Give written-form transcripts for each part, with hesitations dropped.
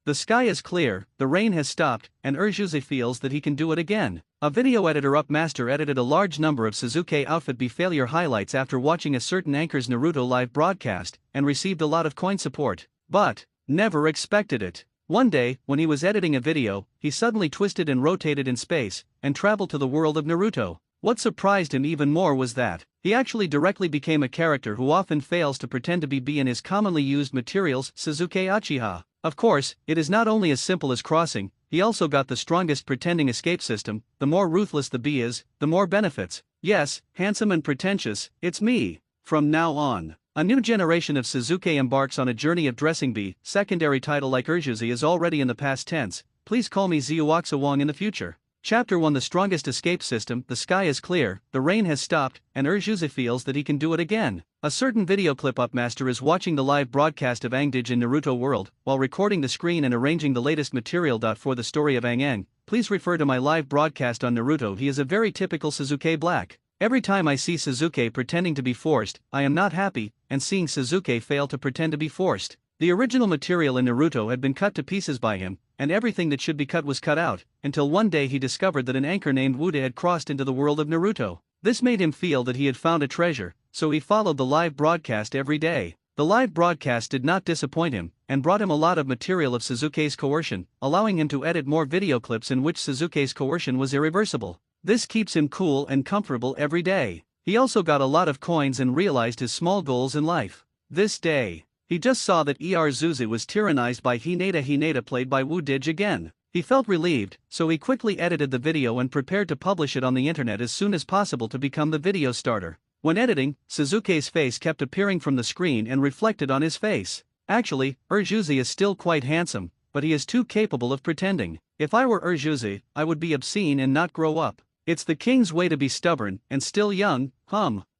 The sky is clear, the rain has stopped, and Urjuze feels that he can do it again. A video editor Upmaster edited a large number of Sasuke outfit B failure highlights after watching a certain anchor's Naruto live broadcast, and received a lot of coin support. But never expected it. One day, when he was editing a video, he suddenly twisted and rotated in space, and traveled to the world of Naruto. What surprised him even more was that he actually directly became a character who often fails to pretend to be in his commonly used materials, Sasuke Uchiha. Of course, it is not only as simple as crossing, he also got the strongest pretending escape system. The more ruthless the B is, the more benefits. Yes, handsome and pretentious, it's me. From now on, a new generation of Sasuke embarks on a journey of dressing B. Secondary title like Urjuze is already in the past tense. Please call me Zyuoxa Wong in the future. Chapter 1 The strongest escape system. The sky is clear, the rain has stopped, and Urjuze feels that he can do it again. A certain video clip Upmaster is watching the live broadcast of Aangdij in Naruto World, while recording the screen and arranging the latest material. For the story of Aang, please refer to my live broadcast on Naruto. He is a very typical Sasuke black. Every time I see Sasuke pretending to be forced, I am not happy, and seeing Sasuke fail to pretend to be forced. The original material in Naruto had been cut to pieces by him, and everything that should be cut was cut out, until one day he discovered that an anchor named Wuda had crossed into the world of Naruto. This made him feel that he had found a treasure, so he followed the live broadcast every day. The live broadcast did not disappoint him, and brought him a lot of material of Sasuke's coercion, allowing him to edit more video clips in which Sasuke's coercion was irreversible. This keeps him cool and comfortable every day. He also got a lot of coins and realized his small goals in life. This day, he just saw that Urjuze was tyrannized by Hinata played by Wu-Dij again. He felt relieved, so he quickly edited the video and prepared to publish it on the internet as soon as possible to become the video starter. When editing, Sasuke's face kept appearing from the screen and reflected on his face. Actually, Urjuze is still quite handsome, but he is too capable of pretending. If I were Urjuze, I would be obscene and not grow up. It's the king's way to be stubborn and still young.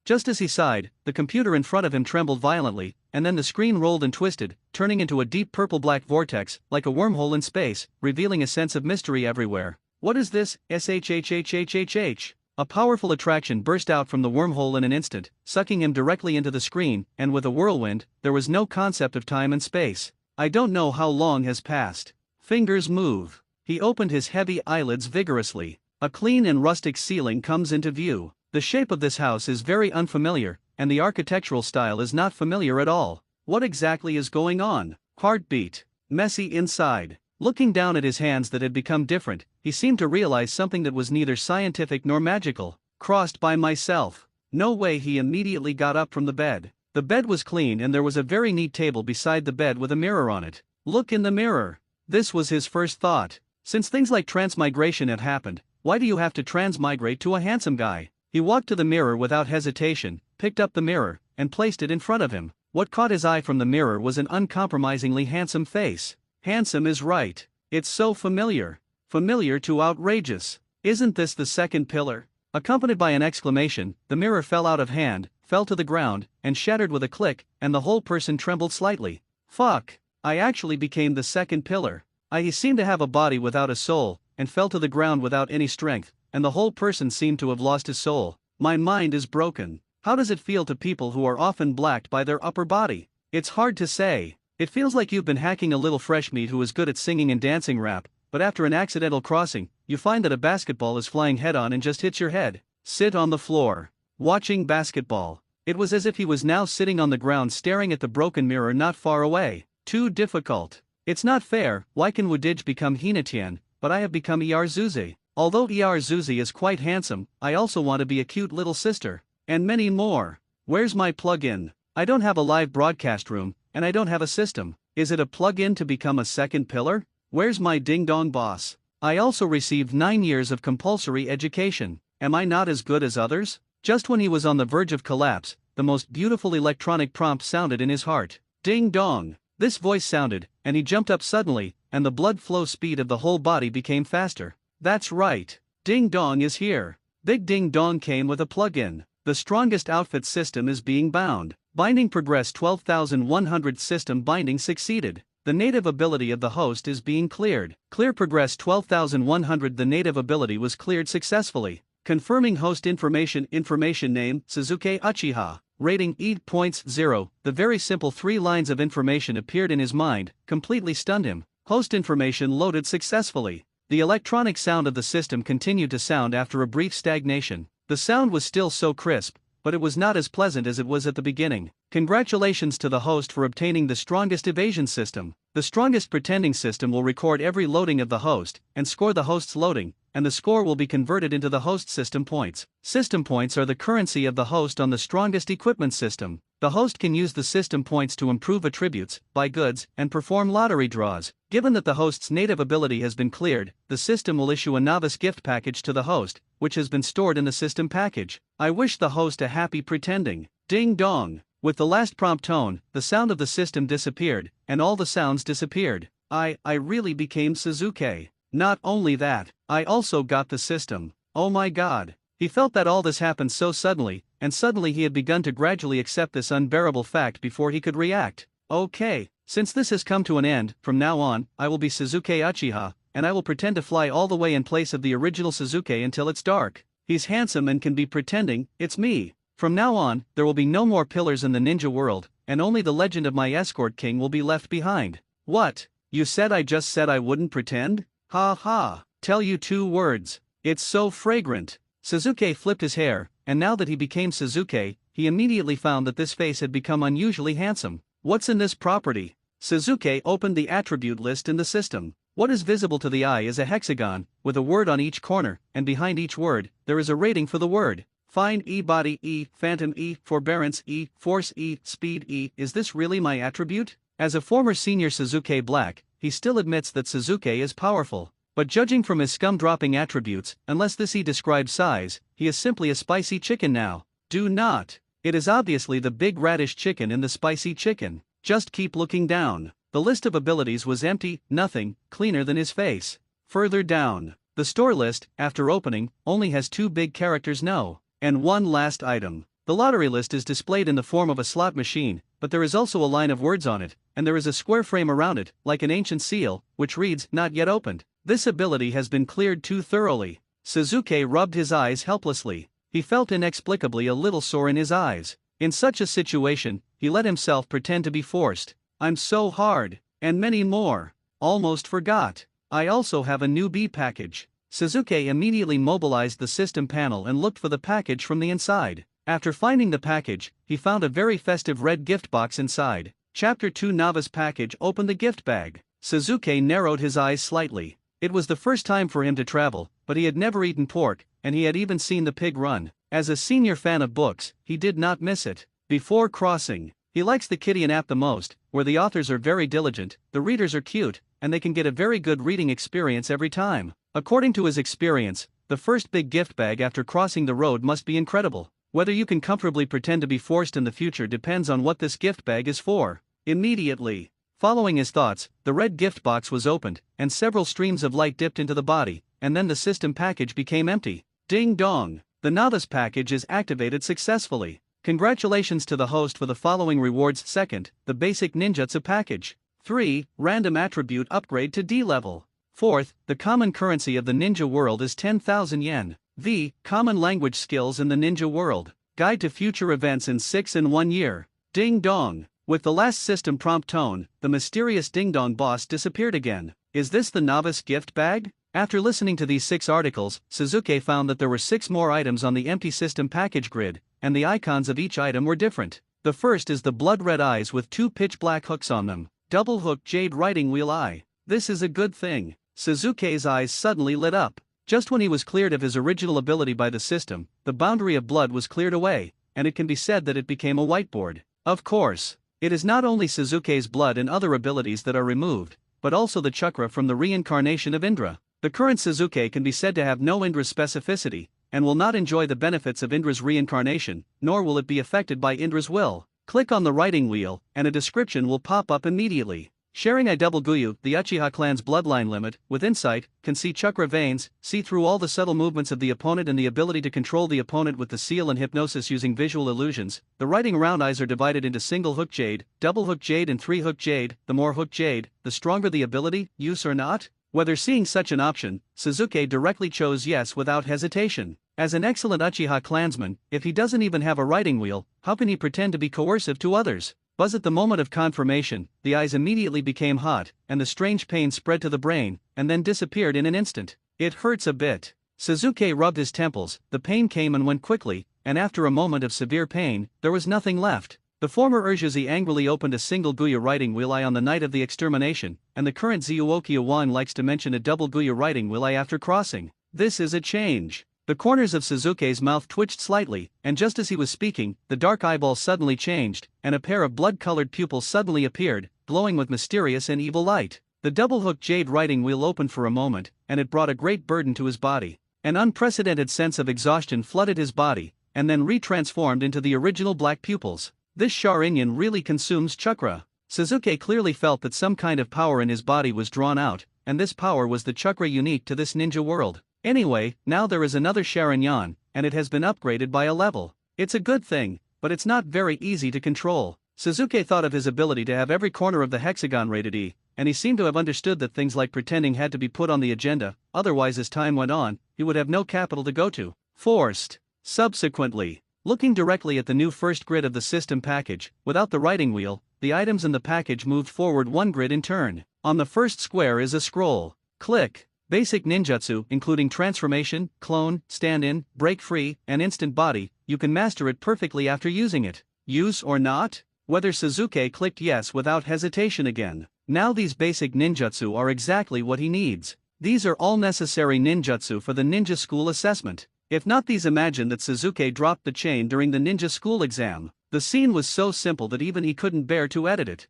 Just as he sighed, the computer in front of him trembled violently, and then the screen rolled and twisted, turning into a deep purple-black vortex, like a wormhole in space, revealing a sense of mystery everywhere. What is this? SHHHHHH. A powerful attraction burst out from the wormhole in an instant, sucking him directly into the screen, and with a whirlwind, there was no concept of time and space. I don't know how long has passed. Fingers move. He opened his heavy eyelids vigorously. A clean and rustic ceiling comes into view. The shape of this house is very unfamiliar, and the architectural style is not familiar at all. What exactly is going on? Heartbeat. Messy inside. Looking down at his hands that had become different, he seemed to realize something that was neither scientific nor magical. Crossed by myself. No way. He immediately got up from the bed. The bed was clean and there was a very neat table beside the bed with a mirror on it. Look in the mirror. This was his first thought. Since things like transmigration have happened, why do you have to transmigrate to a handsome guy? He walked to the mirror without hesitation, picked up the mirror, and placed it in front of him. What caught his eye from the mirror was an uncompromisingly handsome face. Handsome is right. It's so familiar. Familiar to outrageous. Isn't this the second pillar? Accompanied by an exclamation, the mirror fell out of hand, fell to the ground, and shattered with a click, and the whole person trembled slightly. Fuck. I actually became the second pillar. He seemed to have a body without a soul, and fell to the ground without any strength, and the whole person seemed to have lost his soul. My mind is broken. How does it feel to people who are often blacked by their upper body? It's hard to say. It feels like you've been hacking a little fresh meat who is good at singing and dancing rap, but after an accidental crossing, you find that a basketball is flying head-on and just hits your head. Sit on the floor. Watching basketball. It was as if he was now sitting on the ground staring at the broken mirror not far away. Too difficult. It's not fair. Why can Wu-Dij become Hinata, but I have become Urjuze? Although Urjuze is quite handsome, I also want to be a cute little sister. And many more. Where's my plug-in? I don't have a live broadcast room, and I don't have a system. Is it a plug-in to become a second pillar? Where's my ding-dong boss? I also received 9 years of compulsory education. Am I not as good as others? Just when he was on the verge of collapse, the most beautiful electronic prompt sounded in his heart. Ding-dong. This voice sounded, and he jumped up suddenly, and the blood flow speed of the whole body became faster. That's right. Ding-dong is here. Big Ding-dong came with a plug-in. The strongest outfit system is being bound. Binding progress 12,100. System binding succeeded. The native ability of the host is being cleared. Clear progress 12,100. The native ability was cleared successfully. Confirming host information. Information name, Sasuke Uchiha. Rating 8.0. The very simple 3 lines of information appeared in his mind, completely stunned him. Host information loaded successfully. The electronic sound of the system continued to sound after a brief stagnation. The sound was still so crisp, but it was not as pleasant as it was at the beginning. Congratulations to the host for obtaining the strongest evasion system. The strongest pretending system will record every loading of the host and score the host's loading, and the score will be converted into the host system points. System points are the currency of the host on the strongest equipment system. The host can use the system points to improve attributes, buy goods, and perform lottery draws. Given that the host's native ability has been cleared, the system will issue a novice gift package to the host, which has been stored in the system package. I wish the host a happy pretending. Ding dong. With the last prompt tone, the sound of the system disappeared, and all the sounds disappeared. I really became Suzuki. Not only that, I also got the system. Oh my god. He felt that all this happened so suddenly, and suddenly he had begun to gradually accept this unbearable fact before he could react. Okay, since this has come to an end, from now on, I will be Suzuki Uchiha, and I will pretend to fly all the way in place of the original Suzuki until it's dark. He's handsome and can be pretending, it's me. From now on, there will be no more pillars in the ninja world, and only the legend of my escort king will be left behind. What? You said I just said I wouldn't pretend? Ha ha. Tell you 2 words. It's so fragrant. Suzuki flipped his hair, and now that he became Suzuki, he immediately found that this face had become unusually handsome. What's in this property? Suzuki opened the attribute list in the system. What is visible to the eye is a hexagon, with a word on each corner, and behind each word, there is a rating for the word. Find E, body E, phantom E, forbearance E, force E, speed E. Is this really my attribute? As a former senior Suzuki Black, he still admits that Suzuki is powerful. But judging from his scum-dropping attributes, unless this E describes size, he is simply a spicy chicken now. Do not. It is obviously the big radish chicken in the spicy chicken. Just keep looking down. The list of abilities was empty, nothing, cleaner than his face. Further down, the store list, after opening, only has 2 big characters no. And 1 last item. The lottery list is displayed in the form of a slot machine, but there is also a line of words on it, and there is a square frame around it, like an ancient seal, which reads, "Not yet opened." This ability has been cleared too thoroughly. Suzuki rubbed his eyes helplessly. He felt inexplicably a little sore in his eyes. In such a situation, he let himself pretend to be forced. I'm so hard, and many more. Almost forgot. I also have a new B package. Suzuki immediately mobilized the system panel and looked for the package from the inside. After finding the package, he found a very festive red gift box inside. Chapter 2 Novice Package opened the gift bag. Suzuki narrowed his eyes slightly. It was the first time for him to travel, but he had never eaten pork, and he had even seen the pig run. As a senior fan of books, he did not miss it. Before crossing, he likes the Kitty app the most, where the authors are very diligent, the readers are cute, and they can get a very good reading experience every time. According to his experience, the first big gift bag after crossing the road must be incredible. Whether you can comfortably pretend to be forced in the future depends on what this gift bag is for. Immediately, following his thoughts, the red gift box was opened, and several streams of light dipped into the body, and then the system package became empty. Ding dong! The novice package is activated successfully. Congratulations to the host for the following rewards. Second, the basic ninjutsu package. 3. Random attribute upgrade to D level. 4th, the common currency of the ninja world is 10,000 yen. V. Common language skills in the ninja world. Guide to future events in 6 and 1 year. Ding dong. With the last system prompt tone, the mysterious ding dong boss disappeared again. Is this the novice gift bag? After listening to these 6 articles, Suzuki found that there were 6 more items on the empty system package grid, and the icons of each item were different. The first is the blood-red eyes with 2 pitch-black hooks on them. Double hook jade writing wheel eye. This is a good thing. Suzuki's eyes suddenly lit up. Just when he was cleared of his original ability by the system, the boundary of blood was cleared away, and it can be said that it became a whiteboard. Of course, it is not only Suzuki's blood and other abilities that are removed, but also the chakra from the reincarnation of Indra. The current Suzuki can be said to have no Indra's specificity, and will not enjoy the benefits of Indra's reincarnation, nor will it be affected by Indra's will. Click on the writing wheel, and a description will pop up immediately. Sharing IWGUYU, the Uchiha clan's bloodline limit, with insight, can see chakra veins, see through all the subtle movements of the opponent and the ability to control the opponent with the seal and hypnosis using visual illusions. The writing around eyes are divided into single hook jade, double hook jade and 3 hook jade. The more hook jade, the stronger the ability, use or not. Whether seeing such an option, Suzuki directly chose yes without hesitation. As an excellent Uchiha clansman, if he doesn't even have a writing wheel, how can he pretend to be coercive to others? Buzz at the moment of confirmation, the eyes immediately became hot, and the strange pain spread to the brain, and then disappeared in an instant. It hurts a bit. Suzuki rubbed his temples, the pain came and went quickly, and after a moment of severe pain, there was nothing left. The former Urjuzi angrily opened a single Guya writing wheel eye on the night of the extermination, and the current Zyuokia Wan likes to mention a double Guya writing wheel eye after crossing. This is a change. The corners of Suzuki's mouth twitched slightly, and just as he was speaking, the dark eyeball suddenly changed, and a pair of blood-colored pupils suddenly appeared, glowing with mysterious and evil light. The double-hooked jade writing wheel opened for a moment, and it brought a great burden to his body. An unprecedented sense of exhaustion flooded his body, and then retransformed into the original black pupils. This sharingan really consumes chakra. Suzuki clearly felt that some kind of power in his body was drawn out, and this power was the chakra unique to this ninja world. Anyway, now there is another sharingan, and it has been upgraded by a level. It's a good thing, but it's not very easy to control. Suzuki thought of his ability to have every corner of the hexagon rated E, and he seemed to have understood that things like pretending had to be put on the agenda, otherwise as time went on, he would have no capital to go to. Forced. Subsequently, looking directly at the new first grid of the system package, without the writing wheel, the items in the package moved forward one grid in turn. On the first square is a scroll. Click. Basic ninjutsu, including transformation, clone, stand-in, break free, and instant body, you can master it perfectly after using it. Use or not? Whether Suzuki clicked yes without hesitation again. Now these basic ninjutsu are exactly what he needs. These are all necessary ninjutsu for the ninja school assessment. If not these, imagine that Suzuki dropped the chain during the ninja school exam. The scene was so simple that even he couldn't bear to edit it.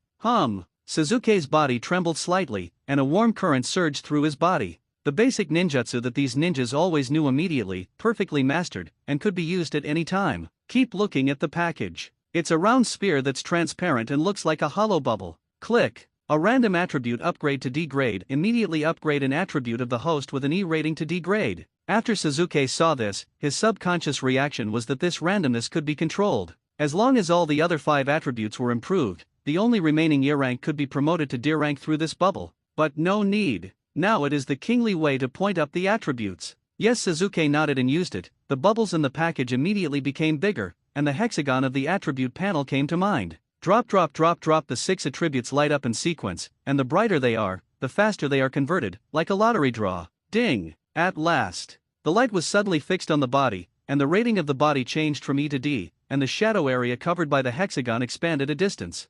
Suzuki's body trembled slightly, and a warm current surged through his body. The basic ninjutsu that these ninjas always knew immediately, perfectly mastered, and could be used at any time. Keep looking at the package. It's a round sphere that's transparent and looks like a hollow bubble. Click. A random attribute upgrade to D grade. Immediately upgrade an attribute of the host with an E rating to D grade. After Suzuki saw this, his subconscious reaction was that this randomness could be controlled. As long as all the other 5 attributes were improved, the only remaining E rank could be promoted to D rank through this bubble. But no need. Now it is the kingly way to point up the attributes. Yes, Suzuki nodded and used it. The bubbles in the package immediately became bigger, and the hexagon of the attribute panel came to mind. Drop, drop, drop, drop. The 6 attributes light up in sequence, and the brighter they are, the faster they are converted, like a lottery draw. Ding! At last. The light was suddenly fixed on the body, and the rating of the body changed from E to D, and the shadow area covered by the hexagon expanded a distance.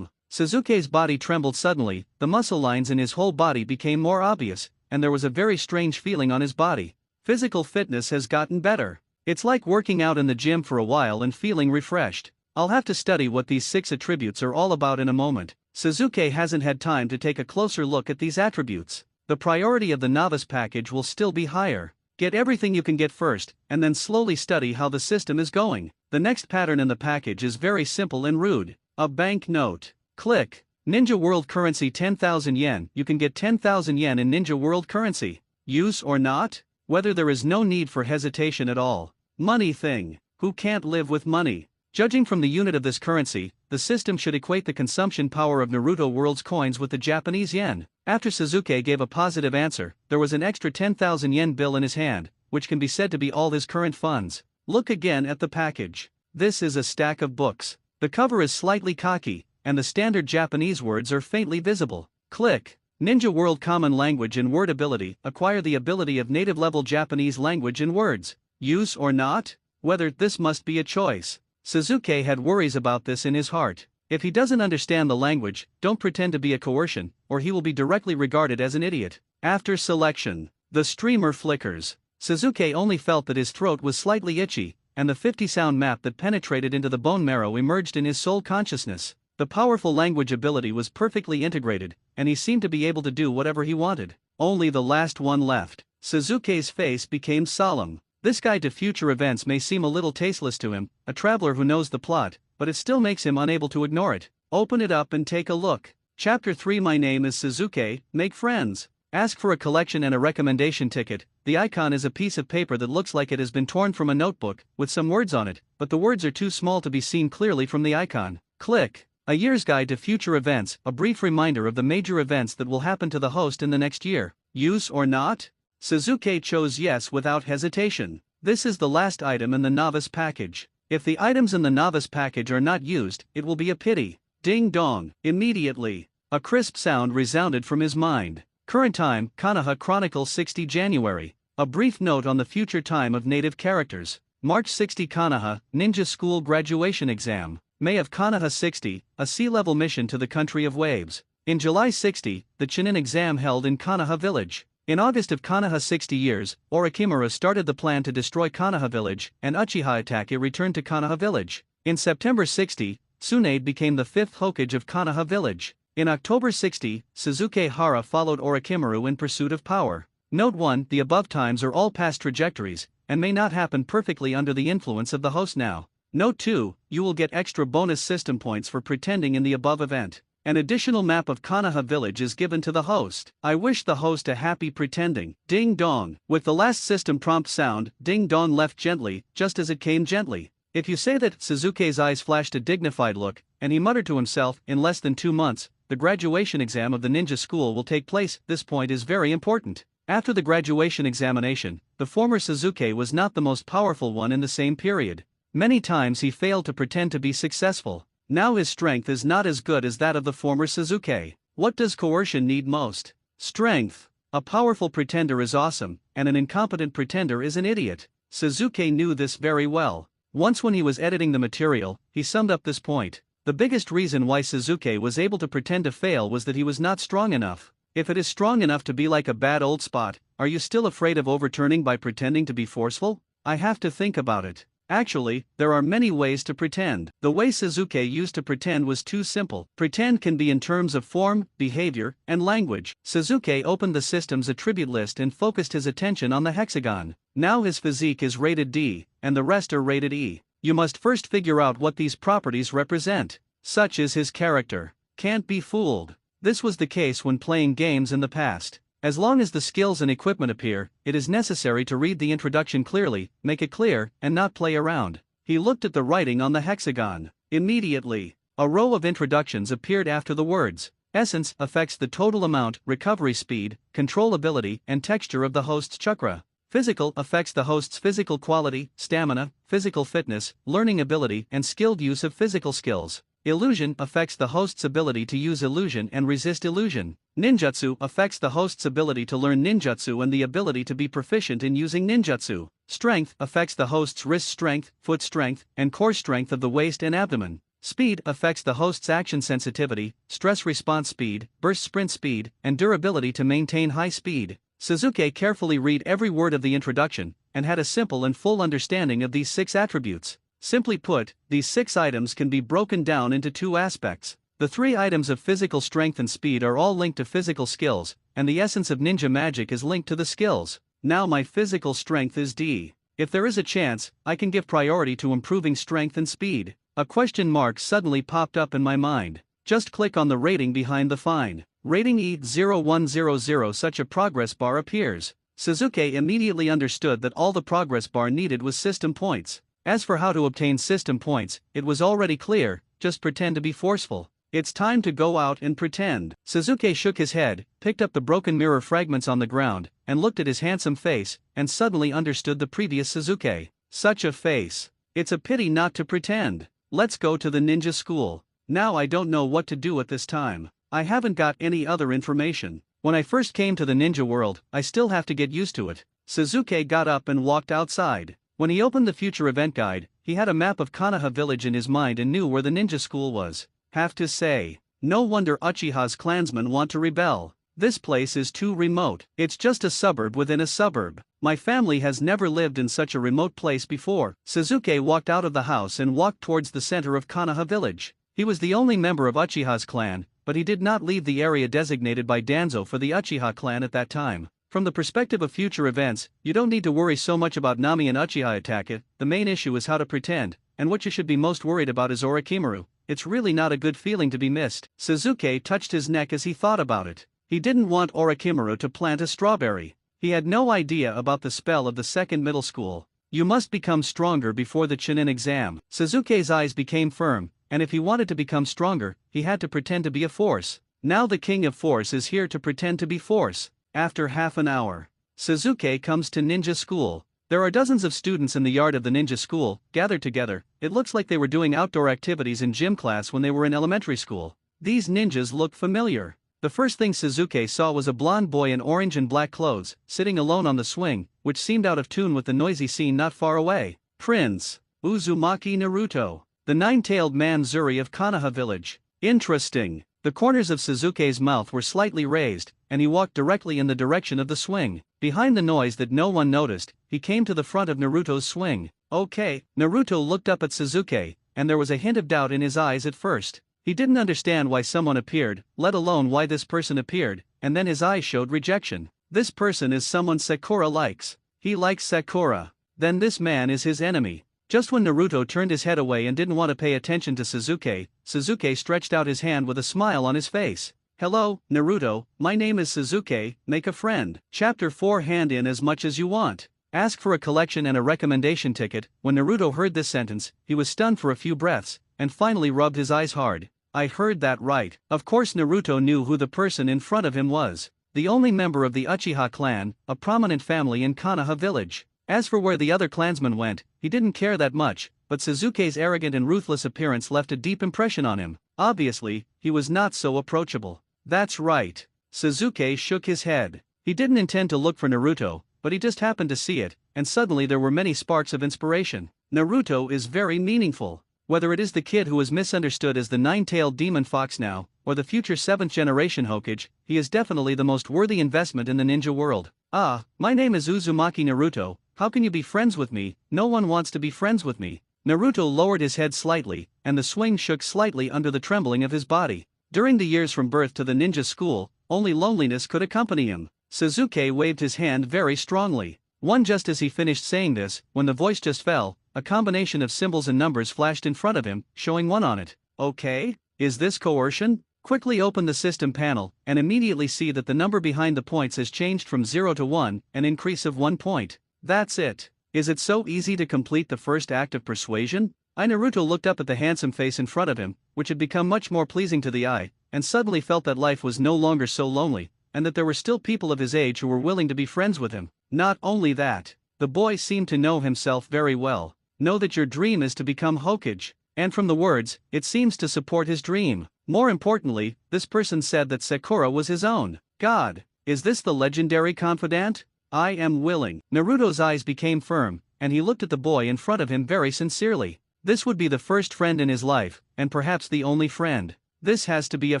Suzuki's body trembled suddenly, the muscle lines in his whole body became more obvious, and there was a very strange feeling on his body. Physical fitness has gotten better. It's like working out in the gym for a while and feeling refreshed. I'll have to study what these 6 attributes are all about in a moment. Suzuki hasn't had time to take a closer look at these attributes. The priority of the novice package will still be higher. Get everything you can get first, and then slowly study how the system is going. The next pattern in the package is very simple and rude. A bank note. Click. Ninja World Currency 10,000 yen. You can get 10,000 yen in Ninja World Currency. Use or not? Whether there is no need for hesitation at all. Money thing. Who can't live with money? Judging from the unit of this currency, the system should equate the consumption power of Naruto World's coins with the Japanese yen. After Suzuki gave a positive answer, there was an extra 10,000 yen bill in his hand, which can be said to be all his current funds. Look again at the package. This is a stack of books. The cover is slightly cocky, and the standard Japanese words are faintly visible. Click. Ninja World Common Language and Word Ability. Acquire the ability of native level Japanese language and words. Use or not? Whether this must be a choice. Suzuki had worries about this in his heart. If he doesn't understand the language, don't pretend to be a coercion, or he will be directly regarded as an idiot. After selection, the streamer flickers. Suzuki only felt that his throat was slightly itchy, and the 50 sound map that penetrated into the bone marrow emerged in his soul consciousness. The powerful language ability was perfectly integrated, and he seemed to be able to do whatever he wanted. Only the last one left. Suzuki's face became solemn. This guide to future events may seem a little tasteless to him, a traveler who knows the plot, but it still makes him unable to ignore it. Open it up and take a look. Chapter 3. My name is Suzuki, make friends. Ask for a collection and a recommendation ticket. The icon is a piece of paper that looks like it has been torn from a notebook, with some words on it, but the words are too small to be seen clearly from the icon. Click. A year's guide to future events, a brief reminder of the major events that will happen to the host in the next year. Use or not? Suzuki chose yes without hesitation. This is the last item in the novice package. If the items in the novice package are not used, it will be a pity. Ding dong, immediately. A crisp sound resounded from his mind. Current time, Konoha Chronicle 60 January. A brief note on the future time of native characters. March 60 Konoha, Ninja School Graduation Exam. May of Konoha 60, a sea-level mission to the country of waves. In July 60, the Chunin exam held in Konoha Village. In August of Konoha 60 years, Orochimaru started the plan to destroy Konoha Village, and Uchiha Itachi returned to Konoha Village. In September 60, Tsunade became the 5th Hokage of Konoha Village. In October 60, Suzuki Hara followed Orochimaru in pursuit of power. Note 1: the above times are all past trajectories, and may not happen perfectly under the influence of the host now. Note 2: you will get extra bonus system points for pretending in the above event. An additional map of Konoha Village is given to the host. I wish the host a happy pretending. Ding dong. With the last system prompt sound, ding dong left gently, just as it came gently. If you say that, Suzuki's eyes flashed a dignified look, and he muttered to himself, in less than 2 months, the graduation exam of the ninja school will take place. This point is very important. After the graduation examination, the former Suzuki was not the most powerful one in the same period. Many times he failed to pretend to be successful. Now his strength is not as good as that of the former Suzuki. What does coercion need most? Strength. A powerful pretender is awesome, and an incompetent pretender is an idiot. Suzuki knew this very well. Once when he was editing the material, he summed up this point. The biggest reason why Suzuki was able to pretend to fail was that he was not strong enough. If it is strong enough to be like a bad old spot, are you still afraid of overturning by pretending to be forceful? I have to think about it. Actually, there are many ways to pretend. The way Suzuki used to pretend was too simple. Pretend can be in terms of form, behavior, and language. Suzuki opened the system's attribute list and focused his attention on the hexagon. Now his physique is rated D, and the rest are rated E. You must first figure out what these properties represent. Such is his character. Can't be fooled. This was the case when playing games in the past. As long as the skills and equipment appear, it is necessary to read the introduction clearly, make it clear, and not play around. He looked at the writing on the hexagon. Immediately, a row of introductions appeared after the words. Essence affects the total amount, recovery speed, control ability, and texture of the host's chakra. Physical affects the host's physical quality, stamina, physical fitness, learning ability, and skilled use of physical skills. Illusion affects the host's ability to use illusion and resist illusion. Ninjutsu affects the host's ability to learn ninjutsu and the ability to be proficient in using ninjutsu. Strength affects the host's wrist strength, foot strength, and core strength of the waist and abdomen. Speed affects the host's action sensitivity, stress response speed, burst sprint speed, and durability to maintain high speed. Suzuki carefully read every word of the introduction, and had a simple and full understanding of these 6 attributes. Simply put, these 6 items can be broken down into 2 aspects. The 3 items of physical strength and speed are all linked to physical skills, and the essence of ninja magic is linked to the skills. Now my physical strength is D. If there is a chance, I can give priority to improving strength and speed. A question mark suddenly popped up in my mind. Just click on the rating behind the fine. Rating E0100. Such a progress bar appears. Suzuki immediately understood that all the progress bar needed was system points. As for how to obtain system points, it was already clear: just pretend to be forceful. It's time to go out and pretend. Suzuki shook his head, picked up the broken mirror fragments on the ground, and looked at his handsome face, and suddenly understood the previous Suzuki. Such a face. It's a pity not to pretend. Let's go to the ninja school. Now I don't know what to do at this time. I haven't got any other information. When I first came to the ninja world, I still have to get used to it. Suzuki got up and walked outside. When he opened the future event guide, he had a map of Konoha Village in his mind and knew where the ninja school was. Have to say, no wonder Uchiha's clansmen want to rebel. This place is too remote. It's just a suburb within a suburb. My family has never lived in such a remote place before. Suzuki walked out of the house and walked towards the center of Konoha Village. He was the only member of Uchiha's clan, but he did not leave the area designated by Danzo for the Uchiha clan at that time. From the perspective of future events, you don't need to worry so much about Nami and Uchiha Itachi. The main issue is how to pretend, and what you should be most worried about is Orochimaru. It's really not a good feeling to be missed. Suzuki touched his neck as he thought about it. He didn't want Orochimaru to plant a strawberry. He had no idea about the spell of the second middle school. You must become stronger before the Chunin exam. Suzuki's eyes became firm, and if he wanted to become stronger, he had to pretend to be a force. Now the king of force is here to pretend to be force. After half an hour, Suzuki comes to ninja school. There are dozens of students in the yard of the ninja school, gathered together. It looks like they were doing outdoor activities in gym class when they were in elementary school. These ninjas look familiar. The first thing Suzuki saw was a blonde boy in orange and black clothes, sitting alone on the swing, which seemed out of tune with the noisy scene not far away. Prince Uzumaki Naruto, the nine-tailed man Zuri of Konoha village. Interesting. The corners of Suzuki's mouth were slightly raised, and he walked directly in the direction of the swing. Behind the noise that no one noticed, he came to the front of Naruto's swing. Okay. Naruto looked up at Suzuki, and there was a hint of doubt in his eyes at first. He didn't understand why someone appeared, let alone why this person appeared, and then his eyes showed rejection. This person is someone Sakura likes. He likes Sakura. Then this man is his enemy. Just when Naruto turned his head away and didn't want to pay attention to Suzuki, Suzuki stretched out his hand with a smile on his face. Hello, Naruto, my name is Suzuki, make a friend. Chapter 4. Hand in as much as you want. Ask for a collection and a recommendation ticket. When Naruto heard this sentence, he was stunned for a few breaths, and finally rubbed his eyes hard. I heard that right. Of course Naruto knew who the person in front of him was. The only member of the Uchiha clan, a prominent family in Konoha village. As for where the other clansmen went, he didn't care that much, but Suzuki's arrogant and ruthless appearance left a deep impression on him. Obviously, he was not so approachable. That's right. Suzuki shook his head. He didn't intend to look for Naruto, but he just happened to see it, and suddenly there were many sparks of inspiration. Naruto is very meaningful. Whether it is the kid who is misunderstood as the nine-tailed demon fox now, or the future 7th generation Hokage, he is definitely the most worthy investment in the ninja world. Ah, my name is Uzumaki Naruto, how can you be friends with me? No one wants to be friends with me. Naruto lowered his head slightly, and the swing shook slightly under the trembling of his body. During the years from birth to the ninja school, only loneliness could accompany him. Suzuki waved his hand very strongly. Just as he finished saying this, when the voice just fell, a combination of symbols and numbers flashed in front of him, showing 1 on it. Okay? Is this coercion? Quickly open the system panel, and immediately see that the number behind the points has changed from 0 to 1, an increase of 1 point. That's it. Is it so easy to complete the first act of persuasion? Naruto looked up at the handsome face in front of him, which had become much more pleasing to the eye, and suddenly felt that life was no longer so lonely, and that there were still people of his age who were willing to be friends with him. Not only that, the boy seemed to know himself very well. Know that your dream is to become Hokage, and from the words, it seems to support his dream. More importantly, this person said that Sakura was his own. God, is this the legendary confidant? I am willing. Naruto's eyes became firm, and he looked at the boy in front of him very sincerely. This would be the first friend in his life, and perhaps the only friend. This has to be a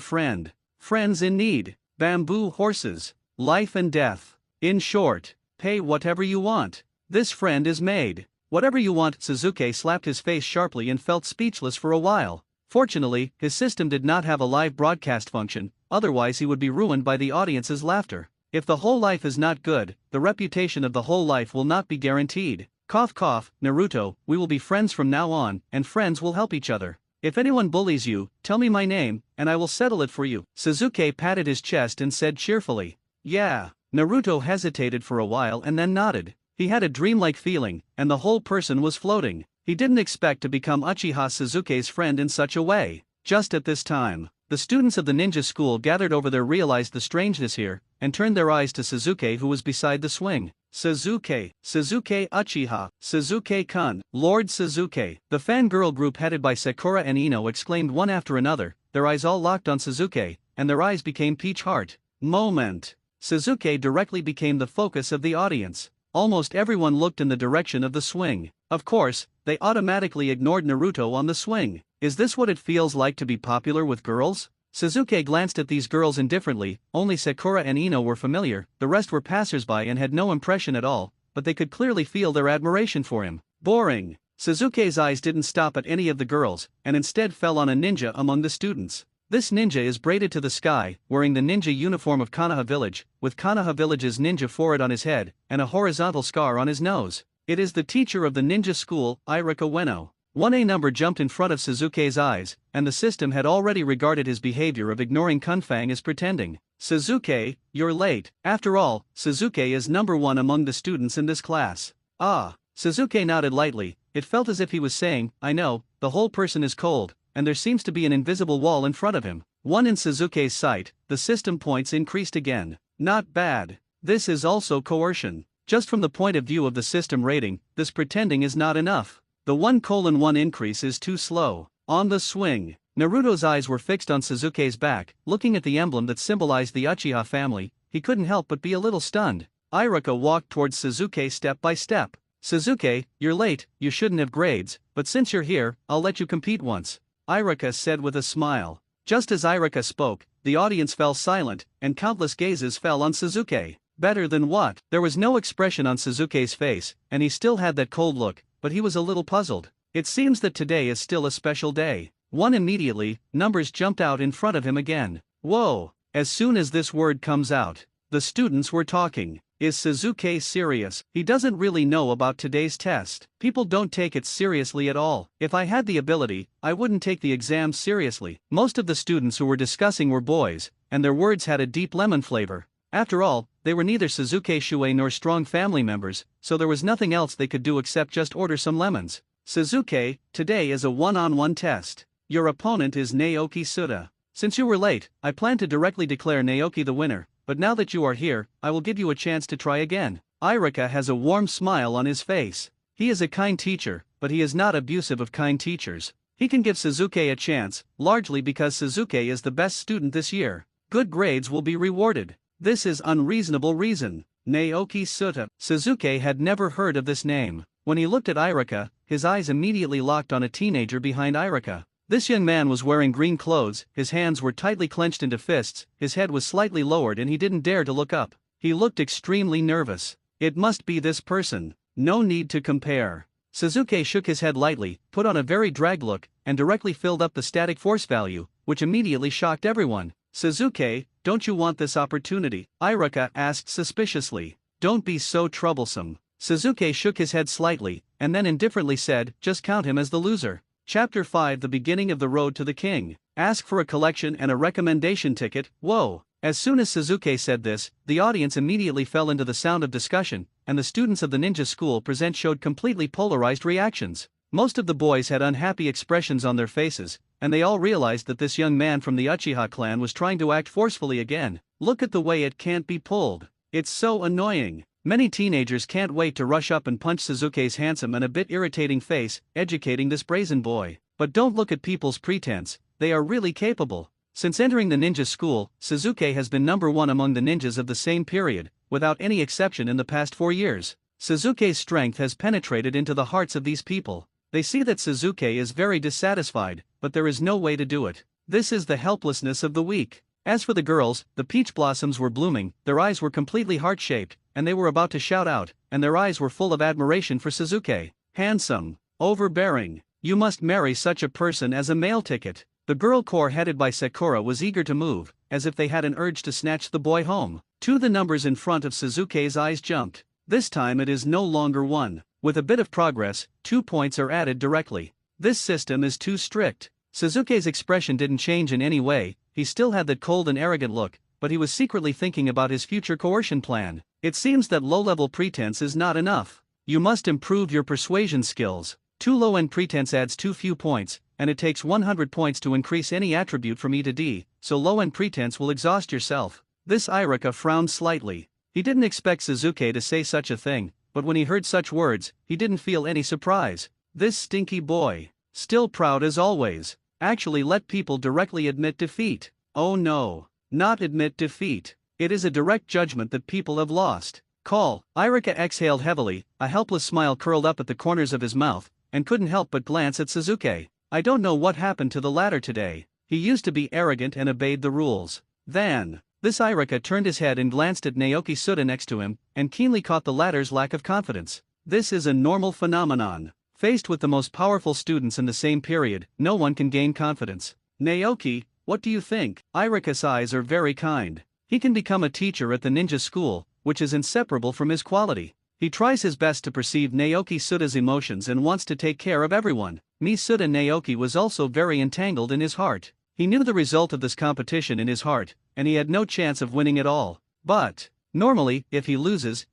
friend. Friends in need. Bamboo horses. Life and death. In short, pay whatever you want. This friend is made. Whatever you want. Suzuki slapped his face sharply and felt speechless for a while. Fortunately, his system did not have a live broadcast function, otherwise he would be ruined by the audience's laughter. If the whole life is not good, the reputation of the whole life will not be guaranteed. Cough cough, Naruto, we will be friends from now on, and friends will help each other. If anyone bullies you, tell me my name, and I will settle it for you. Suzuki patted his chest and said cheerfully. Yeah. Naruto hesitated for a while and then nodded. He had a dreamlike feeling, and the whole person was floating. He didn't expect to become Uchiha Suzuki's friend in such a way. Just at this time, the students of the ninja school gathered over there realized the strangeness here, and turned their eyes to Suzuki, who was beside the swing. Suzuki Uchiha, Suzuki-kun, Lord Suzuki. The fangirl group headed by Sakura and Ino exclaimed one after another, their eyes all locked on Suzuki, and their eyes became peach heart. Moment. Suzuki directly became the focus of the audience. Almost everyone looked in the direction of the swing. Of course, they automatically ignored Naruto on the swing. Is this what it feels like to be popular with girls? Suzuki glanced at these girls indifferently. Only Sakura and Ino were familiar, the rest were passersby and had no impression at all, but they could clearly feel their admiration for him. Boring. Suzuki's eyes didn't stop at any of the girls, and instead fell on a ninja among the students. This ninja is braided to the sky, wearing the ninja uniform of Konoha village, with Konoha village's ninja forehead on his head, and a horizontal scar on his nose. It is the teacher of the ninja school, Irika Ueno. 1A number jumped in front of Suzuki's eyes, and the system had already regarded his behavior of ignoring Kunfang as pretending. Suzuki, you're late. After all, Suzuki is number 1 among the students in this class. Ah. Suzuki nodded lightly. It felt as if he was saying, I know, the whole person is cold, and there seems to be an invisible wall in front of him. 1 in Suzuki's sight, the system points increased again. Not bad. This is also coercion. Just from the point of view of the system rating, this pretending is not enough. The 1:1 increase is too slow. On the swing, Naruto's eyes were fixed on Sasuke's back, looking at the emblem that symbolized the Uchiha family. He couldn't help but be a little stunned. Iruka walked towards Sasuke step by step. "Sasuke, you're late, you shouldn't have grades, but since you're here, I'll let you compete once," Iruka said with a smile. Just as Iruka spoke, the audience fell silent, and countless gazes fell on Sasuke. Better than what? There was no expression on Sasuke's face, and he still had that cold look, but he was a little puzzled. It seems that today is still a special day. Immediately, numbers jumped out in front of him again. Whoa! As soon as this word comes out, the students were talking. Is Sasuke serious? He doesn't really know about today's test. People don't take it seriously at all. If I had the ability, I wouldn't take the exam seriously. Most of the students who were discussing were boys, and their words had a deep lemon flavor. After all, they were neither Sasuke Shuei nor strong family members, so there was nothing else they could do except just order some lemons. Sasuke, today is a one-on-one test. Your opponent is Naoki Suda. Since you were late, I planned to directly declare Naoki the winner, but now that you are here, I will give you a chance to try again. Iruka has a warm smile on his face. He is a kind teacher, but he is not abusive of kind teachers. He can give Sasuke a chance, largely because Sasuke is the best student this year. Good grades will be rewarded. This is unreasonable reason. Naoki Suda. Sasuke had never heard of this name. When he looked at Iruka, his eyes immediately locked on a teenager behind Iruka. This young man was wearing green clothes, his hands were tightly clenched into fists, his head was slightly lowered and he didn't dare to look up. He looked extremely nervous. It must be this person. No need to compare. Sasuke shook his head lightly, put on a very dragged look, and directly filled up the static force value, which immediately shocked everyone. Sasuke, don't you want this opportunity? Iruka asked suspiciously. Don't be so troublesome. Sasuke shook his head slightly, and then indifferently said, just count him as the loser. Chapter 5: The Beginning of the Road to the King. Ask for a collection and a recommendation ticket. Whoa! As soon as Sasuke said this, the audience immediately fell into the sound of discussion, and the students of the ninja school present showed completely polarized reactions. Most of the boys had unhappy expressions on their faces, and they all realized that this young man from the Uchiha clan was trying to act forcefully again. Look at the way it can't be pulled. It's so annoying. Many teenagers can't wait to rush up and punch Sasuke's handsome and a bit irritating face, educating this brazen boy. But don't look at people's pretense, they are really capable. Since entering the ninja school, Sasuke has been number one among the ninjas of the same period, without any exception in the past 4 years. Sasuke's strength has penetrated into the hearts of these people. They see that Sasuke is very dissatisfied, but there is no way to do it. This is the helplessness of the weak. As for the girls, the peach blossoms were blooming, their eyes were completely heart-shaped, and they were about to shout out, and their eyes were full of admiration for Sasuke. Handsome. Overbearing. You must marry such a person as a mail ticket. The girl corps headed by Sakura was eager to move, as if they had an urge to snatch the boy home. The numbers in front of Sasuke's eyes jumped. This time it is no longer 1. With a bit of progress, 2 points are added directly. This system is too strict. Sasuke's expression didn't change in any way, he still had that cold and arrogant look, but he was secretly thinking about his future coercion plan. It seems that low-level pretense is not enough. You must improve your persuasion skills. Too low-end pretense adds too few points, and it takes 100 points to increase any attribute from E to D, so low-end pretense will exhaust yourself. This Iruka frowned slightly. He didn't expect Sasuke to say such a thing, but when he heard such words, he didn't feel any surprise. This stinky boy. Still proud as always. Actually let people directly admit defeat. Oh no. Not admit defeat. It is a direct judgment that people have lost. Call. Iruka exhaled heavily, a helpless smile curled up at the corners of his mouth, and couldn't help but glance at Sasuke. I don't know what happened to the latter today. He used to be arrogant and obeyed the rules. Then, this Iruka turned his head and glanced at Naoki Suda next to him, and keenly caught the latter's lack of confidence. This is a normal phenomenon. Faced with the most powerful students in the same period, no one can gain confidence. Naoki, what do you think? Iruka's eyes are very kind. He can become a teacher at the ninja school, which is inseparable from his quality. He tries his best to perceive Naoki Suda's emotions and wants to take care of everyone. Suda Naoki was also very entangled in his heart. He knew the result of this competition in his heart, and he had no chance of winning at all. But, normally, if he loses,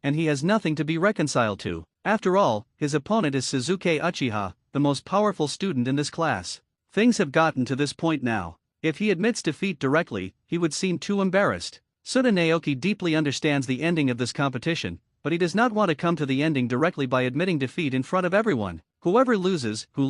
and he has nothing to be reconciled to. After all, his opponent is Sasuke Uchiha, the most powerful student in this class. Things have gotten to this point now. If he admits defeat directly, he would seem too embarrassed. Suda Naoki deeply understands the ending of this competition, but he does not want to come to the ending directly by admitting defeat in front of everyone. Whoever loses, who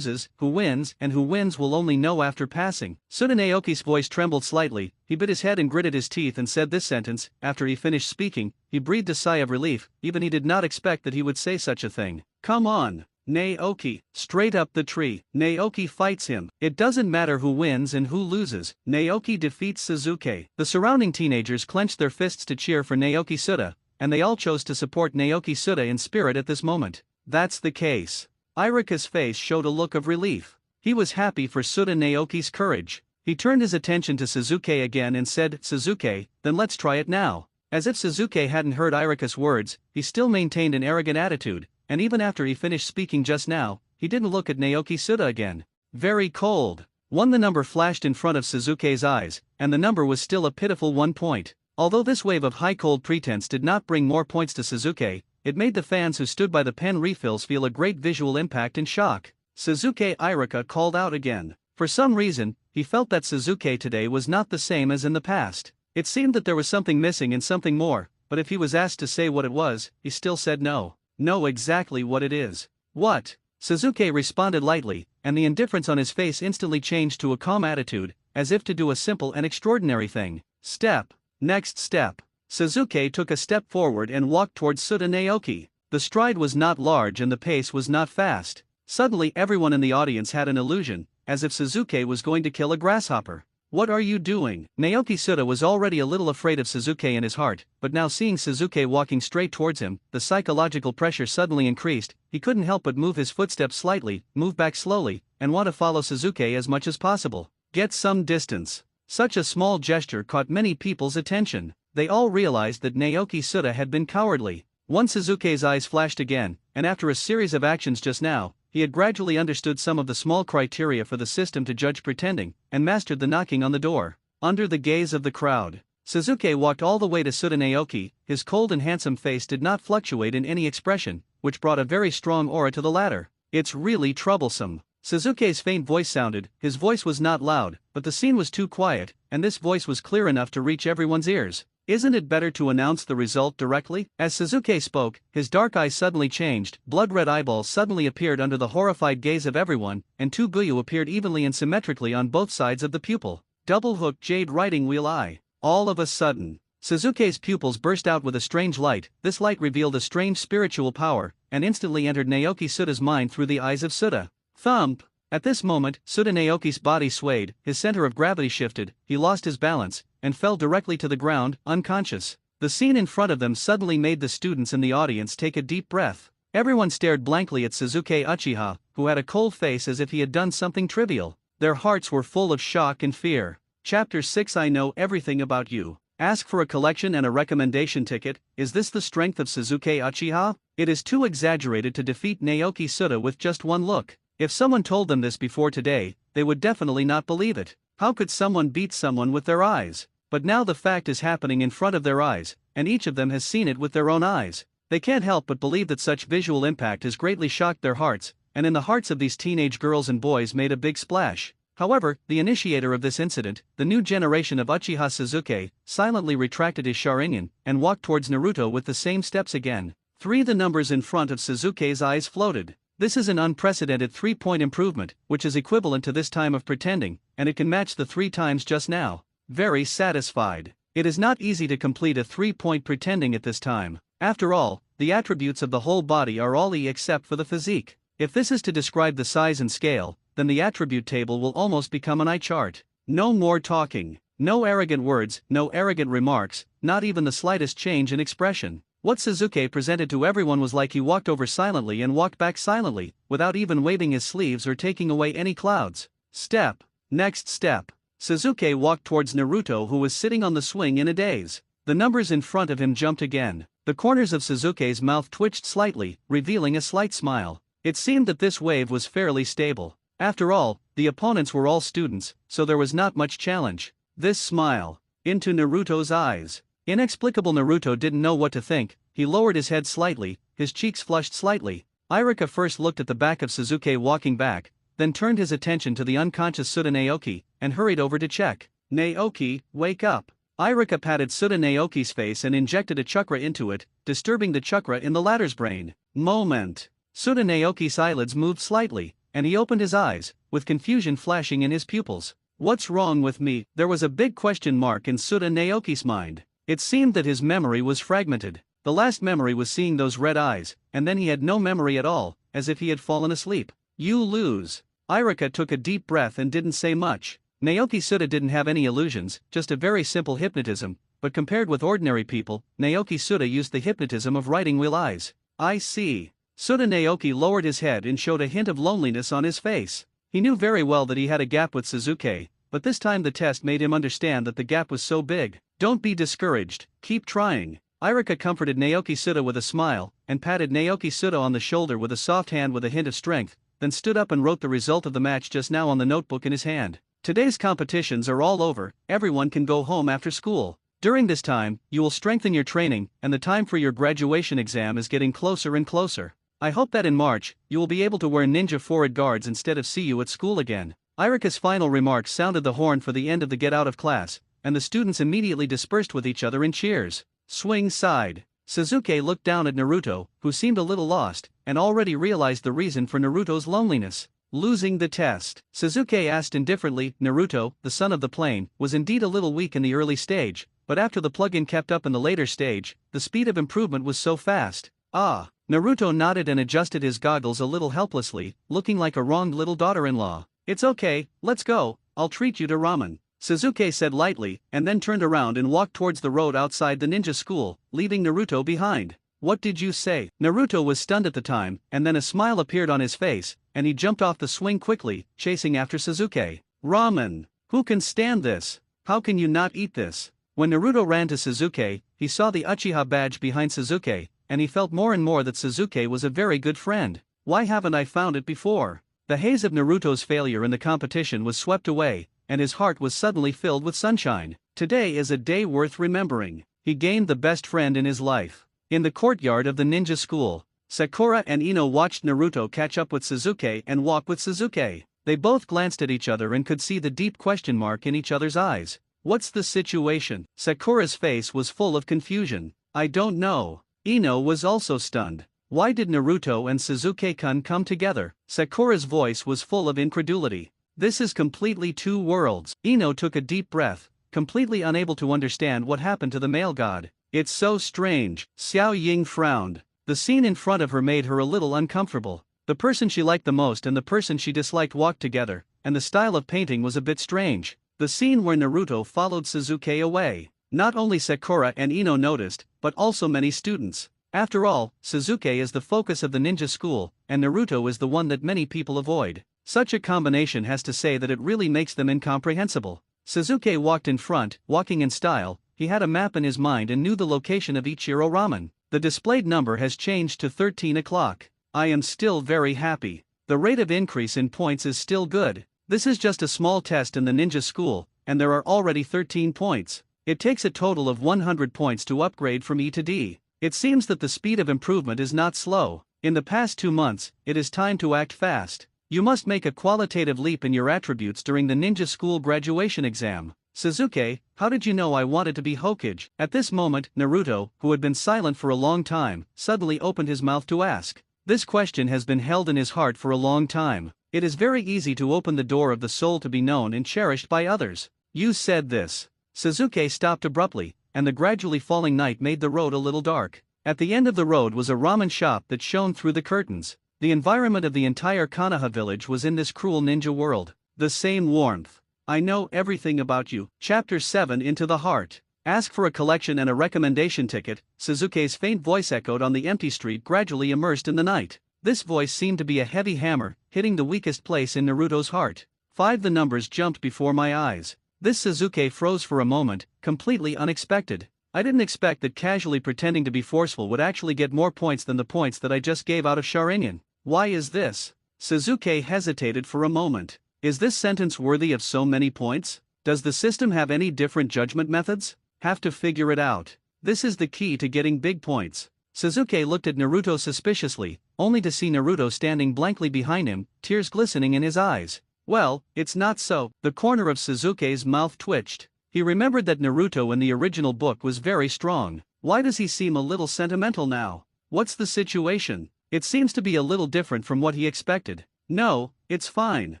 wins, and who wins will only know after passing. Suda Naoki's voice trembled slightly, he bit his head and gritted his teeth and said this sentence. After he finished speaking, he breathed a sigh of relief, even he did not expect that he would say such a thing. Come on, Naoki, straight up the tree. Naoki fights him. It doesn't matter who wins and who loses. Naoki defeats Suzuki. The surrounding teenagers clenched their fists to cheer for Naoki Suda, and they all chose to support Naoki Suda in spirit at this moment. That's the case. Irika's face showed a look of relief. He was happy for Suda Naoki's courage. He turned his attention to Suzuki again and said, Suzuki, then let's try it now. As if Suzuki hadn't heard Irika's words, he still maintained an arrogant attitude, and even after he finished speaking just now, he didn't look at Naoki Suda again. Very cold. The number flashed in front of Suzuki's eyes, and the number was still a pitiful 1 point. Although this wave of high cold pretense did not bring more points to Suzuki, it made the fans who stood by the pen refills feel a great visual impact and shock. Suzuki Irika called out again. For some reason, he felt that Suzuki today was not the same as in the past. It seemed that there was something missing and something more, but if he was asked to say what it was, he still said no. Know exactly what it is. What? Suzuki responded lightly, and the indifference on his face instantly changed to a calm attitude, as if to do a simple and extraordinary thing. Step. Next step. Suzuki took a step forward and walked towards Suda Naoki. The stride was not large and the pace was not fast. Suddenly everyone in the audience had an illusion, as if Suzuki was going to kill a grasshopper. What are you doing? Naoki Suda was already a little afraid of Suzuki in his heart, but now seeing Suzuki walking straight towards him, the psychological pressure suddenly increased. He couldn't help but move his footsteps slightly, move back slowly, and want to follow Suzuki as much as possible. Get some distance. Such a small gesture caught many people's attention. They all realized that Naoki Suda had been cowardly. Once Suzuki's eyes flashed again, and after a series of actions just now, he had gradually understood some of the small criteria for the system to judge pretending, and mastered the knocking on the door. Under the gaze of the crowd, Suzuki walked all the way to Suda Naoki. His cold and handsome face did not fluctuate in any expression, which brought a very strong aura to the latter. It's really troublesome. Suzuki's faint voice sounded. His voice was not loud, but the scene was too quiet, and this voice was clear enough to reach everyone's ears. Isn't it better to announce the result directly? As Suzuki spoke, his dark eyes suddenly changed, blood-red eyeballs suddenly appeared under the horrified gaze of everyone, and two guyu appeared evenly and symmetrically on both sides of the pupil. Double-hooked jade writing wheel eye. All of a sudden, Suzuki's pupils burst out with a strange light. This light revealed a strange spiritual power, and instantly entered Naoki Suda's mind through the eyes of Suda. Thump! At this moment, Suda Naoki's body swayed, his center of gravity shifted, he lost his balance, and fell directly to the ground, unconscious. The scene in front of them suddenly made the students in the audience take a deep breath. Everyone stared blankly at Suzuki Uchiha, who had a cold face as if he had done something trivial. Their hearts were full of shock and fear. Chapter 6 I Know Everything About You. Ask for a collection and a recommendation ticket. Is this the strength of Suzuki Uchiha? It is too exaggerated to defeat Naoki Suda with just one look. If someone told them this before today, they would definitely not believe it. How could someone beat someone with their eyes? But now the fact is happening in front of their eyes, and each of them has seen it with their own eyes. They can't help but believe that such visual impact has greatly shocked their hearts, and in the hearts of these teenage girls and boys made a big splash. However, the initiator of this incident, the new generation of Uchiha Suzuki, silently retracted his sharingan, and walked towards Naruto with the same steps again. 3 The numbers in front of Suzuki's eyes floated. This is an unprecedented 3-point improvement, which is equivalent to this time of pretending, and it can match the 3 times just now. Very satisfied. It is not easy to complete a 3-point pretending at this time. After all, the attributes of the whole body are all E except for the physique. If this is to describe the size and scale, then the attribute table will almost become an eye chart. No more talking. No arrogant words, no arrogant remarks, not even the slightest change in expression. What Suzuki presented to everyone was like he walked over silently and walked back silently, without even waving his sleeves or taking away any clouds. Step. Next step. Suzuki walked towards Naruto, who was sitting on the swing in a daze. The numbers in front of him jumped again. The corners of Suzuki's mouth twitched slightly, revealing a slight smile. It seemed that this wave was fairly stable. After all, the opponents were all students, so there was not much challenge. This smile. Into Naruto's eyes. Inexplicable. Naruto didn't know what to think. He lowered his head slightly, his cheeks flushed slightly. Irika first looked at the back of Suzuki walking back, then turned his attention to the unconscious Suda Naoki, and hurried over to check. Naoki, wake up. Irika patted Suda Naoki's face and injected a chakra into it, disturbing the chakra in the latter's brain. Moment. Suda Naoki's eyelids moved slightly, and he opened his eyes, with confusion flashing in his pupils. What's wrong with me? There was a big question mark in Suda Naoki's mind. It seemed that his memory was fragmented. The last memory was seeing those red eyes, and then he had no memory at all, as if he had fallen asleep. You lose. Irika took a deep breath and didn't say much. Naoki Suda didn't have any illusions, just a very simple hypnotism, but compared with ordinary people, Naoki Suda used the hypnotism of writing will eyes. I see. Suda Naoki lowered his head and showed a hint of loneliness on his face. He knew very well that he had a gap with Suzuki, but this time the test made him understand that the gap was so big. Don't be discouraged, keep trying. Irika comforted Naoki Suda with a smile, and patted Naoki Suda on the shoulder with a soft hand with a hint of strength, then stood up and wrote the result of the match just now on the notebook in his hand. Today's competitions are all over, everyone can go home after school. During this time, you will strengthen your training, and the time for your graduation exam is getting closer and closer. I hope that in March, you will be able to wear ninja forehead guards instead of see you at school again. Irika's final remarks sounded the horn for the end of the get out of class, and the students immediately dispersed with each other in cheers. Swing side. Suzuki looked down at Naruto, who seemed a little lost, and already realized the reason for Naruto's loneliness. Losing the test. Suzuki asked indifferently. Naruto, the son of the plane, was indeed a little weak in the early stage, but after the plug-in kept up in the later stage, the speed of improvement was so fast. Ah. Naruto nodded and adjusted his goggles a little helplessly, looking like a wronged little daughter-in-law. It's okay, let's go, I'll treat you to ramen, Suzuki said lightly, and then turned around and walked towards the road outside the ninja school, leaving Naruto behind. What did you say? Naruto was stunned at the time, and then a smile appeared on his face, and he jumped off the swing quickly, chasing after Suzuki. Ramen! Who can stand this? How can you not eat this? When Naruto ran to Suzuki, he saw the Uchiha badge behind Suzuki, and he felt more and more that Suzuki was a very good friend. Why haven't I found it before? The haze of Naruto's failure in the competition was swept away, and his heart was suddenly filled with sunshine. Today is a day worth remembering. He gained the best friend in his life. In the courtyard of the ninja school, Sakura and Ino watched Naruto catch up with Suzuki and walk with Suzuki. They both glanced at each other and could see the deep question mark in each other's eyes. What's the situation? Sakura's face was full of confusion. I don't know. Ino was also stunned. Why did Naruto and Suzuki-kun come together? Sakura's voice was full of incredulity. This is completely two worlds. Ino took a deep breath, completely unable to understand what happened to the male god. It's so strange. Xiao Ying frowned. The scene in front of her made her a little uncomfortable. The person she liked the most and the person she disliked walked together, and the style of painting was a bit strange. The scene where Naruto followed Suzuki away. Not only Sakura and Ino noticed, but also many students. After all, Suzuki is the focus of the ninja school, and Naruto is the one that many people avoid. Such a combination has to say that it really makes them incomprehensible. Suzuki walked in front, walking in style. He had a map in his mind and knew the location of Ichiro Ramen. The displayed number has changed to 13 o'clock. I am still very happy. The rate of increase in points is still good. This is just a small test in the ninja school, and there are already 13 points. It takes a total of 100 points to upgrade from E to D. It seems that the speed of improvement is not slow. In the past 2 months, it is time to act fast. You must make a qualitative leap in your attributes during the ninja school graduation exam. Suzuki, how did you know I wanted to be Hokage? At this moment, Naruto, who had been silent for a long time, suddenly opened his mouth to ask. This question has been held in his heart for a long time. It is very easy to open the door of the soul to be known and cherished by others. You said this. Suzuki stopped abruptly, and the gradually falling night made the road a little dark. At the end of the road was a ramen shop that shone through the curtains. The environment of the entire Konoha village was in this cruel ninja world. The same warmth. I know everything about you. Chapter 7 Into the Heart. Ask for a collection and a recommendation ticket. Suzuki's faint voice echoed on the empty street, gradually immersed in the night. This voice seemed to be a heavy hammer, hitting the weakest place in Naruto's heart. 5. The numbers jumped before my eyes. This Suzuki froze for a moment, completely unexpected. I didn't expect that casually pretending to be forceful would actually get more points than the points that I just gave out of sharingan. Why is this? Suzuki hesitated for a moment. Is this sentence worthy of so many points? Does the system have any different judgment methods? Have to figure it out. This is the key to getting big points. Suzuki looked at Naruto suspiciously, only to see Naruto standing blankly behind him, tears glistening in his eyes. Well, it's not so. The corner of Suzuki's mouth twitched. He remembered that Naruto in the original book was very strong. Why does he seem a little sentimental now? What's the situation? It seems to be a little different from what he expected. No, it's fine.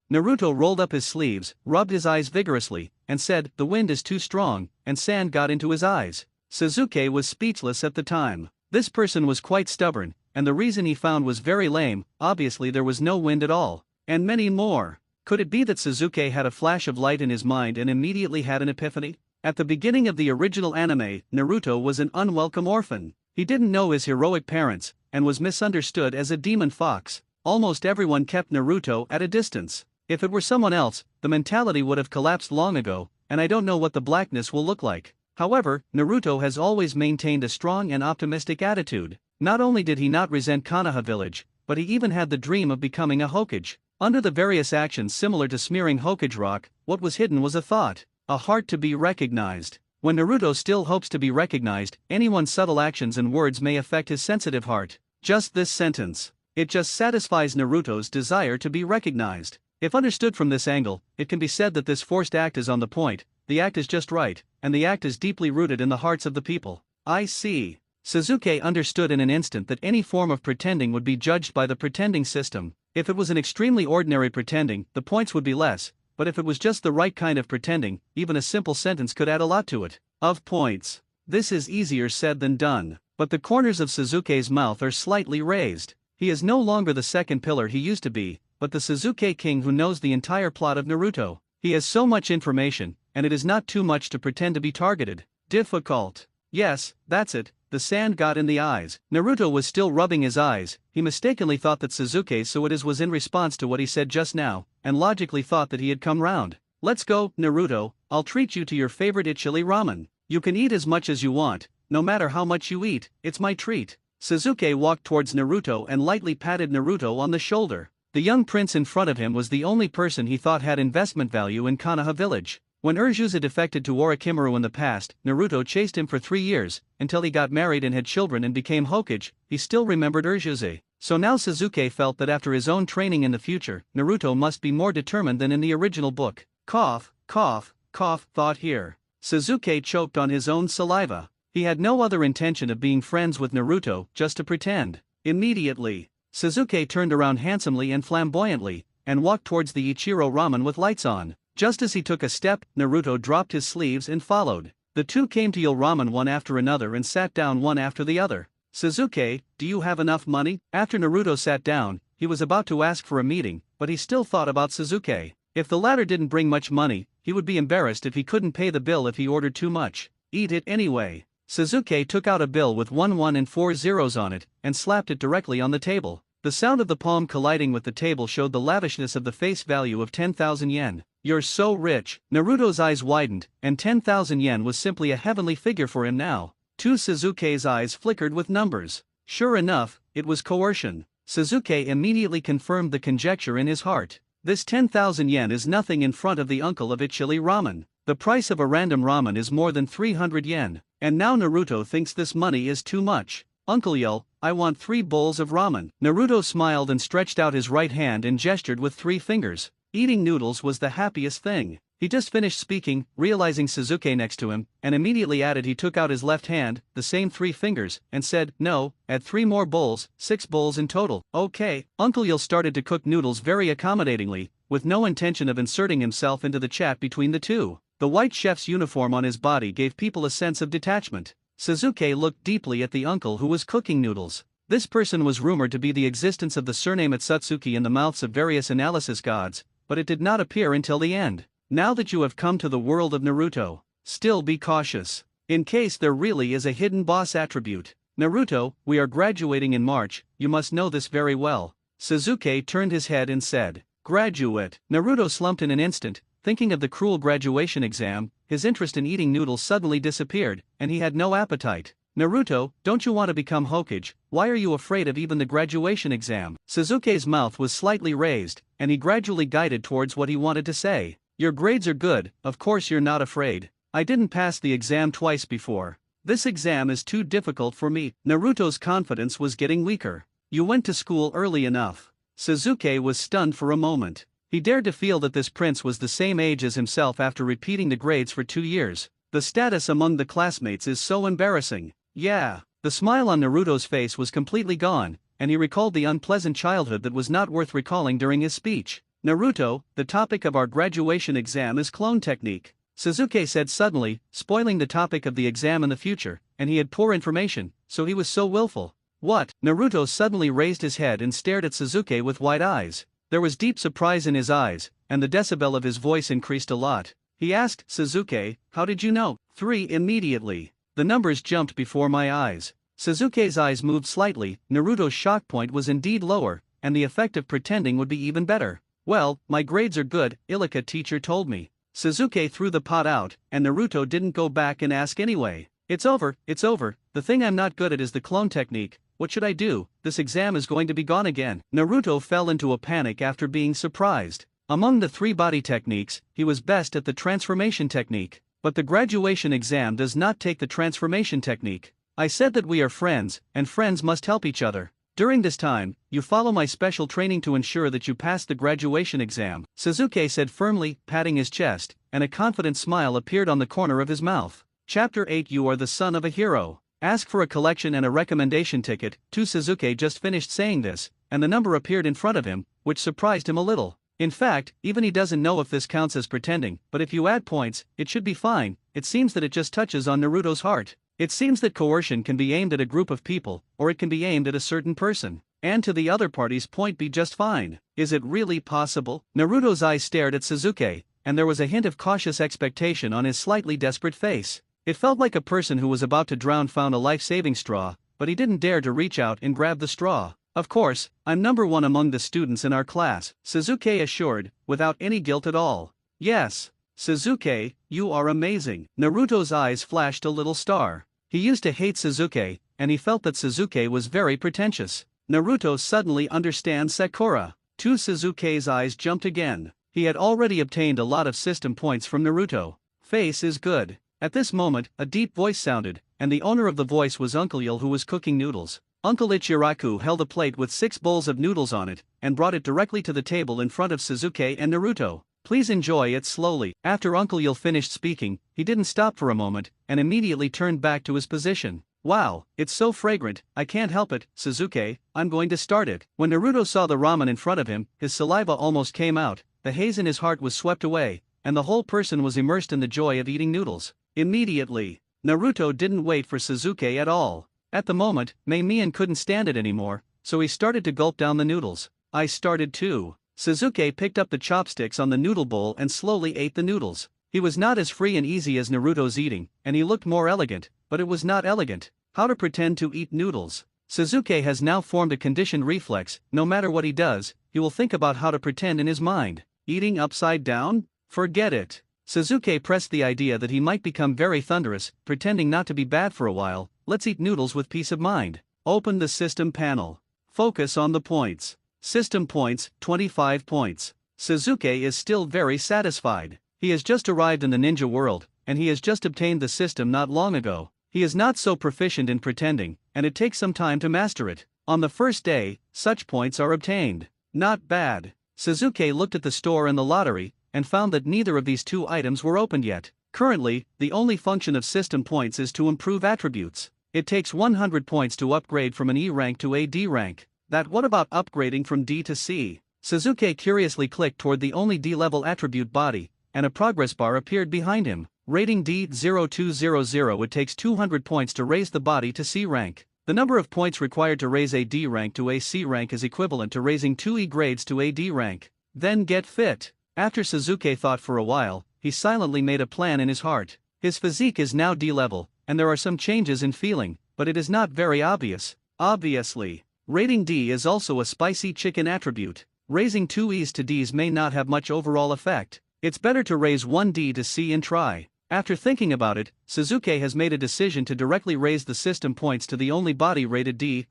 Naruto rolled up his sleeves, rubbed his eyes vigorously, and said, "The wind is too strong," and sand got into his eyes. Sasuke was speechless at the time. This person was quite stubborn, and the reason he found was very lame. Obviously there was no wind at all. And many more. Could it be that Sasuke had a flash of light in his mind and immediately had an epiphany? At the beginning of the original anime, Naruto was an unwelcome orphan. He didn't know his heroic parents, and was misunderstood as a demon fox. Almost everyone kept Naruto at a distance. If it were someone else, the mentality would have collapsed long ago, and I don't know what the blackness will look like. However, Naruto has always maintained a strong and optimistic attitude. Not only did he not resent Konoha village, but he even had the dream of becoming a Hokage. Under the various actions similar to smearing Hokage rock, what was hidden was a thought, a heart to be recognized. When Naruto still hopes to be recognized, anyone's subtle actions and words may affect his sensitive heart. Just this sentence. It just satisfies Naruto's desire to be recognized. If understood from this angle, it can be said that this forced act is on the point, the act is just right, and the act is deeply rooted in the hearts of the people. I see. Sasuke understood in an instant that any form of pretending would be judged by the pretending system. If it was an extremely ordinary pretending, the points would be less, but if it was just the right kind of pretending, even a simple sentence could add a lot to it. Of points. This is easier said than done, but the corners of Sasuke's mouth are slightly raised. He is no longer the second pillar he used to be, but the Sasuke king who knows the entire plot of Naruto. He has so much information, and it is not too much to pretend to be targeted. Difficult. Yes, that's it. The sand got in the eyes. Naruto was still rubbing his eyes. He mistakenly thought that Sasuke so it is was in response to what he said just now, and logically thought that he had come round. Let's go, Naruto, I'll treat you to your favorite Uchiha ramen. You can eat as much as you want, no matter how much you eat, it's my treat. Sasuke walked towards Naruto and lightly patted Naruto on the shoulder. The young prince in front of him was the only person he thought had investment value in Konoha village. When Urjusa defected to Orochimaru in the past, Naruto chased him for 3 years, until he got married and had children and became Hokage. He still remembered Urjusa. So now Sasuke felt that after his own training in the future, Naruto must be more determined than in the original book. Cough, cough, cough, thought here. Sasuke choked on his own saliva. He had no other intention of being friends with Naruto, just to pretend. Immediately, Sasuke turned around handsomely and flamboyantly, and walked towards the Ichiro ramen with lights on. Just as he took a step, Naruto dropped his sleeves and followed. The two came to Yil Ramen one after another and sat down one after the other. Sasuke, do you have enough money? After Naruto sat down, he was about to ask for a meeting, but he still thought about Sasuke. If the latter didn't bring much money, he would be embarrassed if he couldn't pay the bill if he ordered too much. Eat it anyway. Sasuke took out a bill with 1 1 and 4 zeros on it, and slapped it directly on the table. The sound of the palm colliding with the table showed the lavishness of the face value of 10,000 yen. You're so rich. Naruto's eyes widened, and 10,000 yen was simply a heavenly figure for him now. Sasuke's eyes flickered with numbers. Sure enough, it was coercion. Sasuke immediately confirmed the conjecture in his heart. This 10,000 yen is nothing in front of the uncle of Ichili ramen. The price of a random ramen is more than 300 yen, and now Naruto thinks this money is too much. Uncle Yell, I want 3 bowls of ramen. Naruto smiled and stretched out his right hand and gestured with 3 fingers. Eating noodles was the happiest thing. He just finished speaking, realizing Sasuke next to him, and immediately added he took out his left hand, the same 3 fingers, and said, no, add 3 more bowls, 6 bowls in total. Okay. Uncle Yil started to cook noodles very accommodatingly, with no intention of inserting himself into the chat between the two. The white chef's uniform on his body gave people a sense of detachment. Sasuke looked deeply at the uncle who was cooking noodles. This person was rumored to be the existence of the surname Atsutsuki in the mouths of various analysis gods, but it did not appear until the end. Now that you have come to the world of Naruto, still be cautious. In case there really is a hidden boss attribute. Naruto, we are graduating in March, you must know this very well. Sasuke turned his head and said, graduate. Naruto slumped in an instant, thinking of the cruel graduation exam. His interest in eating noodles suddenly disappeared, and he had no appetite. Naruto, don't you want to become Hokage? Why are you afraid of even the graduation exam? Sasuke's mouth was slightly raised, and he gradually guided towards what he wanted to say. Your grades are good, of course you're not afraid. I didn't pass the exam twice before. This exam is too difficult for me. Naruto's confidence was getting weaker. You went to school early enough. Sasuke was stunned for a moment. He dared to feel that this prince was the same age as himself after repeating the grades for 2 years. The status among the classmates is so embarrassing. Yeah. The smile on Naruto's face was completely gone, and he recalled the unpleasant childhood that was not worth recalling during his speech. Naruto, the topic of our graduation exam is clone technique, Sasuke said suddenly, spoiling the topic of the exam in the future, and he had poor information, so he was so willful. What? Naruto suddenly raised his head and stared at Sasuke with wide eyes. There was deep surprise in his eyes, and the decibel of his voice increased a lot. He asked, Sasuke, how did you know? 3 immediately. The numbers jumped before my eyes. Sasuke's eyes moved slightly. Naruto's shock point was indeed lower, and the effect of pretending would be even better. Well, my grades are good, Ilika teacher told me. Sasuke threw the pot out, and Naruto didn't go back and ask anyway. It's over. The thing I'm not good at is the clone technique. What should I do? This exam is going to be gone again. Naruto fell into a panic after being surprised. Among the 3 body techniques, he was best at the transformation technique. But the graduation exam does not take the transformation technique. I said that we are friends, and friends must help each other. During this time, you follow my special training to ensure that you pass the graduation exam, Sasuke said firmly, patting his chest, and a confident smile appeared on the corner of his mouth. Chapter 8 You are the son of a hero. Ask for a collection and a recommendation ticket. Sasuke just finished saying this, and the number appeared in front of him, which surprised him a little. In fact, even he doesn't know if this counts as pretending, but if you add points, it should be fine. It seems that it just touches on Naruto's heart. It seems that coercion can be aimed at a group of people, or it can be aimed at a certain person, and to the other party's point be just fine. Is it really possible? Naruto's eyes stared at Sasuke, and there was a hint of cautious expectation on his slightly desperate face. It felt like a person who was about to drown found a life-saving straw, but he didn't dare to reach out and grab the straw. Of course, I'm number 1 among the students in our class, Sasuke assured, without any guilt at all. Yes. Sasuke, you are amazing. Naruto's eyes flashed a little star. He used to hate Sasuke, and he felt that Sasuke was very pretentious. Naruto suddenly understands Sakura. To Sasuke's eyes jumped again. He had already obtained a lot of system points from Naruto. Face is good. At this moment, a deep voice sounded, and the owner of the voice was Uncle Il, who was cooking noodles. Uncle Ichiraku held a plate with 6 bowls of noodles on it, and brought it directly to the table in front of Sasuke and Naruto. Please enjoy it slowly. After Uncle Il finished speaking, he didn't stop for a moment, and immediately turned back to his position. Wow, it's so fragrant, I can't help it, Sasuke, I'm going to start it. When Naruto saw the ramen in front of him, his saliva almost came out, the haze in his heart was swept away, and the whole person was immersed in the joy of eating noodles. Immediately, Naruto didn't wait for Sasuke at all. At the moment, Mei couldn't stand it anymore, so he started to gulp down the noodles. I started too. Sasuke picked up the chopsticks on the noodle bowl and slowly ate the noodles. He was not as free and easy as Naruto's eating, and he looked more elegant, but it was not elegant. How to pretend to eat noodles. Sasuke has now formed a conditioned reflex. No matter what he does, he will think about how to pretend in his mind. Eating upside down? Forget it. Sasuke pressed the idea that he might become very thunderous, pretending not to be bad for a while. Let's eat noodles with peace of mind. Open the system panel. Focus on the points. System points, 25 points. Sasuke is still very satisfied. He has just arrived in the ninja world, and he has just obtained the system not long ago. He is not so proficient in pretending, and it takes some time to master it. On the first day, such points are obtained. Not bad. Sasuke looked at the store and the lottery, and found that neither of these 2 items were opened yet. Currently, the only function of system points is to improve attributes. It takes 100 points to upgrade from an E rank to a D rank. What about upgrading from D to C? Sasuke curiously clicked toward the only D-level attribute body, and a progress bar appeared behind him. Rating D0200. It takes 200 points to raise the body to C rank. The number of points required to raise a D rank to a C rank is equivalent to raising 2 E grades to a D rank. Then get fit. After Sasuke thought for a while, he silently made a plan in his heart. His physique is now D level, and there are some changes in feeling, but it is not very obvious. Obviously. Rating D is also a spicy chicken attribute. Raising 2 E's to D's may not have much overall effect. It's better to raise 1 D to C and try. After thinking about it, Sasuke has made a decision to directly raise the system points to the only body rated D.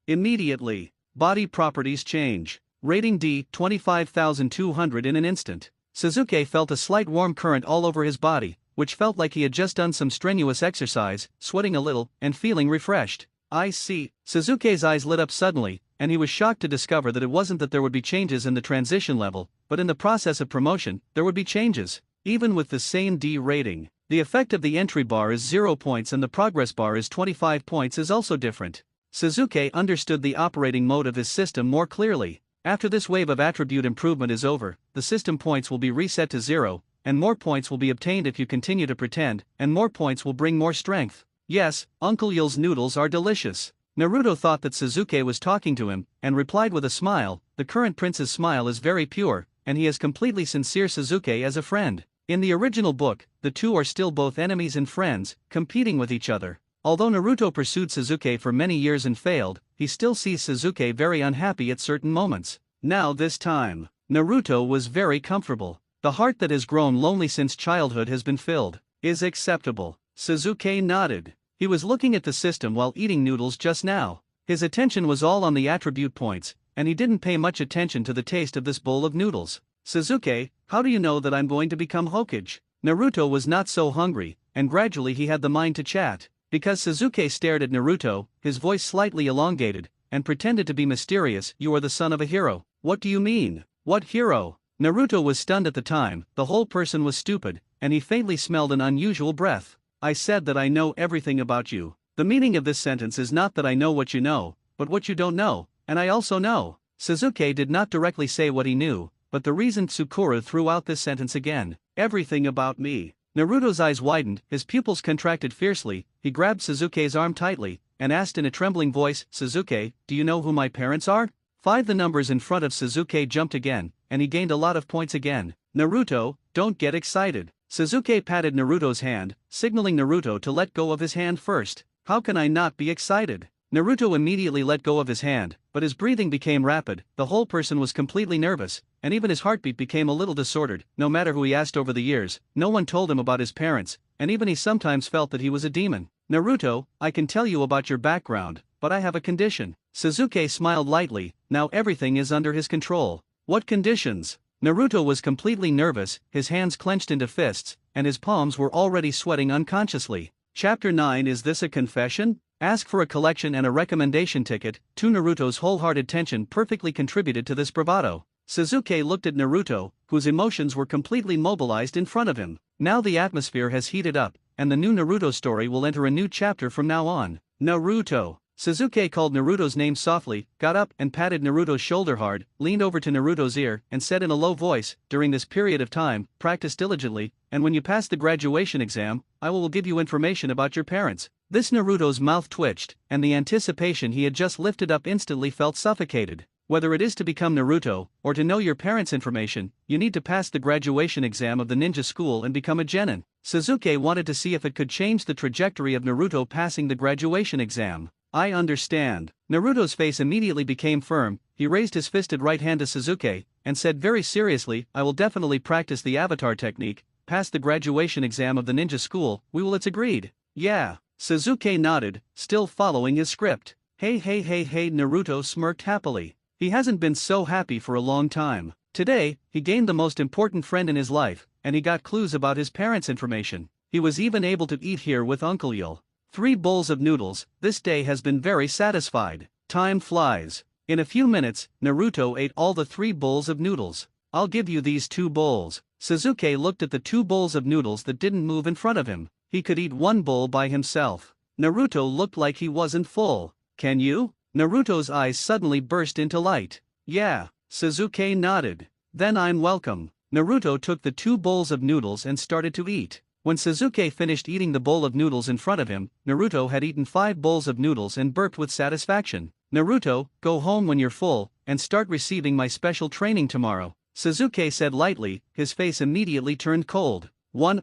Immediately. Body properties change. Rating D, 25,200 in an instant. Sasuke felt a slight warm current all over his body, which felt like he had just done some strenuous exercise, sweating a little, and feeling refreshed. I see. Sasuke's eyes lit up suddenly, and he was shocked to discover that it wasn't that there would be changes in the transition level, but in the process of promotion, there would be changes. Even with the same D rating, the effect of the entry bar is 0 points and the progress bar is 25 points is also different. Sasuke understood the operating mode of his system more clearly. After this wave of attribute improvement is over, the system points will be reset to 0, and more points will be obtained if you continue to pretend, and more points will bring more strength. Yes, Uncle Yul's noodles are delicious. Naruto thought that Sasuke was talking to him, and replied with a smile. The current prince's smile is very pure, and he is completely sincere Sasuke as a friend. In the original book, the two are still both enemies and friends, competing with each other. Although Naruto pursued Sasuke for many years and failed, he still sees Sasuke very unhappy at certain moments. Now this time, Naruto was very comfortable. The heart that has grown lonely since childhood has been filled. Is acceptable. Sasuke nodded. He was looking at the system while eating noodles just now. His attention was all on the attribute points, and he didn't pay much attention to the taste of this bowl of noodles. Sasuke, how do you know that I'm going to become Hokage? Naruto was not so hungry, and gradually he had the mind to chat. Because Sasuke stared at Naruto, his voice slightly elongated, and pretended to be mysterious. You are the son of a hero. What do you mean? What hero? Naruto was stunned at the time. The whole person was stupid, and he faintly smelled an unusual breath. I said that I know everything about you. The meaning of this sentence is not that I know what you know, but what you don't know, and I also know. Sasuke did not directly say what he knew, but the reason Tsukuru threw out this sentence again. Everything about me. Naruto's eyes widened, his pupils contracted fiercely. He grabbed Sasuke's arm tightly, and asked in a trembling voice, Sasuke, do you know who my parents are? 5. The numbers in front of Sasuke jumped again, and he gained a lot of points again. Naruto, don't get excited. Sasuke patted Naruto's hand, signaling Naruto to let go of his hand first. How can I not be excited? Naruto immediately let go of his hand, but his breathing became rapid. The whole person was completely nervous, and even his heartbeat became a little disordered. No matter who he asked over the years, no one told him about his parents, and even he sometimes felt that he was a demon. Naruto, I can tell you about your background, but I have a condition. Sasuke smiled lightly. Now everything is under his control. What conditions? Naruto was completely nervous, his hands clenched into fists, and his palms were already sweating unconsciously. Chapter 9. Is this a confession? Ask for a collection and a recommendation ticket. To Naruto's wholehearted tension perfectly contributed to this bravado. Sasuke looked at Naruto, whose emotions were completely mobilized in front of him. Now the atmosphere has heated up, and the new Naruto story will enter a new chapter from now on. Naruto. Sasuke called Naruto's name softly, got up and patted Naruto's shoulder hard, leaned over to Naruto's ear, and said in a low voice, during this period of time, practice diligently, and when you pass the graduation exam, I will give you information about your parents. This Naruto's mouth twitched, and the anticipation he had just lifted up instantly felt suffocated. Whether it is to become Naruto, or to know your parents' information, you need to pass the graduation exam of the ninja school and become a genin. Sasuke wanted to see if it could change the trajectory of Naruto passing the graduation exam. I understand. Naruto's face immediately became firm. He raised his fisted right hand to Sasuke, and said very seriously, I will definitely practice the avatar technique, pass the graduation exam of the ninja school. It's agreed. Yeah. Sasuke nodded, still following his script. Hey, Naruto smirked happily. He hasn't been so happy for a long time. Today, he gained the most important friend in his life, and he got clues about his parents' information. He was even able to eat here with Uncle Yul. 3 bowls of noodles. This day has been very satisfied. Time flies. In a few minutes, Naruto ate all the 3 bowls of noodles. I'll give you these 2 bowls. Sasuke looked at the 2 bowls of noodles that didn't move in front of him. He could eat 1 bowl by himself. Naruto looked like he wasn't full. Can you? Naruto's eyes suddenly burst into light. Yeah. Sasuke nodded. Then I'm welcome. Naruto took the 2 bowls of noodles and started to eat. When Sasuke finished eating the bowl of noodles in front of him, Naruto had eaten 5 bowls of noodles and burped with satisfaction. Naruto, go home when you're full, and start receiving my special training tomorrow. Sasuke said lightly, his face immediately turned cold.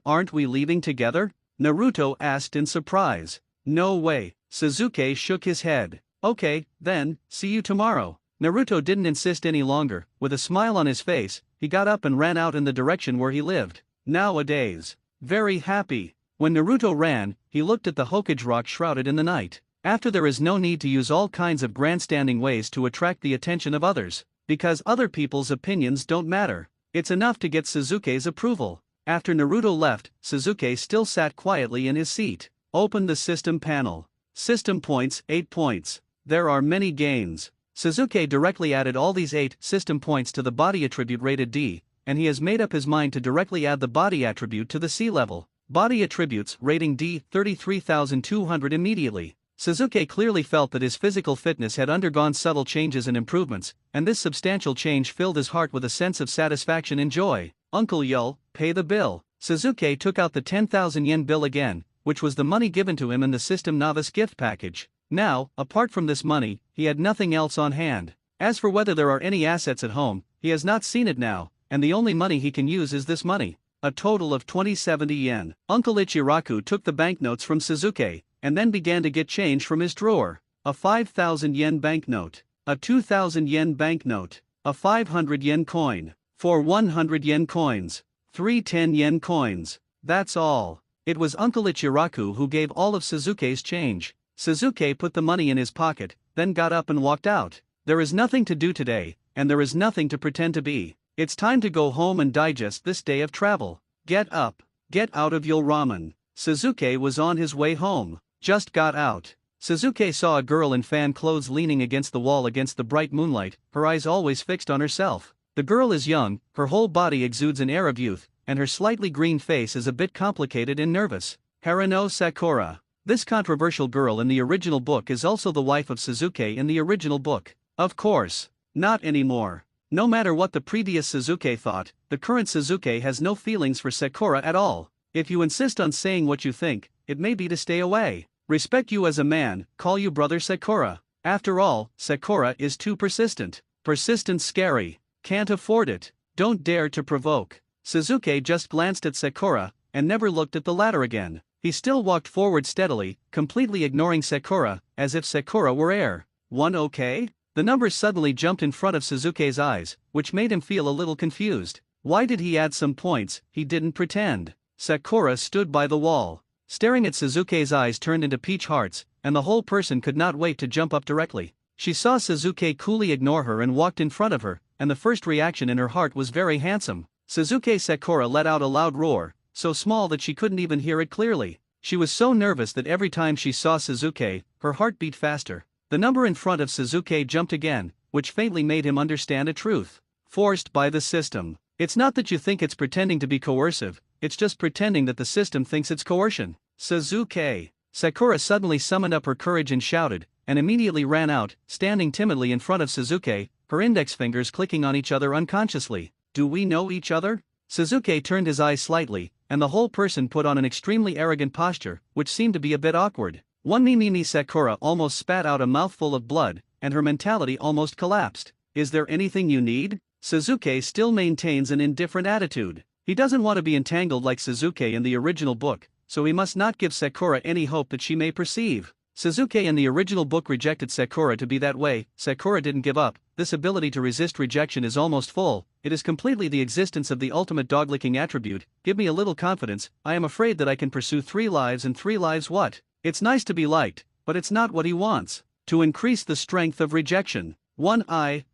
Aren't we leaving together? Naruto asked in surprise. No way. Sasuke shook his head. Okay, then, see you tomorrow. Naruto didn't insist any longer. With a smile on his face, he got up and ran out in the direction where he lived. Nowadays. Very happy. When Naruto ran, he looked at the Hokage rock shrouded in the night. After there is no need to use all kinds of grandstanding ways to attract the attention of others. Because other people's opinions don't matter. It's enough to get Sasuke's approval. After Naruto left, Sasuke still sat quietly in his seat. Open the system panel. System points, 8 points. There are many gains. Suzuki directly added all these 8 system points to the body attribute rated D, and he has made up his mind to directly add the body attribute to the C level. Body attributes rating D 33,200 immediately. Suzuki clearly felt that his physical fitness had undergone subtle changes and improvements, and this substantial change filled his heart with a sense of satisfaction and joy. Uncle Yul, pay the bill. Suzuki took out the 10,000 yen bill again, which was the money given to him in the system novice gift package. Now, apart from this money, he had nothing else on hand. As for whether there are any assets at home, he has not seen it now, and the only money he can use is this money. A total of 2070 yen. Uncle Ichiraku took the banknotes from Suzuki, and then began to get change from his drawer. A 5,000 yen banknote, a 2,000 yen banknote, a 500 yen coin, 4 100 yen coins, 3 10 yen coins. That's all. It was Uncle Ichiraku who gave all of Suzuki's change. Suzuki put the money in his pocket, then got up and walked out. There is nothing to do today, and there is nothing to pretend to be. It's time to go home and digest this day of travel. Get up. Get out of your ramen. Suzuki was on his way home. Just got out. Suzuki saw a girl in fan clothes leaning against the wall against the bright moonlight, her eyes always fixed on herself. The girl is young, her whole body exudes an air of youth, and her slightly green face is a bit complicated and nervous. Harano Sakura. This controversial girl in the original book is also the wife of Suzuki in the original book. Of course. Not anymore. No matter what the previous Suzuki thought, the current Suzuki has no feelings for Sakura at all. If you insist on saying what you think, it may be to stay away. Respect you as a man, call you brother Sakura. After all, Sakura is too persistent. Persistence scary. Can't afford it. Don't dare to provoke. Suzuki just glanced at Sakura, and never looked at the latter again. He still walked forward steadily, completely ignoring Sakura, as if Sakura were air. One okay? The numbers suddenly jumped in front of Suzuki's eyes, which made him feel a little confused. Why did he add some points? He didn't pretend. Sakura stood by the wall, staring at Suzuki's eyes turned into peach hearts, and the whole person could not wait to jump up directly. She saw Suzuki coolly ignore her and walked in front of her, and the first reaction in her heart was very handsome. Suzuki Sakura let out a loud roar, so small that she couldn't even hear it clearly. She was so nervous that every time she saw Suzuki, her heart beat faster. The number in front of Suzuki jumped again, which faintly made him understand a truth. Forced by the system. It's not that you think it's pretending to be coercive, it's just pretending that the system thinks it's coercion. Suzuki. Sakura suddenly summoned up her courage and shouted, and immediately ran out, standing timidly in front of Suzuki, her index fingers clicking on each other unconsciously. Do we know each other? Suzuki turned his eyes slightly, and the whole person put on an extremely arrogant posture, which seemed to be a bit awkward. One Mimimi Sakura almost spat out a mouthful of blood, and her mentality almost collapsed. Is there anything you need? Suzuki still maintains an indifferent attitude. He doesn't want to be entangled like Suzuki in the original book, so he must not give Sakura any hope that she may perceive. Suzuki in the original book rejected Sakura to be that way. Sakura didn't give up. This ability to resist rejection is almost full. It is completely the existence of the ultimate dog-licking attribute. Give me a little confidence. I am afraid that I can pursue 3 lives and 3 lives what? It's nice to be liked, but it's not what he wants. To increase the strength of rejection. I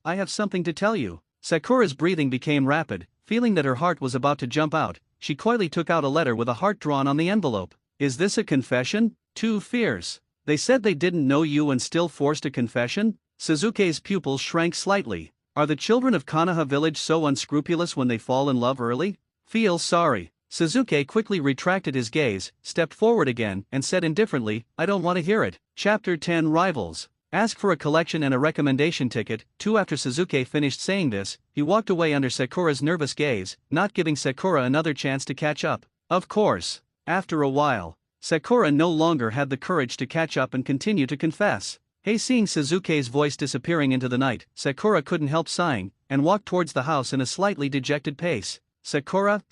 have something to tell you. Sakura's breathing became rapid, feeling that her heart was about to jump out. She coyly took out a letter with a heart drawn on the envelope. Is this a confession? Too fierce. They said they didn't know you and still forced a confession? Suzuki's pupils shrank slightly. Are the children of Konoha village so unscrupulous when they fall in love early? Feel sorry. Suzuki quickly retracted his gaze, stepped forward again, and said indifferently, I don't want to hear it. Chapter 10 Rivals. Ask for a collection and a recommendation ticket. 2 After Suzuki finished saying this, he walked away under Sakura's nervous gaze, not giving Sakura another chance to catch up. Of course. After a while, Sakura no longer had the courage to catch up and continue to confess. Hey, seeing Suzuki's voice disappearing into the night, Sakura couldn't help sighing, and walked towards the house in a slightly dejected pace. Sakura,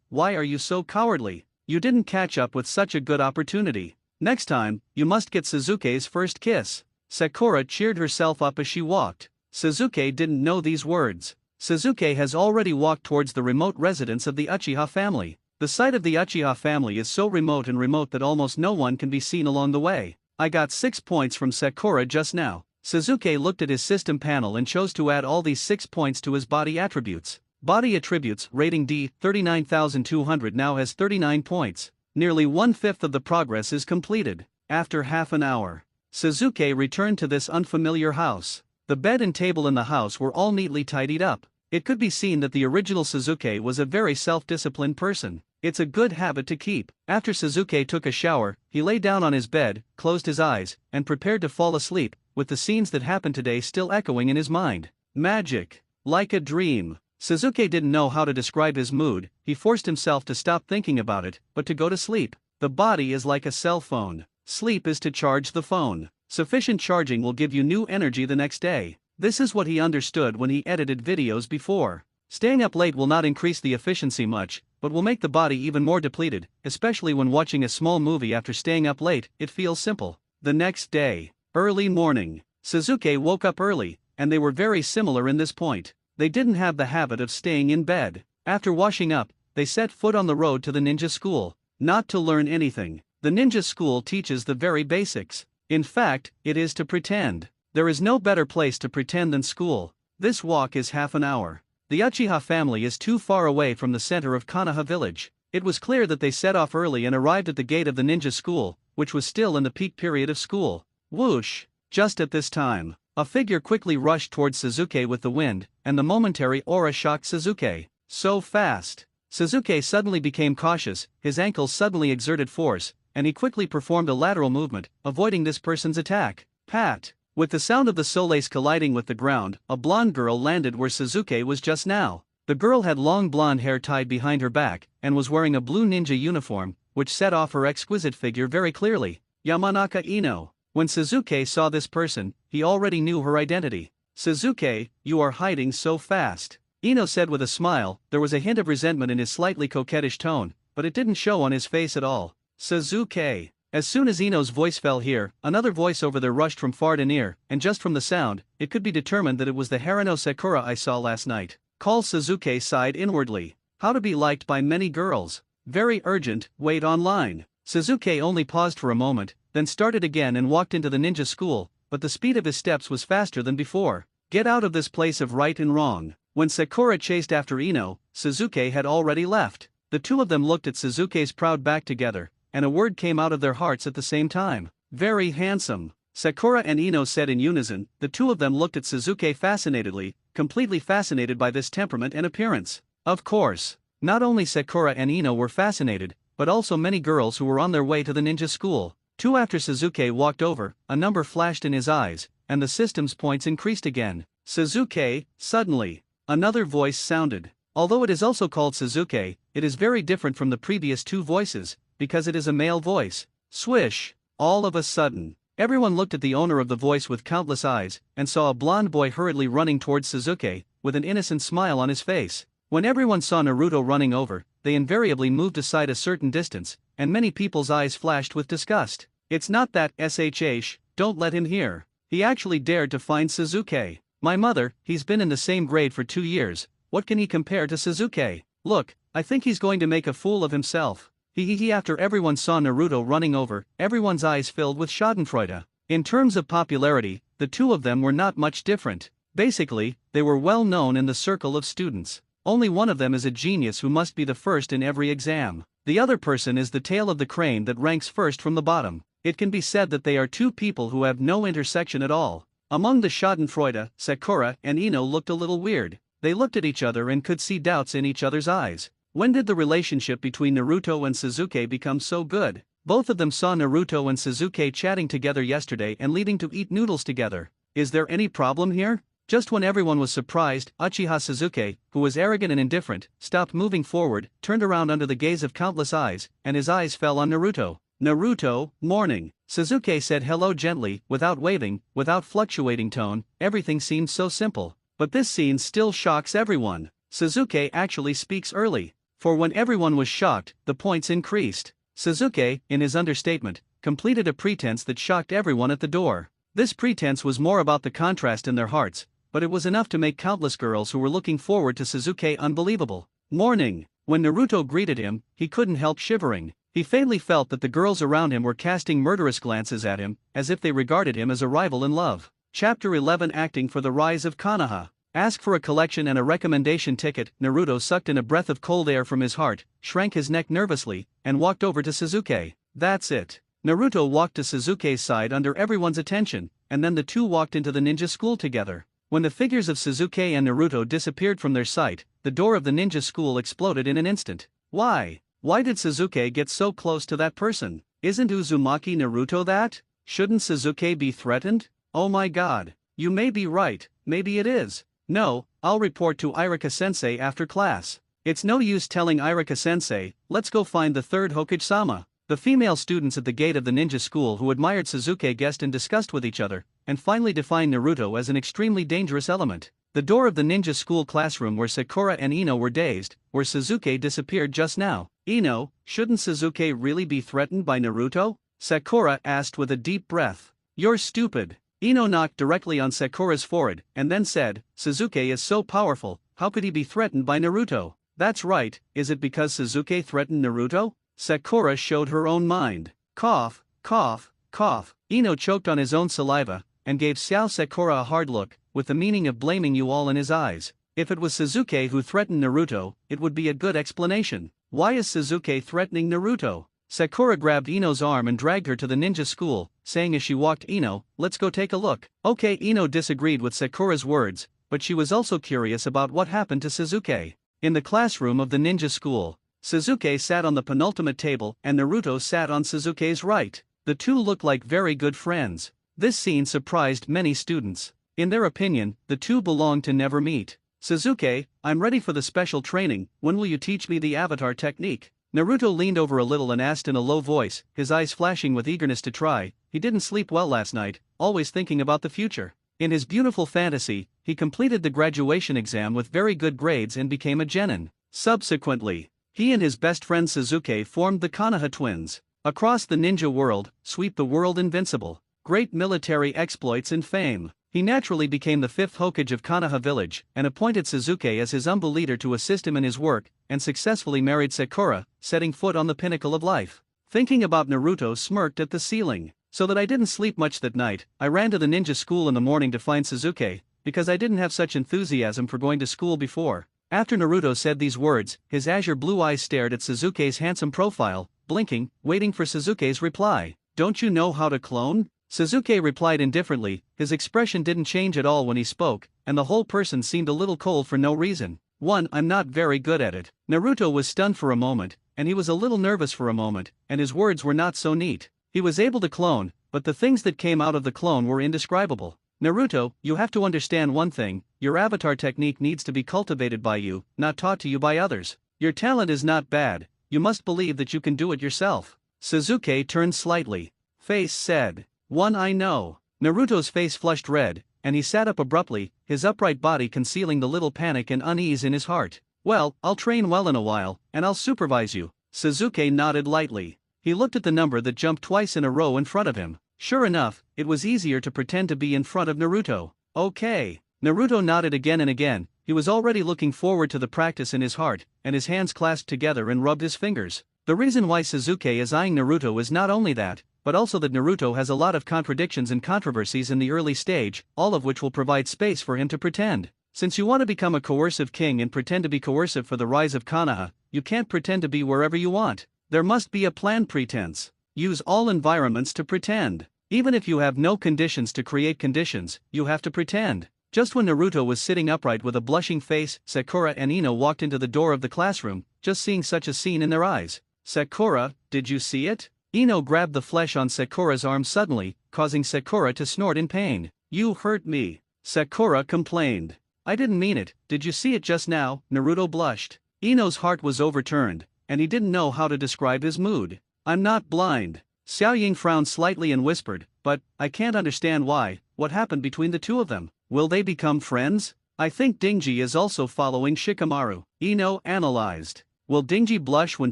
why are you so cowardly? You didn't catch up with such a good opportunity. Next time, you must get Suzuki's first kiss. Sakura cheered herself up as she walked. Suzuki didn't know these words. Suzuki has already walked towards the remote residence of the Uchiha family. The site of the Uchiha family is so remote that almost no one can be seen along the way. I got 6 points from Sakura just now. Suzuki looked at his system panel and chose to add all these 6 points to his body attributes. Body attributes, rating D, 39,200 now has 39 points. Nearly 1/5 of the progress is completed. After half an hour, Suzuki returned to this unfamiliar house. The bed and table in the house were all neatly tidied up. It could be seen that the original Suzuki was a very self-disciplined person. It's a good habit to keep. After Suzuki took a shower, he lay down on his bed, closed his eyes, and prepared to fall asleep, with the scenes that happened today still echoing in his mind. Magic. Like a dream. Suzuki didn't know how to describe his mood. He forced himself to stop thinking about it, but to go to sleep. The body is like a cell phone. Sleep is to charge the phone. Sufficient charging will give you new energy the next day. This is what he understood when he edited videos before. Staying up late will not increase the efficiency much, but will make the body even more depleted, especially when watching a small movie after staying up late. It feels simple. The next day. Early morning. Suzuki woke up early, and they were very similar in this point. They didn't have the habit of staying in bed. After washing up, they set foot on the road to the ninja school. Not to learn anything. The ninja school teaches the very basics. In fact, it is to pretend. There is no better place to pretend than school. This walk is half an hour. The Uchiha family is too far away from the center of Konoha village. It was clear that they set off early and arrived at the gate of the ninja school, which was still in the peak period of school. Whoosh! Just at this time, a figure quickly rushed towards Suzuki with the wind, and the momentary aura shocked Suzuki. So fast! Suzuki suddenly became cautious, his ankles suddenly exerted force, and he quickly performed a lateral movement, avoiding this person's attack. Pat! With the sound of the soles colliding with the ground, a blonde girl landed where Suzuki was just now. The girl had long blonde hair tied behind her back, and was wearing a blue ninja uniform, which set off her exquisite figure very clearly. Yamanaka Ino. When Suzuki saw this person, he already knew her identity. Suzuki, you are hiding so fast. Ino said with a smile. There was a hint of resentment in his slightly coquettish tone, but it didn't show on his face at all. Suzuki. As soon as Ino's voice fell here, another voice over there rushed from far to near, and just from the sound, it could be determined that it was the Harano Sakura I saw last night. Call. Suzuki sighed inwardly. How to be liked by many girls. Very urgent, wait online. Suzuki only paused for a moment, then started again and walked into the ninja school, but the speed of his steps was faster than before. Get out of this place of right and wrong. When Sakura chased after Ino, Suzuki had already left. The two of them looked at Suzuki's proud back together, and a word came out of their hearts at the same time. Very handsome. Sakura and Ino said in unison. The two of them looked at Suzuki fascinatedly, completely fascinated by this temperament and appearance. Of course, not only Sakura and Ino were fascinated, but also many girls who were on their way to the ninja school. Two after Suzuki walked over, a number flashed in his eyes, and the system's points increased again. Suzuki, suddenly, another voice sounded. Although it is also called Suzuki, it is very different from the previous two voices, because it is a male voice. Swish! All of a sudden, everyone looked at the owner of the voice with countless eyes, and saw a blonde boy hurriedly running towards Suzuki, with an innocent smile on his face. When everyone saw Naruto running over, they invariably moved aside a certain distance, and many people's eyes flashed with disgust. It's not that shh, don't let him hear. He actually dared to find Suzuki. My mother, he's been in the same grade for 2 years, what can he compare to Suzuki? Look, I think he's going to make a fool of himself. After everyone saw Naruto running over, everyone's eyes filled with schadenfreude. In terms of popularity, the two of them were not much different. Basically, they were well known in the circle of students. Only one of them is a genius who must be the first in every exam. The other person is the tail of the crane that ranks first from the bottom. It can be said that they are two people who have no intersection at all. Among the schadenfreude, Sakura and Ino looked a little weird. They looked at each other and could see doubts in each other's eyes. When did the relationship between Naruto and Suzuki become so good? Both of them saw Naruto and Suzuki chatting together yesterday and leaving to eat noodles together. Is there any problem here? Just when everyone was surprised, Uchiha Suzuki, who was arrogant and indifferent, stopped moving forward, turned around under the gaze of countless eyes, and his eyes fell on Naruto. Naruto, morning. Suzuki said hello gently, without waving, without fluctuating tone. Everything seemed so simple. But this scene still shocks everyone. Suzuki actually speaks early. For when everyone was shocked, the points increased. Suzuki, in his understatement, completed a pretense that shocked everyone at the door. This pretense was more about the contrast in their hearts, but it was enough to make countless girls who were looking forward to Suzuki unbelievable. Morning. When Naruto greeted him, he couldn't help shivering. He faintly felt that the girls around him were casting murderous glances at him, as if they regarded him as a rival in love. Chapter 11 Acting for the Rise of Konoha. Ask for a collection and a recommendation ticket. Naruto sucked in a breath of cold air from his heart, shrank his neck nervously, and walked over to Suzuki. That's it. Naruto walked to Suzuki's side under everyone's attention, and then the two walked into the ninja school together. When the figures of Suzuki and Naruto disappeared from their sight, the door of the ninja school exploded in an instant. Why? Why did Suzuki get so close to that person? Isn't Uzumaki Naruto that? Shouldn't Suzuki be threatened? Oh my god. You may be right, maybe it is. No, I'll report to Irika-sensei after class. It's no use telling Irika-sensei, let's go find the third Hokage-sama. The female students at the gate of the ninja school who admired Suzuki guessed and discussed with each other, and finally defined Naruto as an extremely dangerous element. The door of the ninja school classroom where Sakura and Ino were dazed, where Suzuki disappeared just now. Ino, shouldn't Suzuki really be threatened by Naruto? Sakura asked with a deep breath. You're stupid. Ino knocked directly on Sakura's forehead, and then said, Suzuki is so powerful, how could he be threatened by Naruto? That's right, is it because Suzuki threatened Naruto? Sakura showed her own mind. Cough, cough, cough. Ino choked on his own saliva, and gave Xiao Sakura a hard look, with the meaning of blaming you all in his eyes. If it was Suzuki who threatened Naruto, it would be a good explanation. Why is Suzuki threatening Naruto? Sakura grabbed Ino's arm and dragged her to the ninja school, saying as she walked, Ino, let's go take a look. Okay, Ino disagreed with Sakura's words, but she was also curious about what happened to Suzuki. In the classroom of the ninja school, Suzuki sat on the penultimate table and Naruto sat on Suzuki's right. The two looked like very good friends. This scene surprised many students. In their opinion, the two belonged to never meet. Suzuki, I'm ready for the special training, when will you teach me the avatar technique? Naruto leaned over a little and asked in a low voice, his eyes flashing with eagerness to try. He didn't sleep well last night, always thinking about the future. In his beautiful fantasy, he completed the graduation exam with very good grades and became a genin. Subsequently, he and his best friend Suzuki formed the Konoha twins. Across the ninja world, sweep the world invincible. Great military exploits and fame. He naturally became the fifth Hokage of Konoha village, and appointed Suzuki as his humble leader to assist him in his work, and successfully married Sakura, setting foot on the pinnacle of life. Thinking about Naruto smirked at the ceiling. So that I didn't sleep much that night, I ran to the ninja school in the morning to find Suzuki, because I didn't have such enthusiasm for going to school before. After Naruto said these words, his azure blue eyes stared at Suzuki's handsome profile, blinking, waiting for Suzuki's reply. Don't you know how to clone? Suzuki replied indifferently, his expression didn't change at all when he spoke, and the whole person seemed a little cold for no reason. I'm not very good at it. Naruto was stunned for a moment, and he was a little nervous for a moment, and his words were not so neat. He was able to clone, but the things that came out of the clone were indescribable. Naruto, you have to understand one thing, your avatar technique needs to be cultivated by you, not taught to you by others. Your talent is not bad, you must believe that you can do it yourself. Suzuki turned slightly. Face said, I know. Naruto's face flushed red, and he sat up abruptly, his upright body concealing the little panic and unease in his heart. Well, I'll train well in a while, and I'll supervise you. Suzuki nodded lightly. He looked at the number that jumped twice in a row in front of him. Sure enough, it was easier to pretend to be in front of Naruto. Okay. Naruto nodded again and again. He was already looking forward to the practice in his heart, and his hands clasped together and rubbed his fingers. The reason why Suzuki is eyeing Naruto is not only that, but also that Naruto has a lot of contradictions and controversies in the early stage, all of which will provide space for him to pretend. Since you want to become a coercive king and pretend to be coercive for the rise of Konoha, you can't pretend to be wherever you want. There must be a planned pretense. Use all environments to pretend. Even if you have no conditions to create conditions, you have to pretend. Just when Naruto was sitting upright with a blushing face, Sakura and Ino walked into the door of the classroom, just seeing such a scene in their eyes. Sakura, did you see it? Ino grabbed the flesh on Sakura's arm suddenly, causing Sakura to snort in pain. You hurt me. Sakura complained. I didn't mean it, did you see it just now? Naruto blushed. Ino's heart was overturned, and he didn't know how to describe his mood. I'm not blind. Xiaoying frowned slightly and whispered, but, I can't understand why, what happened between the two of them? Will they become friends? I think Dingji is also following Shikamaru. Ino analyzed. Will Dingji blush when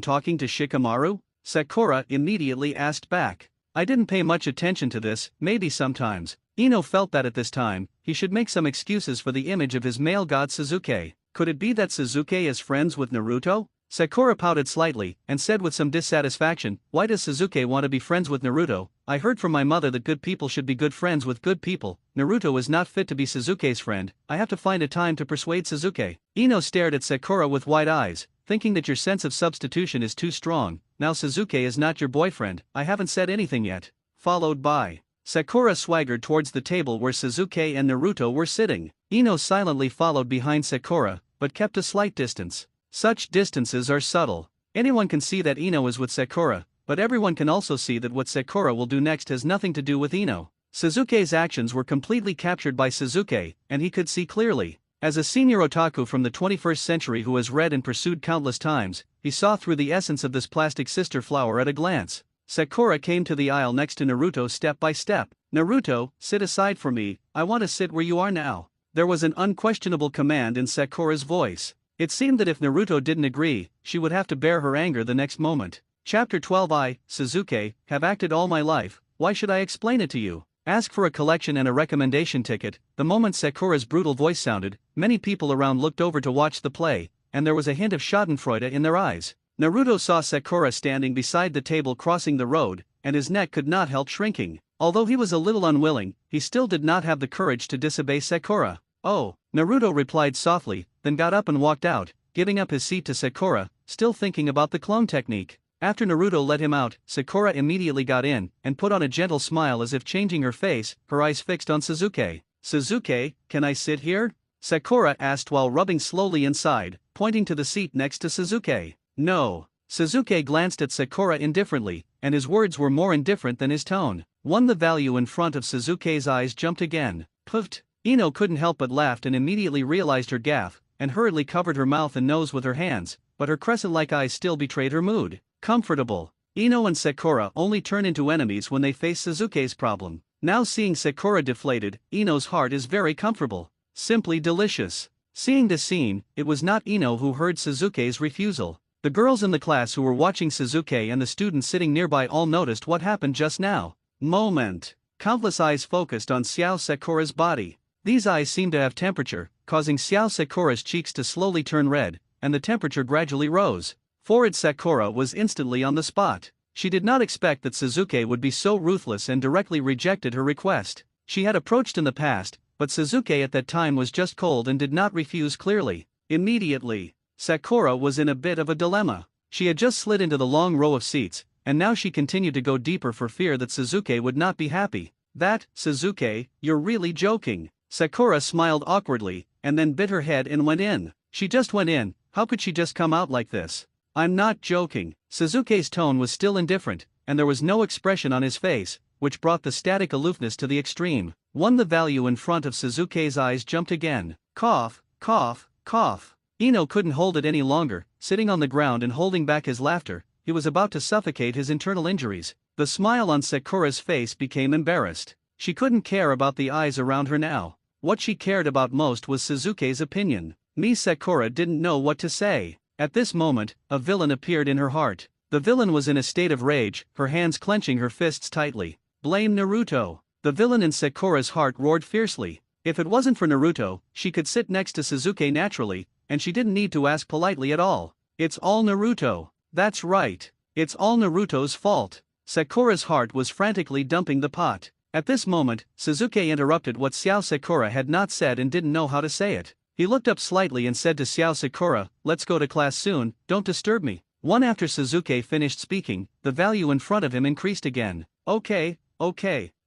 talking to Shikamaru? Sakura immediately asked back. I didn't pay much attention to this, maybe sometimes. Ino felt that at this time, he should make some excuses for the image of his male god Suzuki. Could it be that Suzuki is friends with Naruto? Sakura pouted slightly, and said with some dissatisfaction, why does Suzuki want to be friends with Naruto? I heard from my mother that good people should be good friends with good people. Naruto is not fit to be Suzuki's friend, I have to find a time to persuade Suzuki. Ino stared at Sakura with wide eyes, thinking that your sense of substitution is too strong. now Suzuki is not your boyfriend, I haven't said anything yet. Followed by Sakura swaggered towards the table where Suzuki and Naruto were sitting. Ino silently followed behind Sakura, but kept a slight distance. Such distances are subtle. Anyone can see that Ino is with Sakura, but everyone can also see that what Sakura will do next has nothing to do with Ino. Suzuki's actions were completely captured by Suzuki, and he could see clearly. As a senior otaku from the 21st century who has read and pursued countless times, he saw through the essence of this plastic sister flower at a glance. Sakura came to the aisle next to Naruto step by step. Naruto, sit aside for me, I want to sit where you are now. There was an unquestionable command in Sakura's voice. It seemed that if Naruto didn't agree, she would have to bear her anger the next moment. Chapter 12 I, Suzuki, have acted all my life, why should I explain it to you? Ask for a collection and a recommendation ticket. The moment Sakura's brutal voice sounded, many people around looked over to watch the play, and there was a hint of schadenfreude in their eyes. Naruto saw Sakura standing beside the table crossing the road, and his neck could not help shrinking. Although he was a little unwilling, he still did not have the courage to disobey Sakura. Oh, Naruto replied softly, then got up and walked out, giving up his seat to Sakura, still thinking about the clone technique. After Naruto let him out, Sakura immediately got in, and put on a gentle smile as if changing her face, her eyes fixed on Suzuki. Suzuki, can I sit here? Sakura asked while rubbing slowly inside, pointing to the seat next to Suzuki. No. Suzuki glanced at Sakura indifferently, and his words were more indifferent than his tone. The value in front of Suzuki's eyes jumped again. Puffed. Ino couldn't help but laughed and immediately realized her gaffe, and hurriedly covered her mouth and nose with her hands, but her crescent-like eyes still betrayed her mood. Comfortable. Ino and Sakura only turn into enemies when they face Suzuki's problem. Now seeing Sakura deflated, Ino's heart is very comfortable. Simply delicious. Seeing this scene, it was not Ino who heard Suzuki's refusal. The girls in the class who were watching Suzuki and the students sitting nearby all noticed what happened just now. Moment. Countless eyes focused on Xiao Sakura's body. These eyes seemed to have temperature, causing Xiao Sakura's cheeks to slowly turn red, and the temperature gradually rose. Forward Sakura was instantly on the spot. She did not expect that Suzuki would be so ruthless and directly rejected her request. She had approached in the past, but Suzuki at that time was just cold and did not refuse clearly. Immediately, Sakura was in a bit of a dilemma. She had just slid into the long row of seats, and now she continued to go deeper for fear that Suzuki would not be happy. That, Suzuki, you're really joking. Sakura smiled awkwardly, and then bit her head and went in. She just went in, how could she just come out like this? I'm not joking. Suzuki's tone was still indifferent, and there was no expression on his face, which brought the static aloofness to the extreme. The value in front of Suzuki's eyes jumped again. Cough, cough, cough. Ino couldn't hold it any longer, sitting on the ground and holding back his laughter. He was about to suffocate his internal injuries. The smile on Sakura's face became embarrassed. She couldn't care about the eyes around her now. What she cared about most was Suzuki's opinion. Sakura didn't know what to say. At this moment, a villain appeared in her heart. The villain was in a state of rage, her hands clenching her fists tightly. Blame Naruto. The villain in Sakura's heart roared fiercely. If it wasn't for Naruto, she could sit next to Suzuki naturally, and she didn't need to ask politely at all. It's all Naruto. That's right. It's all Naruto's fault. Sakura's heart was frantically dumping the pot. At this moment, Suzuki interrupted what Xiao Sakura had not said and didn't know how to say it. He looked up slightly and said to Xiao Sakura, let's go to class soon, don't disturb me. After Suzuki finished speaking, the value in front of him increased again. Okay.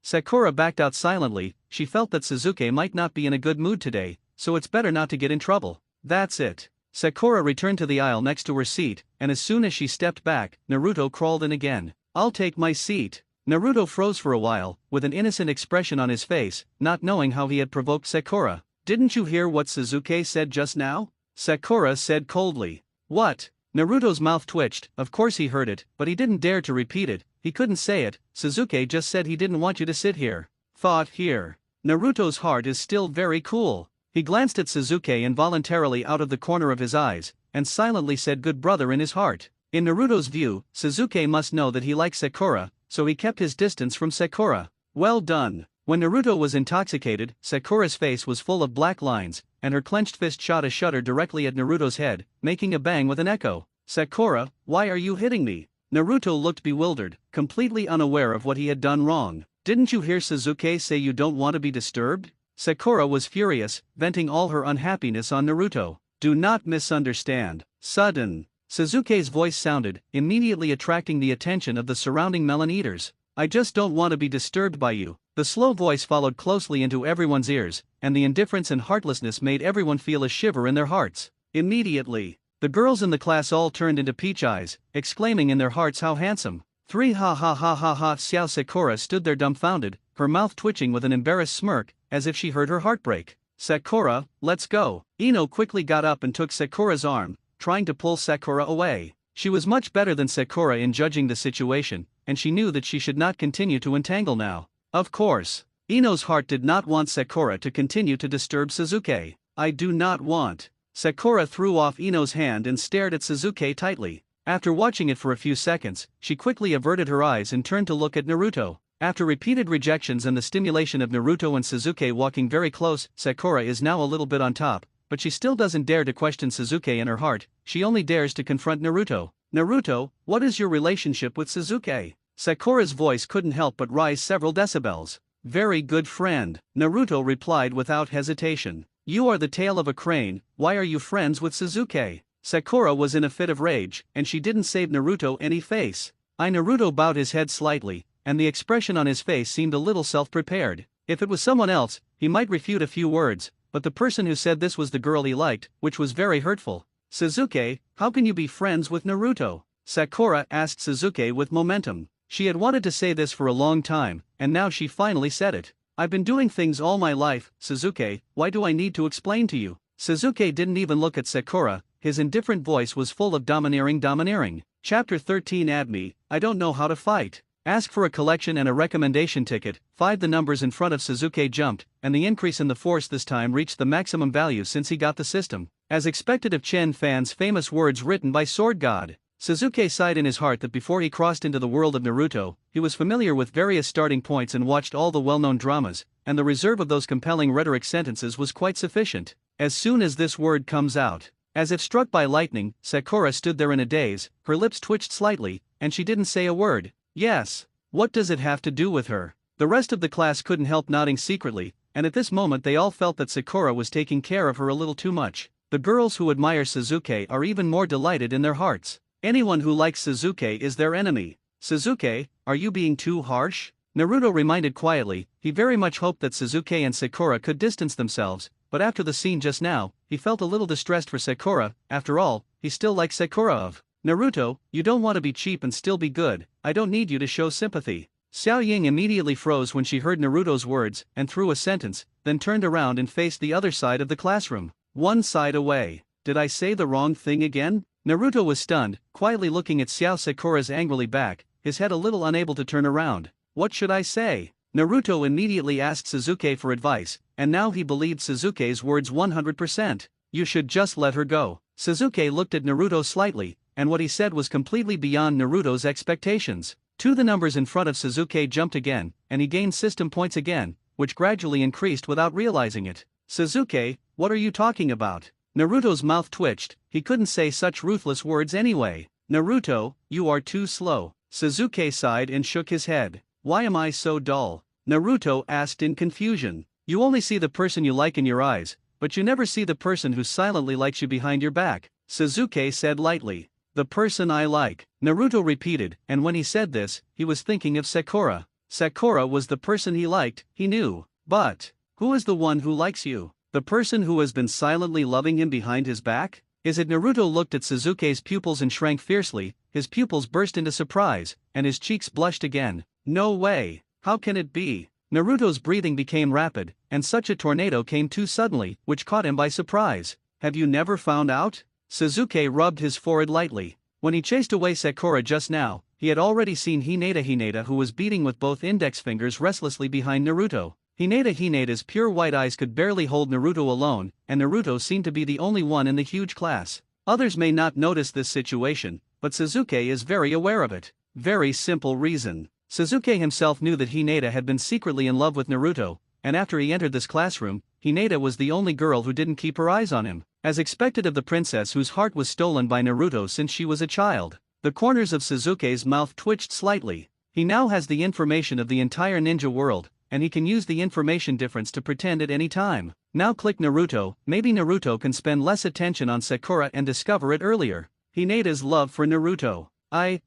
Sakura backed out silently. She felt that Suzuki might not be in a good mood today, so it's better not to get in trouble. That's it. Sakura returned to the aisle next to her seat, and as soon as she stepped back, Naruto crawled in again. I'll take my seat. Naruto froze for a while, with an innocent expression on his face, not knowing how he had provoked Sakura. Didn't you hear what Suzuki said just now? Sakura said coldly. What? Naruto's mouth twitched. Of course he heard it, but he didn't dare to repeat it. He couldn't say it. Suzuki just said he didn't want you to sit here. Thought here. Naruto's heart is still very cool. He glanced at Suzuki involuntarily out of the corner of his eyes, and silently said good brother in his heart. In Naruto's view, Suzuki must know that he likes Sakura, so he kept his distance from Sakura. Well done. When Naruto was intoxicated, Sakura's face was full of black lines, and her clenched fist shot a shutter directly at Naruto's head, making a bang with an echo. Sakura, why are you hitting me? Naruto looked bewildered, completely unaware of what he had done wrong. Didn't you hear Suzuki say you don't want to be disturbed? Sakura was furious, venting all her unhappiness on Naruto. Do not misunderstand. Sudden. Suzuki's voice sounded, immediately attracting the attention of the surrounding melon eaters. I just don't want to be disturbed by you. The slow voice followed closely into everyone's ears, and the indifference and heartlessness made everyone feel a shiver in their hearts. Immediately, the girls in the class all turned into peach eyes, exclaiming in their hearts how handsome. Three ha ha ha ha ha. Xiao Sakura stood there dumbfounded, her mouth twitching with an embarrassed smirk, as if she heard her heart break. Sakura, let's go. Ino quickly got up and took Sakura's arm, trying to pull Sakura away. She was much better than Sakura in judging the situation, and she knew that she should not continue to entangle now. Of course, Ino's heart did not want Sakura to continue to disturb Suzuki. I do not want. Sakura threw off Ino's hand and stared at Suzuki tightly. After watching it for a few seconds, she quickly averted her eyes and turned to look at Naruto. After repeated rejections and the stimulation of Naruto and Suzuki walking very close, Sakura is now a little bit on top, but she still doesn't dare to question Suzuki in her heart, she only dares to confront Naruto. Naruto, what is your relationship with Suzuki? Sakura's voice couldn't help but rise several decibels. Very good friend, Naruto replied without hesitation. You are the tail of a crane, why are you friends with Suzuki? Sakura was in a fit of rage, and she didn't save Naruto any face. Naruto bowed his head slightly, and the expression on his face seemed a little self-prepared. If it was someone else, he might refute a few words, but the person who said this was the girl he liked, which was very hurtful. Suzuki, how can you be friends with Naruto? Sakura asked Suzuki with momentum. She had wanted to say this for a long time, and now she finally said it. I've been doing things all my life, Suzuki, why do I need to explain to you? Suzuki didn't even look at Sakura, his indifferent voice was full of domineering. Chapter 13 Admi, I don't know how to fight. Ask for a collection and a recommendation ticket. 5 The numbers in front of Suzuki jumped, and the increase in the force this time reached the maximum value since he got the system. As expected of Chen Fan's famous words written by Sword God, Suzuki sighed in his heart that before he crossed into the world of Naruto, he was familiar with various starting points and watched all the well-known dramas, and the reserve of those compelling rhetoric sentences was quite sufficient. As soon as this word comes out, as if struck by lightning, Sakura stood there in a daze, her lips twitched slightly, and she didn't say a word. Yes. What does it have to do with her? The rest of the class couldn't help nodding secretly, and at this moment they all felt that Sakura was taking care of her a little too much. The girls who admire Suzuki are even more delighted in their hearts. Anyone who likes Suzuki is their enemy. Suzuki, are you being too harsh? Naruto reminded quietly. He very much hoped that Suzuki and Sakura could distance themselves, but after the scene just now, he felt a little distressed for Sakura. After all, he still likes Sakura. Naruto, you don't want to be cheap and still be good, I don't need you to show sympathy. Xiao Ying immediately froze when she heard Naruto's words, and threw a sentence, then turned around and faced the other side of the classroom. One side away. Did I say the wrong thing again? Naruto was stunned, quietly looking at Xiao Sakura's angrily back, his head a little unable to turn around. What should I say? Naruto immediately asked Suzuki for advice, and now he believed Suzuki's words 100%. You should just let her go. Suzuki looked at Naruto slightly, and what he said was completely beyond Naruto's expectations. 2 The numbers in front of Suzuki jumped again, and he gained system points again, which gradually increased without realizing it. Suzuki, what are you talking about? Naruto's mouth twitched, he couldn't say such ruthless words anyway. Naruto, you are too slow. Suzuki sighed and shook his head. Why am I so dull? Naruto asked in confusion. You only see the person you like in your eyes, but you never see the person who silently likes you behind your back, Suzuki said lightly. The person I like, Naruto repeated, and when he said this, he was thinking of Sakura. Sakura was the person he liked, he knew. But who is the one who likes you? The person who has been silently loving him behind his back? Is it? Naruto looked at Suzuki's pupils and shrank fiercely, his pupils burst into surprise, and his cheeks blushed again. No way, how can it be? Naruto's breathing became rapid, and such a tornado came too suddenly, which caught him by surprise. Have you never found out? Suzuki rubbed his forehead lightly. When he chased away Sakura just now, he had already seen Hinata who was beating with both index fingers restlessly behind Naruto. Hinata's pure white eyes could barely hold Naruto alone, and Naruto seemed to be the only one in the huge class. Others may not notice this situation, but Suzuki is very aware of it. Very simple reason. Suzuki himself knew that Hinata had been secretly in love with Naruto, and after he entered this classroom, Hinata was the only girl who didn't keep her eyes on him, as expected of the princess whose heart was stolen by Naruto since she was a child. The corners of Suzuki's mouth twitched slightly. He now has the information of the entire ninja world, and he can use the information difference to pretend at any time. Now click Naruto, maybe Naruto can spend less attention on Sakura and discover it earlier. Hinata's love for Naruto. I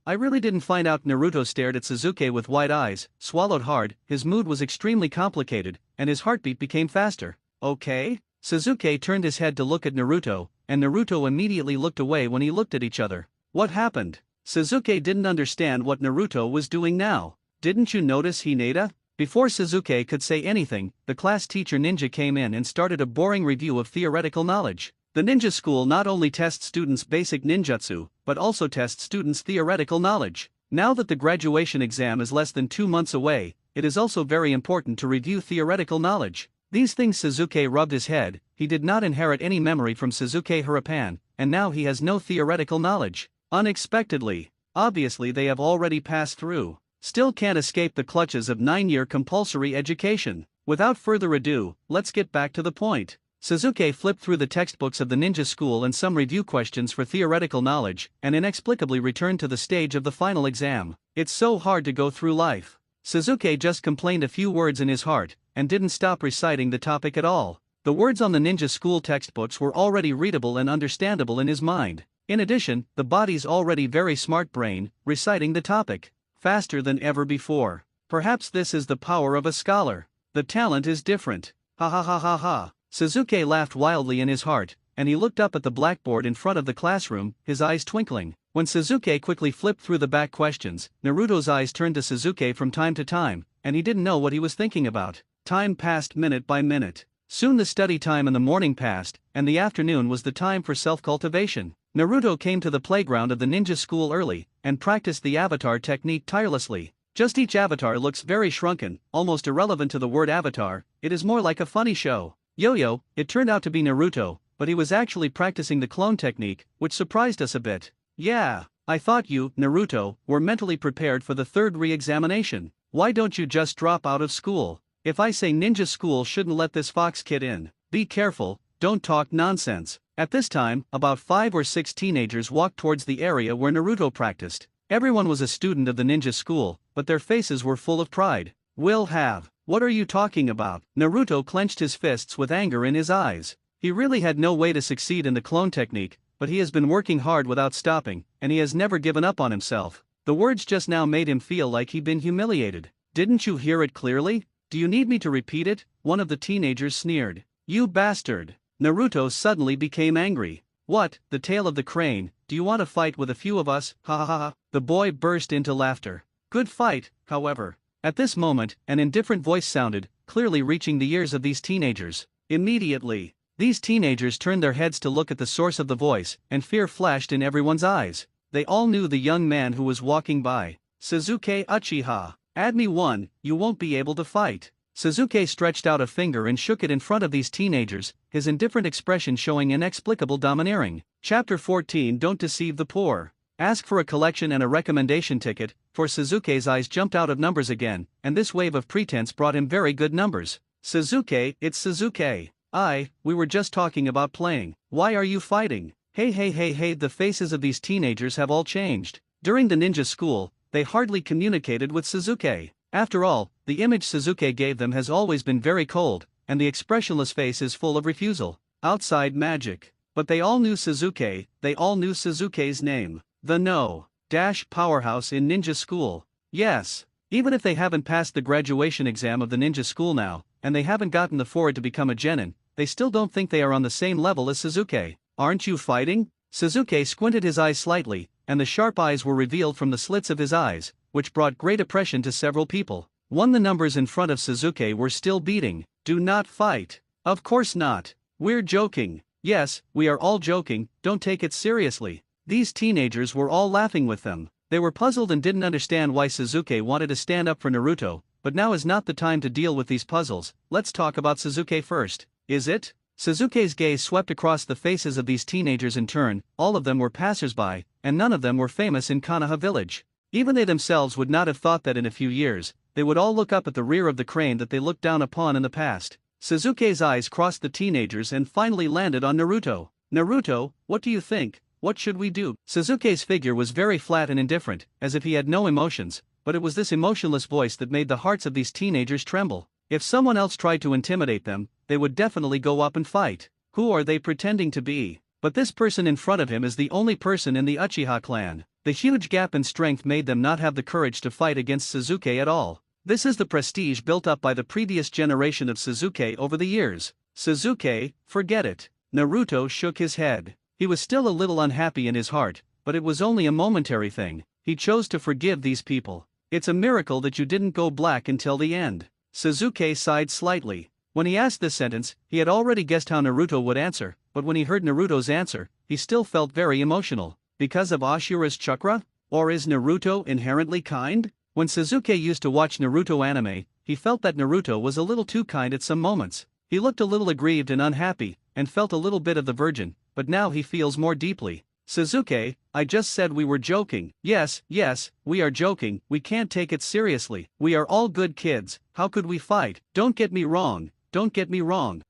really didn't find out. Naruto stared at Sasuke with wide eyes, swallowed hard, his mood was extremely complicated, and his heartbeat became faster. Okay? Sasuke turned his head to look at Naruto, and Naruto immediately looked away when he looked at each other. What happened? Sasuke didn't understand what Naruto was doing now. Didn't you notice, Hinata? Before Sasuke could say anything, the class teacher ninja came in and started a boring review of theoretical knowledge. The ninja school not only tests students' basic ninjutsu, but also tests students' theoretical knowledge. Now that the graduation exam is less than 2 months away, it is also very important to review theoretical knowledge. These things. Sasuke rubbed his head. He did not inherit any memory from Sasuke Harapan, and now he has no theoretical knowledge. Unexpectedly. Obviously they have already passed through. Still can't escape the clutches of 9-year compulsory education. Without further ado, let's get back to the point. Sasuke flipped through the textbooks of the ninja school and some review questions for theoretical knowledge, and inexplicably returned to the stage of the final exam. It's so hard to go through life. Sasuke just complained a few words in his heart, and didn't stop reciting the topic at all. The words on the ninja school textbooks were already readable and understandable in his mind. In addition, the body's already very smart brain, reciting the topic faster than ever before. Perhaps this is the power of a scholar. The talent is different. Ha ha ha ha ha. Sasuke laughed wildly in his heart, and he looked up at the blackboard in front of the classroom, his eyes twinkling. When Sasuke quickly flipped through the back questions, Naruto's eyes turned to Sasuke from time to time, and he didn't know what he was thinking about. Time passed minute by minute. Soon the study time in the morning passed, and the afternoon was the time for self-cultivation. Naruto came to the playground of the ninja school early, and practiced the avatar technique tirelessly. Just each avatar looks very shrunken, almost irrelevant to the word avatar. It is more like a funny show. Yo-yo, it turned out to be Naruto, but he was actually practicing the clone technique, which surprised us a bit. Yeah, I thought you, Naruto, were mentally prepared for the third re-examination. Why don't you just drop out of school? If I say ninja school shouldn't let this fox kid in. Be careful, don't talk nonsense. At this time, about 5 or 6 teenagers walked towards the area where Naruto practiced. Everyone was a student of the ninja school, but their faces were full of pride. Will have. What are you talking about? Naruto clenched his fists with anger in his eyes. He really had no way to succeed in the clone technique, but he has been working hard without stopping, and he has never given up on himself. The words just now made him feel like he'd been humiliated. Didn't you hear it clearly? Do you need me to repeat it? One of the teenagers sneered. You bastard. Naruto suddenly became angry. What, the tail of the crane, do you want to fight with a few of us? Ha ha ha. The boy burst into laughter. Good fight, however. At this moment, an indifferent voice sounded, clearly reaching the ears of these teenagers. Immediately, these teenagers turned their heads to look at the source of the voice, and fear flashed in everyone's eyes. They all knew the young man who was walking by. Sasuke Uchiha. Add me one, you won't be able to fight. Sasuke stretched out a finger and shook it in front of these teenagers, his indifferent expression showing inexplicable domineering. Chapter 14. Don't deceive the poor. Ask for a collection and a recommendation ticket, for Sasuke's eyes jumped out of numbers again, and this wave of pretense brought him very good numbers. Sasuke, it's Sasuke. We were just talking about playing. Why are you fighting? Hey, the faces of these teenagers have all changed. During the ninja school, they hardly communicated with Sasuke. After all, the image Sasuke gave them has always been very cold, and the expressionless face is full of refusal. Outside magic. But they all knew Sasuke, they all knew Sasuke's name. The powerhouse in ninja school. Yes, even if they haven't passed the graduation exam of the ninja school now, and they haven't gotten the forward to become a genin, they still don't think they are on the same level as Sasuke. Aren't you fighting? Sasuke squinted his eyes slightly, and the sharp eyes were revealed from the slits of his eyes, which brought great oppression to several people. The numbers in front of Sasuke were still beating. Do not fight. Of course not. We're joking. Yes, we are all joking, don't take it seriously. These teenagers were all laughing with them. They were puzzled and didn't understand why Sasuke wanted to stand up for Naruto, but now is not the time to deal with these puzzles. Let's talk about Sasuke first. Is it? Sasuke's gaze swept across the faces of these teenagers in turn. All of them were passersby, and none of them were famous in Konoha village. Even they themselves would not have thought that in a few years, they would all look up at the rear of the crane that they looked down upon in the past. Sasuke's eyes crossed the teenagers and finally landed on Naruto. Naruto, what do you think? What should we do? Sasuke's figure was very flat and indifferent, as if he had no emotions, but it was this emotionless voice that made the hearts of these teenagers tremble. If someone else tried to intimidate them, they would definitely go up and fight. Who are they pretending to be? But this person in front of him is the only person in the Uchiha clan. The huge gap in strength made them not have the courage to fight against Sasuke at all. This is the prestige built up by the previous generation of Sasuke over the years. Sasuke, forget it. Naruto shook his head. He was still a little unhappy in his heart, but it was only a momentary thing. He chose to forgive these people. It's a miracle that you didn't go black until the end. Sasuke sighed slightly. When he asked this sentence, he had already guessed how Naruto would answer, but when he heard Naruto's answer, he still felt very emotional. Because of Ashura's chakra? Or is Naruto inherently kind? When Sasuke used to watch Naruto anime, he felt that Naruto was a little too kind at some moments. He looked a little aggrieved and unhappy, and felt a little bit of the virgin, but now he feels more deeply. Sasuke, I just said we were joking. Yes, we are joking, we can't take it seriously. We are all good kids, how could we fight? Don't get me wrong.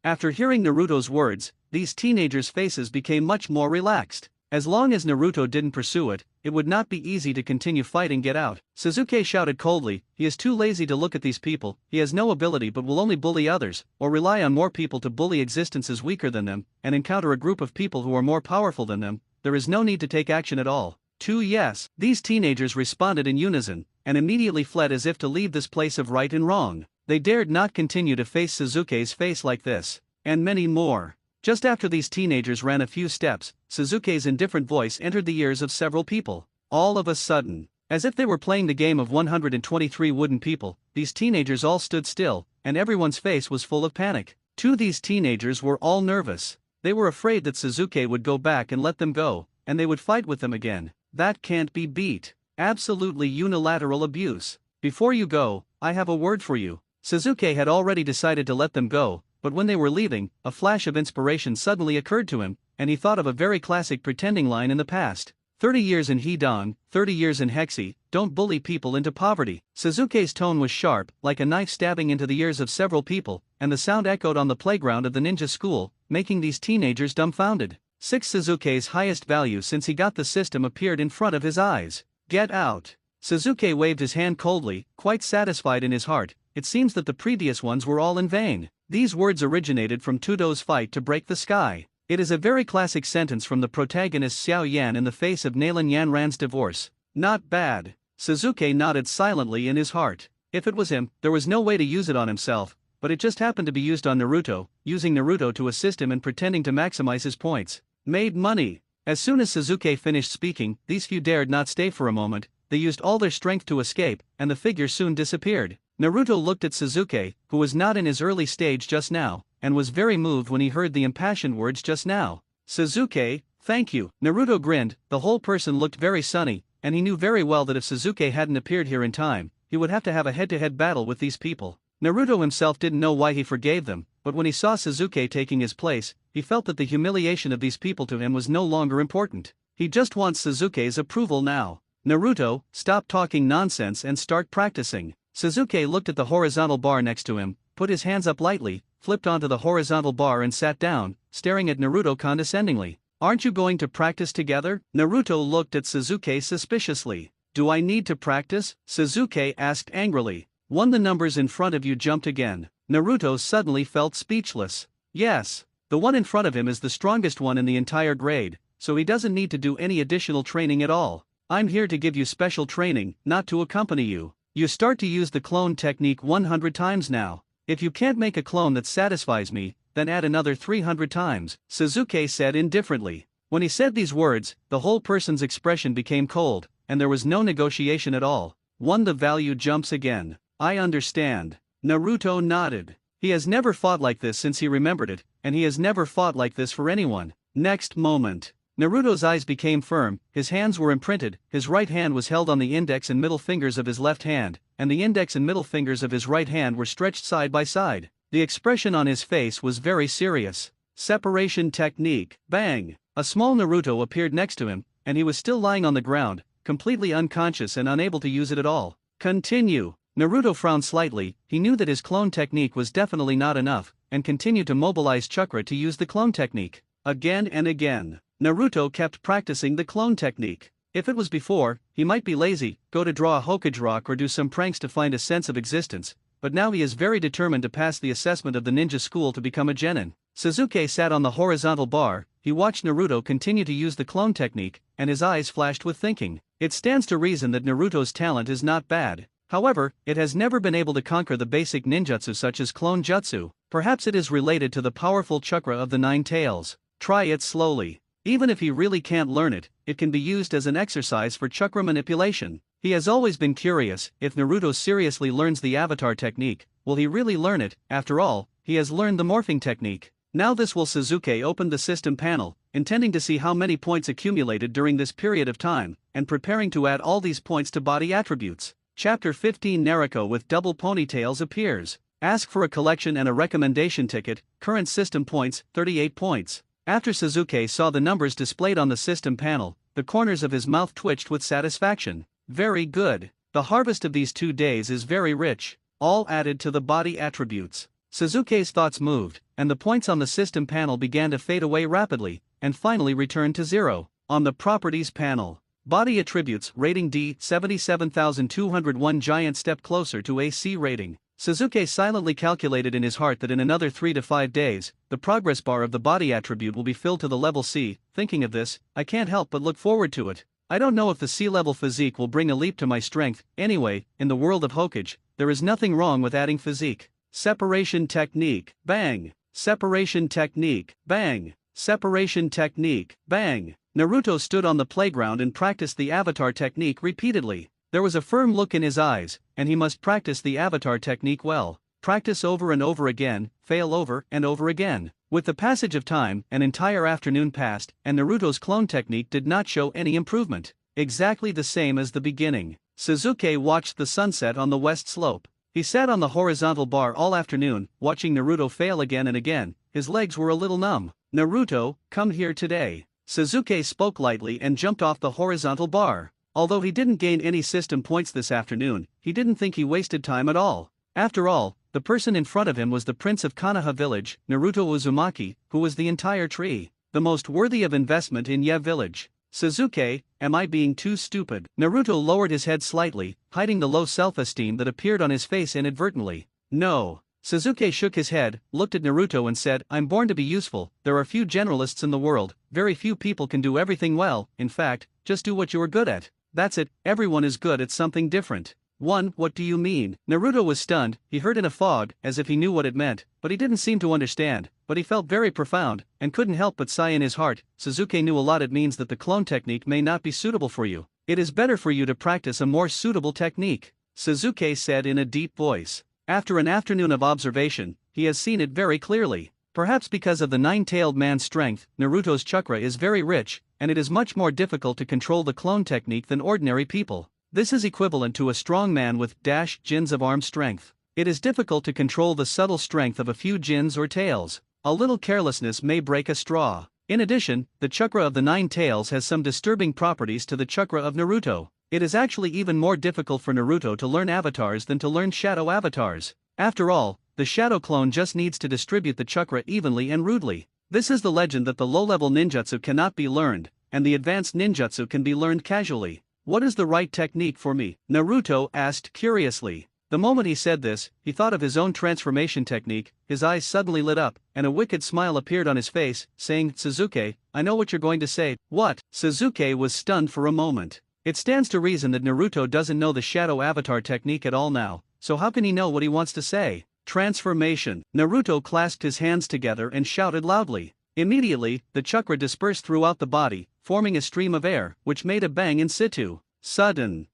After hearing Naruto's words, these teenagers' faces became much more relaxed. As long as Naruto didn't pursue it, it would not be easy to continue fighting get out. Sasuke shouted coldly, he is too lazy to look at these people, he has no ability but will only bully others, or rely on more people to bully existences weaker than them, and encounter a group of people who are more powerful than them. There is no need to take action at all. Yes. These teenagers responded in unison, and immediately fled as if to leave this place of right and wrong. They dared not continue to face Sasuke's face like this. And many more. Just after these teenagers ran a few steps, Sasuke's indifferent voice entered the ears of several people. All of a sudden, as if they were playing the game of 123 wooden people, these teenagers all stood still, and everyone's face was full of panic. These teenagers were all nervous. They were afraid that Sasuke would go back and let them go, and they would fight with them again. That can't be beat. Absolutely unilateral abuse. Before you go, I have a word for you. Sasuke had already decided to let them go, but when they were leaving, a flash of inspiration suddenly occurred to him, and he thought of a very classic pretending line in the past. 30 years in Hidan, 30 years in Hexi, don't bully people into poverty. Sasuke's tone was sharp, like a knife stabbing into the ears of several people, and the sound echoed on the playground of the ninja school, making these teenagers dumbfounded. Sasuke's highest value since he got the system appeared in front of his eyes. Get out. Sasuke waved his hand coldly, quite satisfied in his heart. It seems that the previous ones were all in vain. These words originated from Tudo's fight to break the sky. It is a very classic sentence from the protagonist Xiao Yan in the face of Nalan Yanran's divorce. Not bad. Sasuke nodded silently in his heart. If it was him, there was no way to use it on himself, but it just happened to be used on Naruto, using Naruto to assist him and pretending to maximize his points. Made money. As soon as Sasuke finished speaking, these few dared not stay for a moment. They used all their strength to escape, and the figure soon disappeared. Naruto looked at Sasuke, who was not in his early stage just now, and was very moved when he heard the impassioned words just now. Sasuke, thank you. Naruto grinned, the whole person looked very sunny, and he knew very well that if Sasuke hadn't appeared here in time, he would have to have a head-to-head battle with these people. Naruto himself didn't know why he forgave them, but when he saw Sasuke taking his place, he felt that the humiliation of these people to him was no longer important. He just wants Sasuke's approval now. Naruto, stop talking nonsense and start practicing. Sasuke looked at the horizontal bar next to him, put his hands up lightly, flipped onto the horizontal bar and sat down, staring at Naruto condescendingly. Aren't you going to practice together? Naruto looked at Sasuke suspiciously. Do I need to practice? Sasuke asked angrily. The numbers in front of you jumped again. Naruto suddenly felt speechless. Yes, the one in front of him is the strongest one in the entire grade, so he doesn't need to do any additional training at all. I'm here to give you special training, not to accompany you. You start to use the clone technique 100 times now. If you can't make a clone that satisfies me, then add another 300 times, Sasuke said indifferently. When he said these words, the whole person's expression became cold, and there was no negotiation at all. The value jumps again. I understand. Naruto nodded. He has never fought like this since he remembered it, and he has never fought like this for anyone. Next moment, Naruto's eyes became firm, his hands were imprinted, his right hand was held on the index and middle fingers of his left hand, and the index and middle fingers of his right hand were stretched side by side. The expression on his face was very serious. Separation technique. Bang! A small Naruto appeared next to him, and he was still lying on the ground, completely unconscious and unable to use it at all. Continue. Naruto frowned slightly, he knew that his clone technique was definitely not enough, and continued to mobilize chakra to use the clone technique. Again and again, Naruto kept practicing the clone technique. If it was before, he might be lazy, go to draw a Hokage rock or do some pranks to find a sense of existence, but now he is very determined to pass the assessment of the ninja school to become a genin. Sasuke sat on the horizontal bar, he watched Naruto continue to use the clone technique, and his eyes flashed with thinking. It stands to reason that Naruto's talent is not bad. However, it has never been able to conquer the basic ninjutsu such as clone jutsu. Perhaps it is related to the powerful chakra of the nine tails. Try it slowly. Even if he really can't learn it, it can be used as an exercise for chakra manipulation. He has always been curious, if Naruto seriously learns the avatar technique, will he really learn it? After all, he has learned the morphing technique. Now this will Sasuke opened the system panel, intending to see how many points accumulated during this period of time, and preparing to add all these points to body attributes. Chapter 15 Naruto with double ponytails appears. Ask for a collection and a recommendation ticket, current system points, 38 points. After Sasuke saw the numbers displayed on the system panel, the corners of his mouth twitched with satisfaction. Very good. The harvest of these 2 days is very rich, all added to the body attributes. Sasuke's thoughts moved, and the points on the system panel began to fade away rapidly, and finally returned to 0. On the properties panel, body attributes rating D 77,201 giant step closer to a C rating. Sasuke silently calculated in his heart that in another 3 to 5 days, the progress bar of the body attribute will be filled to the level C. Thinking of this, I can't help but look forward to it. I don't know if the C-level physique will bring a leap to my strength. Anyway, in the world of Hokage, there is nothing wrong with adding physique. Separation technique, bang. Separation technique, bang. Separation technique, bang. Naruto stood on the playground and practiced the avatar technique repeatedly. There was a firm look in his eyes, and he must practice the avatar technique well. Practice over and over again, fail over and over again. With the passage of time, an entire afternoon passed, and Naruto's clone technique did not show any improvement. Exactly the same as the beginning. Sasuke watched the sunset on the west slope. He sat on the horizontal bar all afternoon, watching Naruto fail again and again. His legs were a little numb. Naruto, come here today. Sasuke spoke lightly and jumped off the horizontal bar. Although he didn't gain any system points this afternoon, he didn't think he wasted time at all. After all, the person in front of him was the prince of Konoha village, Naruto Uzumaki, who was the entire tree, the most worthy of investment in Ye village. Sasuke, am I being too stupid? Naruto lowered his head slightly, hiding the low self-esteem that appeared on his face inadvertently. No. Sasuke shook his head, looked at Naruto and said, I'm born to be useful. There are few generalists in the world, very few people can do everything well. In fact, just do what you are good at. That's it, everyone is good at something different. What do you mean? Naruto was stunned. He heard in a fog, as if he knew what it meant, but he didn't seem to understand. But he felt very profound, and couldn't help but sigh in his heart. Sasuke knew a lot. It means that the clone technique may not be suitable for you. It is better for you to practice a more suitable technique, Sasuke said in a deep voice. After an afternoon of observation, he has seen it very clearly. Perhaps because of the nine-tailed man's strength, Naruto's chakra is very rich, and it is much more difficult to control the clone technique than ordinary people. This is equivalent to a strong man with jins of arm strength. It is difficult to control the subtle strength of a few jins or tails. A little carelessness may break a straw. In addition, the chakra of the nine tails has some disturbing properties to the chakra of Naruto. It is actually even more difficult for Naruto to learn avatars than to learn shadow avatars. After all, the shadow clone just needs to distribute the chakra evenly and rudely. This is the legend that the low-level ninjutsu cannot be learned, and the advanced ninjutsu can be learned casually. What is the right technique for me? Naruto asked curiously. The moment he said this, he thought of his own transformation technique. His eyes suddenly lit up, and a wicked smile appeared on his face, saying, Sasuke, I know what you're going to say. What? Sasuke was stunned for a moment. It stands to reason that Naruto doesn't know the shadow avatar technique at all now, so how can he know what he wants to say? Transformation. Naruto clasped his hands together and shouted loudly. Immediately, the chakra dispersed throughout the body, forming a stream of air, which made a bang in situ. Sudden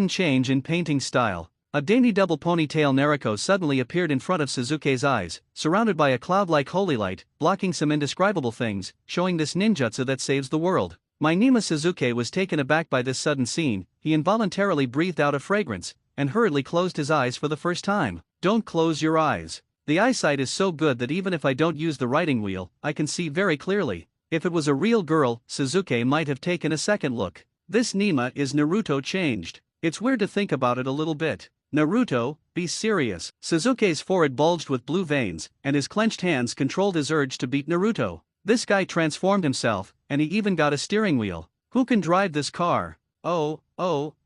change in painting style. A dainty double ponytail Naruto suddenly appeared in front of Sasuke's eyes, surrounded by a cloud-like holy light, blocking some indescribable things, showing this ninjutsu that saves the world. Sasuke was taken aback by this sudden scene. He involuntarily breathed out a fragrance, and hurriedly closed his eyes for the first time. Don't close your eyes. The eyesight is so good that even if I don't use the writing wheel, I can see very clearly. If it was a real girl, Sasuke might have taken a second look. This Nima is Naruto changed. It's weird to think about it a little bit. Naruto, be serious. Sasuke's forehead bulged with blue veins, and his clenched hands controlled his urge to beat Naruto. This guy transformed himself, and he even got a steering wheel. Who can drive this car? Oh,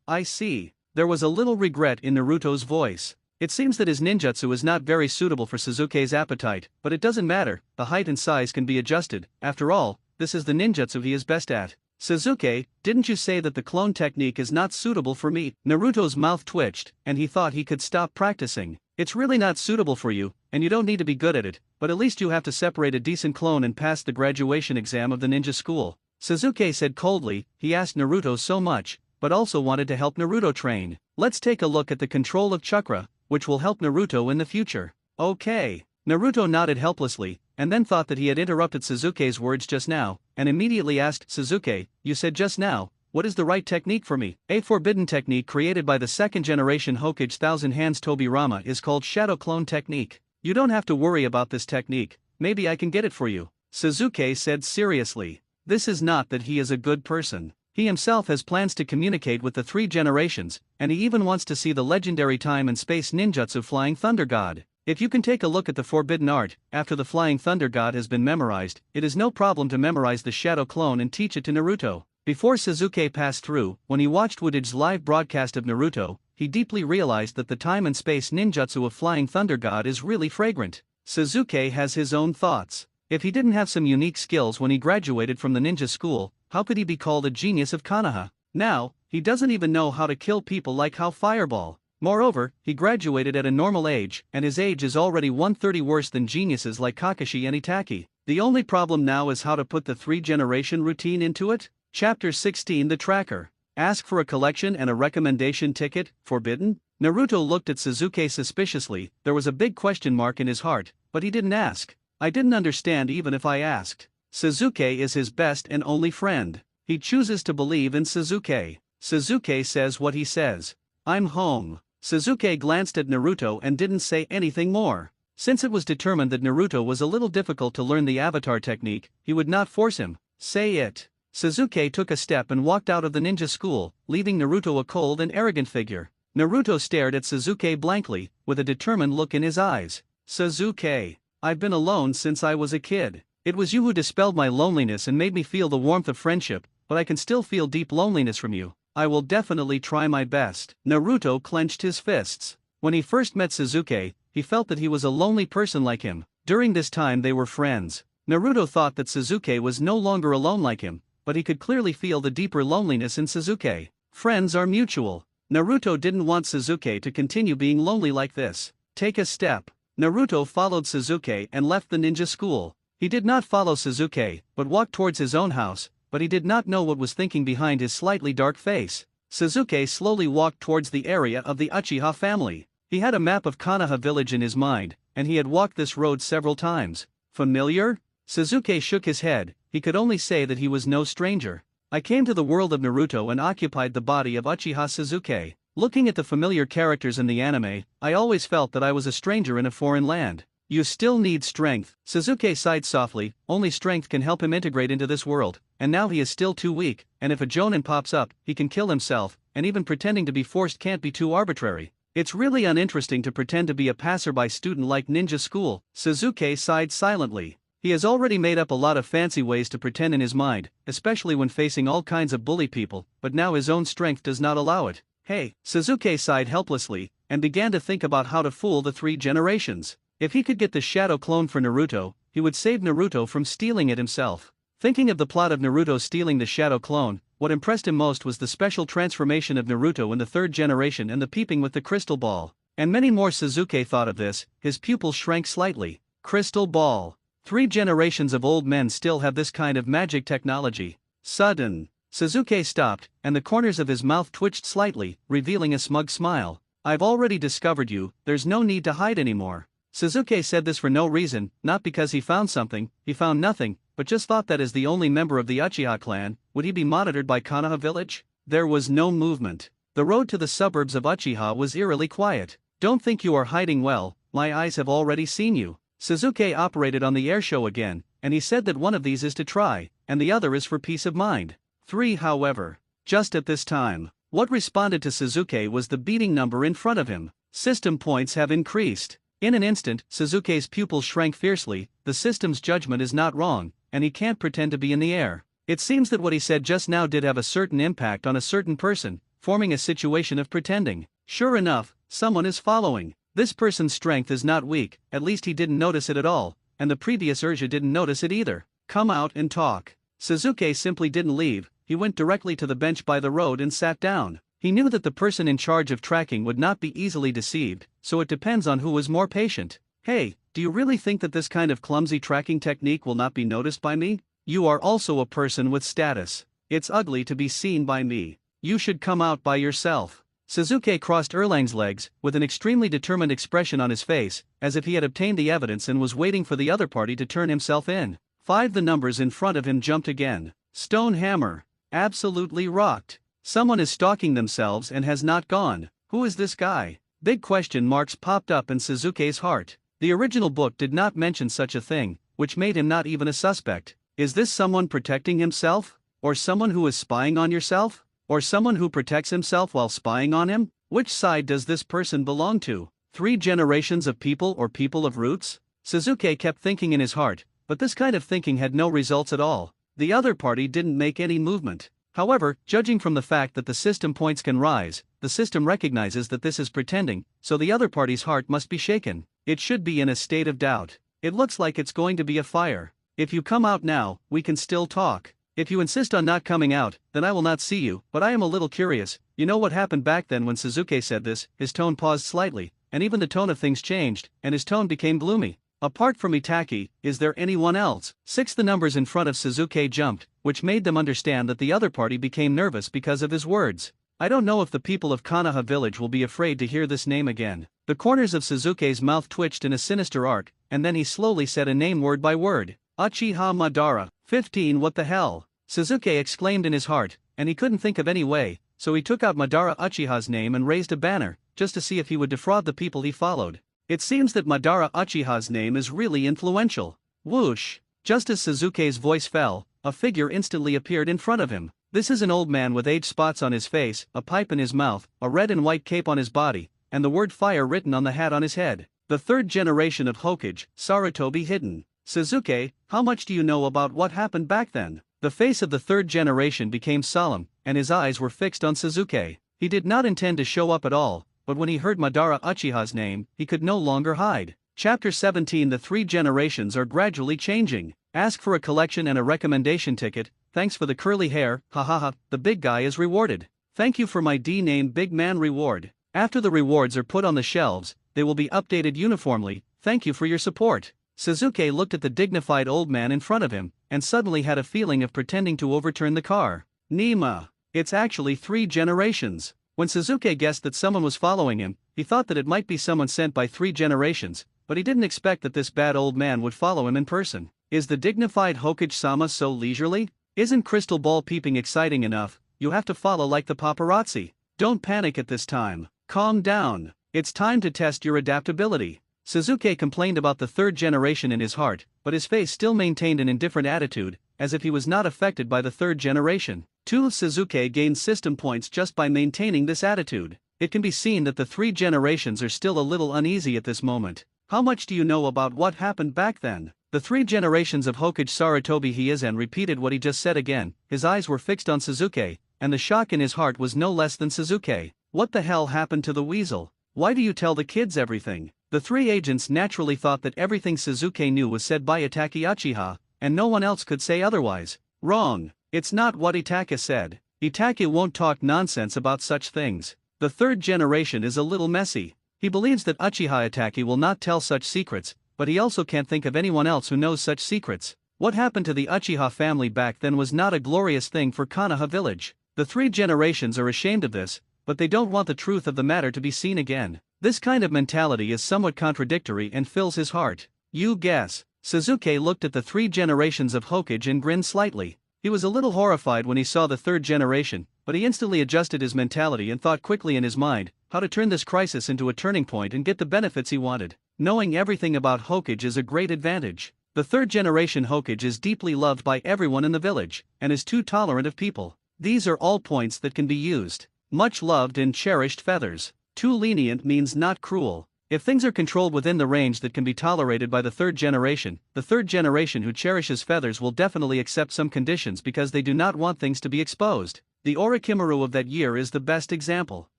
I see. There was a little regret in Naruto's voice. It seems that his ninjutsu is not very suitable for Sasuke's appetite, but it doesn't matter, the height and size can be adjusted. After all, this is the ninjutsu he is best at. Sasuke, didn't you say that the clone technique is not suitable for me? Naruto's mouth twitched, and he thought he could stop practicing. It's really not suitable for you, and you don't need to be good at it, but at least you have to separate a decent clone and pass the graduation exam of the ninja school. Sasuke said coldly. He asked Naruto so much, but also wanted to help Naruto train. Let's take a look at the control of chakra, which will help Naruto in the future. Okay. Naruto nodded helplessly, and then thought that he had interrupted Sasuke's words just now, and immediately asked Sasuke, you said just now, what is the right technique for me? A forbidden technique created by the second generation Hokage Thousand Hands Tobirama is called Shadow Clone Technique. You don't have to worry about this technique, maybe I can get it for you. Sasuke said seriously. This is not that he is a good person. He himself has plans to communicate with the three generations, and he even wants to see the legendary time and space ninjutsu Flying Thunder God. If you can take a look at the forbidden art, after the Flying Thunder God has been memorized, it is no problem to memorize the Shadow Clone and teach it to Naruto. Before Sasuke passed through, when he watched Woodage's live broadcast of Naruto, he deeply realized that the time and space ninjutsu of Flying Thunder God is really fragrant. Sasuke has his own thoughts. If he didn't have some unique skills when he graduated from the ninja school, how could he be called a genius of Konoha? Now, he doesn't even know how to kill people like how Fireball. Moreover, he graduated at a normal age, and his age is already 130 worse than geniuses like Kakashi and Itachi. The only problem now is how to put the three-generation routine into it. Chapter 16 The Tracker. Ask for a collection and a recommendation ticket, forbidden? Naruto looked at Sasuke suspiciously. There was a big question mark in his heart, but he didn't ask. I didn't understand even if I asked. Sasuke is his best and only friend. He chooses to believe in Sasuke. Sasuke says what he says. I'm home. Sasuke glanced at Naruto and didn't say anything more. Since it was determined that Naruto was a little difficult to learn the avatar technique, he would not force him. Say it. Sasuke took a step and walked out of the ninja school, leaving Naruto a cold and arrogant figure. Naruto stared at Sasuke blankly, with a determined look in his eyes. Sasuke, I've been alone since I was a kid. It was you who dispelled my loneliness and made me feel the warmth of friendship, but I can still feel deep loneliness from you. I will definitely try my best. Naruto clenched his fists. When he first met Sasuke, he felt that he was a lonely person like him. During this time they were friends. Naruto thought that Sasuke was no longer alone like him, but he could clearly feel the deeper loneliness in Sasuke. Friends are mutual. Naruto didn't want Sasuke to continue being lonely like this. Take a step. Naruto followed Sasuke and left the ninja school. He did not follow Sasuke, but walked towards his own house, but he did not know what was thinking behind his slightly dark face. Sasuke slowly walked towards the area of the Uchiha family. He had a map of Konoha village in his mind, and he had walked this road several times. Familiar? Sasuke shook his head. He could only say that he was no stranger. I came to the world of Naruto and occupied the body of Uchiha Sasuke. Looking at the familiar characters in the anime, I always felt that I was a stranger in a foreign land. You still need strength. Sasuke sighed softly. Only strength can help him integrate into this world, and now he is still too weak, and if a Jonin pops up, he can kill himself, and even pretending to be forced can't be too arbitrary. It's really uninteresting to pretend to be a passerby student like ninja school. Sasuke sighed silently. He has already made up a lot of fancy ways to pretend in his mind, especially when facing all kinds of bully people, but now his own strength does not allow it. Hey, Sasuke sighed helplessly, and began to think about how to fool the three generations. If he could get the shadow clone for Naruto, he would save Naruto from stealing it himself. Thinking of the plot of Naruto stealing the shadow clone, what impressed him most was the special transformation of Naruto in the third generation and the peeping with the crystal ball. And many more. Sasuke thought of this, his pupils shrank slightly. Crystal ball. 3 generations of old men still have this kind of magic technology. Sudden. Sasuke stopped, and the corners of his mouth twitched slightly, revealing a smug smile. I've already discovered you, there's no need to hide anymore. Sasuke said this for no reason, not because he found something, he found nothing, but just thought that as the only member of the Uchiha clan, would he be monitored by Konoha village? There was no movement. The road to the suburbs of Uchiha was eerily quiet. Don't think you are hiding well, my eyes have already seen you. Sasuke operated on the air show again, and he said that one of these is to try, and the other is for peace of mind. 3 however. Just at this time, what responded to Sasuke was the beating number in front of him. System points have increased. In an instant, Sasuke's pupils shrank fiercely. The system's judgment is not wrong, and he can't pretend to be in the air. It seems that what he said just now did have a certain impact on a certain person, forming a situation of pretending. Sure enough, someone is following. This person's strength is not weak, at least he didn't notice it at all, and the previous Uchiha didn't notice it either. Come out and talk. Suzuki simply didn't leave, he went directly to the bench by the road and sat down. He knew that the person in charge of tracking would not be easily deceived, so it depends on who is more patient. Hey, do you really think that this kind of clumsy tracking technique will not be noticed by me? You are also a person with status. It's ugly to be seen by me. You should come out by yourself. Suzuki crossed Erlang's legs, with an extremely determined expression on his face, as if he had obtained the evidence and was waiting for the other party to turn himself in. 5. The numbers in front of him jumped again. Stone hammer. Absolutely rocked. Someone is stalking themselves and has not gone. Who is this guy? Big question marks popped up in Suzuki's heart. The original book did not mention such a thing, which made him not even a suspect. Is this someone protecting himself? Or someone who is spying on yourself? Or someone who protects himself while spying on him? Which side does this person belong to? 3 generations of people or people of roots? Suzuki kept thinking in his heart, but this kind of thinking had no results at all. The other party didn't make any movement. However, judging from the fact that the system points can rise, the system recognizes that this is pretending, so the other party's heart must be shaken. It should be in a state of doubt. It looks like it's going to be a fire. If you come out now, we can still talk. If you insist on not coming out, then I will not see you, but I am a little curious. You know what happened back then when Suzuki said this? His tone paused slightly, and even the tone of things changed, and his tone became gloomy. Apart from Itaki, is there anyone else? 6. The numbers in front of Suzuki jumped, which made them understand that the other party became nervous because of his words. I don't know if the people of Konoha village will be afraid to hear this name again. The corners of Suzuki's mouth twitched in a sinister arc, and then he slowly said a name word by word. Uchiha Madara. 15. What the hell? Suzuki exclaimed in his heart, and he couldn't think of any way, so he took out Madara Uchiha's name and raised a banner, just to see if he would defraud the people he followed. It seems that Madara Uchiha's name is really influential. Whoosh! Just as Suzuki's voice fell, a figure instantly appeared in front of him. This is an old man with age spots on his face, a pipe in his mouth, a red and white cape on his body, and the word fire written on the hat on his head. The 3rd generation of Hokage, Sarutobi hidden. Suzuki, how much do you know about what happened back then? The face of the 3rd generation became solemn, and his eyes were fixed on Suzuki. He did not intend to show up at all, but when he heard Madara Uchiha's name, he could no longer hide. Chapter 17. The 3 generations are gradually changing. Ask for a collection and a recommendation ticket. Thanks for the curly hair, hahaha, the big guy is rewarded. Thank you for my D-name Big Man reward. After the rewards are put on the shelves, they will be updated uniformly. Thank you for your support. Suzuki looked at the dignified old man in front of him, and suddenly had a feeling of pretending to overturn the car. Nima. It's actually 3 generations. When Suzuki guessed that someone was following him, he thought that it might be someone sent by 3 generations, but he didn't expect that this bad old man would follow him in person. Is the dignified Hokage-sama so leisurely? Isn't crystal ball peeping exciting enough? You have to follow like the paparazzi. Don't panic at this time. Calm down. It's time to test your adaptability. Suzuki complained about the 3rd generation in his heart, but his face still maintained an indifferent attitude, as if he was not affected by the 3rd generation. 2. Suzuki gained system points just by maintaining this attitude. It can be seen that the 3 generations are still a little uneasy at this moment. How much do you know about what happened back then? The 3 generations of Hokage Sarutobi Hieizen repeated what he just said again. His eyes were fixed on Suzuki, and the shock in his heart was no less than Suzuki. What the hell happened to the weasel? Why do you tell the kids everything? The 3 agents naturally thought that everything Suzuki knew was said by Itaki Uchiha, and no one else could say otherwise. Wrong. It's not what Itaki said. Itaki won't talk nonsense about such things. The 3rd generation is a little messy. He believes that Uchiha Itaki will not tell such secrets, but he also can't think of anyone else who knows such secrets. What happened to the Uchiha family back then was not a glorious thing for Konoha village. The 3 generations are ashamed of this, but they don't want the truth of the matter to be seen again. This kind of mentality is somewhat contradictory and fills his heart. You guess. Suzuki looked at the 3 generations of Hokage and grinned slightly. He was a little horrified when he saw the 3rd generation, but he instantly adjusted his mentality and thought quickly in his mind how to turn this crisis into a turning point and get the benefits he wanted. Knowing everything about Hokage is a great advantage. The 3rd generation Hokage is deeply loved by everyone in the village, and is too tolerant of people. These are all points that can be used. Much loved and cherished feathers. Too lenient means not cruel. If things are controlled within the range that can be tolerated by the 3rd generation, the 3rd generation who cherishes feathers will definitely accept some conditions because they do not want things to be exposed. The Orochimaru of that year is the best example.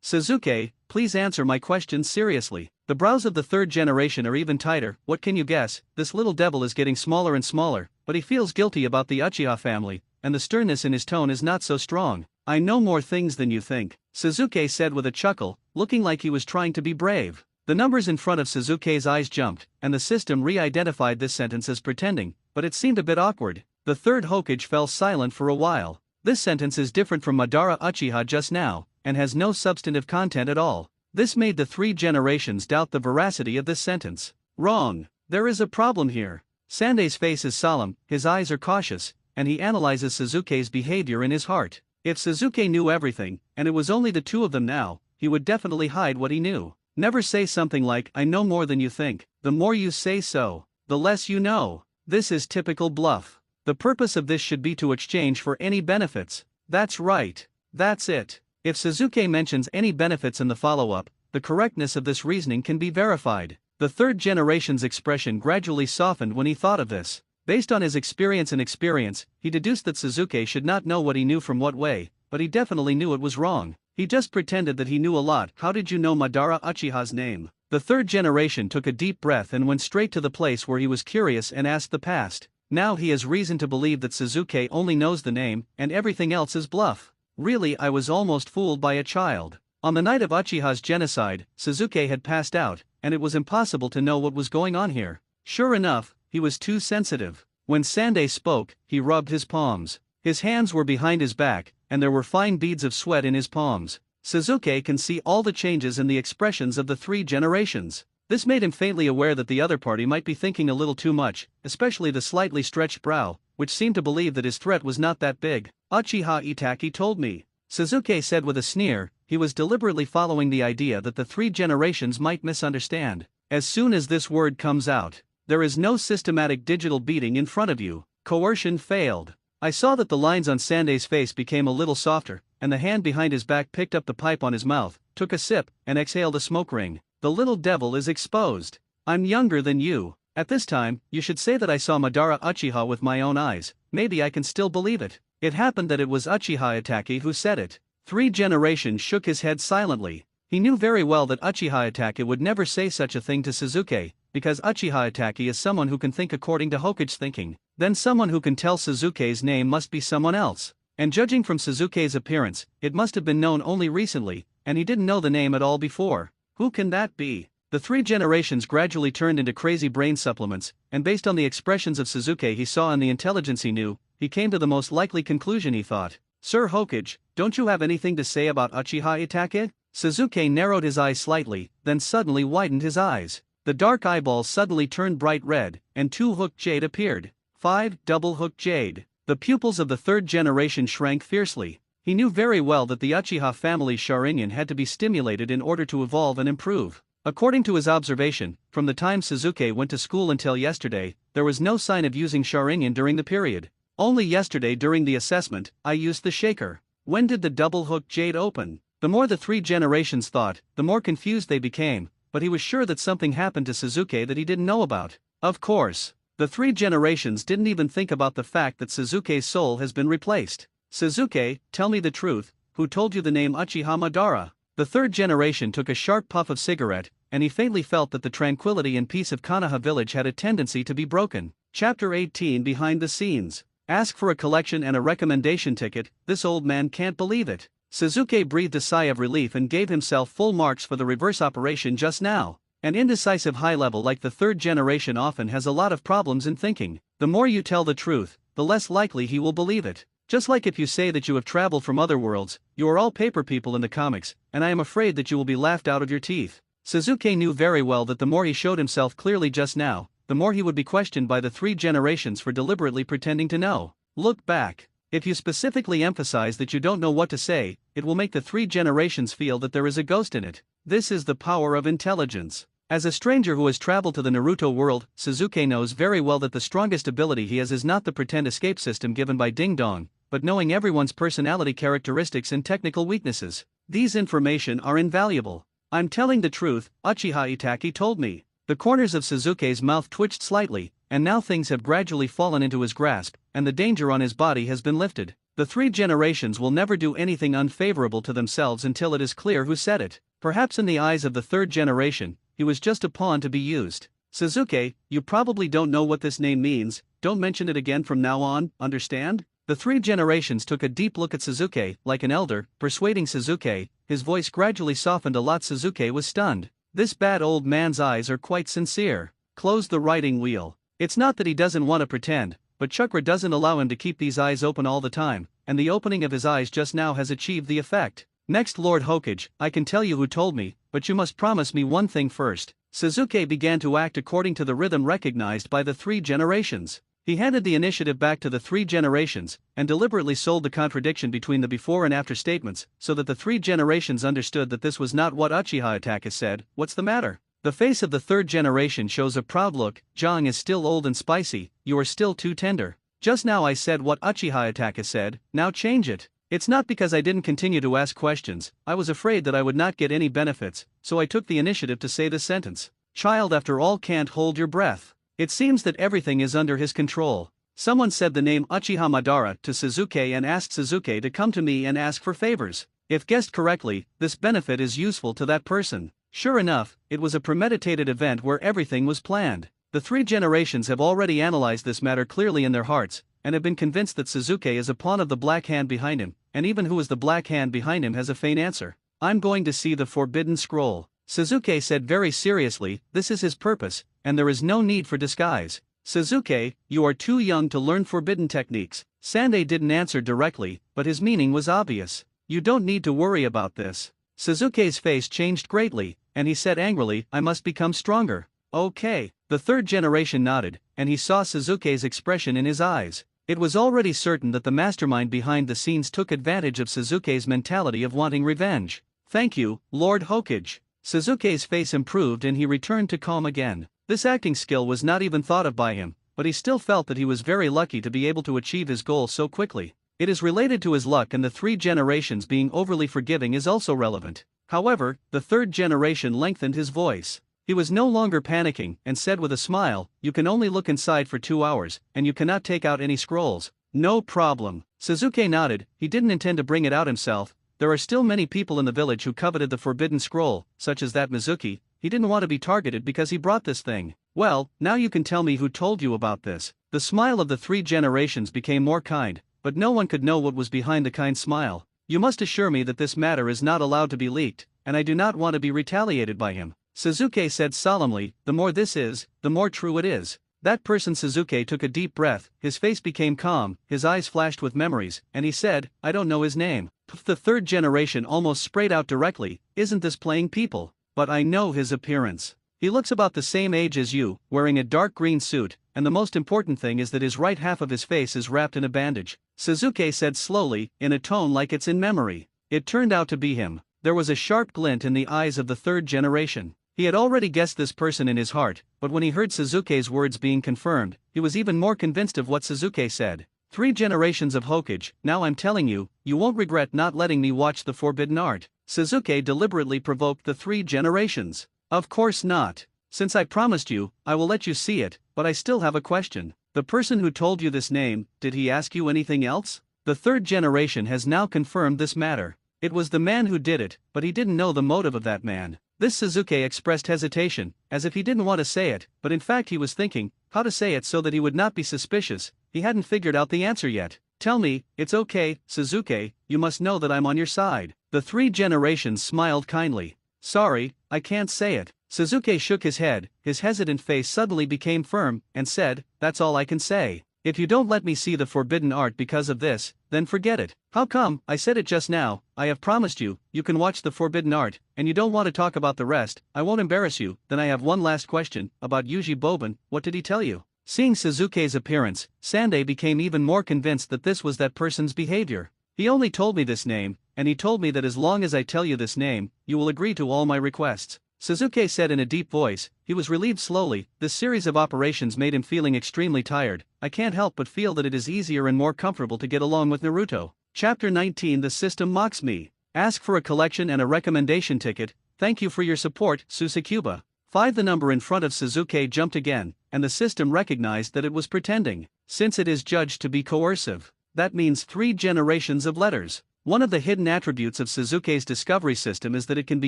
Suzuki, please answer my questions seriously. The brows of the third generation are even tighter. What can you guess? This little devil is getting smaller and smaller, but he feels guilty about the Uchiha family, and the sternness in his tone is not so strong. I know more things than you think, Suzuki said with a chuckle, looking like he was trying to be brave. The numbers in front of Suzuki's eyes jumped, and the system re-identified this sentence as pretending, but it seemed a bit awkward. The third Hokage fell silent for a while. This sentence is different from Madara Uchiha just now, and has no substantive content at all. This made the three generations doubt the veracity of this sentence. Wrong. There is a problem here. Sanday's face is solemn, his eyes are cautious, and he analyzes Suzuki's behavior in his heart. If Suzuki knew everything, and it was only the two of them now, he would definitely hide what he knew. Never say something like, I know more than you think. The more you say so, the less you know. This is typical bluff. The purpose of this should be to exchange for any benefits. That's right. That's it. If Suzuki mentions any benefits in the follow-up, the correctness of this reasoning can be verified. The third generation's expression gradually softened when he thought of this. Based on his experience, he deduced that Suzuki should not know what he knew from what way, but he definitely knew it was wrong. He just pretended that he knew a lot. How did you know Madara Uchiha's name? The third generation took a deep breath and went straight to the place where he was curious and asked the past. Now he has reason to believe that Suzuki only knows the name, and everything else is bluff. Really, I was almost fooled by a child. On the night of Uchiha's genocide, Suzuki had passed out, and it was impossible to know what was going on here. Sure enough, he was too sensitive. When Sanday spoke, he rubbed his palms. His hands were behind his back, and there were fine beads of sweat in his palms. Suzuki can see all the changes in the expressions of the three generations. This made him faintly aware that the other party might be thinking a little too much, especially the slightly stretched brow, which seemed to believe that his threat was not that big. Uchiha Itachi told me, Suzuki said with a sneer. He was deliberately following the idea that the three generations might misunderstand. As soon as this word comes out, there is no systematic digital beating in front of you. Coercion failed. I saw that the lines on Sanday's face became a little softer, and the hand behind his back picked up the pipe on his mouth, took a sip, and exhaled a smoke ring. The little devil is exposed. I'm younger than you. At this time, you should say that I saw Madara Uchiha with my own eyes. Maybe I can still believe it. It happened that it was Uchiha Itachi who said it. Three generations shook his head silently. He knew very well that Uchiha Itachi would never say such a thing to Suzuki, because Uchiha Itachi is someone who can think according to Hokage's thinking. Then someone who can tell Suzuki's name must be someone else. And judging from Suzuki's appearance, it must have been known only recently, and he didn't know the name at all before. Who can that be? The three generations gradually turned into crazy brain supplements, and based on the expressions of Suzuki he saw and the intelligence he knew, he came to the most likely conclusion. He thought, Sir Hokage, don't you have anything to say about Uchiha Itachi? Suzuki narrowed his eyes slightly, then suddenly widened his eyes. The dark eyeballs suddenly turned bright red, and two hooked jade appeared. 5 double hooked jade. The pupils of the third generation shrank fiercely. He knew very well that the Uchiha family's sharingan had to be stimulated in order to evolve and improve. According to his observation, from the time Suzuki went to school until yesterday, there was no sign of using sharingan during the period. Only yesterday during the assessment, I used the shaker. When did the double-hooked jade open? The more the three generations thought, the more confused they became, but he was sure that something happened to Suzuki that he didn't know about. Of course, the three generations didn't even think about the fact that Suzuki's soul has been replaced. Suzuki, tell me the truth, who told you the name Uchiha Madara? The third generation took a sharp puff of cigarette, and he faintly felt that the tranquility and peace of Konoha village had a tendency to be broken. Chapter 18 Behind the Scenes. Ask for a collection and a recommendation ticket. This old man can't believe it. Suzuki breathed a sigh of relief and gave himself full marks for the reverse operation just now. An indecisive high level like the third generation often has a lot of problems in thinking. The more you tell the truth, the less likely he will believe it. Just like if you say that you have traveled from other worlds, you are all paper people in the comics, and I am afraid that you will be laughed out of your teeth. Suzuki knew very well that the more he showed himself clearly just now, the more he would be questioned by the three generations for deliberately pretending to know. Look back. If you specifically emphasize that you don't know what to say, it will make the three generations feel that there is a ghost in it. This is the power of intelligence. As a stranger who has traveled to the Naruto world, Suzuki knows very well that the strongest ability he has is not the pretend escape system given by Ding Dong, but knowing everyone's personality characteristics and technical weaknesses. These information are invaluable. I'm telling the truth, Uchiha Itachi told me. The corners of Suzuki's mouth twitched slightly, and now things have gradually fallen into his grasp, and the danger on his body has been lifted. The three generations will never do anything unfavorable to themselves until it is clear who said it. Perhaps in the eyes of the third generation, he was just a pawn to be used. Sasuke, you probably don't know what this name means, don't mention it again from now on, understand? The three generations took a deep look at Sasuke, like an elder, persuading Sasuke. His voice gradually softened a lot. Sasuke was stunned. This bad old man's eyes are quite sincere. Close the writing wheel. It's not that he doesn't want to pretend, but chakra doesn't allow him to keep these eyes open all the time, and the opening of his eyes just now has achieved the effect. Next, Lord Hokage, I can tell you who told me, but you must promise me one thing first. Sasuke began to act according to the rhythm recognized by the three generations. He handed the initiative back to the three generations, and deliberately sold the contradiction between the before and after statements, so that the three generations understood that this was not what Uchiha Attack has said. What's the matter? The face of the third generation shows a proud look. Zhang is still old and spicy, you are still too tender. Just now I said what Uchiha Attack has said, now change it. It's not because I didn't continue to ask questions, I was afraid that I would not get any benefits, so I took the initiative to say this sentence. Child, after all, can't hold your breath. It seems that everything is under his control. Someone said the name Uchiha Madara to Sasuke and asked Sasuke to come to me and ask for favors. If guessed correctly, this benefit is useful to that person. Sure enough, it was a premeditated event where everything was planned. The three generations have already analyzed this matter clearly in their hearts, and have been convinced that Sasuke is a pawn of the black hand behind him, and even who is the black hand behind him has a faint answer. I'm going to see the forbidden scroll. Sasuke said very seriously, this is his purpose, and there is no need for disguise. Sasuke, you are too young to learn forbidden techniques. Sandai didn't answer directly, but his meaning was obvious. You don't need to worry about this. Sasuke's face changed greatly, and he said angrily, I must become stronger. Okay. The third generation nodded, and he saw Sasuke's expression in his eyes. It was already certain that the mastermind behind the scenes took advantage of Sasuke's mentality of wanting revenge. Thank you, Lord Hokage. Sasuke's face improved and he returned to calm again. This acting skill was not even thought of by him, but he still felt that he was very lucky to be able to achieve his goal so quickly. It is related to his luck, and the three generations being overly forgiving is also relevant. However, the third generation lengthened his voice. He was no longer panicking and said with a smile, you can only look inside for 2 hours, and you cannot take out any scrolls. No problem. Sasuke nodded. He didn't intend to bring it out himself. There are still many people in the village who coveted the forbidden scroll, such as that Mizuki. He didn't want to be targeted because he brought this thing. Well, now you can tell me who told you about this. The smile of the three generations became more kind, but no one could know what was behind the kind smile. You must assure me that this matter is not allowed to be leaked, and I do not want to be retaliated by him. Sasuke said solemnly, the more this is, the more true it is. That person. Sasuke took a deep breath, his face became calm, his eyes flashed with memories, and he said, I don't know his name. The third generation almost sprayed out directly, isn't this playing people? But I know his appearance. He looks about the same age as you, wearing a dark green suit, and the most important thing is that his right half of his face is wrapped in a bandage. Sasuke said slowly, in a tone like it's in memory. It turned out to be him. There was a sharp glint in the eyes of the third generation. He had already guessed this person in his heart, but when he heard Sasuke's words being confirmed, he was even more convinced of what Sasuke said. 3 generations of Hokage, now I'm telling you, you won't regret not letting me watch the forbidden art. Sasuke deliberately provoked the 3 generations. Of course not. Since I promised you, I will let you see it, but I still have a question. The person who told you this name, did he ask you anything else? The 3rd generation has now confirmed this matter. It was the man who did it, but he didn't know the motive of that man. This Sasuke expressed hesitation, as if he didn't want to say it, but in fact he was thinking how to say it so that he would not be suspicious. He hadn't figured out the answer yet. Tell me, it's okay, Sasuke, you must know that I'm on your side. The 3 generations smiled kindly. Sorry, I can't say it. Sasuke shook his head, his hesitant face suddenly became firm, and said, that's all I can say. If you don't let me see the forbidden art because of this, then forget it. How come? I said it just now. I have promised you, you can watch the forbidden art, and you don't want to talk about the rest. I won't embarrass you. Then I have one last question, about Yuji Boban, what did he tell you? Seeing Sasuke's appearance, Sandai became even more convinced that this was that person's behavior. He only told me this name, and he told me that as long as I tell you this name, you will agree to all my requests. Sasuke said in a deep voice. He was relieved slowly. This series of operations made him feeling extremely tired. I can't help but feel that it is easier and more comfortable to get along with Naruto. Chapter 19. The system mocks me. Ask for a collection and a recommendation ticket. Thank you for your support, Susakuba. 5. The number in front of Sasuke jumped again, and the system recognized that it was pretending, since it is judged to be coercive. That means 3 generations of letters. One of the hidden attributes of Suzuki's discovery system is that it can be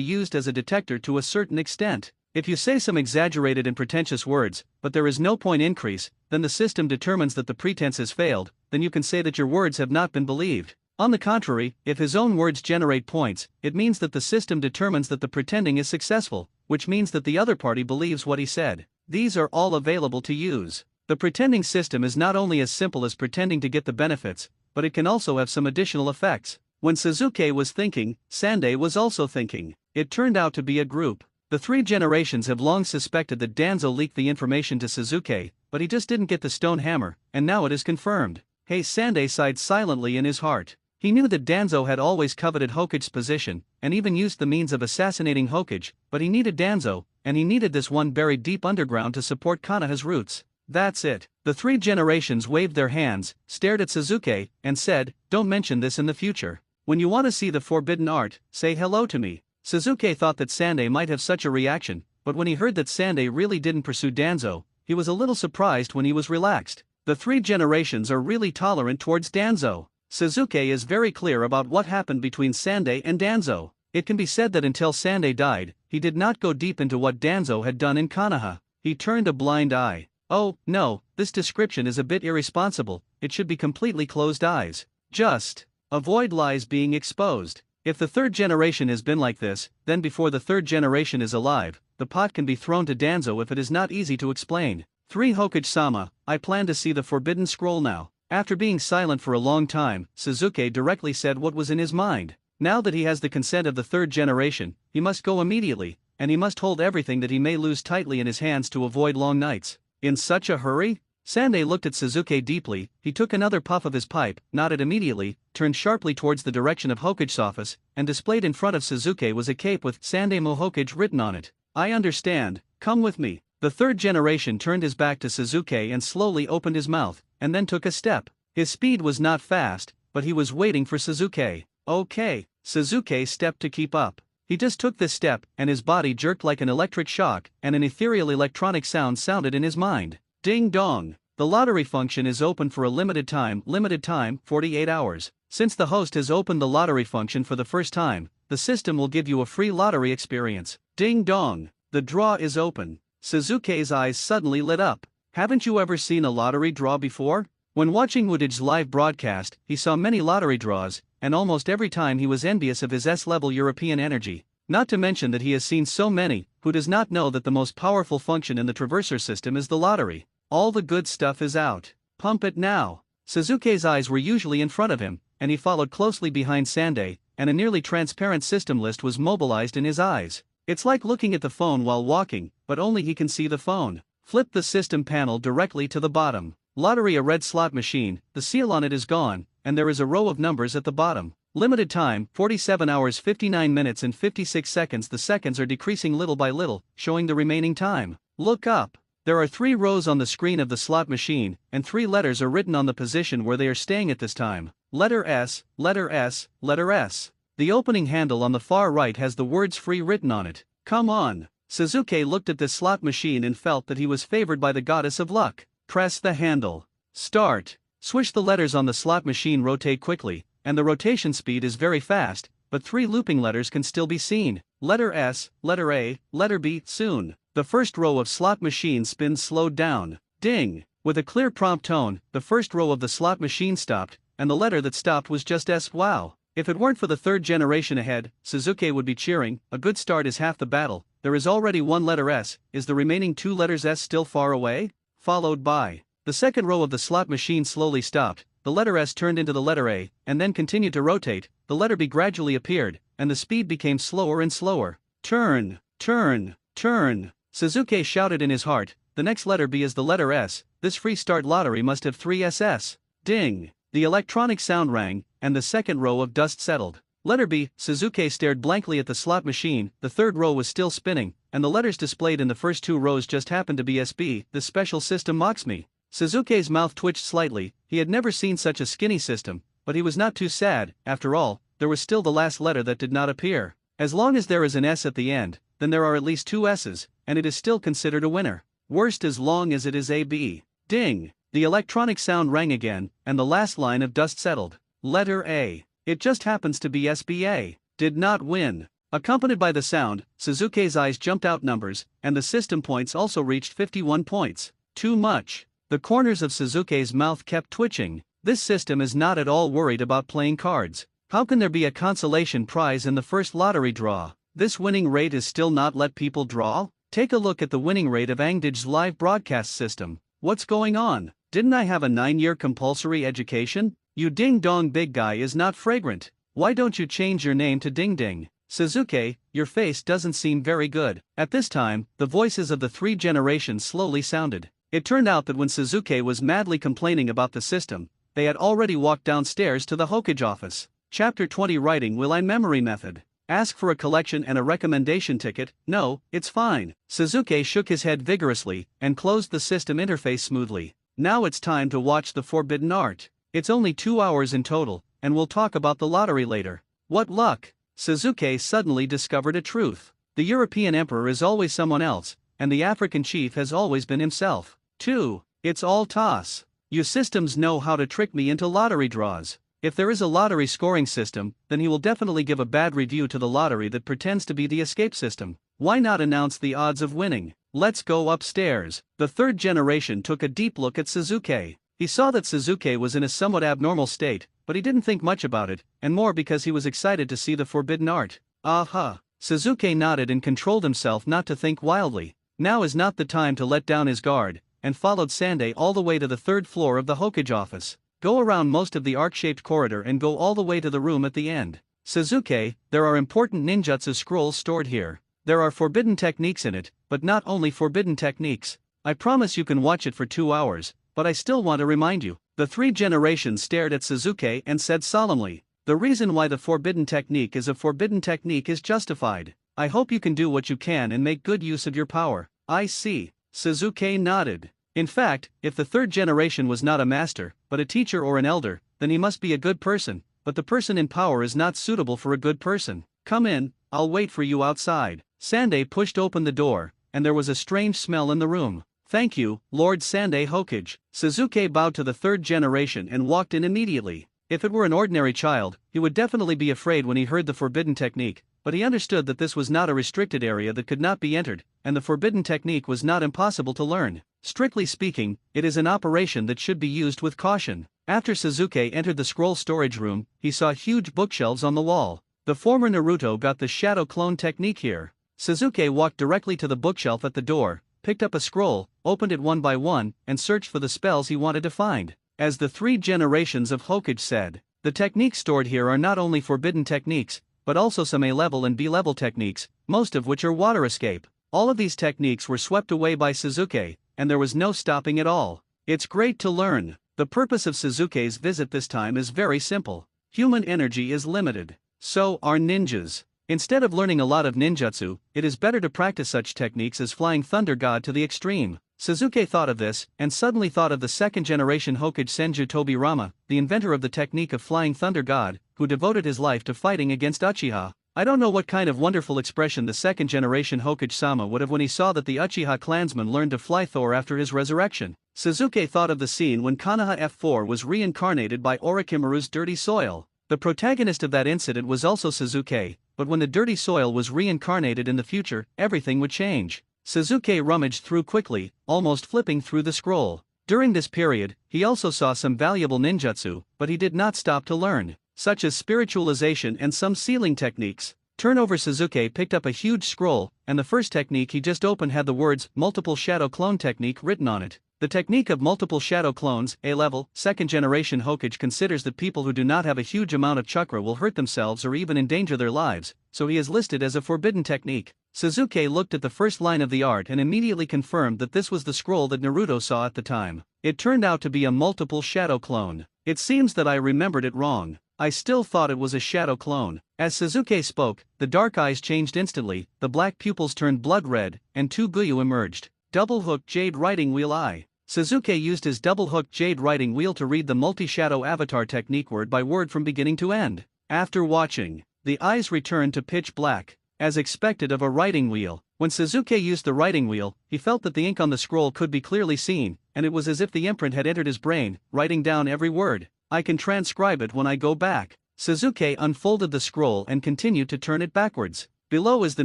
used as a detector to a certain extent. If you say some exaggerated and pretentious words, but there is no point increase, then the system determines that the pretense has failed, then you can say that your words have not been believed. On the contrary, if his own words generate points, it means that the system determines that the pretending is successful, which means that the other party believes what he said. These are all available to use. The pretending system is not only as simple as pretending to get the benefits, but it can also have some additional effects. When Suzuki was thinking, Sandei was also thinking. It turned out to be a group. The 3 generations have long suspected that Danzo leaked the information to Suzuki, but he just didn't get the stone hammer, and now it is confirmed. Hey, Sandei sighed silently in his heart. He knew that Danzo had always coveted Hokage's position, and even used the means of assassinating Hokage, but he needed Danzo, and he needed this one buried deep underground to support Konoha's roots. That's it. The 3 generations waved their hands, stared at Suzuki, and said, "Don't mention this in the future. When you want to see the forbidden art, say hello to me." Suzuki thought that Sandei might have such a reaction, but when he heard that Sandei really didn't pursue Danzo, he was a little surprised when he was relaxed. The 3 generations are really tolerant towards Danzo. Suzuki is very clear about what happened between Sandei and Danzo. It can be said that until Sandei died, he did not go deep into what Danzo had done in Konoha. He turned a blind eye. Oh, no, this description is a bit irresponsible, it should be completely closed eyes. Just avoid lies being exposed. If the 3rd generation has been like this, then before the 3rd generation is alive, the pot can be thrown to Danzo if it is not easy to explain. 3 Hokage-sama, I plan to see the forbidden scroll now. After being silent for a long time, Suzuki directly said what was in his mind. Now that he has the consent of the 3rd generation, he must go immediately, and he must hold everything that he may lose tightly in his hands to avoid long nights. In such a hurry? Sandei looked at Suzuki deeply, he took another puff of his pipe, nodded immediately, turned sharply towards the direction of Hokage's office, and displayed in front of Suzuki was a cape with Sandei Mo Hokage written on it. I understand, come with me. The 3rd generation turned his back to Suzuki and slowly opened his mouth, and then took a step. His speed was not fast, but he was waiting for Suzuki. Okay, Suzuki stepped to keep up. He just took this step, and his body jerked like an electric shock, and an ethereal electronic sound sounded in his mind. Ding dong! The lottery function is open for a limited time, 48 hours. Since the host has opened the lottery function for the first time, the system will give you a free lottery experience. Ding dong! The draw is open. Suzuki's eyes suddenly lit up. Haven't you ever seen a lottery draw before? When watching Uchiha's live broadcast, he saw many lottery draws, and almost every time he was envious of his S-level European energy. Not to mention that he has seen so many, who does not know that the most powerful function in the traverser system is the lottery. All the good stuff is out. Pump it now. Suzuki's eyes were usually in front of him, and he followed closely behind Sandei, and a nearly transparent system list was mobilized in his eyes. It's like looking at the phone while walking, but only he can see the phone. Flip the system panel directly to the bottom. Lottery, a red slot machine, the seal on it is gone, and there is a row of numbers at the bottom. Limited time, 47 hours 59 minutes and 56 seconds. The seconds are decreasing little by little, showing the remaining time. Look up. There are 3 rows on the screen of the slot machine, and 3 letters are written on the position where they are staying at this time. Letter S, letter S, letter S. The opening handle on the far right has the words free written on it. Come on. Suzuki looked at this slot machine and felt that he was favored by the goddess of luck. Press the handle. Start. Swish. The letters on the slot machine rotate quickly, and the rotation speed is very fast, but 3 looping letters can still be seen. Letter S, letter A, letter B. Soon, the first row of slot machine spins slowed down. Ding! With a clear prompt tone, the first row of the slot machine stopped, and the letter that stopped was just S. Wow! If it weren't for the 3rd generation ahead, Suzuki would be cheering. A good start is half the battle. There is already 1 letter S. Is the remaining 2 letters S still far away? Followed by. The second row of the slot machine slowly stopped. The letter S turned into the letter A, and then continued to rotate. The letter B gradually appeared, and the speed became slower and slower. Turn, turn, turn. Suzuki shouted in his heart. The next letter B is the letter S. This free start lottery must have 3 SS. Ding! The electronic sound rang, and the second row of dust settled. Letter B. Suzuki stared blankly at the slot machine. The 3rd row was still spinning, and the letters displayed in the first 2 rows just happened to be SB. This special system mocks me. Suzuki's mouth twitched slightly. He had never seen such a skinny system, but he was not too sad. After all, there was still the last letter that did not appear. As long as there is an S at the end, then there are at least 2 S's, and it is still considered a winner. Worst as long as it is AB. Ding! The electronic sound rang again, and the last line of dust settled. Letter A. It just happens to be SBA. Did not win. Accompanied by the sound, Suzuki's eyes jumped out numbers, and the system points also reached 51 points. Too much. The corners of Suzuki's mouth kept twitching. This system is not at all worried about playing cards. How can there be a consolation prize in the first lottery draw? This winning rate is still not let people draw? Take a look at the winning rate of Angdij's live broadcast system. What's going on? Didn't I have a 9-year compulsory education? You ding-dong big guy is not fragrant. Why don't you change your name to Ding Ding? Suzuki, your face doesn't seem very good. At this time, the voices of the 3 generations slowly sounded. It turned out that when Suzuki was madly complaining about the system, they had already walked downstairs to the Hokage office. Chapter 20 Writing Will I Memory Method. Ask for a collection and a recommendation ticket. No, it's fine. Suzuki shook his head vigorously and closed the system interface smoothly. Now it's time to watch the forbidden art. It's only 2 hours in total, and we'll talk about the lottery later. What luck! Suzuki suddenly discovered a truth. The European emperor is always someone else, and the African chief has always been himself. 2. It's all toss. You systems know how to trick me into lottery draws. If there is a lottery scoring system, then he will definitely give a bad review to the lottery that pretends to be the escape system. Why not announce the odds of winning? Let's go upstairs. The 3rd generation took a deep look at Suzuki. He saw that Suzuki was in a somewhat abnormal state, but he didn't think much about it, and more because he was excited to see the forbidden art. Aha! Suzuki nodded and controlled himself not to think wildly. Now is not the time to let down his guard, and followed Sande all the way to the 3rd floor of the Hokage office. Go around most of the arc-shaped corridor and go all the way to the room at the end. Suzuki, there are important ninjutsu scrolls stored here. There are forbidden techniques in it, but not only forbidden techniques. I promise you can watch it for 2 hours, but I still want to remind you. The 3 generations stared at Suzuki and said solemnly, the reason why the forbidden technique is a forbidden technique is justified. I hope you can do what you can and make good use of your power. I see. Suzuki nodded. In fact, if the 3rd generation was not a master, but a teacher or an elder, then he must be a good person, but the person in power is not suitable for a good person. Come in, I'll wait for you outside. Sande pushed open the door, and there was a strange smell in the room. Thank you, Lord Sande Hokage. Suzuki bowed to the 3rd generation and walked in immediately. If it were an ordinary child, he would definitely be afraid when he heard the forbidden technique, but he understood that this was not a restricted area that could not be entered, and the forbidden technique was not impossible to learn. Strictly speaking, it is an operation that should be used with caution. After Suzuki entered the scroll storage room, he saw huge bookshelves on the wall. The former Naruto got the shadow clone technique here. Suzuki walked directly to the bookshelf at the door, picked up a scroll, opened it one by one, and searched for the spells he wanted to find. As the 3 generations of Hokage said, the techniques stored here are not only forbidden techniques, but also some A-level and B-level techniques, most of which are water escape. All of these techniques were swept away by Suzuki, and there was no stopping it all. It's great to learn. The purpose of Suzuki's visit this time is very simple. Human energy is limited. So are ninjas. Instead of learning a lot of ninjutsu, it is better to practice such techniques as Flying Thunder God to the extreme. Suzuki thought of this, and suddenly thought of the 2nd generation Hokage Senju Tobirama, the inventor of the technique of Flying Thunder God, who devoted his life to fighting against Uchiha. I don't know what kind of wonderful expression the 2nd generation Hokage-sama would have when he saw that the Uchiha clansman learned to fly Thor after his resurrection. Suzuki thought of the scene when Konoha F4 was reincarnated by Orochimaru's dirty soil. The protagonist of that incident was also Suzuki, but when the dirty soil was reincarnated in the future, everything would change. Suzuki rummaged through quickly, almost flipping through the scroll. During this period, he also saw some valuable ninjutsu, but he did not stop to learn, such as spiritualization and some sealing techniques. Turnover Suzuki picked up a huge scroll, and the first technique he just opened had the words Multiple Shadow Clone Technique written on it. The technique of multiple shadow clones, A-level, 2nd generation Hokage considers that people who do not have a huge amount of chakra will hurt themselves or even endanger their lives, so he is listed as a forbidden technique. Suzuki looked at the first line of the art and immediately confirmed that this was the scroll that Naruto saw at the time. It turned out to be a multiple shadow clone. It seems that I remembered it wrong. I still thought it was a shadow clone. As Suzuki spoke, the dark eyes changed instantly, the black pupils turned blood red, and 2 Guyu emerged. Double-hook Jade Writing Wheel I. Suzuki used his double-hook Jade Writing Wheel to read the multi-shadow avatar technique word by word from beginning to end. After watching, the eyes returned to pitch black. as expected of a writing wheel. When Suzuki used the writing wheel, he felt that the ink on the scroll could be clearly seen, and it was as if the imprint had entered his brain, writing down every word. I can transcribe it when I go back. Suzuki unfolded the scroll and continued to turn it backwards. Below is the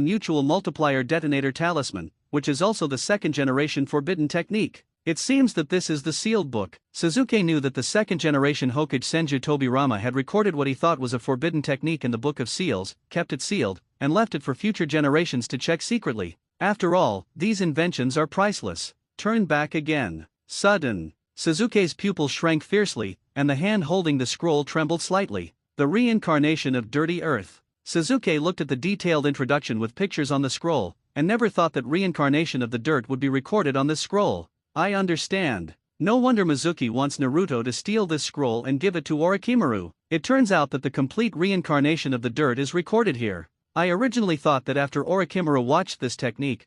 mutual multiplier detonator talisman, which is also the second generation forbidden technique. It seems that this is the sealed book. Suzuki knew that the second generation Hokage Senju Tobirama had recorded what he thought was a forbidden technique in the Book of Seals, kept it sealed, and left it for future generations to check secretly. After all, these inventions are priceless. Turn back again. Sudden. Suzuki's pupil shrank fiercely, and the hand holding the scroll trembled slightly. The reincarnation of dirty earth. Suzuki looked at the detailed introduction with pictures on the scroll, and never thought that reincarnation of the dirt would be recorded on this scroll. I understand. No wonder Mizuki wants Naruto to steal this scroll and give it to Orochimaru. It turns out that the complete reincarnation of the dirt is recorded here. I originally thought that after Orochimaru watched this technique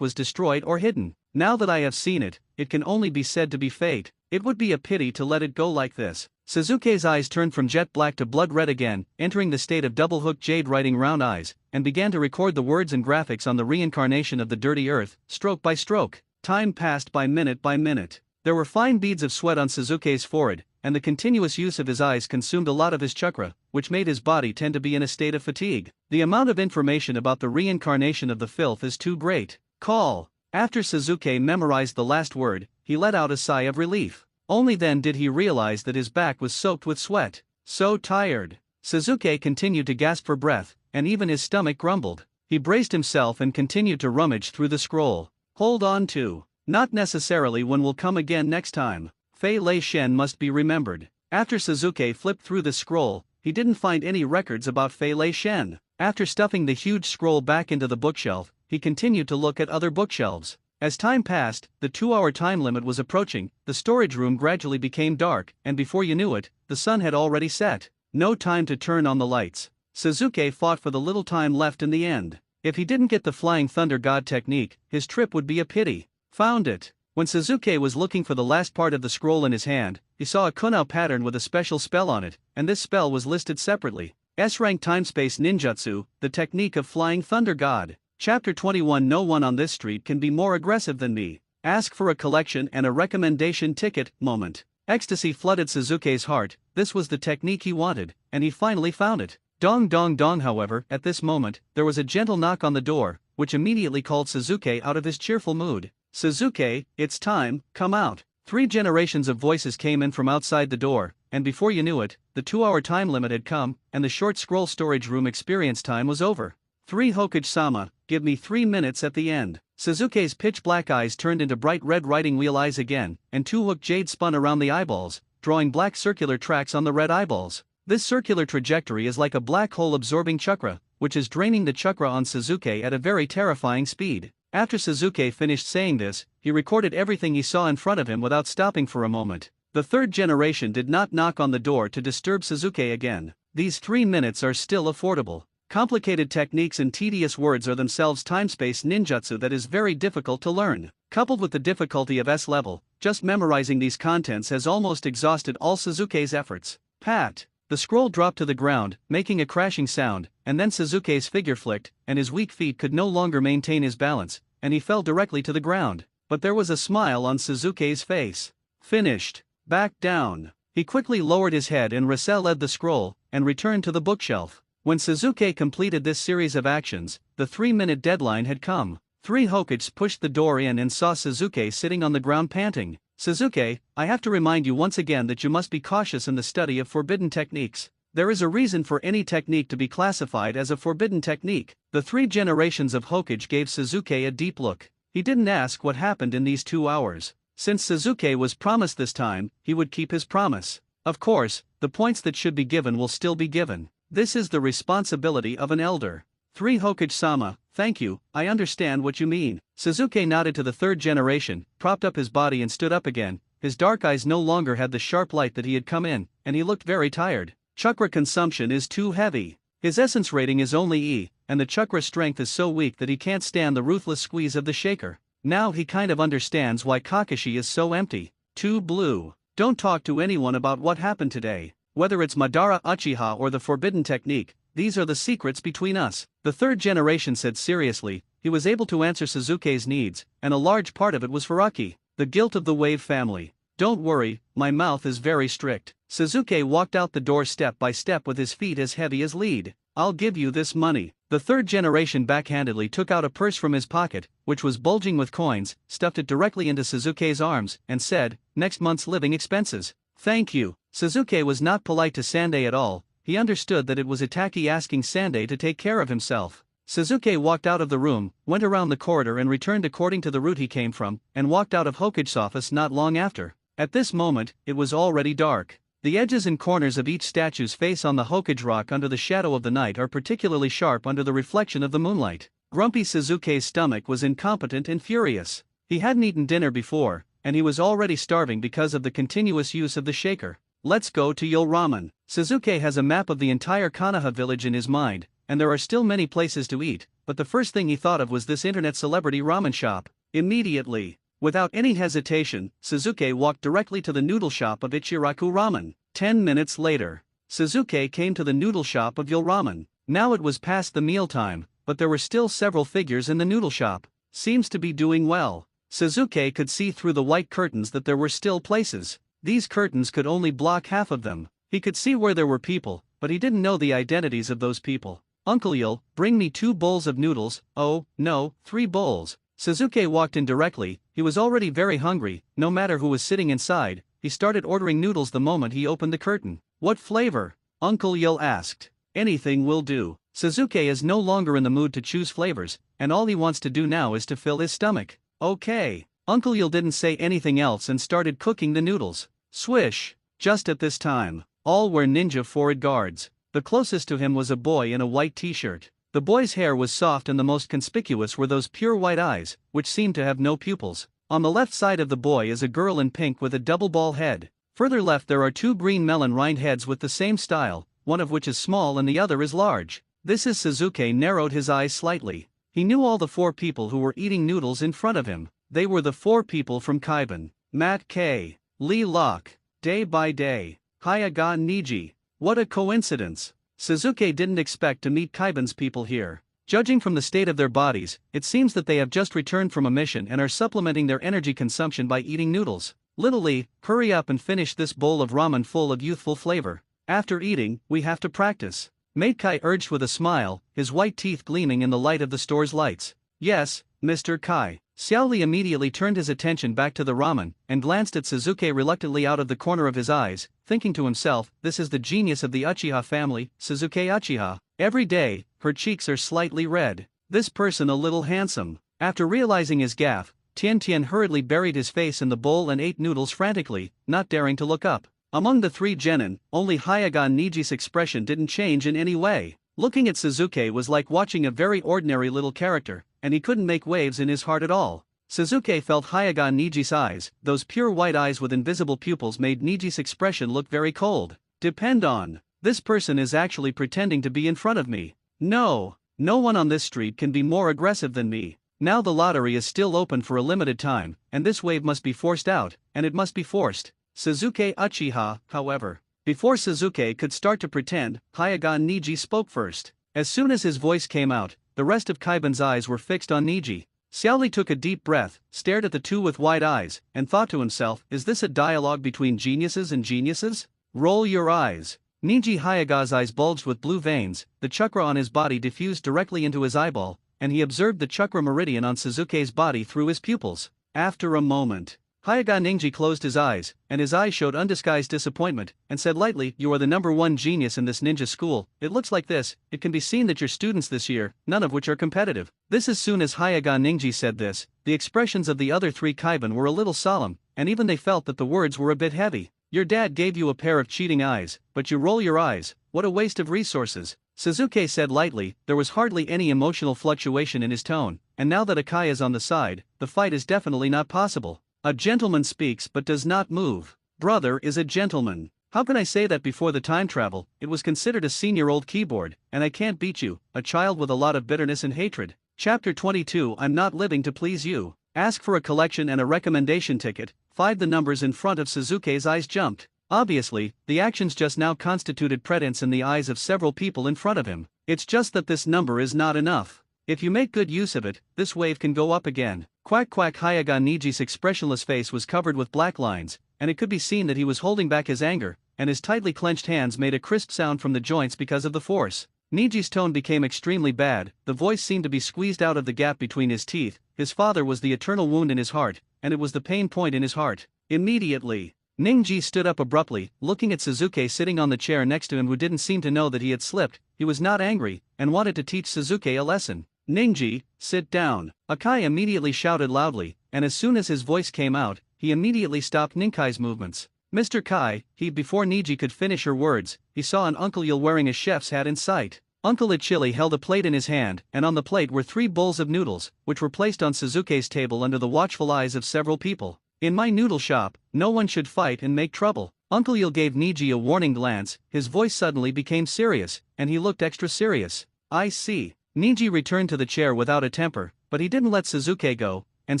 was destroyed or hidden. Now that I have seen it, it can only be said to be fate. It would be a pity to let it go like this. Suzuki's eyes turned from jet black to blood red again, entering the state of double-hooked jade writing round eyes, and began to record the words and graphics on the reincarnation of the dirty earth, stroke by stroke. Time passed by minute. There were fine beads of sweat on Suzuki's forehead, and the continuous use of his eyes consumed a lot of his chakra, which made his body tend to be in a state of fatigue. The amount of information about the reincarnation of the filth is too great. Call. After Suzuki memorized the last word, he let out a sigh of relief. Only then did he realize that his back was soaked with sweat. So tired. Suzuki continued to gasp for breath, and even his stomach grumbled. He braced himself and continued to rummage through the scroll. Hold on to. Not necessarily when will come again next time. Fei Lei Shen must be remembered. After Suzuki flipped through the scroll, he didn't find any records about Fei Lei Shen. After stuffing the huge scroll back into the bookshelf, he continued to look at other bookshelves. As time passed, the 2-hour time limit was approaching, the storage room gradually became dark, and before you knew it, the sun had already set. No time to turn on the lights. Suzuki fought for the little time left in the end. If he didn't get the Flying Thunder God technique, his trip would be a pity. Found it. When Suzuki was looking for the last part of the scroll in his hand, he saw a kunao pattern with a special spell on it, and this spell was listed separately. S-rank Timespace Ninjutsu, the technique of Flying Thunder God. Chapter 21. No one on this street can be more aggressive than me. Ask for a collection and a recommendation ticket. Moment. Ecstasy flooded Suzuki's heart. This was the technique he wanted, and he finally found it. Dong dong dong. However, at this moment, there was a gentle knock on the door, which immediately called Suzuki out of his cheerful mood. Suzuki, it's time, come out. 3 generations of voices came in from outside the door, and before you knew it, the 2-hour time limit had come, and the short scroll storage room experience time was over. 3 Hokage-sama, give me 3 minutes at the end. Suzuki's pitch black eyes turned into bright red writing wheel eyes again, and 2 hooked jade spun around the eyeballs, drawing black circular tracks on the red eyeballs. This circular trajectory is like a black hole absorbing chakra, which is draining the chakra on Suzuki at a very terrifying speed. After Suzuki finished saying this, he recorded everything he saw in front of him without stopping for a moment. The 3rd generation did not knock on the door to disturb Suzuki again. These 3 minutes are still affordable. Complicated techniques and tedious words are themselves timespace ninjutsu that is very difficult to learn. Coupled with the difficulty of S level, just memorizing these contents has almost exhausted all Suzuki's efforts. Pat. The scroll dropped to the ground, making a crashing sound, and then Suzuki's figure flicked, and his weak feet could no longer maintain his balance, and he fell directly to the ground. But there was a smile on Suzuki's face. Finished. Back down. He quickly lowered his head and reset the scroll, and returned to the bookshelf. When Suzuki completed this series of actions, the 3-minute deadline had come. 3 Hokages pushed the door in and saw Suzuki sitting on the ground panting. Suzuki, I have to remind you once again that you must be cautious in the study of forbidden techniques. There is a reason for any technique to be classified as a forbidden technique. The 3 generations of Hokage gave Suzuki a deep look. He didn't ask what happened in these 2 hours. Since Suzuki was promised this time, he would keep his promise. Of course, the points that should be given will still be given. This is the responsibility of an elder. 3 Hokage-sama, thank you, I understand what you mean. Suzuki nodded to the 3rd generation, propped up his body and stood up again. His dark eyes no longer had the sharp light that he had come in, and he looked very tired. Chakra consumption is too heavy. His essence rating is only E, and the chakra strength is so weak that he can't stand the ruthless squeeze of the shaker. Now he kind of understands why Kakashi is so empty. Too blue. Don't talk to anyone about what happened today. Whether it's Madara Uchiha or the forbidden technique, these are the secrets between us. The third generation said seriously. He was able to answer Suzuki's needs, and a large part of it was for Aki, the guilt of the Wave family. Don't worry, my mouth is very strict. Suzuki walked out the door step by step with his feet as heavy as lead. I'll give you this money. The third generation backhandedly took out a purse from his pocket, which was bulging with coins, stuffed it directly into Suzuki's arms, and said, next month's living expenses. Thank you. Suzuki was not polite to Sandei at all. He understood that it was Itaki asking Sandei to take care of himself. Suzuki walked out of the room, went around the corridor and returned according to the route he came from, and walked out of Hokage's office not long after. At this moment, it was already dark. The edges and corners of each statue's face on the Hokage rock under the shadow of the night are particularly sharp under the reflection of the moonlight. Grumpy Suzuki's stomach was incompetent and furious. He hadn't eaten dinner before, and he was already starving because of the continuous use of the shaker. Let's go to Yul Ramen. Suzuki has a map of the entire Konoha village in his mind, and there are still many places to eat, but the first thing he thought of was this internet celebrity ramen shop. Immediately, without any hesitation, Suzuki walked directly to the noodle shop of Ichiraku Ramen. 10 minutes later, Suzuki came to the noodle shop of Yul Ramen. Now it was past the mealtime, but there were still several figures in the noodle shop. Seems to be doing well. Suzuki could see through the white curtains that there were still places. These curtains could only block half of them. He could see where there were people, but he didn't know the identities of those people. Uncle Yul, bring me 2 bowls of noodles. Oh, no, 3 bowls. Suzuki walked in directly. He was already very hungry, no matter who was sitting inside. He started ordering noodles the moment he opened the curtain. What flavor? Uncle Yul asked. Anything will do. Suzuki is no longer in the mood to choose flavors, and all he wants to do now is to fill his stomach. Okay. Uncle Yul didn't say anything else and started cooking the noodles. Swish. Just at this time, all were ninja forward guards. The closest to him was a boy in a white t-shirt. The boy's hair was soft and the most conspicuous were those pure white eyes, which seemed to have no pupils. On the left side of the boy is a girl in pink with a double ball head. Further left there are 2 green melon rind heads with the same style, one of which is small and the other is large. This is Suzuki narrowed his eyes slightly. He knew all the 4 people who were eating noodles in front of him. They were the 4 people from Kaiban. Matt K. Lee Locke. Day by Day. Hayaga Niji. What a coincidence. Suzuki didn't expect to meet Kaiban's people here. Judging from the state of their bodies, it seems that they have just returned from a mission and are supplementing their energy consumption by eating noodles. Little Lee, hurry up and finish this bowl of ramen full of youthful flavor. After eating, we have to practice. Mate Kai urged with a smile, his white teeth gleaming in the light of the store's lights. Yes, Mr. Kai. Xiao Li immediately turned his attention back to the ramen, and glanced at Suzuki reluctantly out of the corner of his eyes, thinking to himself, this is the genius of the Uchiha family, Suzuki Uchiha. Every day, her cheeks are slightly red. This person a little handsome. After realizing his gaffe, Tian Tian hurriedly buried his face in the bowl and ate noodles frantically, not daring to look up. Among the 3 genin, only Hayaga Niji's expression didn't change in any way. Looking at Suzuki was like watching a very ordinary little character, and he couldn't make waves in his heart at all. Suzuki felt Hayaga Niji's eyes. Those pure white eyes with invisible pupils made Niji's expression look very cold. Depend on. This person is actually pretending to be in front of me. No one on this street can be more aggressive than me. Now the lottery is still open for a limited time, and this wave must be forced out, and it must be forced. Suzuki Uchiha, however. Before Suzuki could start to pretend, Hayaga Niji spoke first. As soon as his voice came out, the rest of Kaiban's eyes were fixed on Niji. Xiaoli took a deep breath, stared at the 2 with wide eyes, and thought to himself, is this a dialogue between geniuses and geniuses? Roll your eyes. Niji Hayaga's eyes bulged with blue veins, the chakra on his body diffused directly into his eyeball, and he observed the chakra meridian on Suzuki's body through his pupils. After a moment, Hayaga Niji closed his eyes, and his eyes showed undisguised disappointment, and said lightly, you are the #1 genius in this ninja school. It looks like this. It can be seen that your students this year, none of which are competitive. This as soon as Hayaga Niji said this, the expressions of the other 3 Kaiban were a little solemn, and even they felt that the words were a bit heavy. Your dad gave you a pair of cheating eyes, but you roll your eyes. What a waste of resources. Suzuki said lightly. There was hardly any emotional fluctuation in his tone, and now that Akai is on the side, the fight is definitely not possible. A gentleman speaks but does not move. Brother is a gentleman. How can I say that before the time travel? It was considered a senior-old keyboard, and I can't beat you, a child with a lot of bitterness and hatred. Chapter 22. I'm not living to please you. Ask for a collection and a recommendation ticket. 5. The numbers in front of Suzuki's eyes jumped. Obviously, the actions just now constituted pretense in the eyes of several people in front of him. It's just that this number is not enough. If you make good use of it, this wave can go up again. Quack quack. Hyaga Niji's expressionless face was covered with black lines, and it could be seen that he was holding back his anger, and his tightly clenched hands made a crisp sound from the joints because of the force. Niji's tone became extremely bad, the voice seemed to be squeezed out of the gap between his teeth. His father was the eternal wound in his heart, and it was the pain point in his heart. Immediately, Ningji stood up abruptly, looking at Suzuki sitting on the chair next to him, who didn't seem to know that he had slipped. He was not angry, and wanted to teach Suzuki a lesson. "Ningji, sit down." Akai immediately shouted loudly, and as soon as his voice came out, he immediately stopped Ninkai's movements. "Mr. Kai," before Niji could finish her words, he saw an Uncle Yul wearing a chef's hat in sight. Uncle Ichili held a plate in his hand, and on the plate were 3 bowls of noodles, which were placed on Suzuki's table under the watchful eyes of several people. "In my noodle shop, no one should fight and make trouble." Uncle Yul gave Niji a warning glance, his voice suddenly became serious, and he looked extra serious. "I see." Niji returned to the chair without a temper, but he didn't let Suzuki go, and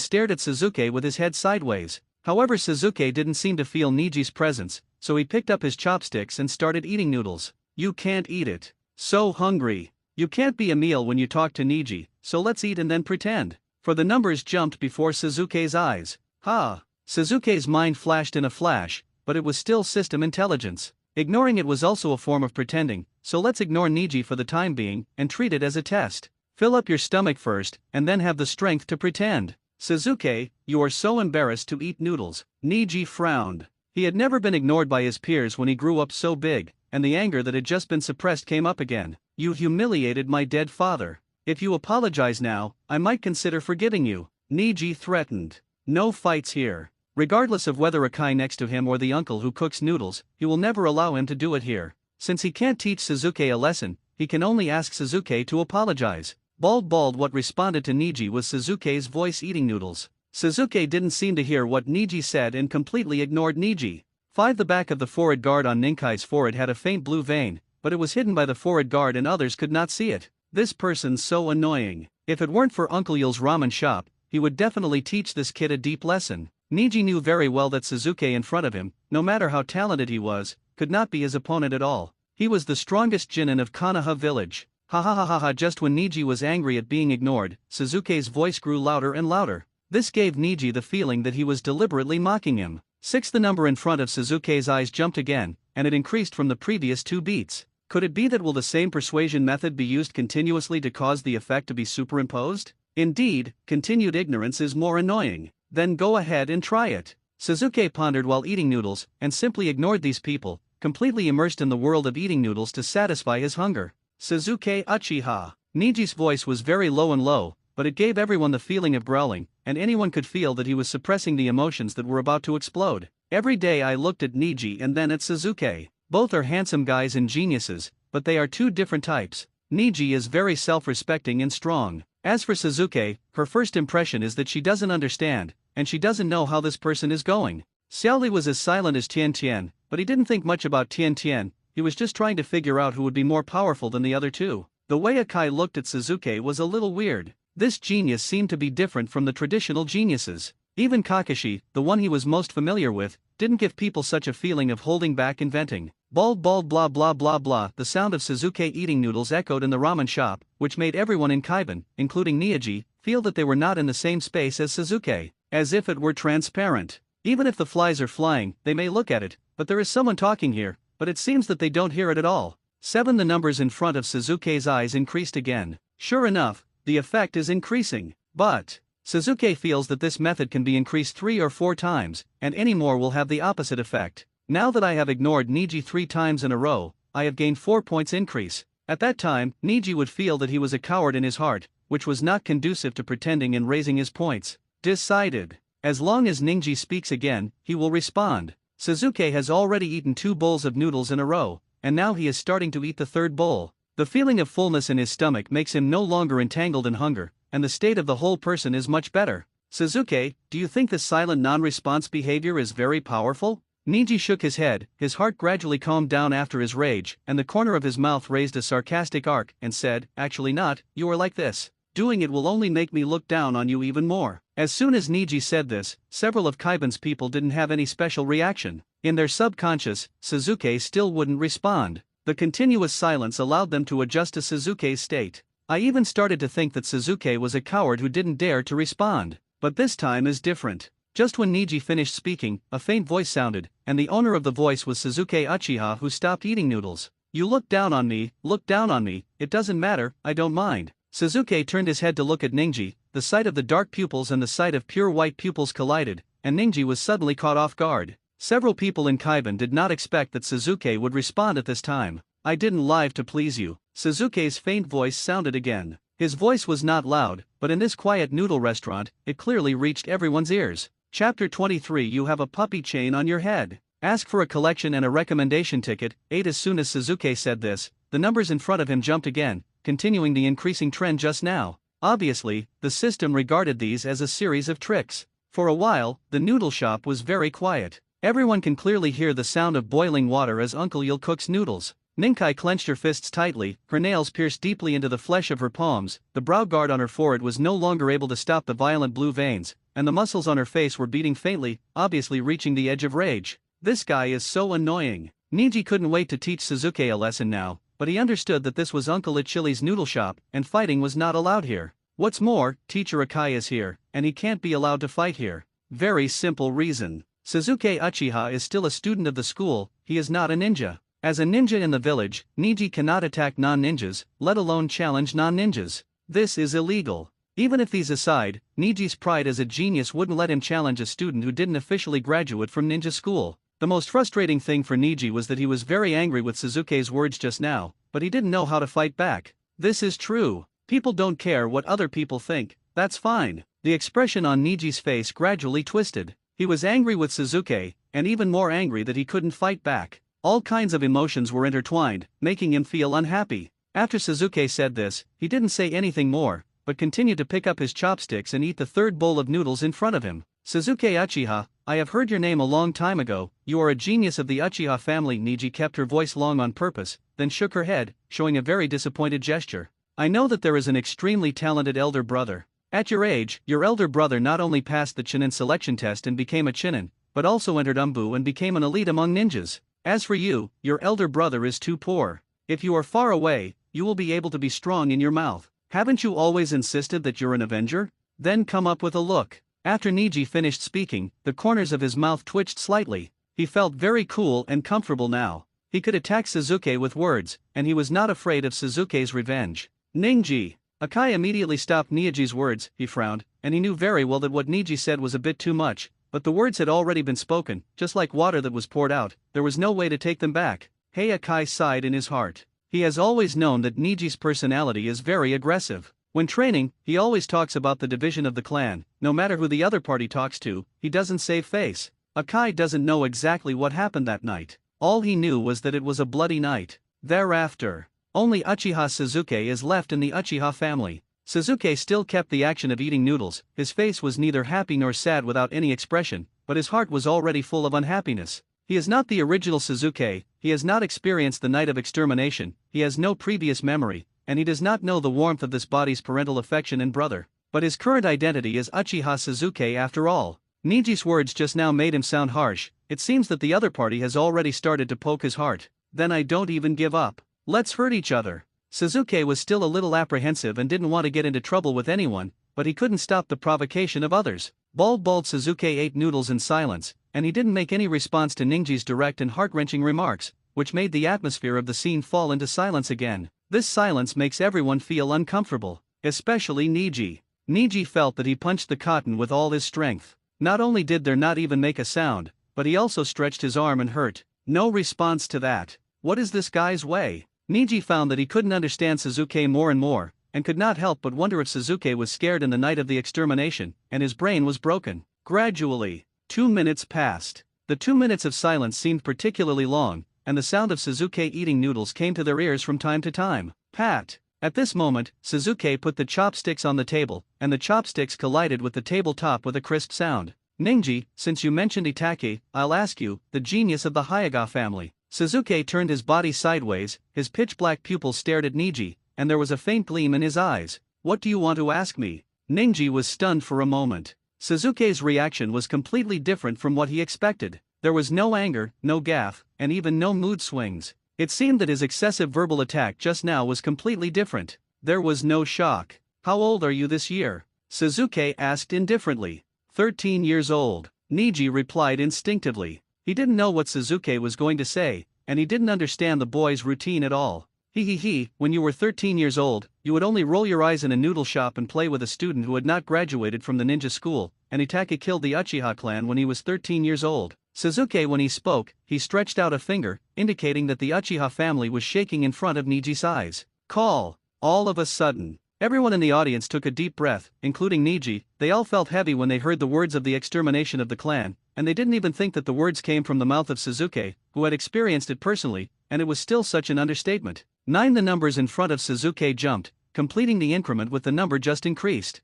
stared at Suzuki with his head sideways. However, Suzuki didn't seem to feel Niji's presence, so he picked up his chopsticks and started eating noodles. "You can't eat it. So hungry. You can't be a meal when you talk to Niji, so let's eat and then pretend." For the numbers jumped before Suzuki's eyes. Ha! Suzuki's mind flashed in a flash, but it was still system intelligence. Ignoring it was also a form of pretending, so let's ignore Niji for the time being, and treat it as a test. Fill up your stomach first, and then have the strength to pretend. "Suzuki, you are so embarrassed to eat noodles." Niji frowned. He had never been ignored by his peers when he grew up so big, and the anger that had just been suppressed came up again. "You humiliated my dead father. If you apologize now, I might consider forgiving you," Niji threatened. "No fights here. Regardless of whether Akai next to him or the uncle who cooks noodles, he will never allow him to do it here. Since he can't teach Suzuki a lesson, he can only ask Suzuki to apologize." Bald. What responded to Niji was Suzuki's voice eating noodles. Suzuki didn't seem to hear what Niji said and completely ignored Niji. 5. The back of the forehead guard on Ninkai's forehead had a faint blue vein, but it was hidden by the forehead guard and others could not see it. "This person's so annoying. If it weren't for Uncle Yul's ramen shop, he would definitely teach this kid a deep lesson." Niji knew very well that Suzuki in front of him, no matter how talented he was, could not be his opponent at all. He was the strongest Jinin of Konoha village. Ha ha ha ha ha. Just when Niji was angry at being ignored, Suzuki's voice grew louder and louder. This gave Niji the feeling that he was deliberately mocking him. 6. The number in front of Suzuki's eyes jumped again, and it increased from the previous 2 beats. Could it be that will the same persuasion method be used continuously to cause the effect to be superimposed? Indeed, continued ignorance is more annoying. Then go ahead and try it. Suzuki pondered while eating noodles, and simply ignored these people, completely immersed in the world of eating noodles to satisfy his hunger. "Suzuki Uchiha." Niji's voice was very low, but it gave everyone the feeling of growling, and anyone could feel that he was suppressing the emotions that were about to explode. Every day I looked at Niji and then at Suzuki. Both are handsome guys and geniuses, but they are 2 different types. Niji is very self-respecting and strong. As for Suzuki, her first impression is that she doesn't understand, and she doesn't know how this person is going. Xiaoli was as silent as Tian, but he didn't think much about Tian, he was just trying to figure out who would be more powerful than the other 2. The way Akai looked at Suzuki was a little weird. This genius seemed to be different from the traditional geniuses. Even Kakashi, the one he was most familiar with, didn't give people such a feeling of holding back and venting. Bald blah blah blah blah. The sound of Suzuki eating noodles echoed in the ramen shop, which made everyone in Kaiban, including Niji, feel that they were not in the same space as Suzuki, as if it were transparent. Even if the flies are flying, they may look at it, but there is someone talking here, but it seems that they don't hear it at all. 7. The numbers in front of Suzuki's eyes increased again. Sure enough, the effect is increasing, but Suzuki feels that this method can be increased 3 or 4 times, and any more will have the opposite effect. "Now that I have ignored Niji 3 times in a row, I have gained 4 points increase." At that time, Niji would feel that he was a coward in his heart, which was not conducive to pretending and raising his points. Decided. As long as Niji speaks again, he will respond. Suzuki has already eaten 2 bowls of noodles in a row, and now he is starting to eat the 3rd bowl. The feeling of fullness in his stomach makes him no longer entangled in hunger, and the state of the whole person is much better. "Suzuki, do you think this silent non-response behavior is very powerful?" Niji shook his head, his heart gradually calmed down after his rage, and the corner of his mouth raised a sarcastic arc, and said, "Actually not, you are like this. Doing it will only make me look down on you even more." As soon as Niji said this, several of Kaiban's people didn't have any special reaction. In their subconscious, Suzuki still wouldn't respond. The continuous silence allowed them to adjust to Suzuki's state. I even started to think that Suzuki was a coward who didn't dare to respond. But this time is different. Just when Niji finished speaking, a faint voice sounded, and the owner of the voice was Suzuki Uchiha, who stopped eating noodles. "You look down on me, it doesn't matter, I don't mind." Suzuki turned his head to look at Niji. The sight of the dark pupils and the sight of pure white pupils collided, and Niji was suddenly caught off guard. Several people in Kaiban did not expect that Suzuki would respond at this time. "I didn't lie to please you." Suzuki's faint voice sounded again. His voice was not loud, but in this quiet noodle restaurant, it clearly reached everyone's ears. Chapter 23. You have a puppy chain on your head. Ask for a collection and a recommendation ticket. 8. As soon as Suzuki said this, the numbers in front of him jumped again, continuing the increasing trend just now. Obviously, the system regarded these as a series of tricks. For a while, the noodle shop was very quiet. Everyone can clearly hear the sound of boiling water as Uncle Yul cooks noodles. Ninkai clenched her fists tightly, her nails pierced deeply into the flesh of her palms, the brow guard on her forehead was no longer able to stop the violent blue veins, and the muscles on her face were beating faintly, obviously reaching the edge of rage. This guy is so annoying. Niji couldn't wait to teach Suzuki a lesson now, but he understood that this was Uncle Ichili's noodle shop, and fighting was not allowed here. What's more, Teacher Akai is here, and he can't be allowed to fight here. Very simple reason. Suzuki Uchiha is still a student of the school, he is not a ninja. As a ninja in the village, Niji cannot attack non-ninjas, let alone challenge non-ninjas. This is illegal. Even if these aside, Niji's pride as a genius wouldn't let him challenge a student who didn't officially graduate from ninja school. The most frustrating thing for Niji was that he was very angry with Suzuki's words just now, but he didn't know how to fight back. This is true. People don't care what other people think, that's fine. The expression on Niji's face gradually twisted. He was angry with Suzuki, and even more angry that he couldn't fight back. All kinds of emotions were intertwined, making him feel unhappy. After Suzuki said this, he didn't say anything more, but continued to pick up his chopsticks and eat the third bowl of noodles in front of him. "Suzuki Uchiha, I have heard your name a long time ago, you are a genius of the Uchiha family." Niji kept her voice long on purpose, then shook her head, showing a very disappointed gesture. "I know that there is an extremely talented elder brother. At your age, your elder brother not only passed the Chunin selection test and became a Chunin, but also entered Umbu and became an elite among ninjas. As for you, your elder brother is too poor. If you are far away, you will be able to be strong in your mouth. Haven't you always insisted that you're an Avenger? Then come up with a look." After Niji finished speaking, the corners of his mouth twitched slightly. He felt very cool and comfortable now. He could attack Suzuki with words, and he was not afraid of Suzuki's revenge. "Niji." Akai immediately stopped Niji's words. He frowned, and he knew very well that what Niji said was a bit too much. But the words had already been spoken, just like water that was poured out, there was no way to take them back. Hey, Akai sighed in his heart. He has always known that Niji's personality is very aggressive. When training, he always talks about the division of the clan, no matter who the other party talks to, he doesn't save face. Akai doesn't know exactly what happened that night. All he knew was that it was a bloody night. Thereafter, only Uchiha Suzuki is left in the Uchiha family. Suzuki still kept the action of eating noodles, his face was neither happy nor sad without any expression, but his heart was already full of unhappiness. He is not the original Suzuki, he has not experienced the night of extermination, he has no previous memory, and he does not know the warmth of this body's parental affection and brother. But his current identity is Uchiha Suzuki after all. Niji's words just now made him sound harsh. It seems that the other party has already started to poke his heart. Then I don't even give up. Let's hurt each other. Suzuki was still a little apprehensive and didn't want to get into trouble with anyone, but he couldn't stop the provocation of others. Bald Suzuki ate noodles in silence, and he didn't make any response to Ninji's direct and heart-wrenching remarks, which made the atmosphere of the scene fall into silence again. This silence makes everyone feel uncomfortable, especially Niji. Niji felt that he punched the cotton with all his strength. Not only did there not even make a sound, but he also stretched his arm and hurt. No response to that. What is this guy's way? Niji found that he couldn't understand Suzuki more and more, and could not help but wonder if Suzuki was scared in the night of the extermination, and his brain was broken. Gradually, 2 minutes passed. The 2 minutes of silence seemed particularly long, and the sound of Suzuki eating noodles came to their ears from time to time. Pat! At this moment, Suzuki put the chopsticks on the table, and the chopsticks collided with the tabletop with a crisp sound. Niji, since you mentioned Itake, I'll ask you, the genius of the Hyaga family. Suzuki turned his body sideways, his pitch-black pupils stared at Niji, and there was a faint gleam in his eyes. What do you want to ask me? Niji was stunned for a moment. Suzuki's reaction was completely different from what he expected. There was no anger, no gaffe, and even no mood swings. It seemed that his excessive verbal attack just now was completely different. There was no shock. How old are you this year? Suzuki asked indifferently. 13 years old. Niji replied instinctively. He didn't know what Suzuki was going to say, and he didn't understand the boy's routine at all. When you were 13 years old, you would only roll your eyes in a noodle shop and play with a student who had not graduated from the ninja school, and Itake killed the Uchiha clan when he was 13 years old. Suzuki, when he spoke, he stretched out a finger, indicating that the Uchiha family was shaking in front of Niji's eyes. Call. All of a sudden, everyone in the audience took a deep breath, including Niji. They all felt heavy when they heard the words of the extermination of the clan, and they didn't even think that the words came from the mouth of Suzuki, who had experienced it personally, and it was still such an understatement. 9. The numbers in front of Suzuki jumped, completing the increment with the number just increased.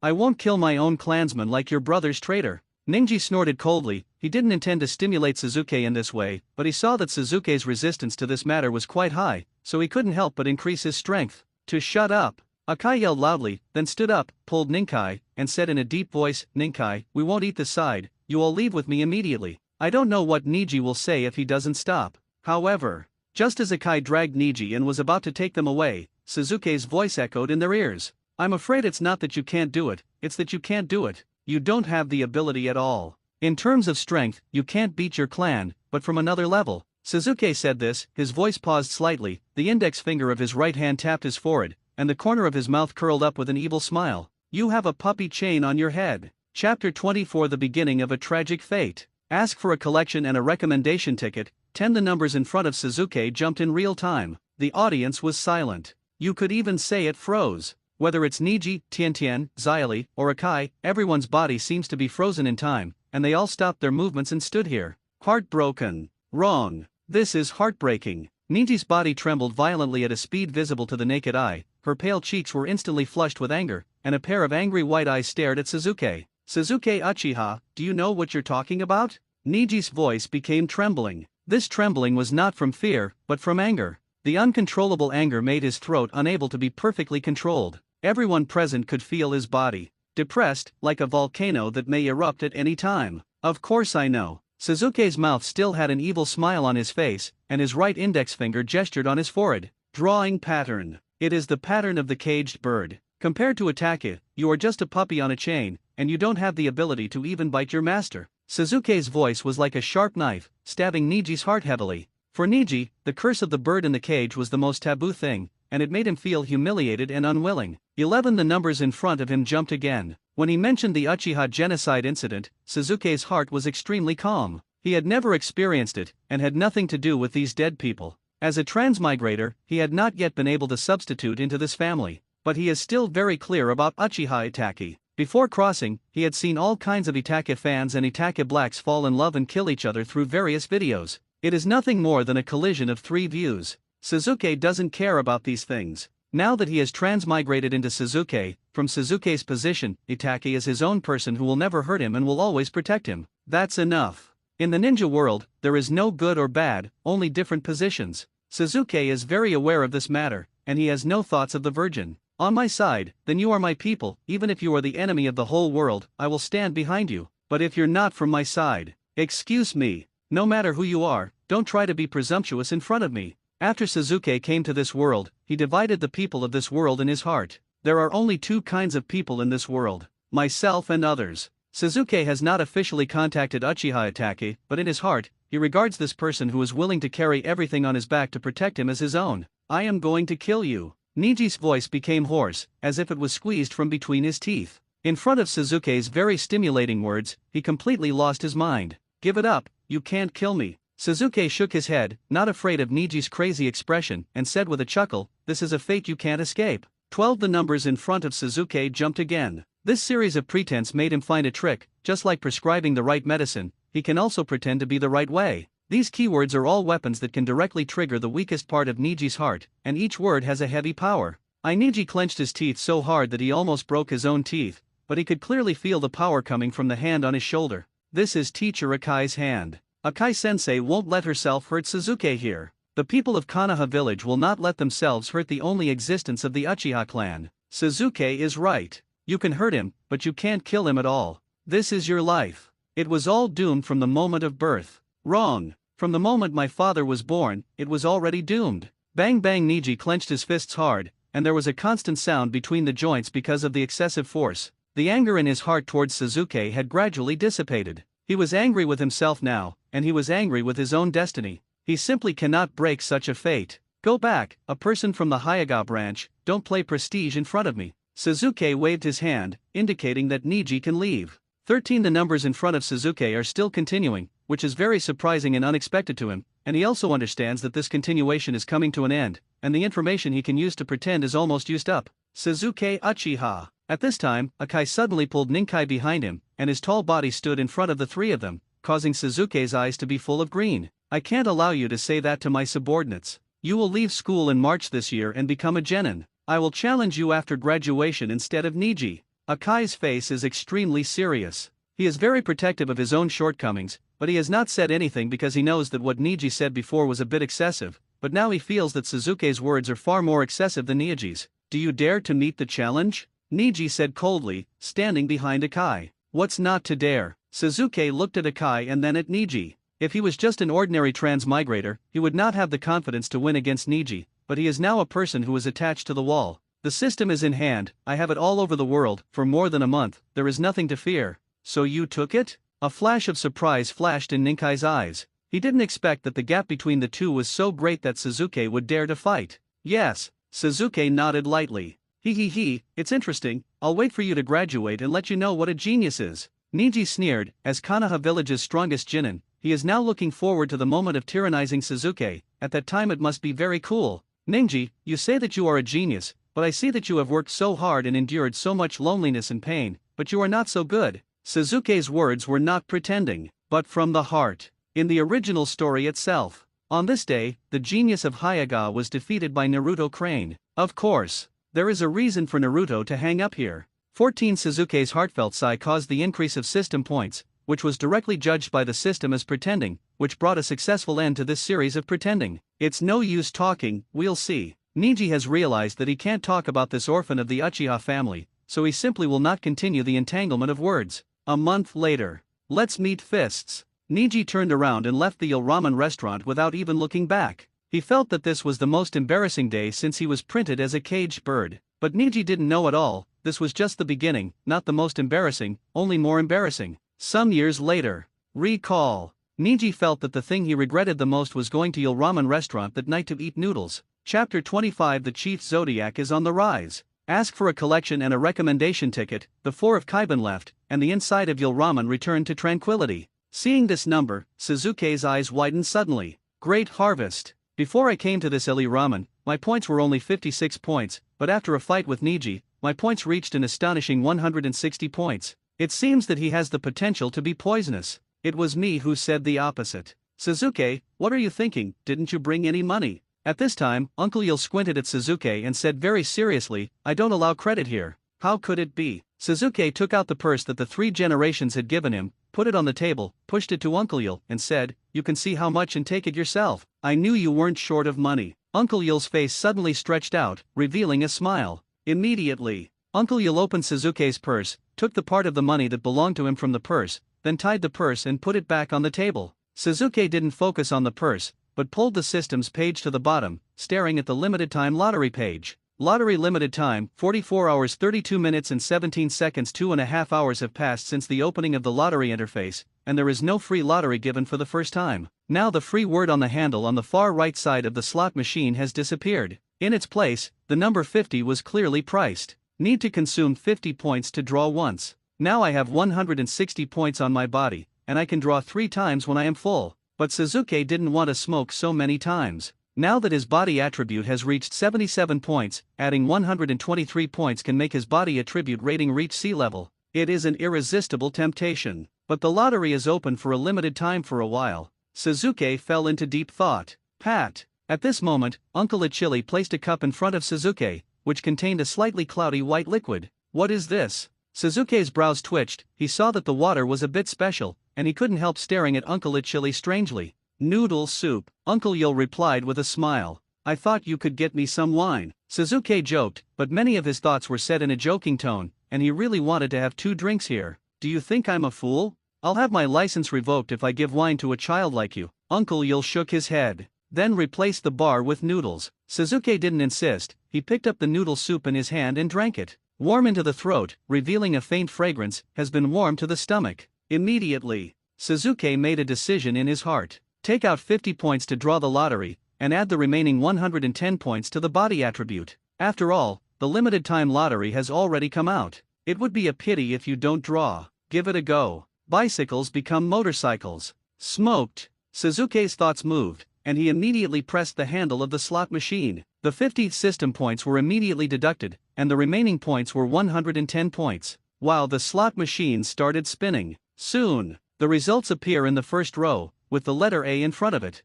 I won't kill my own clansman like your brother's traitor. Niji snorted coldly. He didn't intend to stimulate Suzuki in this way, but he saw that Suzuki's resistance to this matter was quite high, so he couldn't help but increase his strength. To shut up. Akai yelled loudly, then stood up, pulled Ninkai, and said in a deep voice, Ninkai, we won't eat this side, you all leave with me immediately. I don't know what Niji will say if he doesn't stop. However, just as Akai dragged Niji and was about to take them away, Suzuki's voice echoed in their ears. I'm afraid it's not that you can't do it, it's that you can't do it. You don't have the ability at all. In terms of strength, you can't beat your clan, but from another level. Suzuki said this, his voice paused slightly, the index finger of his right hand tapped his forehead, and the corner of his mouth curled up with an evil smile. You have a puppy chain on your head. Chapter 24. The beginning of a tragic fate. Ask for a collection and a recommendation ticket. 10. The numbers in front of Suzuki jumped in real time. The audience was silent. You could even say it froze. Whether it's Niji, Tiantian, Xiali, or Akai, everyone's body seems to be frozen in time, and they all stopped their movements and stood here. Heartbroken. Wrong. This is heartbreaking. Niji's body trembled violently at a speed visible to the naked eye, her pale cheeks were instantly flushed with anger, and a pair of angry white eyes stared at Suzuki. Suzuki Uchiha, do you know what you're talking about? Niji's voice became trembling. This trembling was not from fear, but from anger. The uncontrollable anger made his throat unable to be perfectly controlled. Everyone present could feel his body depressed, like a volcano that may erupt at any time. Of course I know. Suzuki's mouth still had an evil smile on his face, and his right index finger gestured on his forehead. Drawing pattern. It is the pattern of the caged bird. Compared to Itake, you are just a puppy on a chain, and you don't have the ability to even bite your master. Suzuki's voice was like a sharp knife, stabbing Niji's heart heavily. For Niji, the curse of the bird in the cage was the most taboo thing, and it made him feel humiliated and unwilling. 11. The numbers in front of him jumped again. When he mentioned the Uchiha genocide incident, Suzuki's heart was extremely calm. He had never experienced it, and had nothing to do with these dead people. As a transmigrator, he had not yet been able to substitute into this family, but he is still very clear about Uchiha Itake. Before crossing, he had seen all kinds of Itake fans and Itake blacks fall in love and kill each other through various videos. It is nothing more than a collision of three views. Suzuki doesn't care about these things. Now that he has transmigrated into Suzuki, from Suzuki's position, Itake is his own person who will never hurt him and will always protect him. That's enough. In the ninja world, there is no good or bad, only different positions. Suzuki is very aware of this matter, and he has no thoughts of the virgin. On my side, then you are my people. Even if you are the enemy of the whole world, I will stand behind you. But if you're not from my side, excuse me. No matter who you are, don't try to be presumptuous in front of me. After Suzuki came to this world, he divided the people of this world in his heart. There are only two kinds of people in this world: myself and others. Suzuki has not officially contacted Uchiha Itake, but in his heart, he regards this person who is willing to carry everything on his back to protect him as his own. I am going to kill you. Niji's voice became hoarse, as if it was squeezed from between his teeth. In front of Suzuki's very stimulating words, he completely lost his mind. Give it up, you can't kill me. Suzuki shook his head, not afraid of Niji's crazy expression, and said with a chuckle, this is a fate you can't escape. 12. The numbers in front of Suzuki jumped again. This series of pretense made him find a trick. Just like prescribing the right medicine, he can also pretend to be the right way. These keywords are all weapons that can directly trigger the weakest part of Niji's heart, and each word has a heavy power. Niji clenched his teeth so hard that he almost broke his own teeth, but he could clearly feel the power coming from the hand on his shoulder. This is teacher Akai's hand. Akai-sensei won't let herself hurt Suzuki here. The people of Konoha village will not let themselves hurt the only existence of the Uchiha clan. Suzuki is right. You can hurt him, but you can't kill him at all. This is your life. It was all doomed from the moment of birth. Wrong. From the moment my father was born, it was already doomed. Bang bang. Niji clenched his fists hard, and there was a constant sound between the joints because of the excessive force. The anger in his heart towards Sasuke had gradually dissipated. He was angry with himself now, and he was angry with his own destiny. He simply cannot break such a fate. Go back, a person from the Hyuga branch, don't play prestige in front of me. Sasuke waved his hand, indicating that Niji can leave. 13. The numbers in front of Sasuke are still continuing, which is very surprising and unexpected to him, and he also understands that this continuation is coming to an end, and the information he can use to pretend is almost used up. Sasuke Uchiha. At this time, Akai suddenly pulled Ninkai behind him, and his tall body stood in front of the three of them, causing Sasuke's eyes to be full of green. I can't allow you to say that to my subordinates. You will leave school in March this year and become a genin. I will challenge you after graduation instead of Niji. Akai's face is extremely serious. He is very protective of his own shortcomings, but he has not said anything because he knows that what Niji said before was a bit excessive, but now he feels that Sasuke's words are far more excessive than Niji's. Do you dare to meet the challenge? Niji said coldly, standing behind Akai. What's not to dare? Sasuke looked at Akai and then at Niji. If he was just an ordinary transmigrator, he would not have the confidence to win against Niji, but he is now a person who is attached to the wall. The system is in hand, I have it all over the world, for more than a month, there is nothing to fear. So you took it? A flash of surprise flashed in Ninkai's eyes. He didn't expect that the gap between the two was so great that Sasuke would dare to fight. Yes. Sasuke nodded lightly. He, it's interesting, I'll wait for you to graduate and let you know what a genius is. Niji sneered, as Konoha village's strongest genin, he is now looking forward to the moment of tyrannizing Sasuke. At that time it must be very cool. Niji, you say that you are a genius, but I see that you have worked so hard and endured so much loneliness and pain, but you are not so good. Sasuke's words were not pretending, but from the heart. In the original story itself, on this day, the genius of Hyuga was defeated by Naruto Crane. Of course, there is a reason for Naruto to hang up here. 14. Sasuke's heartfelt sigh caused the increase of system points, which was directly judged by the system as pretending, which brought a successful end to this series of pretending. It's no use talking, we'll see. Niji has realized that he can't talk about this orphan of the Uchiha family, so he simply will not continue the entanglement of words. A month later. Let's meet fists. Niji turned around and left the ramen restaurant without even looking back. He felt that this was the most embarrassing day since he was printed as a caged bird. But Niji didn't know at all, this was just the beginning, not the most embarrassing, only more embarrassing. Some years later. Recall. Niji felt that the thing he regretted the most was going to ramen restaurant that night to eat noodles. Chapter 25. The Chief Zodiac is on the rise. Ask for a collection and a recommendation ticket. The 4 of Kaiban left, and the inside of ramen returned to tranquility. Seeing this number, Sasuke's eyes widened suddenly. Great harvest. Before I came to this ramen, my points were only 56 points, but after a fight with Niji, my points reached an astonishing 160 points. It seems that he has the potential to be poisonous. It was me who said the opposite. Sasuke, what are you thinking? Didn't you bring any money? At this time, Uncle Yil squinted at Sasuke and said very seriously, I don't allow credit here. How could it be? Sasuke took out the purse that the 3 generations had given him, put it on the table, pushed it to Uncle Yil, and said, you can see how much and take it yourself. I knew you weren't short of money. Uncle Yil's face suddenly stretched out, revealing a smile. Immediately, Uncle Yil opened Sasuke's purse, took the part of the money that belonged to him from the purse, then tied the purse and put it back on the table. Sasuke didn't focus on the purse, but pulled the systems page to the bottom, staring at the limited time lottery page. Lottery limited time, 44 hours 32 minutes and 17 seconds. 2.5 hours have passed since the opening of the lottery interface, and there is no free lottery given for the first time. Now the free word on the handle on the far right side of the slot machine has disappeared. In its place, the number 50 was clearly priced. Need to consume 50 points to draw once. Now I have 160 points on my body, and I can draw 3 times when I am full. But Sasuke didn't want to smoke so many times. Now that his body attribute has reached 77 points, adding 123 points can make his body attribute rating reach C level. It is an irresistible temptation. But the lottery is open for a limited time for a while. Sasuke fell into deep thought. Pat. At this moment, Uncle Ichili placed a cup in front of Sasuke, which contained a slightly cloudy white liquid. What is this? Sasuke's brows twitched. He saw that the water was a bit special, and he couldn't help staring at Uncle Ichili strangely. Noodle soup, Uncle Yil replied with a smile. I thought you could get me some wine. Sasuke joked, but many of his thoughts were said in a joking tone, and he really wanted to have 2 drinks here. Do you think I'm a fool? I'll have my license revoked if I give wine to a child like you. Uncle Yul shook his head. Then replaced the bar with noodles. Suzuki didn't insist, he picked up the noodle soup in his hand and drank it. Warm into the throat, revealing a faint fragrance, has been warm to the stomach. Immediately, Suzuki made a decision in his heart. Take out 50 points to draw the lottery, and add the remaining 110 points to the body attribute. After all, the limited time lottery has already come out. It would be a pity if you don't draw. Give it a go. Bicycles become motorcycles. Smoked. Suzuki's thoughts moved, and he immediately pressed the handle of the slot machine. The 50 system points were immediately deducted, and the remaining points were 110 points, while the slot machine started spinning. Soon, the results appear in the first row, with the letter A in front of it.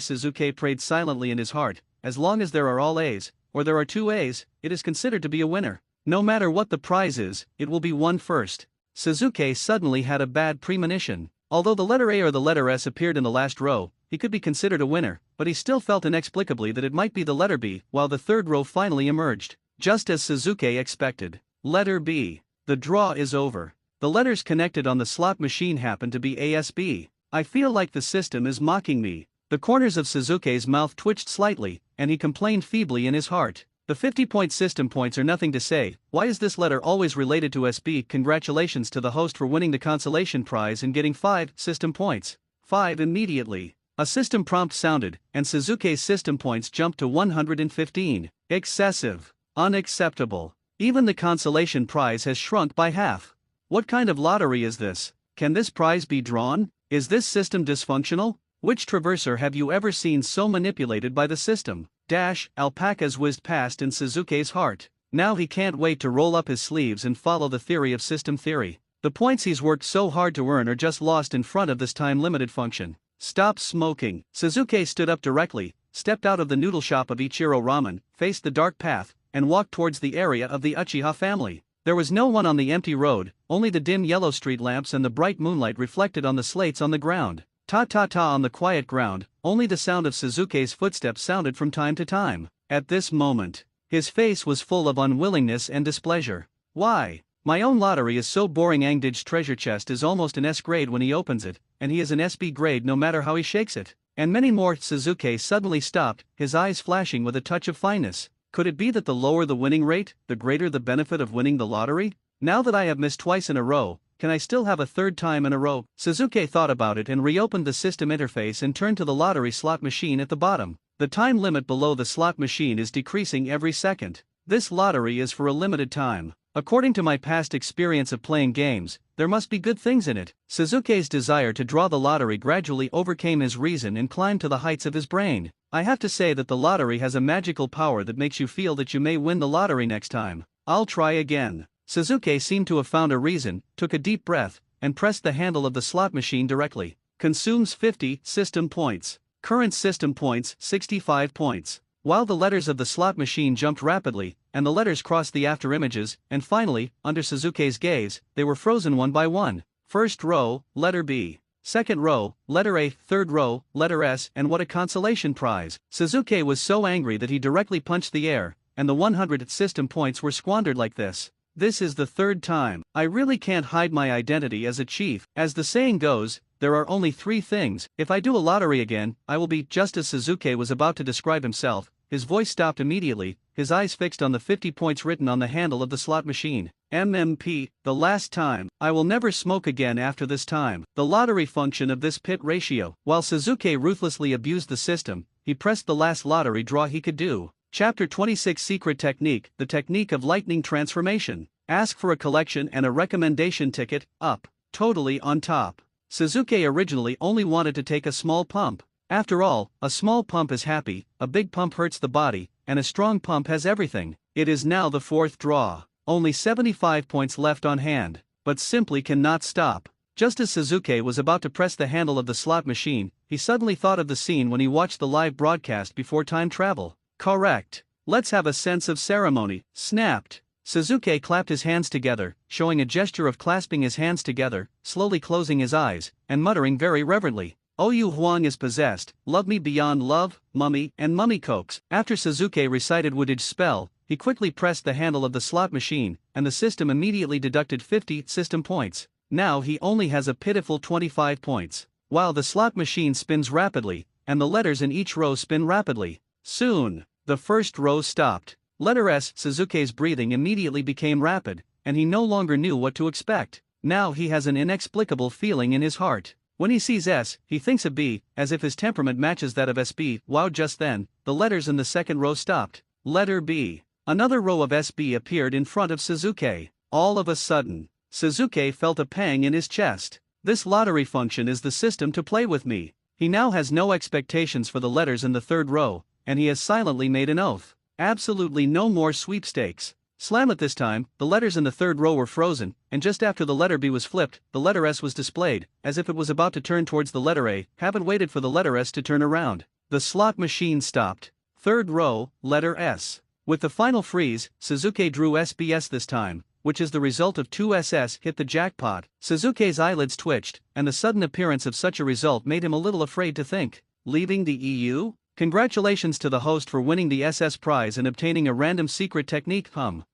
Suzuki prayed silently in his heart. As long as there are all A's, or there are 2 A's, it is considered to be a winner. No matter what the prize is, it will be won first. Suzuki suddenly had a bad premonition. Although the letter A or the letter S appeared in the last row, he could be considered a winner, but he still felt inexplicably that it might be the letter B, while the third row finally emerged. Just as Suzuki expected. Letter B. The draw is over. The letters connected on the slot machine happen to be ASB. I feel like the system is mocking me. The corners of Suzuki's mouth twitched slightly, and he complained feebly in his heart. The 50-point system points are nothing to say. Why is this letter always related to SB? Congratulations to the host for winning the consolation prize and getting 5 system points. 5 immediately. A system prompt sounded, and Suzuki's system points jumped to 115. Excessive. Unacceptable. Even the consolation prize has shrunk by half. What kind of lottery is this? Can this prize be drawn? Is this system dysfunctional? Which traverser have you ever seen so manipulated by the system? Alpacas whizzed past in Suzuki's heart. Now he can't wait to roll up his sleeves and follow the theory of system theory. The points he's worked so hard to earn are just lost in front of this time-limited function. Stop smoking. Suzuki stood up directly, stepped out of the noodle shop of Ichiro Ramen, faced the dark path, and walked towards the area of the Uchiha family. There was no one on the empty road, only the dim yellow street lamps and the bright moonlight reflected on the slates on the ground. Ta-ta-ta on the quiet ground, only the sound of Suzuki's footsteps sounded from time to time. At this moment, his face was full of unwillingness and displeasure. Why? My own lottery is so boring. Angdij's treasure chest is almost an S grade when he opens it, and he is an SB grade no matter how he shakes it. And many more. Suzuki suddenly stopped, his eyes flashing with a touch of fineness. Could it be that the lower the winning rate, the greater the benefit of winning the lottery? Now that I have missed twice in a row, can I still have a third time in a row? Suzuki thought about it and reopened the system interface and turned to the lottery slot machine at the bottom. The time limit below the slot machine is decreasing every second. This lottery is for a limited time. According to my past experience of playing games, there must be good things in it. Suzuki's desire to draw the lottery gradually overcame his reason and climbed to the heights of his brain. I have to say that the lottery has a magical power that makes you feel that you may win the lottery next time. I'll try again. Suzuki seemed to have found a reason, took a deep breath, and pressed the handle of the slot machine directly. Consumes 50 system points. Current system points 65 points. While the letters of the slot machine jumped rapidly, and the letters crossed the after images, and finally, under Suzuki's gaze, they were frozen one by one. First row, letter B. Second row, letter A. Third row, letter S. And what a consolation prize! Suzuki was so angry that he directly punched the air, and the 100 system points were squandered like this. This is the third time. I really can't hide my identity as a chief. As the saying goes, there are only 3 things. If I do a lottery again, I will be. Just as Suzuki was about to describe himself, his voice stopped immediately, his eyes fixed on the 50 points written on the handle of the slot machine. MMP, the last time. I will never smoke again after this time. The lottery function of this pit ratio. While Suzuki ruthlessly abused the system, he pressed the last lottery draw he could do. Chapter 26 Secret Technique, the technique of lightning transformation. Ask for a collection and a recommendation ticket, up, totally on top. Suzuki originally only wanted to take a small pump. After all, a small pump is happy, a big pump hurts the body, and a strong pump has everything. It is now the 4th draw. Only 75 points left on hand, but simply cannot stop. Just as Suzuki was about to press the handle of the slot machine, he suddenly thought of the scene when he watched the live broadcast before time travel. Correct. Let's have a sense of ceremony. Snapped. Suzuki clapped his hands together, showing a gesture of clasping his hands together, slowly closing his eyes, and muttering very reverently, "Oyu Huang is possessed, love me beyond love, mummy, and mummy cokes." After Suzuki recited Wudij's spell, he quickly pressed the handle of the slot machine, and the system immediately deducted 50 system points. Now he only has a pitiful 25 points. While the slot machine spins rapidly, and the letters in each row spin rapidly. Soon, the first row stopped. Letter S. Suzuki's breathing immediately became rapid, and he no longer knew what to expect. Now he has an inexplicable feeling in his heart. When he sees S, he thinks of B, as if his temperament matches that of SB. Wow! Just then, the letters in the second row stopped. Letter B. Another row of SB appeared in front of Suzuki. All of a sudden, Suzuki felt a pang in his chest. This lottery function is the system to play with me. He now has no expectations for the letters in the third row, and he has silently made an oath. Absolutely no more sweepstakes. Slam it this time, the letters in the third row were frozen, and just after the letter B was flipped, the letter S was displayed, as if it was about to turn towards the letter A. Haven't waited for the letter S to turn around. The slot machine stopped. Third row, letter S. With the final freeze, Suzuki drew SBS this time, which is the result of 2SS hit the jackpot. Suzuki's eyelids twitched, and the sudden appearance of such a result made him a little afraid to think. Leaving the EU? Congratulations to the host for winning the SS prize and obtaining a random secret technique.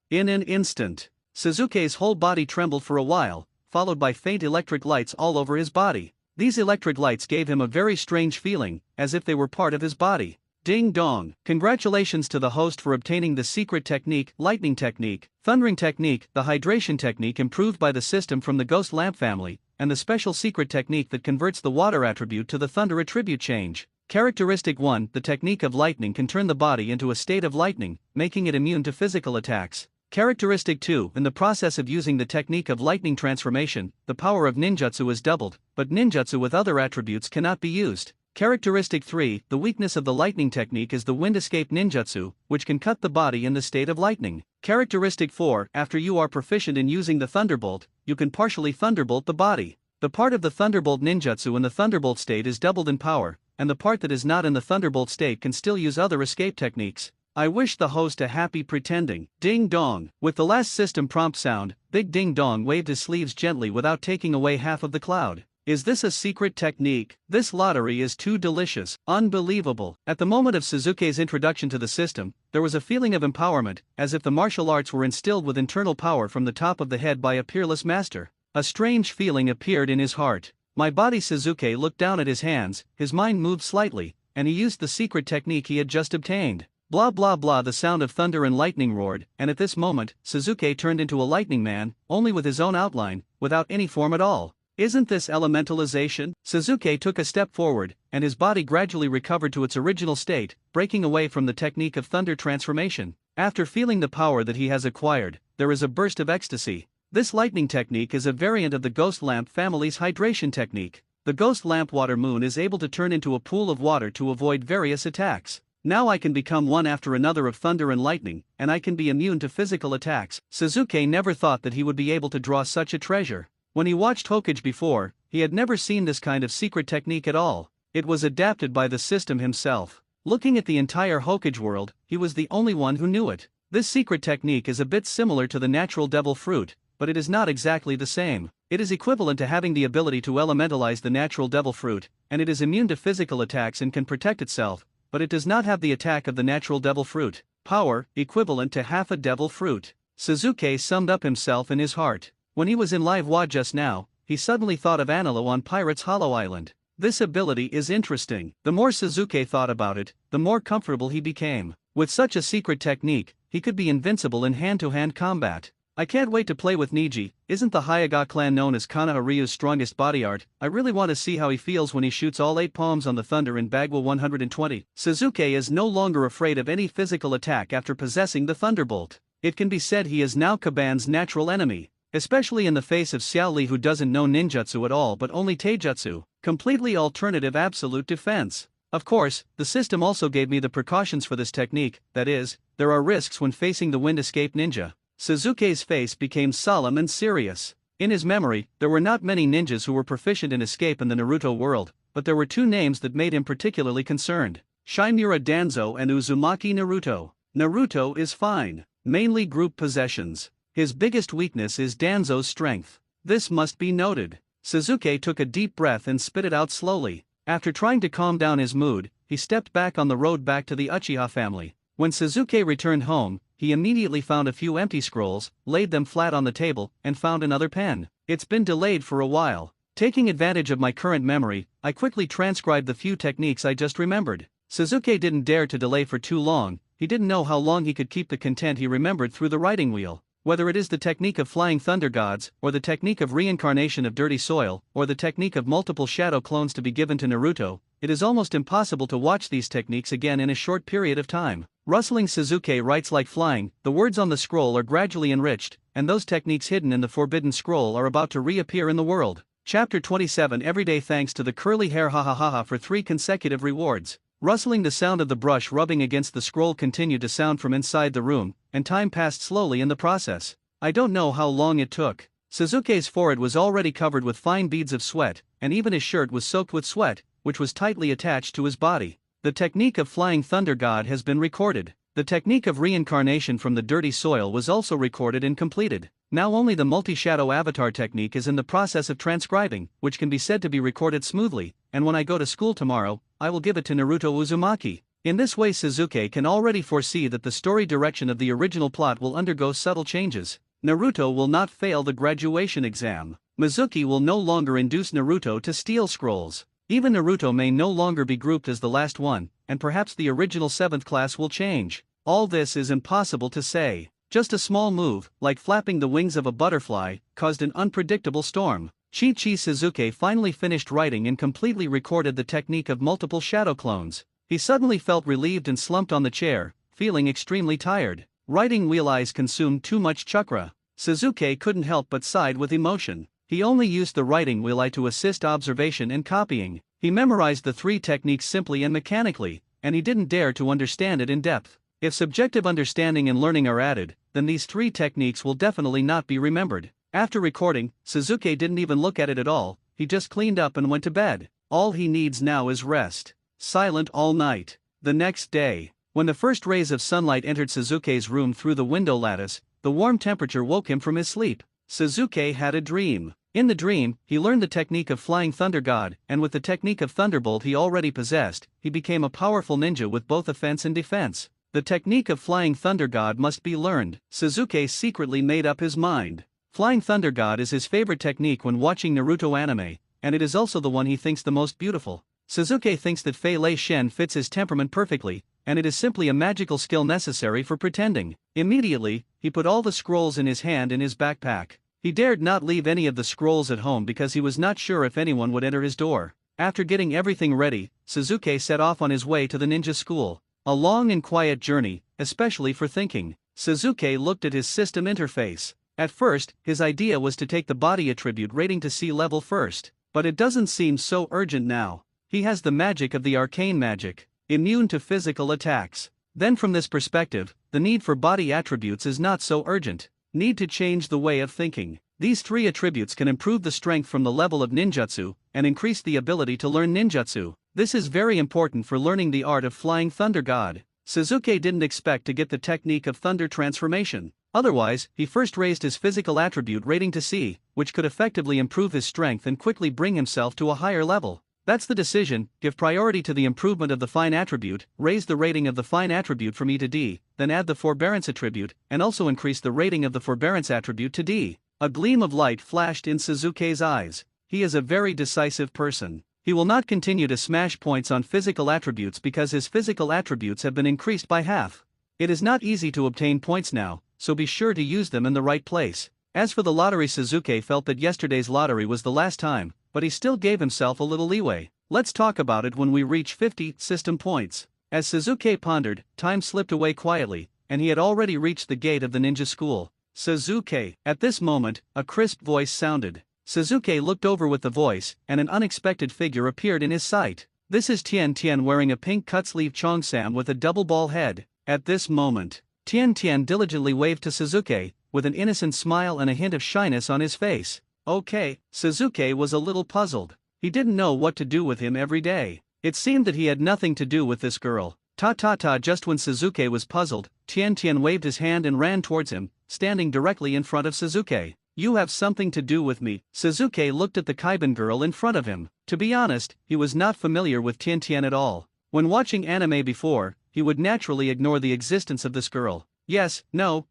In an instant, Suzuki's whole body trembled for a while, followed by faint electric lights all over his body. These electric lights gave him a very strange feeling, as if they were part of his body. Ding dong! Congratulations to the host for obtaining the secret technique, lightning technique, thundering technique, the hydration technique improved by the system from the ghost lamp family, and the special secret technique that converts the water attribute to the thunder attribute change. Characteristic 1. The technique of lightning can turn the body into a state of lightning, making it immune to physical attacks. Characteristic 2. In the process of using the technique of lightning transformation, the power of ninjutsu is doubled, but ninjutsu with other attributes cannot be used. Characteristic 3. The weakness of the lightning technique is the wind escape ninjutsu, which can cut the body in the state of lightning. Characteristic 4. After you are proficient in using the thunderbolt, you can partially thunderbolt the body. The part of the thunderbolt ninjutsu in the thunderbolt state is doubled in power, and the part that is not in the thunderbolt state can still use other escape techniques. I wish the host a happy pretending. Ding dong. With the last system prompt sound, Big Ding Dong waved his sleeves gently without taking away half of the cloud. Is this a secret technique? This lottery is too delicious, unbelievable. At the moment of Suzuki's introduction to the system, there was a feeling of empowerment, as if the martial arts were instilled with internal power from the top of the head by a peerless master. A strange feeling appeared in his heart. My body. Suzuki looked down at his hands, his mind moved slightly, and he used the secret technique he had just obtained. Blah blah blah. The sound of thunder and lightning roared, and at this moment, Suzuki turned into a lightning man, only with his own outline, without any form at all. Isn't this elementalization? Suzuki took a step forward, and his body gradually recovered to its original state, breaking away from the technique of thunder transformation. After feeling the power that he has acquired, there is a burst of ecstasy. This lightning technique is a variant of the ghost lamp family's hydration technique. The ghost lamp water moon is able to turn into a pool of water to avoid various attacks. Now I can become one after another of thunder and lightning, and I can be immune to physical attacks. Suzuki never thought that he would be able to draw such a treasure. When he watched Hokage before, he had never seen this kind of secret technique at all. It was adapted by the system himself. Looking at the entire Hokage world, he was the only one who knew it. This secret technique is a bit similar to the natural devil fruit, but it is not exactly the same. It is equivalent to having the ability to elementalize the natural devil fruit, and it is immune to physical attacks and can protect itself, but it does not have the attack of the natural devil fruit. Power, equivalent to half a devil fruit. Suzuki summed up himself in his heart. When he was in Live Wa just now, he suddenly thought of Anilo on Pirate's Hollow Island. This ability is interesting. The more Suzuki thought about it, the more comfortable he became. With such a secret technique, he could be invincible in hand-to-hand combat. I can't wait to play with Niji. Isn't the Hyuga clan known as Kana Ryu's strongest body art? I really want to see how he feels when he shoots all 8 palms on the thunder in Bagua 120. Suzuki is no longer afraid of any physical attack after possessing the thunderbolt. It can be said he is now Kaban's natural enemy, especially in the face of Xiao Li, who doesn't know ninjutsu at all but only taijutsu, completely alternative absolute defense. Of course, the system also gave me the precautions for this technique, that is, there are risks when facing the wind escape ninja. Suzuki's face became solemn and serious. In his memory, there were not many ninjas who were proficient in escape in the Naruto world, but there were 2 names that made him particularly concerned: Shimura Danzo and Uzumaki Naruto. Naruto is fine, mainly group possessions. His biggest weakness is Danzo's strength. This must be noted. Suzuki took a deep breath and spit it out slowly. After trying to calm down his mood, he stepped back on the road back to the Uchiha family. When Suzuki returned home, he immediately found a few empty scrolls, laid them flat on the table, and found another pen. It's been delayed for a while. Taking advantage of my current memory, I quickly transcribed the few techniques I just remembered. Sasuke didn't dare to delay for too long. He didn't know how long he could keep the content he remembered through the writing wheel. Whether it is the technique of flying thunder gods, or the technique of reincarnation of dirty soil, or the technique of multiple shadow clones to be given to Naruto, it is almost impossible to watch these techniques again in a short period of time. Rustling Sasuke writes like flying, the words on the scroll are gradually enriched, and those techniques hidden in the forbidden scroll are about to reappear in the world. Chapter 27 Everyday thanks to the curly hair ha for 3 consecutive rewards. Rustling, the sound of the brush rubbing against the scroll continued to sound from inside the room, and time passed slowly in the process. I don't know how long it took. Sasuke's forehead was already covered with fine beads of sweat, and even his shirt was soaked with sweat, which was tightly attached to his body. The technique of flying thunder god has been recorded. The technique of reincarnation from the dirty soil was also recorded and completed. Now only the multi-shadow avatar technique is in the process of transcribing, which can be said to be recorded smoothly, and when I go to school tomorrow, I will give it to Naruto Uzumaki. In this way Sasuke can already foresee that the story direction of the original plot will undergo subtle changes. Naruto will not fail the graduation exam. Mizuki will no longer induce Naruto to steal scrolls. Even Naruto may no longer be grouped as the last one, and perhaps the original 7th class will change. All this is impossible to say. Just a small move, like flapping the wings of a butterfly, caused an unpredictable storm. Chi-Chi Sasuke finally finished writing and completely recorded the technique of multiple shadow clones. He suddenly felt relieved and slumped on the chair, feeling extremely tired. Writing wheel eyes consumed too much chakra. Sasuke couldn't help but sighed with emotion. He only used the writing wheel eye to assist observation and copying. He memorized the 3 techniques simply and mechanically, and he didn't dare to understand it in depth. If subjective understanding and learning are added, then these 3 techniques will definitely not be remembered. After recording, Sasuke didn't even look at it at all, he just cleaned up and went to bed. All he needs now is rest. Silent all night. The next day, when the first rays of sunlight entered Sasuke's room through the window lattice, the warm temperature woke him from his sleep. Sasuke had a dream. In the dream, he learned the technique of flying thunder god, and with the technique of thunderbolt he already possessed, he became a powerful ninja with both offense and defense. The technique of flying thunder god must be learned. Sasuke secretly made up his mind. Flying thunder god is his favorite technique when watching Naruto anime, and it is also the one he thinks the most beautiful. Sasuke thinks that Fei Lei Shen fits his temperament perfectly, and it is simply a magical skill necessary for pretending. Immediately, he put all the scrolls in his hand in his backpack. He dared not leave any of the scrolls at home because he was not sure if anyone would enter his door. After getting everything ready, Sasuke set off on his way to the ninja school. A long and quiet journey, especially for thinking. Sasuke looked at his system interface. At first, his idea was to take the body attribute rating to C level first, but it doesn't seem so urgent now. He has the magic of the arcane magic, immune to physical attacks. Then from this perspective, the need for body attributes is not so urgent. Need to change the way of thinking. These 3 attributes can improve the strength from the level of ninjutsu, and increase the ability to learn ninjutsu. This is very important for learning the art of flying thunder god. Sasuke didn't expect to get the technique of thunder transformation. Otherwise, he first raised his physical attribute rating to C, which could effectively improve his strength and quickly bring himself to a higher level. That's the decision: give priority to the improvement of the fine attribute, raise the rating of the fine attribute from E to D, then add the forbearance attribute, and also increase the rating of the forbearance attribute to D. A gleam of light flashed in Sasuke's eyes. He is a very decisive person. He will not continue to smash points on physical attributes because his physical attributes have been increased by half. It is not easy to obtain points now, so be sure to use them in the right place. As for the lottery, Sasuke felt that yesterday's lottery was the last time, but he still gave himself a little leeway. Let's talk about it when we reach 50 system points. As Sasuke pondered, time slipped away quietly, and he had already reached the gate of the ninja school. Sasuke. At this moment, a crisp voice sounded. Sasuke looked over with the voice, and an unexpected figure appeared in his sight. This is Tien Tien wearing a pink cut-sleeve cheongsam with a double ball head. At this moment, Tien Tien diligently waved to Sasuke, with an innocent smile and a hint of shyness on his face. Okay, Sasuke was a little puzzled. He didn't know what to do with him every day. It seemed that he had nothing to do with this girl. Just when Sasuke was puzzled, Tien Tien waved his hand and ran towards him, standing directly in front of Sasuke. You have something to do with me. Sasuke looked at the Kaiban girl in front of him. To be honest, he was not familiar with Tien Tien at all. When watching anime before, he would naturally ignore the existence of this girl. Yes, no,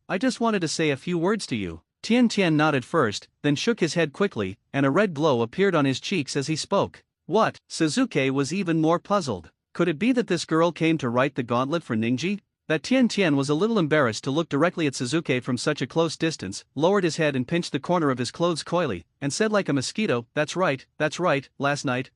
I just wanted to say a few words to you. Tian Tian nodded first, then shook his head quickly, and a red glow appeared on his cheeks as he spoke. What? Suzuki was even more puzzled. Could it be that this girl came to write the gauntlet for Ningji? That Tian Tian was a little embarrassed to look directly at Suzuki from such a close distance, lowered his head and pinched the corner of his clothes coyly, and said like a mosquito, that's right, last night,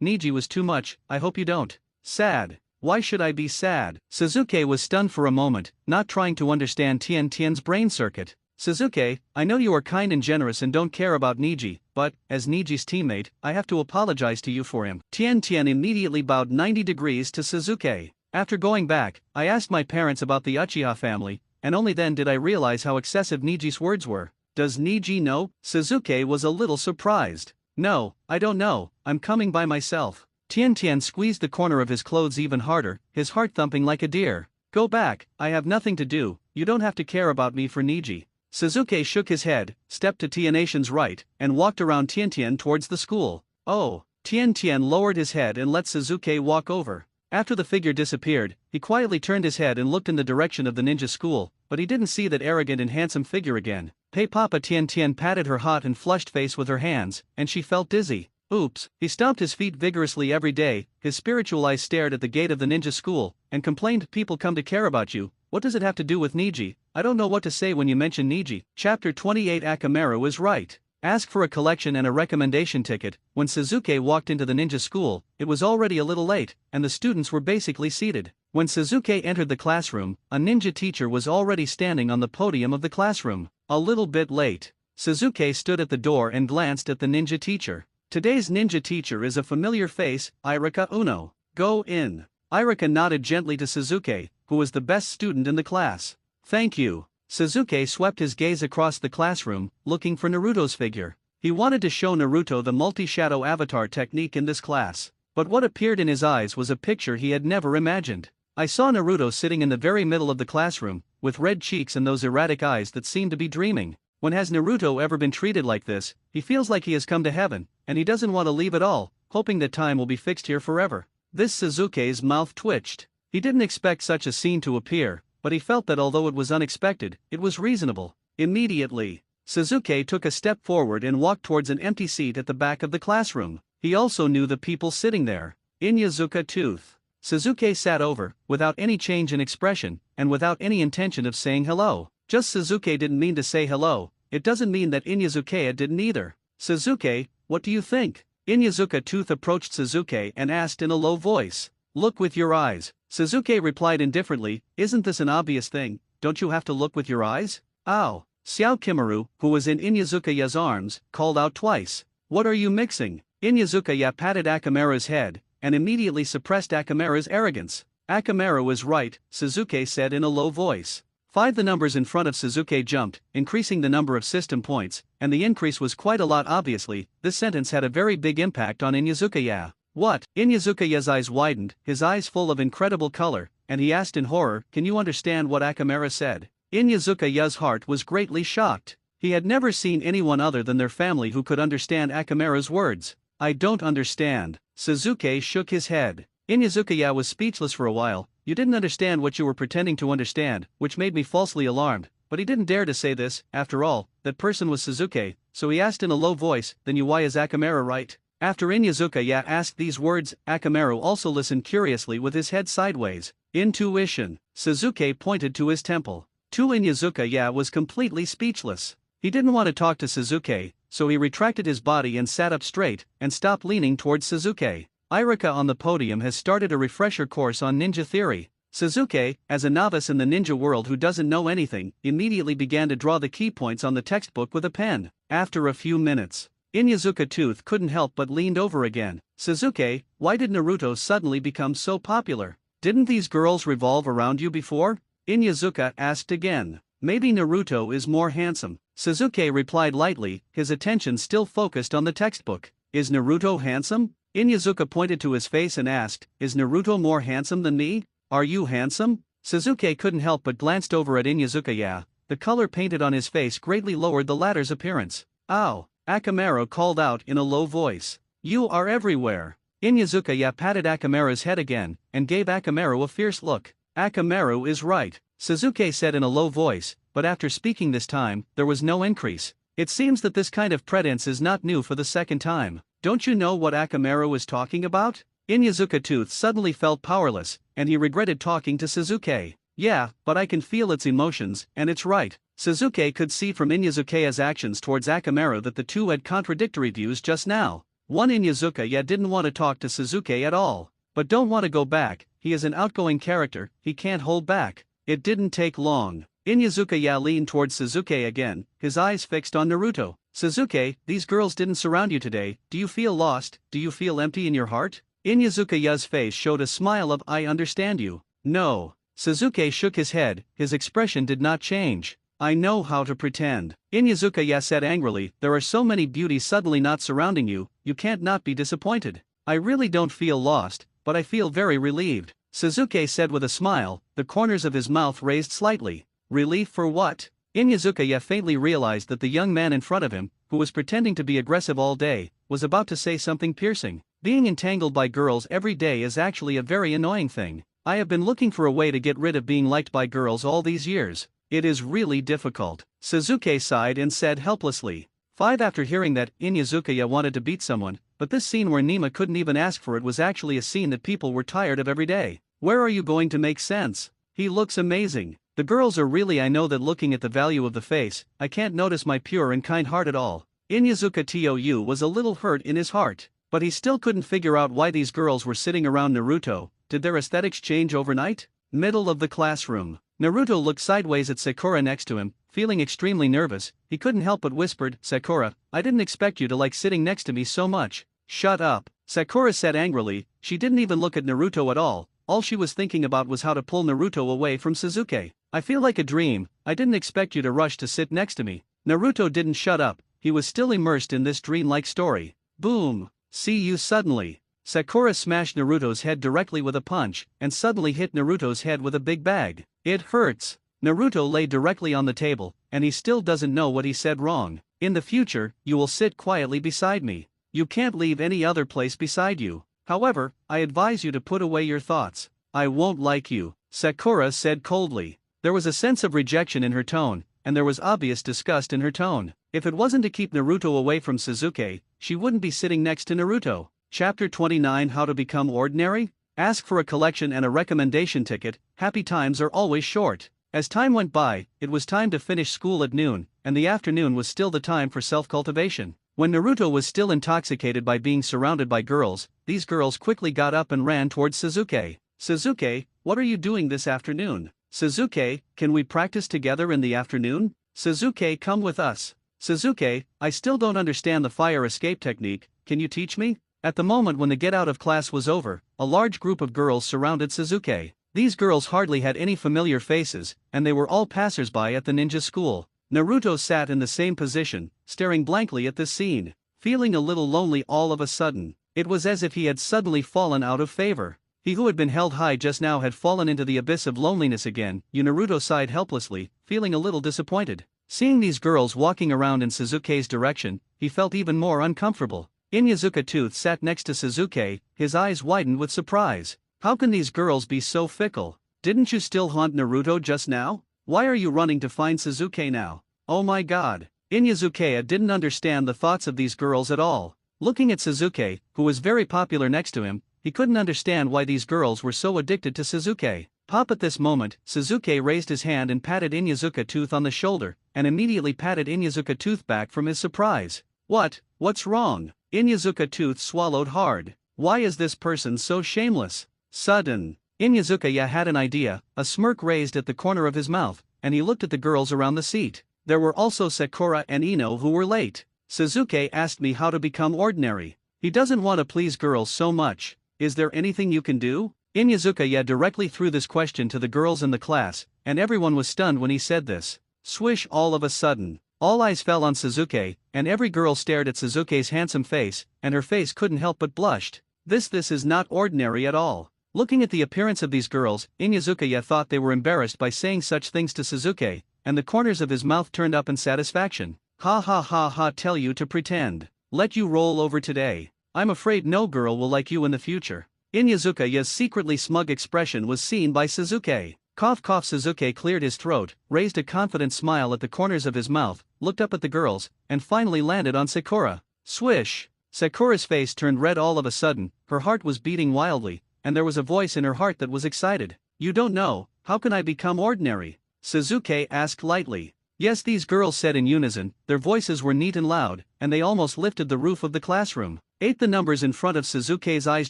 Niji was too much, I hope you don't. Sad. Why should I be sad? Suzuki was stunned for a moment, not trying to understand Tian Tian's brain circuit. Suzuki, I know you are kind and generous and don't care about Niji, but, as Niji's teammate, I have to apologize to you for him. Tian Tian immediately bowed 90 degrees to Suzuki. After going back, I asked my parents about the Uchiha family, and only then did I realize how excessive Niji's words were. Does Niji know? Suzuki was a little surprised. No, I don't know, I'm coming by myself. Tian Tian squeezed the corner of his clothes even harder, his heart thumping like a deer. Go back, I have nothing to do, you don't have to care about me for Niji. Suzuki shook his head, stepped to Tianatian's right, and walked around Tian Tian towards the school. Oh, Tian Tian lowered his head and let Suzuki walk over. After the figure disappeared, he quietly turned his head and looked in the direction of the ninja school, but he didn't see that arrogant and handsome figure again. Hey Papa. Tian Tian patted her hot and flushed face with her hands, and she felt dizzy. Oops. He stomped his feet vigorously every day, his spiritual eyes stared at the gate of the ninja school, and complained, people come to care about you, what does it have to do with Niji? I don't know what to say when you mention Niji. Chapter 28. Akamaru is right. Ask for a collection and a recommendation ticket. When Suzuki walked into the ninja school, it was already a little late, and the students were basically seated. When Suzuki entered the classroom, a ninja teacher was already standing on the podium of the classroom. A little bit late. Suzuki stood at the door and glanced at the ninja teacher. Today's ninja teacher is a familiar face, Irika Uno. Go in. Irika nodded gently to Suzuki, who was the best student in the class. Thank you. Suzuki swept his gaze across the classroom, looking for Naruto's figure. He wanted to show Naruto the multi-shadow avatar technique in this class. But what appeared in his eyes was a picture he had never imagined. I saw Naruto sitting in the very middle of the classroom, with red cheeks and those erratic eyes that seemed to be dreaming. When has Naruto ever been treated like this? He feels like he has come to heaven, and he doesn't want to leave at all, hoping that time will be fixed here forever. This Suzuki's mouth twitched. He didn't expect such a scene to appear, but he felt that although it was unexpected, it was reasonable. Immediately, Suzuki took a step forward and walked towards an empty seat at the back of the classroom. He also knew the people sitting there. Inyazuka Tooth. Suzuki sat over, without any change in expression, and without any intention of saying hello. Just Suzuki didn't mean to say hello, it doesn't mean that Inyazuka didn't either. Suzuki, what do you think? Inyazuka Tooth approached Suzuki and asked in a low voice. Look with your eyes. Suzuki replied indifferently, isn't this an obvious thing, don't you have to look with your eyes? Ow. Xiao Kimaru, who was in Inyazuka's arms, called out twice. What are you mixing? Inyazuka patted Akamaru's head, and immediately suppressed Akamaru's arrogance. Akamaru is right, Suzuki said in a low voice. 5. The numbers in front of Suzuki jumped, increasing the number of system points, and the increase was quite a lot obviously. This sentence had a very big impact on Inyazuka. What? Inyazuka's eyes widened, his eyes full of incredible color, and he asked in horror, can you understand what Akamaru said? Inyazuka's heart was greatly shocked. He had never seen anyone other than their family who could understand Akamaru's words. I don't understand. Suzuki shook his head. Inyazuka was speechless for a while. You didn't understand what you were pretending to understand, which made me falsely alarmed, but he didn't dare to say this, after all, that person was Suzuki, so he asked in a low voice, then why is Akamaru right? After Inyazuka asked these words, Akamaru also listened curiously with his head sideways. Intuition. Suzuki pointed to his temple. Inyazuka was completely speechless. He didn't want to talk to Suzuki, so he retracted his body and sat up straight, and stopped leaning towards Suzuki. Irika on the podium has started a refresher course on ninja theory. Suzuki, as a novice in the ninja world who doesn't know anything, immediately began to draw the key points on the textbook with a pen. After a few minutes, Inyazuka Tooth couldn't help but leaned over again. Suzuki, why did Naruto suddenly become so popular? Didn't these girls revolve around you before? Inyazuka asked again. Maybe Naruto is more handsome. Suzuki replied lightly, his attention still focused on the textbook. Is Naruto handsome? Inyazuka pointed to his face and asked, is Naruto more handsome than me? Are you handsome? Suzuki couldn't help but glanced over at Inyazuka. The color painted on his face greatly lowered the latter's appearance. Ow! Akamaru called out in a low voice. You are everywhere. Inyazuka patted Akamaru's head again, and gave Akamaru a fierce look. Akamaru is right. Suzuki said in a low voice, but after speaking this time, there was no increase. It seems that this kind of pretense is not new for the second time. Don't you know what Akamaru is talking about? Inyazuka Tooth suddenly felt powerless, and he regretted talking to Suzuki. Yeah, but I can feel its emotions, and it's right. Suzuki could see from Inyazuka's actions towards Akamaru that the two had contradictory views just now. One, Inyazuka didn't want to talk to Suzuki at all, but don't want to go back. He is an outgoing character, he can't hold back. It didn't take long. Inyazuka leaned towards Suzuki again, his eyes fixed on Naruto. Suzuki, these girls didn't surround you today. Do you feel lost? Do you feel empty in your heart? Inyazuka's face showed a smile of I understand you. No. Suzuki shook his head, his expression did not change. I know how to pretend. Inyazuka said angrily, there are so many beauties suddenly not surrounding you, you can't not be disappointed. I really don't feel lost, but I feel very relieved. Suzuki said with a smile, the corners of his mouth raised slightly. Relief for what? Inyazuka faintly realized that the young man in front of him, who was pretending to be aggressive all day, was about to say something piercing. Being entangled by girls every day is actually a very annoying thing. I have been looking for a way to get rid of being liked by girls all these years. It is really difficult. Suzuki sighed and said helplessly. 5 After hearing that, Inyazuka wanted to beat someone, but this scene where Nima couldn't even ask for it was actually a scene that people were tired of every day. Where are you going to make sense? He looks amazing. The girls are really I know that looking at the value of the face, I can't notice my pure and kind heart at all. Inyazuka Tou was a little hurt in his heart, but he still couldn't figure out why these girls were sitting around Naruto. Did their aesthetics change overnight? Middle of the classroom. Naruto looked sideways at Sakura next to him, feeling extremely nervous. He couldn't help but whispered, Sakura, I didn't expect you to like sitting next to me so much. Shut up. Sakura said angrily. She didn't even look at Naruto at all she was thinking about was how to pull Naruto away from Suzuki. I feel like a dream, I didn't expect you to rush to sit next to me. Naruto didn't shut up, he was still immersed in this dreamlike story. Boom. See you suddenly. Sakura smashed Naruto's head directly with a punch, and suddenly hit Naruto's head with a big bag. It hurts. Naruto lay directly on the table, and he still doesn't know what he said wrong. In the future, you will sit quietly beside me. You can't leave any other place beside you. However, I advise you to put away your thoughts. I won't like you, Sakura said coldly. There was a sense of rejection in her tone, and there was obvious disgust in her tone. If it wasn't to keep Naruto away from Suzuki, she wouldn't be sitting next to Naruto. Chapter 29 How to Become Ordinary? Ask for a collection and a recommendation ticket. Happy times are always short. As time went by, it was time to finish school at noon, and the afternoon was still the time for self-cultivation. When Naruto was still intoxicated by being surrounded by girls, these girls quickly got up and ran towards Suzuki. Suzuki, what are you doing this afternoon? Suzuki, can we practice together in the afternoon? Suzuki, come with us. Suzuki, I still don't understand the fire escape technique, can you teach me? At the moment when the get out of class was over, a large group of girls surrounded Suzuki. These girls hardly had any familiar faces, and they were all passers-by at the ninja school. Naruto sat in the same position, staring blankly at this scene, feeling a little lonely all of a sudden. It was as if he had suddenly fallen out of favor. He who had been held high just now had fallen into the abyss of loneliness again. Naruto sighed helplessly, feeling a little disappointed. Seeing these girls walking around in Suzuki's direction, he felt even more uncomfortable. Inyazuka Tooth sat next to Suzuki, his eyes widened with surprise. How can these girls be so fickle? Didn't you still haunt Naruto just now? Why are you running to find Suzuki now? Oh my god. Inyazuka didn't understand the thoughts of these girls at all. Looking at Suzuki, who was very popular next to him, he couldn't understand why these girls were so addicted to Suzuki. Pop at this moment, Suzuki raised his hand and patted Inyazuka Tooth on the shoulder, and immediately patted Inyazuka Tooth back from his surprise. What's wrong? Inyazuka Tooth swallowed hard. Why is this person so shameless? Sudden. Inyazuka had an idea, a smirk raised at the corner of his mouth, and he looked at the girls around the seat. There were also Sakura and Ino who were late. Suzuki asked me how to become ordinary. He doesn't want to please girls so much. Is there anything you can do? Inyazuka directly threw this question to the girls in the class, and everyone was stunned when he said this. Swish, all of a sudden. All eyes fell on Suzuki, and every girl stared at Suzuki's handsome face, and her face couldn't help but blushed. This is not ordinary at all. Looking at the appearance of these girls, Inyazuka thought they were embarrassed by saying such things to Suzuki, and the corners of his mouth turned up in satisfaction. Ha ha ha ha, tell you to pretend. Let you roll over today. I'm afraid no girl will like you in the future. Inyazuka's secretly smug expression was seen by Suzuki. Cough cough. Suzuki cleared his throat, raised a confident smile at the corners of his mouth, looked up at the girls, and finally landed on Sakura. Swish! Sakura's face turned red all of a sudden, her heart was beating wildly, and there was a voice in her heart that was excited. You don't know, how can I become ordinary? Suzuki asked lightly. Yes, these girls said in unison, their voices were neat and loud, and they almost lifted the roof of the classroom. 8. The numbers in front of Suzuki's eyes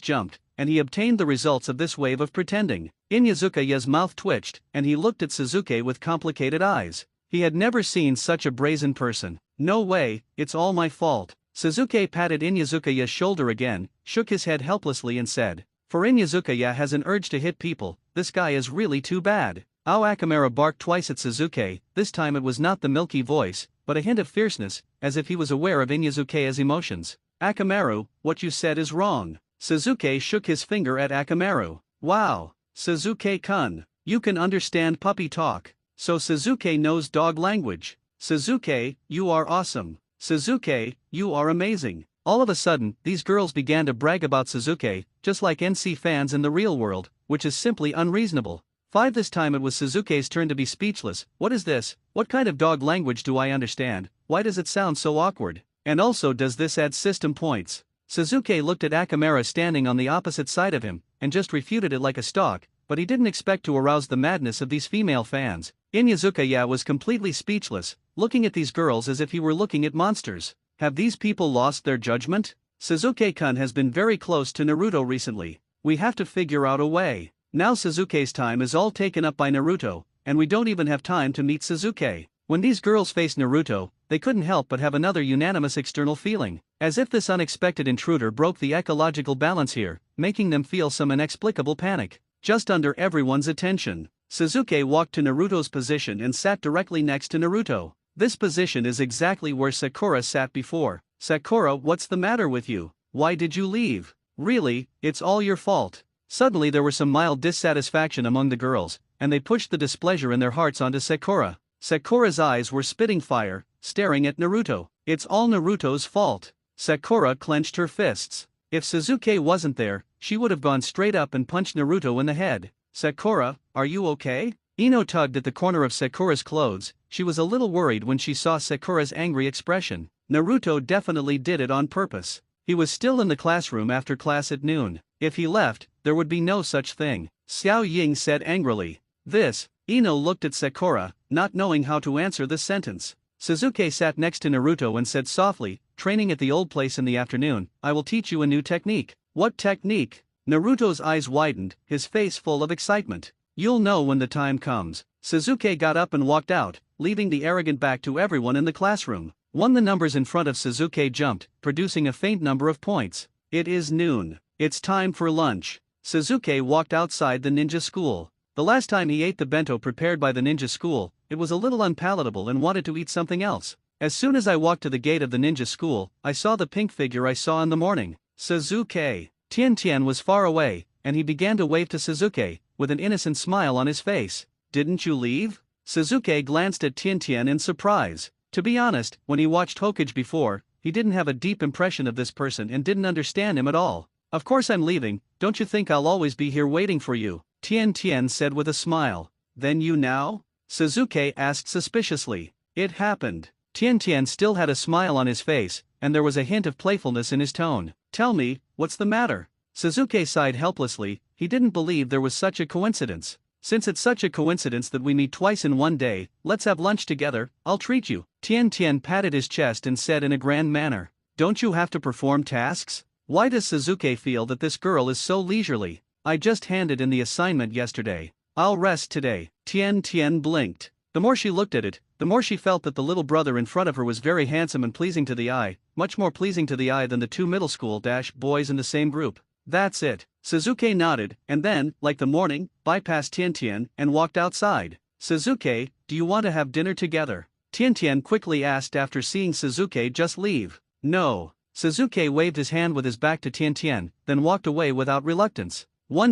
jumped, and he obtained the results of this wave of pretending. Inyazuka's mouth twitched, and he looked at Suzuki with complicated eyes. He had never seen such a brazen person. No way, it's all my fault. Suzuki patted Inyazuka's shoulder again, shook his head helplessly and said, for Inyazuka has an urge to hit people, this guy is really too bad. Ao Akamaru barked twice at Suzuki, this time it was not the milky voice, but a hint of fierceness, as if he was aware of Inyazuka's emotions. Akamaru, what you said is wrong. Suzuki shook his finger at Akamaru. Wow, Suzuki-kun, you can understand puppy talk. So Suzuki knows dog language. Suzuki, you are awesome. Suzuki, you are amazing. All of a sudden, these girls began to brag about Suzuki, just like NC fans in the real world, which is simply unreasonable. 5. This time it was Suzuki's turn to be speechless. What is this? What kind of dog language do I understand? Why does it sound so awkward? And also, does this add system points? Suzuki looked at Akamaru standing on the opposite side of him, and just refuted it like a stock, but he didn't expect to arouse the madness of these female fans. Inyazuka was completely speechless, looking at these girls as if he were looking at monsters. Have these people lost their judgment? Suzuki-kun has been very close to Naruto recently. We have to figure out a way. Now Suzuki's time is all taken up by Naruto, and we don't even have time to meet Suzuki. When these girls faced Naruto, they couldn't help but have another unanimous external feeling, as if this unexpected intruder broke the ecological balance here, making them feel some inexplicable panic. Just under everyone's attention, Suzuki walked to Naruto's position and sat directly next to Naruto. This position is exactly where Sakura sat before. Sakura, what's the matter with you? Why did you leave? Really, it's all your fault. Suddenly there was some mild dissatisfaction among the girls, and they pushed the displeasure in their hearts onto Sakura. Sakura's eyes were spitting fire, staring at Naruto. It's all Naruto's fault. Sakura clenched her fists. If Suzuki wasn't there, she would have gone straight up and punched Naruto in the head. Sakura, are you okay? Ino tugged at the corner of Sakura's clothes. She was a little worried when she saw Sakura's angry expression. Naruto definitely did it on purpose. He was still in the classroom after class at noon. If he left, there would be no such thing. Xiao Ying said angrily. This. Ino looked at Sakura, not knowing how to answer this sentence. Suzuki sat next to Naruto and said softly, training at the old place in the afternoon, I will teach you a new technique. What technique? Naruto's eyes widened, his face full of excitement. You'll know when the time comes. Suzuki got up and walked out, leaving the arrogant back to everyone in the classroom. 1. The numbers in front of Suzuki jumped, producing a faint number of points. It is noon. It's time for lunch. Suzuki walked outside the ninja school. The last time he ate the bento prepared by the ninja school, it was a little unpalatable and wanted to eat something else. As soon as I walked to the gate of the ninja school, I saw the pink figure I saw in the morning. Suzuki. Tian was far away, and he began to wave to Suzuki, with an innocent smile on his face. Didn't you leave? Suzuki glanced at Tian in surprise. To be honest, when he watched Hokage before, he didn't have a deep impression of this person and didn't understand him at all. Of course I'm leaving, don't you think I'll always be here waiting for you? Tian said with a smile. Then you now? Suzuki asked suspiciously. It happened. Tian still had a smile on his face, and there was a hint of playfulness in his tone. Tell me, what's the matter? Suzuki sighed helplessly. He didn't believe there was such a coincidence. Since it's such a coincidence that we meet twice in one day, let's have lunch together, I'll treat you. Tian patted his chest and said in a grand manner. Don't you have to perform tasks? Why does Suzuki feel that this girl is so leisurely? I just handed in the assignment yesterday. I'll rest today. Tian blinked. The more she looked at it, the more she felt that the little brother in front of her was very handsome and pleasing to the eye, much more pleasing to the eye than the two middle school boys in the same group. That's it. Suzuki nodded, and then, like the morning, bypassed Tian and walked outside. Suzuki, do you want to have dinner together? Tian quickly asked after seeing Suzuki just leave. No. Suzuki waved his hand with his back to Tian, then walked away without reluctance.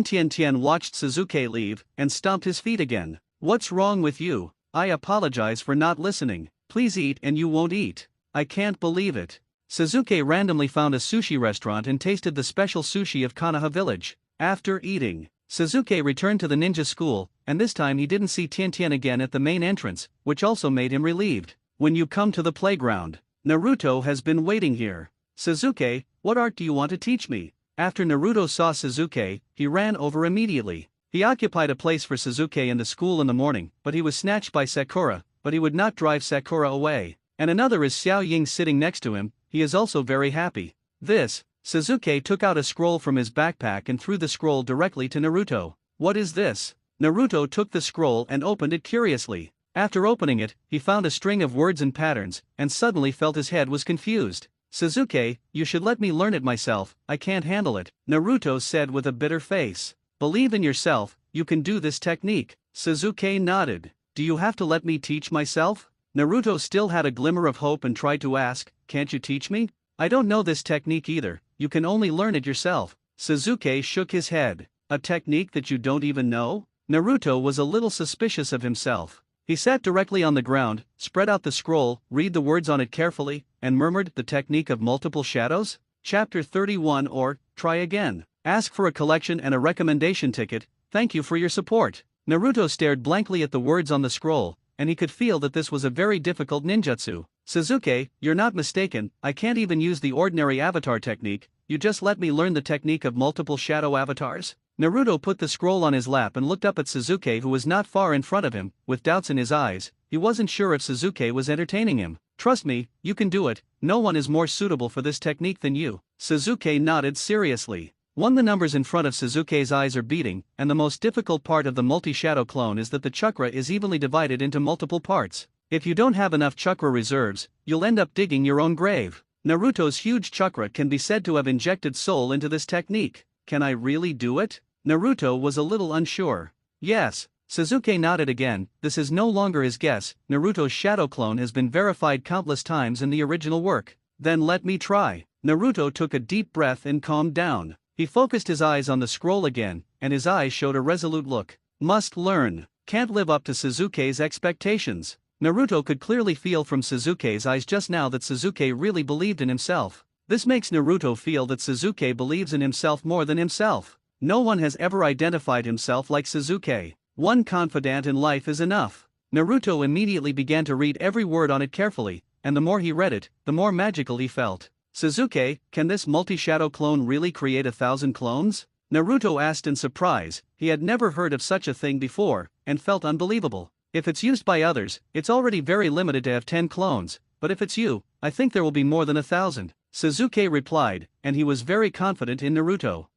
Tian watched Suzuki leave, and stomped his feet again. What's wrong with you? I apologize for not listening. Please eat and you won't eat. I can't believe it. Suzuki randomly found a sushi restaurant and tasted the special sushi of Konoha village. After eating, Sasuke returned to the ninja school, and this time he didn't see Tian again at the main entrance, which also made him relieved. When you come to the playground, Naruto has been waiting here. Sasuke, what art do you want to teach me? After Naruto saw Sasuke, he ran over immediately. He occupied a place for Sasuke in the school in the morning, but he was snatched by Sakura, but he would not drive Sakura away. And another is Xiao Ying sitting next to him, he is also very happy. Sasuke took out a scroll from his backpack and threw the scroll directly to Naruto. What is this? Naruto took the scroll and opened it curiously. After opening it, he found a string of words and patterns, and suddenly felt his head was confused. Sasuke, you should let me learn it myself, I can't handle it, Naruto said with a bitter face. Believe in yourself, you can do this technique. Sasuke nodded. Do you have to let me teach myself? Naruto still had a glimmer of hope and tried to ask, can't you teach me? I don't know this technique either, you can only learn it yourself. Sasuke shook his head. A technique that you don't even know? Naruto was a little suspicious of himself. He sat directly on the ground, spread out the scroll, read the words on it carefully, and murmured, the technique of multiple shadows? Chapter 31 or, try again. Ask for a collection and a recommendation ticket, thank you for your support. Naruto stared blankly at the words on the scroll, and he could feel that this was a very difficult ninjutsu. Sasuke, you're not mistaken, I can't even use the ordinary avatar technique, you just let me learn the technique of multiple shadow avatars? Naruto put the scroll on his lap and looked up at Sasuke, who was not far in front of him, with doubts in his eyes. He wasn't sure if Sasuke was entertaining him. Trust me, you can do it, no one is more suitable for this technique than you. Sasuke nodded seriously. The numbers in front of Sasuke's eyes are beating, and the most difficult part of the multi-shadow clone is that the chakra is evenly divided into multiple parts. If you don't have enough chakra reserves, you'll end up digging your own grave. Naruto's huge chakra can be said to have injected soul into this technique. Can I really do it? Naruto was a little unsure. Yes. Sasuke nodded again. This is no longer his guess, Naruto's shadow clone has been verified countless times in the original work. Then let me try. Naruto took a deep breath and calmed down. He focused his eyes on the scroll again, and his eyes showed a resolute look. Must learn. Can't live up to Sasuke's expectations. Naruto could clearly feel from Sasuke's eyes just now that Sasuke really believed in himself. This makes Naruto feel that Sasuke believes in himself more than himself. No one has ever identified himself like Sasuke. One confidant in life is enough. Naruto immediately began to read every word on it carefully, and the more he read it, the more magical he felt. Sasuke, can this multi-shadow clone really create 1,000 clones? Naruto asked in surprise. He had never heard of such a thing before, and felt unbelievable. If it's used by others, it's already very limited to have 10 clones, but if it's you, I think there will be more than 1,000. Sasuke replied, and he was very confident in Naruto.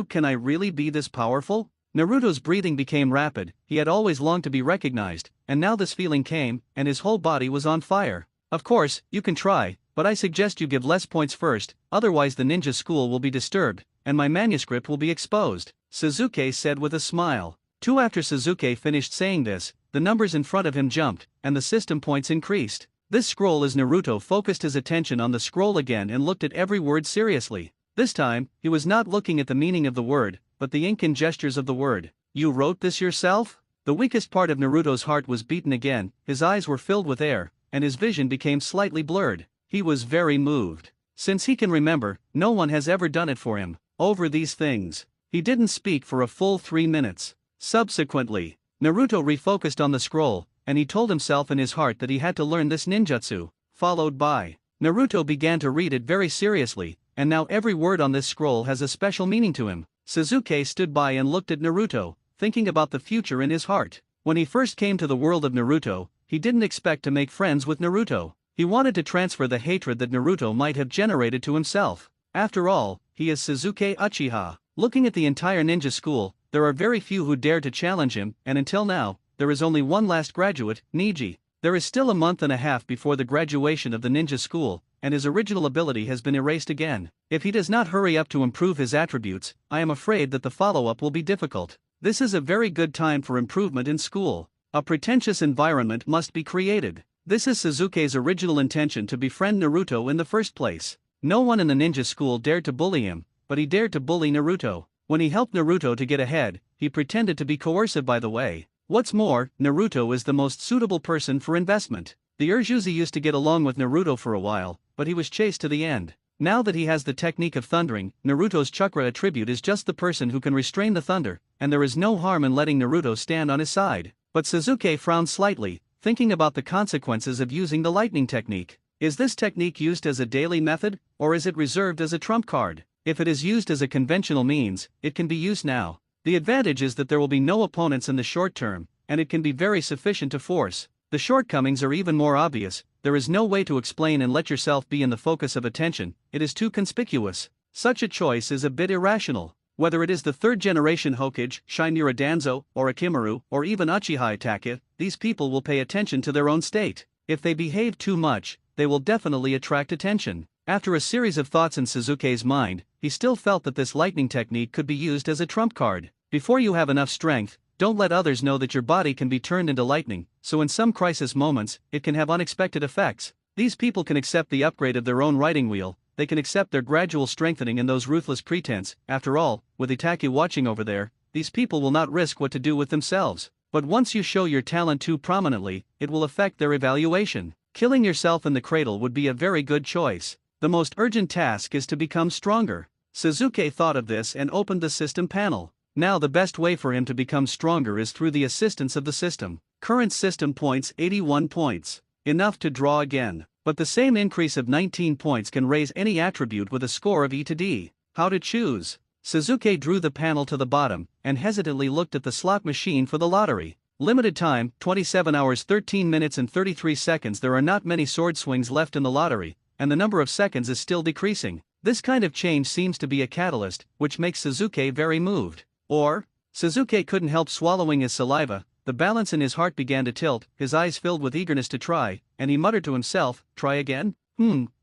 Can I really be this powerful? Naruto's breathing became rapid, he had always longed to be recognized, and now this feeling came, and his whole body was on fire. Of course, you can try, but I suggest you give less points first, otherwise the ninja school will be disturbed, and my manuscript will be exposed, Sasuke said with a smile. After Sasuke finished saying this, the numbers in front of him jumped, and the system points increased. This scroll as Naruto focused his attention on the scroll again and looked at every word seriously. This time, he was not looking at the meaning of the word, but the ink and gestures of the word. You wrote this yourself? The weakest part of Naruto's heart was beaten again, his eyes were filled with air, and his vision became slightly blurred. He was very moved. Since he can remember, no one has ever done it for him. Over these things, he didn't speak for a full 3 minutes. Subsequently, Naruto refocused on the scroll, and he told himself in his heart that he had to learn this ninjutsu. Followed by, Naruto began to read it very seriously, and now every word on this scroll has a special meaning to him. Sasuke stood by and looked at Naruto, thinking about the future in his heart. When he first came to the world of Naruto, he didn't expect to make friends with Naruto. He wanted to transfer the hatred that Naruto might have generated to himself. After all, he is Sasuke Uchiha. Looking at the entire ninja school, there are very few who dare to challenge him, and until now, there is only one last graduate, Neji. There is still a month and a half before the graduation of the ninja school, and his original ability has been erased again. If he does not hurry up to improve his attributes, I am afraid that the follow-up will be difficult. This is a very good time for improvement in school. A pretentious environment must be created. This is Sasuke's original intention to befriend Naruto in the first place. No one in the ninja school dared to bully him, but he dared to bully Naruto. When he helped Naruto to get ahead, he pretended to be coercive by the way. What's more, Naruto is the most suitable person for investment. The Urjuzi used to get along with Naruto for a while, but he was chased to the end. Now that he has the technique of thundering, Naruto's chakra attribute is just the person who can restrain the thunder, and there is no harm in letting Naruto stand on his side. But Sasuke frowned slightly, thinking about the consequences of using the lightning technique. Is this technique used as a daily method, or is it reserved as a trump card? If it is used as a conventional means, it can be used now. The advantage is that there will be no opponents in the short term, and it can be very sufficient to force. The shortcomings are even more obvious. There is no way to explain and let yourself be in the focus of attention, it is too conspicuous. Such a choice is a bit irrational. Whether it is the third-generation Hokage, Shinra Danzo, or Akimaru, or even Uchiha Itachi, these people will pay attention to their own state. If they behave too much, they will definitely attract attention. After a series of thoughts in Sasuke's mind, he still felt that this lightning technique could be used as a trump card. Before you have enough strength, don't let others know that your body can be turned into lightning, so in some crisis moments, it can have unexpected effects. These people can accept the upgrade of their own riding wheel, they can accept their gradual strengthening in those ruthless pretense. After all, with Itachi watching over there, these people will not risk what to do with themselves. But once you show your talent too prominently, it will affect their evaluation. Killing yourself in the cradle would be a very good choice. The most urgent task is to become stronger. Sasuke thought of this and opened the system panel. Now the best way for him to become stronger is through the assistance of the system. Current system points 81 points. Enough to draw again. But the same increase of 19 points can raise any attribute with a score of E to D. How to choose? Sasuke drew the panel to the bottom, and hesitantly looked at the slot machine for the lottery. Limited time, 27 hours 13 minutes and 33 seconds. There are not many sword swings left in the lottery, and the number of seconds is still decreasing. This kind of change seems to be a catalyst, which makes Sasuke very moved. Or? Sasuke couldn't help swallowing his saliva, the balance in his heart began to tilt, his eyes filled with eagerness to try, and he muttered to himself, try again?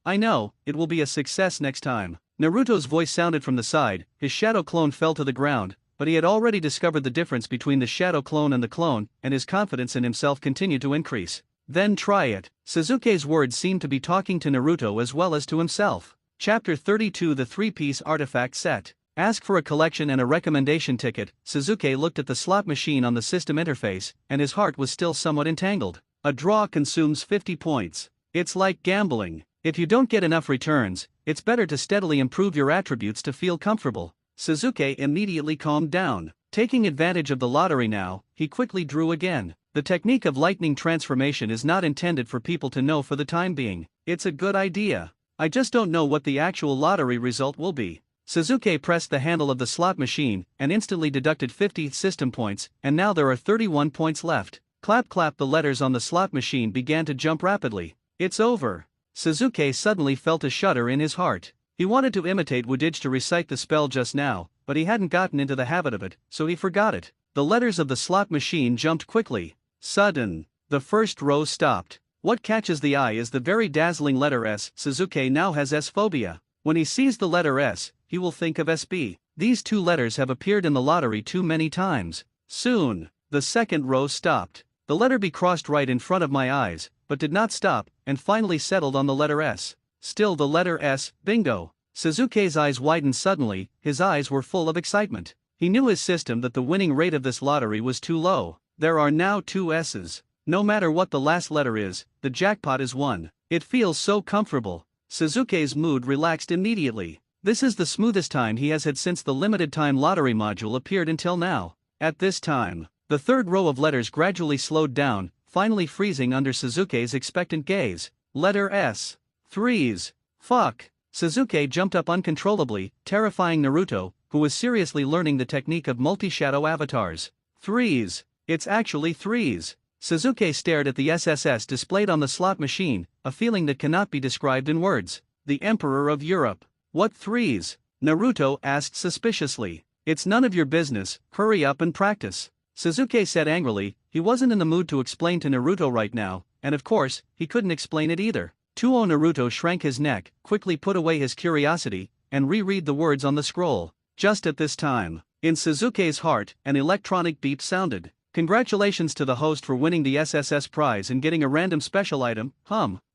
I know, it will be a success next time. Naruto's voice sounded from the side, his shadow clone fell to the ground, but he had already discovered the difference between the shadow clone and the clone, and his confidence in himself continued to increase. Then try it. Sasuke's words seemed to be talking to Naruto as well as to himself. Chapter 32 The Three-Piece Artifact Set. Ask for a collection and a recommendation ticket. Sasuke looked at the slot machine on the system interface, and his heart was still somewhat entangled. A draw consumes 50 points. It's like gambling. If you don't get enough returns, it's better to steadily improve your attributes to feel comfortable. Sasuke immediately calmed down. Taking advantage of the lottery now, he quickly drew again. The technique of lightning transformation is not intended for people to know for the time being. It's a good idea. I just don't know what the actual lottery result will be. Sasuke pressed the handle of the slot machine and instantly deducted 50 system points, and now there are 31 points left. Clap clap, the letters on the slot machine began to jump rapidly. It's over. Sasuke suddenly felt a shudder in his heart. He wanted to imitate Wudage to recite the spell just now, but he hadn't gotten into the habit of it, so he forgot it. The letters of the slot machine jumped quickly. Sudden. The first row stopped. What catches the eye is the very dazzling letter S. Sasuke now has S phobia. When he sees the letter S, he will think of SB. These two letters have appeared in the lottery too many times. Soon. The second row stopped. The letter B crossed right in front of my eyes, but did not stop, and finally settled on the letter S. Still the letter S, bingo. Sasuke's eyes widened suddenly, his eyes were full of excitement. He knew his system that the winning rate of this lottery was too low. There are now two S's. No matter what the last letter is, the jackpot is won. It feels so comfortable. Sasuke's mood relaxed immediately. This is the smoothest time he has had since the limited time lottery module appeared until now. At this time, the third row of letters gradually slowed down, finally freezing under Sasuke's expectant gaze. Letter S. Threes. Fuck. Sasuke jumped up uncontrollably, terrifying Naruto, who was seriously learning the technique of multi-shadow avatars. Threes. It's actually threes. Sasuke stared at the SSS displayed on the slot machine, a feeling that cannot be described in words. The Emperor of Europe. What threes? Naruto asked suspiciously. It's none of your business, hurry up and practice. Sasuke said angrily. He wasn't in the mood to explain to Naruto right now, and of course, he couldn't explain it either. Naruto shrank his neck, quickly put away his curiosity, and reread the words on the scroll. Just at this time, in Sasuke's heart, an electronic beep sounded. Congratulations to the host for winning the SSS prize and getting a random special item,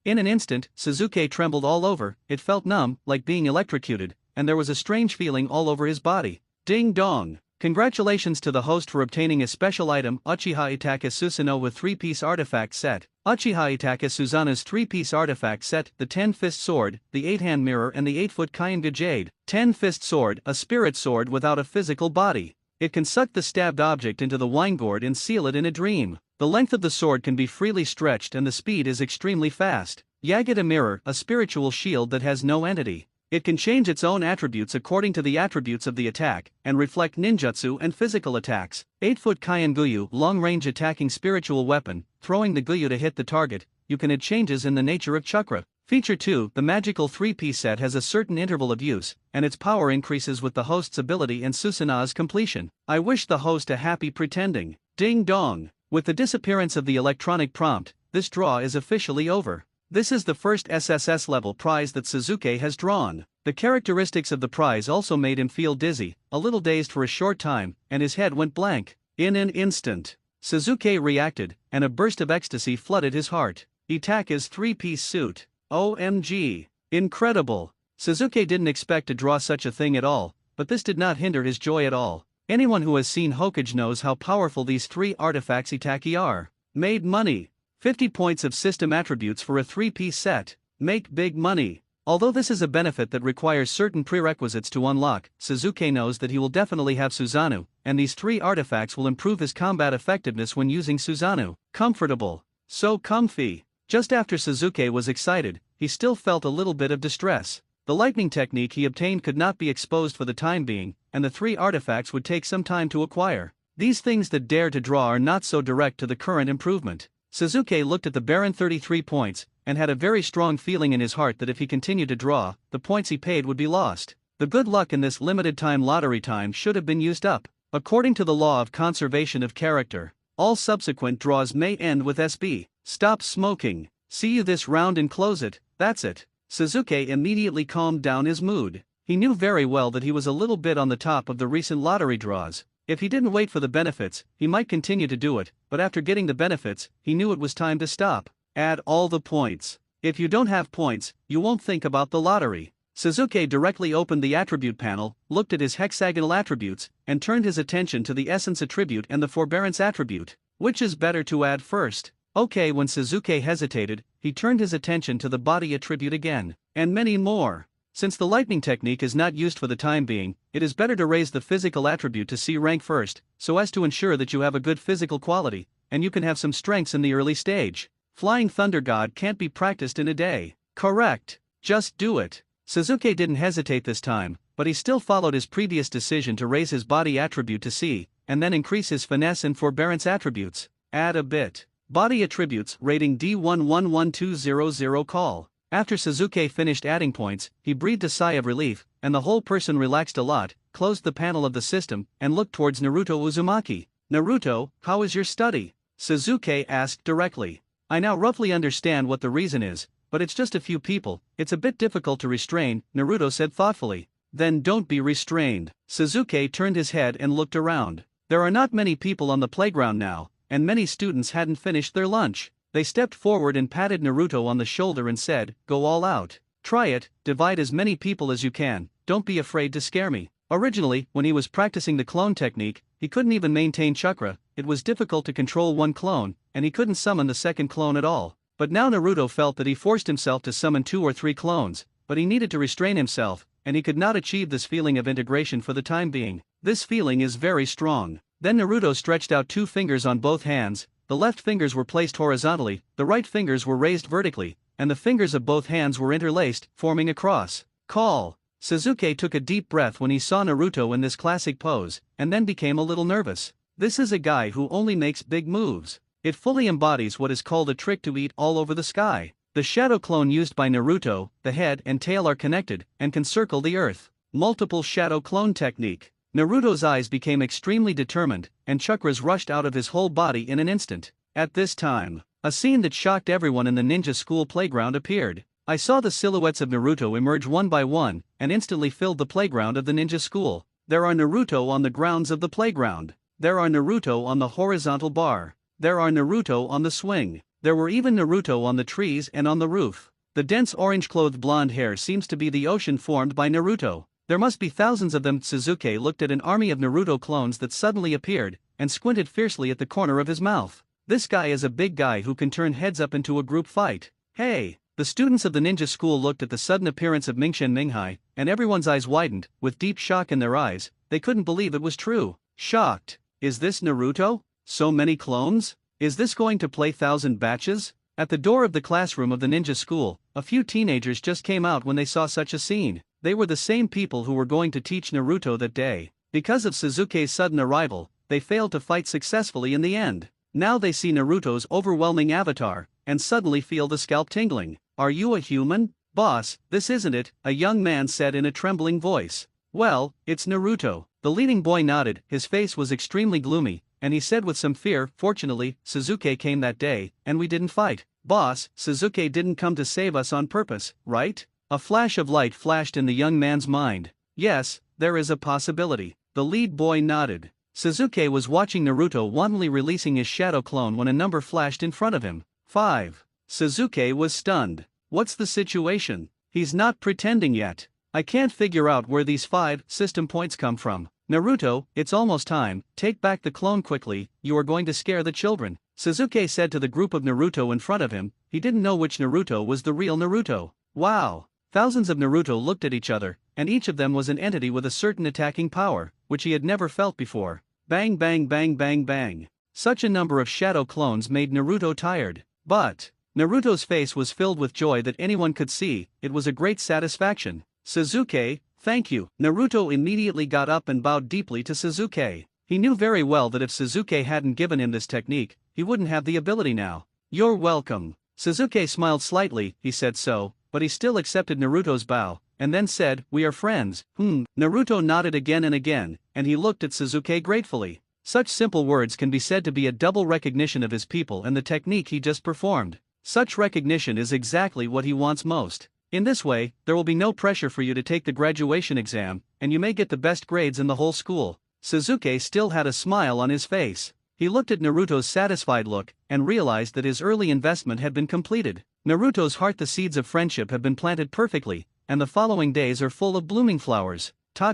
In an instant, Sasuke trembled all over, it felt numb, like being electrocuted, and there was a strange feeling all over his body. Ding dong! Congratulations to the host for obtaining a special item, Uchiha Itachi Susanoo with 3-piece artifact set. Uchiha Itachi Susanoo's 3-piece artifact set, the 10-fist sword, the 8-hand mirror and the 8-foot Kyenga jade. 10-fist sword, a spirit sword without a physical body. It can suck the stabbed object into the wine gourd and seal it in a dream. The length of the sword can be freely stretched and the speed is extremely fast. Yagid, a mirror, a spiritual shield that has no entity. It can change its own attributes according to the attributes of the attack, and reflect ninjutsu and physical attacks. 8-foot Kaian Guyu, long-range attacking spiritual weapon, throwing the Guyu to hit the target. You can add changes in the nature of chakra. Feature 2, the magical 3-piece set has a certain interval of use, and its power increases with the host's ability and Susanaa's completion. I wish the host a happy pretending. Ding dong. With the disappearance of the electronic prompt, this draw is officially over. This is the first SSS level prize that Sasuke has drawn. The characteristics of the prize also made him feel dizzy, a little dazed for a short time, and his head went blank. In an instant, Sasuke reacted, and a burst of ecstasy flooded his heart. Itaka's 3-piece suit. OMG. Incredible. Sasuke didn't expect to draw such a thing at all, but this did not hinder his joy at all. Anyone who has seen Hokage knows how powerful these 3 artifacts Itaki are. Made money. 50 points of system attributes for a 3-piece set. Make big money. Although this is a benefit that requires certain prerequisites to unlock, Sasuke knows that he will definitely have Susanoo, and these 3 artifacts will improve his combat effectiveness when using Susanoo. Comfortable. So comfy. Just after Sasuke was excited, he still felt a little bit of distress. The lightning technique he obtained could not be exposed for the time being, and the 3 artifacts would take some time to acquire. These things that dare to draw are not so direct to the current improvement. Sasuke looked at the barren 33 points, and had a very strong feeling in his heart that if he continued to draw, the points he paid would be lost. The good luck in this limited-time lottery time should have been used up. According to the law of conservation of character, all subsequent draws may end with SB. Stop smoking. See you this round and close it, that's it. Sasuke immediately calmed down his mood. He knew very well that he was a little bit on the top of the recent lottery draws. If he didn't wait for the benefits, he might continue to do it, but after getting the benefits, he knew it was time to stop. Add all the points. If you don't have points, you won't think about the lottery. Sasuke directly opened the attribute panel, looked at his hexagonal attributes, and turned his attention to the essence attribute and the forbearance attribute. Which is better to add first? Okay, when Sasuke hesitated, he turned his attention to the body attribute again, and many more. Since the lightning technique is not used for the time being, it is better to raise the physical attribute to C rank first, so as to ensure that you have a good physical quality, and you can have some strengths in the early stage. Flying Thunder God can't be practiced in a day. Correct. Just do it. Sasuke didn't hesitate this time, but he still followed his previous decision to raise his body attribute to C, and then increase his finesse and forbearance attributes. Add a bit. Body attributes, rating D111200 call. After Sasuke finished adding points, he breathed a sigh of relief, and the whole person relaxed a lot, closed the panel of the system, and looked towards Naruto Uzumaki. Naruto, how is your study? Sasuke asked directly. I now roughly understand what the reason is, but it's just a few people, it's a bit difficult to restrain, Naruto said thoughtfully. Then don't be restrained. Sasuke turned his head and looked around. There are not many people on the playground now, and many students hadn't finished their lunch. They stepped forward and patted Naruto on the shoulder and said, go all out. Try it, divide as many people as you can, don't be afraid to scare me. Originally, when he was practicing the clone technique, he couldn't even maintain chakra, it was difficult to control one clone, and he couldn't summon the second clone at all. But now Naruto felt that he forced himself to summon 2 or 3 clones, but he needed to restrain himself, and he could not achieve this feeling of integration for the time being. This feeling is very strong. Then Naruto stretched out 2 fingers on both hands, the left fingers were placed horizontally, the right fingers were raised vertically, and the fingers of both hands were interlaced, forming a cross. Call. Sasuke took a deep breath when he saw Naruto in this classic pose, and then became a little nervous. This is a guy who only makes big moves. It fully embodies what is called a trick to eat all over the sky. The shadow clone used by Naruto, the head and tail are connected, and can circle the earth. Multiple shadow clone technique. Naruto's eyes became extremely determined, and chakras rushed out of his whole body in an instant. At this time, a scene that shocked everyone in the ninja school playground appeared. I saw the silhouettes of Naruto emerge one by one, and instantly filled the playground of the ninja school. There are Naruto on the grounds of the playground. There are Naruto on the horizontal bar. There are Naruto on the swing. There were even Naruto on the trees and on the roof. The dense orange-clothed blonde hair seems to be the ocean formed by Naruto. There must be thousands of them. Sasuke looked at an army of Naruto clones that suddenly appeared, and squinted fiercely at the corner of his mouth. This guy is a big guy who can turn heads up into a group fight. Hey! The students of the ninja school looked at the sudden appearance of Mingshen Minghai, and everyone's eyes widened, with deep shock in their eyes. They couldn't believe it was true. shocked. Is this Naruto? So many clones? Is this going to play 1,000 batches? At the door of the classroom of the ninja school, a few teenagers just came out when they saw such a scene. They were the same people who were going to teach Naruto that day. Because of Sasuke's sudden arrival, they failed to fight successfully in the end. Now they see Naruto's overwhelming avatar, and suddenly feel the scalp tingling. Are you a human? Boss, this isn't it, a young man said in a trembling voice. Well, it's Naruto. The leading boy nodded, his face was extremely gloomy, and he said with some fear, fortunately, Sasuke came that day, and we didn't fight. Boss, Sasuke didn't come to save us on purpose, right? A flash of light flashed in the young man's mind. Yes, there is a possibility. The lead boy nodded. Sasuke was watching Naruto wantonly releasing his shadow clone when a number flashed in front of him. 5. Sasuke was stunned. What's the situation? He's not pretending yet. I can't figure out where these 5 system points come from. Naruto, it's almost time, take back the clone quickly, you are going to scare the children. Sasuke said to the group of Naruto in front of him. He didn't know which Naruto was the real Naruto. Wow! Thousands of Naruto looked at each other, and each of them was an entity with a certain attacking power, which he had never felt before. Bang bang bang bang bang. Such a number of shadow clones made Naruto tired. But Naruto's face was filled with joy that anyone could see. It was a great satisfaction. Sasuke, thank you. Naruto immediately got up and bowed deeply to Sasuke. He knew very well that if Sasuke hadn't given him this technique, he wouldn't have the ability now. You're welcome. Sasuke smiled slightly, he said so, but he still accepted Naruto's bow, and then said, we are friends. Naruto nodded again and again, and he looked at Sasuke gratefully. Such simple words can be said to be a double recognition of his people and the technique he just performed. Such recognition is exactly what he wants most. In this way, there will be no pressure for you to take the graduation exam, and you may get the best grades in the whole school. Sasuke still had a smile on his face. He looked at Naruto's satisfied look, and realized that his early investment had been completed. Naruto's heart, the seeds of friendship have been planted perfectly, and the following days are full of blooming flowers. Ta.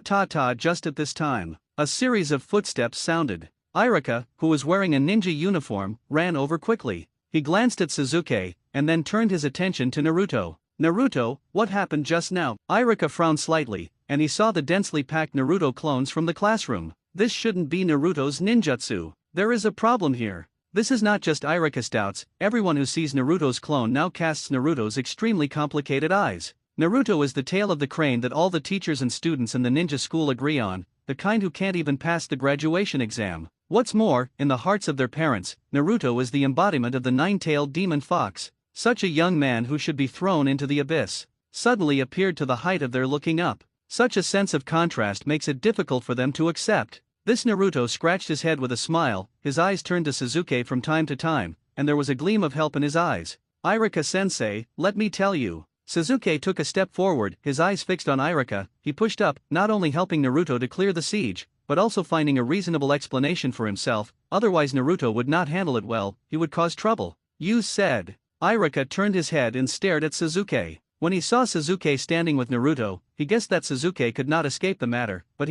Just at this time, a series of footsteps sounded. Irika, who was wearing a ninja uniform, ran over quickly. He glanced at Sasuke, and then turned his attention to Naruto. Naruto, what happened just now? Irika frowned slightly, and he saw the densely packed Naruto clones from the classroom. This shouldn't be Naruto's ninjutsu. There is a problem here. This is not just Irika's doubts. Everyone who sees Naruto's clone now casts Naruto's extremely complicated eyes. Naruto is the tail of the crane that all the teachers and students in the ninja school agree on, the kind who can't even pass the graduation exam. What's more, in the hearts of their parents, Naruto is the embodiment of the nine-tailed demon fox. Such a young man who should be thrown into the abyss, suddenly appeared to the height of their looking up. Such a sense of contrast makes it difficult for them to accept. This Naruto scratched his head with a smile, his eyes turned to Sasuke from time to time, and there was a gleam of help in his eyes. Irika-sensei, let me tell you. Sasuke took a step forward, his eyes fixed on Irika. He pushed up, not only helping Naruto to clear the siege, but also finding a reasonable explanation for himself, otherwise Naruto would not handle it well, he would cause trouble. You said. Irika turned his head and stared at Sasuke. When he saw Sasuke standing with Naruto, he guessed that Sasuke could not escape the matter, but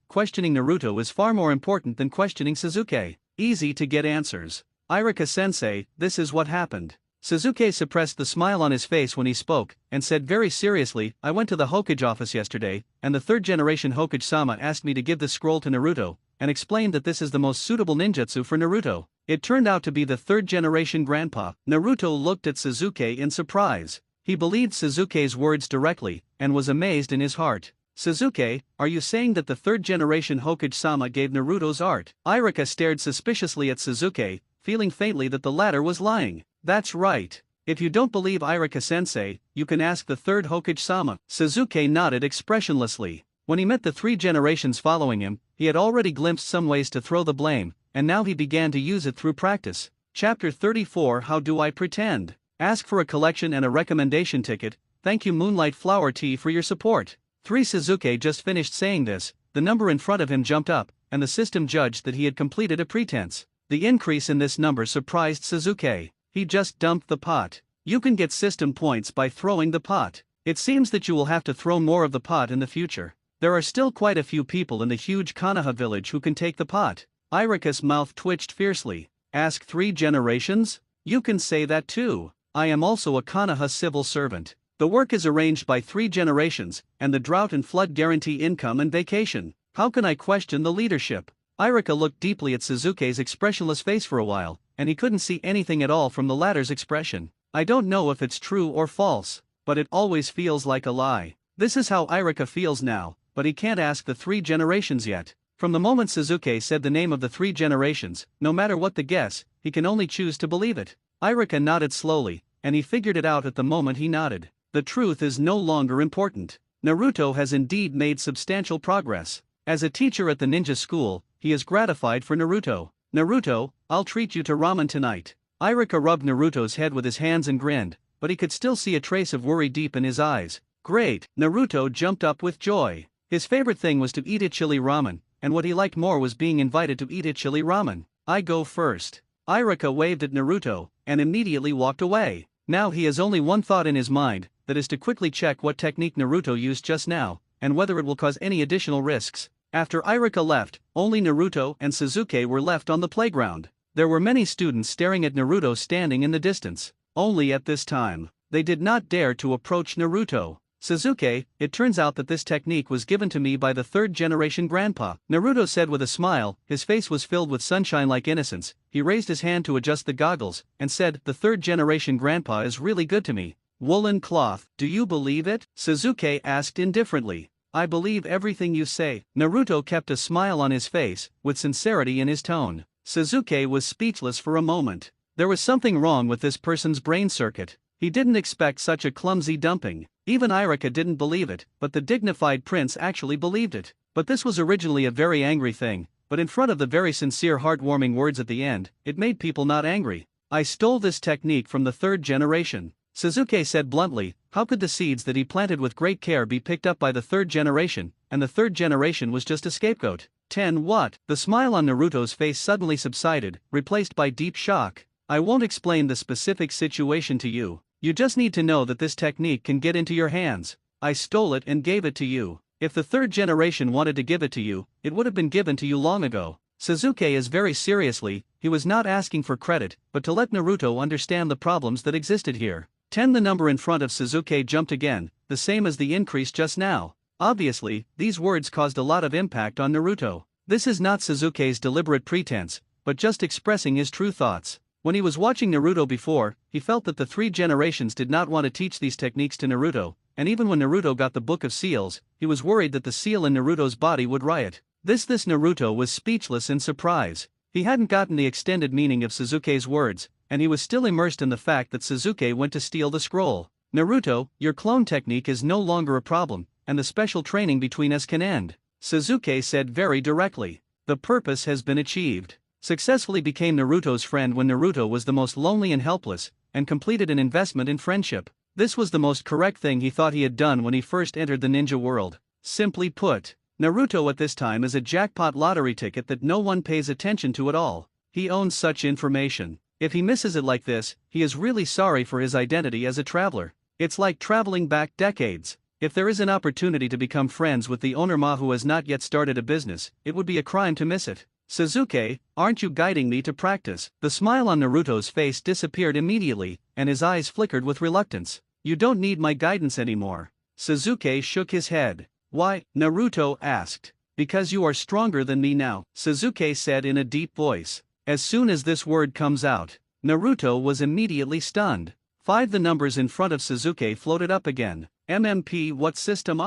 questioning Naruto is far more important than questioning Sasuke. Easy to get answers. Irika-sensei, this is what happened. Sasuke suppressed the smile on his face when he spoke, and said very seriously, I went to the Hokage office yesterday, and the third-generation Hokage-sama asked me to give this scroll to Naruto, and explained that this is the most suitable ninjutsu for Naruto. It turned out to be the third-generation grandpa. Naruto looked at Sasuke in surprise. He believed Sasuke's words directly, and was amazed in his heart. Sasuke, are you saying that the third-generation Hokage-sama gave Naruto's art? Irika stared suspiciously at Sasuke, feeling faintly that the latter was lying. That's right. If you don't believe Irika-sensei, you can ask the third Hokage-sama. Sasuke nodded expressionlessly. When he met the 3 generations following him, he had already glimpsed some ways to throw the blame, and now he began to use it through practice. Chapter 34 How do I pretend? Ask for a collection and a recommendation ticket. Thank you Moonlight Flower Tea for your support. 3 Sasuke just finished saying this, the number in front of him jumped up, and the system judged that he had completed a pretense. The increase in this number surprised Sasuke. He just dumped the pot. You can get system points by throwing the pot. It seems that you will have to throw more of the pot in the future. There are still quite a few people in the huge Konoha village who can take the pot. Irika's mouth twitched fiercely. Ask 3 generations? You can say that too. I am also a Konoha civil servant. The work is arranged by 3 generations, and the drought and flood guarantee income and vacation. How can I question the leadership? Irika looked deeply at Suzuki's expressionless face for a while, and he couldn't see anything at all from the latter's expression. I don't know if it's true or false, but it always feels like a lie. This is how Irika feels now, but he can't ask the 3 generations yet. From the moment Suzuki said the name of the 3 generations, no matter what the guess, he can only choose to believe it. Irika nodded slowly, and he figured it out at the moment he nodded. The truth is no longer important. Naruto has indeed made substantial progress. As a teacher at the ninja school, he is gratified for Naruto. Naruto, I'll treat you to ramen tonight. Irika rubbed Naruto's head with his hands and grinned, but he could still see a trace of worry deep in his eyes. Great! Naruto jumped up with joy. His favorite thing was to eat chili ramen, and what he liked more was being invited to eat chili ramen. I go first. Irika waved at Naruto, and immediately walked away. Now he has only one thought in his mind, that is to quickly check what technique Naruto used just now, and whether it will cause any additional risks. After Irika left, only Naruto and Suzuki were left on the playground. There were many students staring at Naruto standing in the distance. Only at this time, they did not dare to approach Naruto. Suzuki, it turns out that this technique was given to me by the 3rd generation grandpa, Naruto said with a smile. His face was filled with sunshine-like innocence. He raised his hand to adjust the goggles, and said, the 3rd generation grandpa is really good to me. Woolen cloth, do you believe it? Suzuki asked indifferently. I believe everything you say. Naruto kept a smile on his face, with sincerity in his tone. Suzuki was speechless for a moment. There was something wrong with this person's brain circuit. He didn't expect such a clumsy dumping. Even Irika didn't believe it, but the dignified prince actually believed it. But this was originally a very angry thing, but in front of the very sincere heartwarming words at the end, it made people not angry. I stole this technique from the 3rd generation. Suzuki said bluntly. How could the seeds that he planted with great care be picked up by the 3rd generation, and the 3rd generation was just a scapegoat? 10 what? The smile on Naruto's face suddenly subsided, replaced by deep shock. I won't explain the specific situation to you. You just need to know that this technique can get into your hands. I stole it and gave it to you. If the 3rd generation wanted to give it to you, it would have been given to you long ago. Suzuki is very seriously, he was not asking for credit, but to let Naruto understand the problems that existed here. 10 The number in front of Suzuki jumped again, the same as the increase just now. Obviously, these words caused a lot of impact on Naruto. This is not Suzuki's deliberate pretense, but just expressing his true thoughts. When he was watching Naruto before, he felt that the 3 generations did not want to teach these techniques to Naruto, and even when Naruto got the Book of Seals, he was worried that the seal in Naruto's body would riot. This Naruto was speechless in surprise. He hadn't gotten the extended meaning of Suzuki's words, and he was still immersed in the fact that Suzuki went to steal the scroll. Naruto, your clone technique is no longer a problem, and the special training between us can end. Suzuki said very directly. The purpose has been achieved. Successfully became Naruto's friend when Naruto was the most lonely and helpless, and completed an investment in friendship. This was the most correct thing he thought he had done when he first entered the ninja world. Simply put, Naruto at this time is a jackpot lottery ticket that no one pays attention to at all. He owns such information. If he misses it like this, he is really sorry for his identity as a traveler. It's like traveling back decades. If there is an opportunity to become friends with the owner who has not yet started a business, it would be a crime to miss it. Suzuki, aren't you guiding me to practice? The smile on Naruto's face disappeared immediately, and his eyes flickered with reluctance. You don't need my guidance anymore. Suzuki shook his head. Why? Naruto asked. Because you are stronger than me now, Suzuki said in a deep voice. As soon as this word comes out, Naruto was immediately stunned. 5 The numbers in front of Suzuki floated up again. MMP what system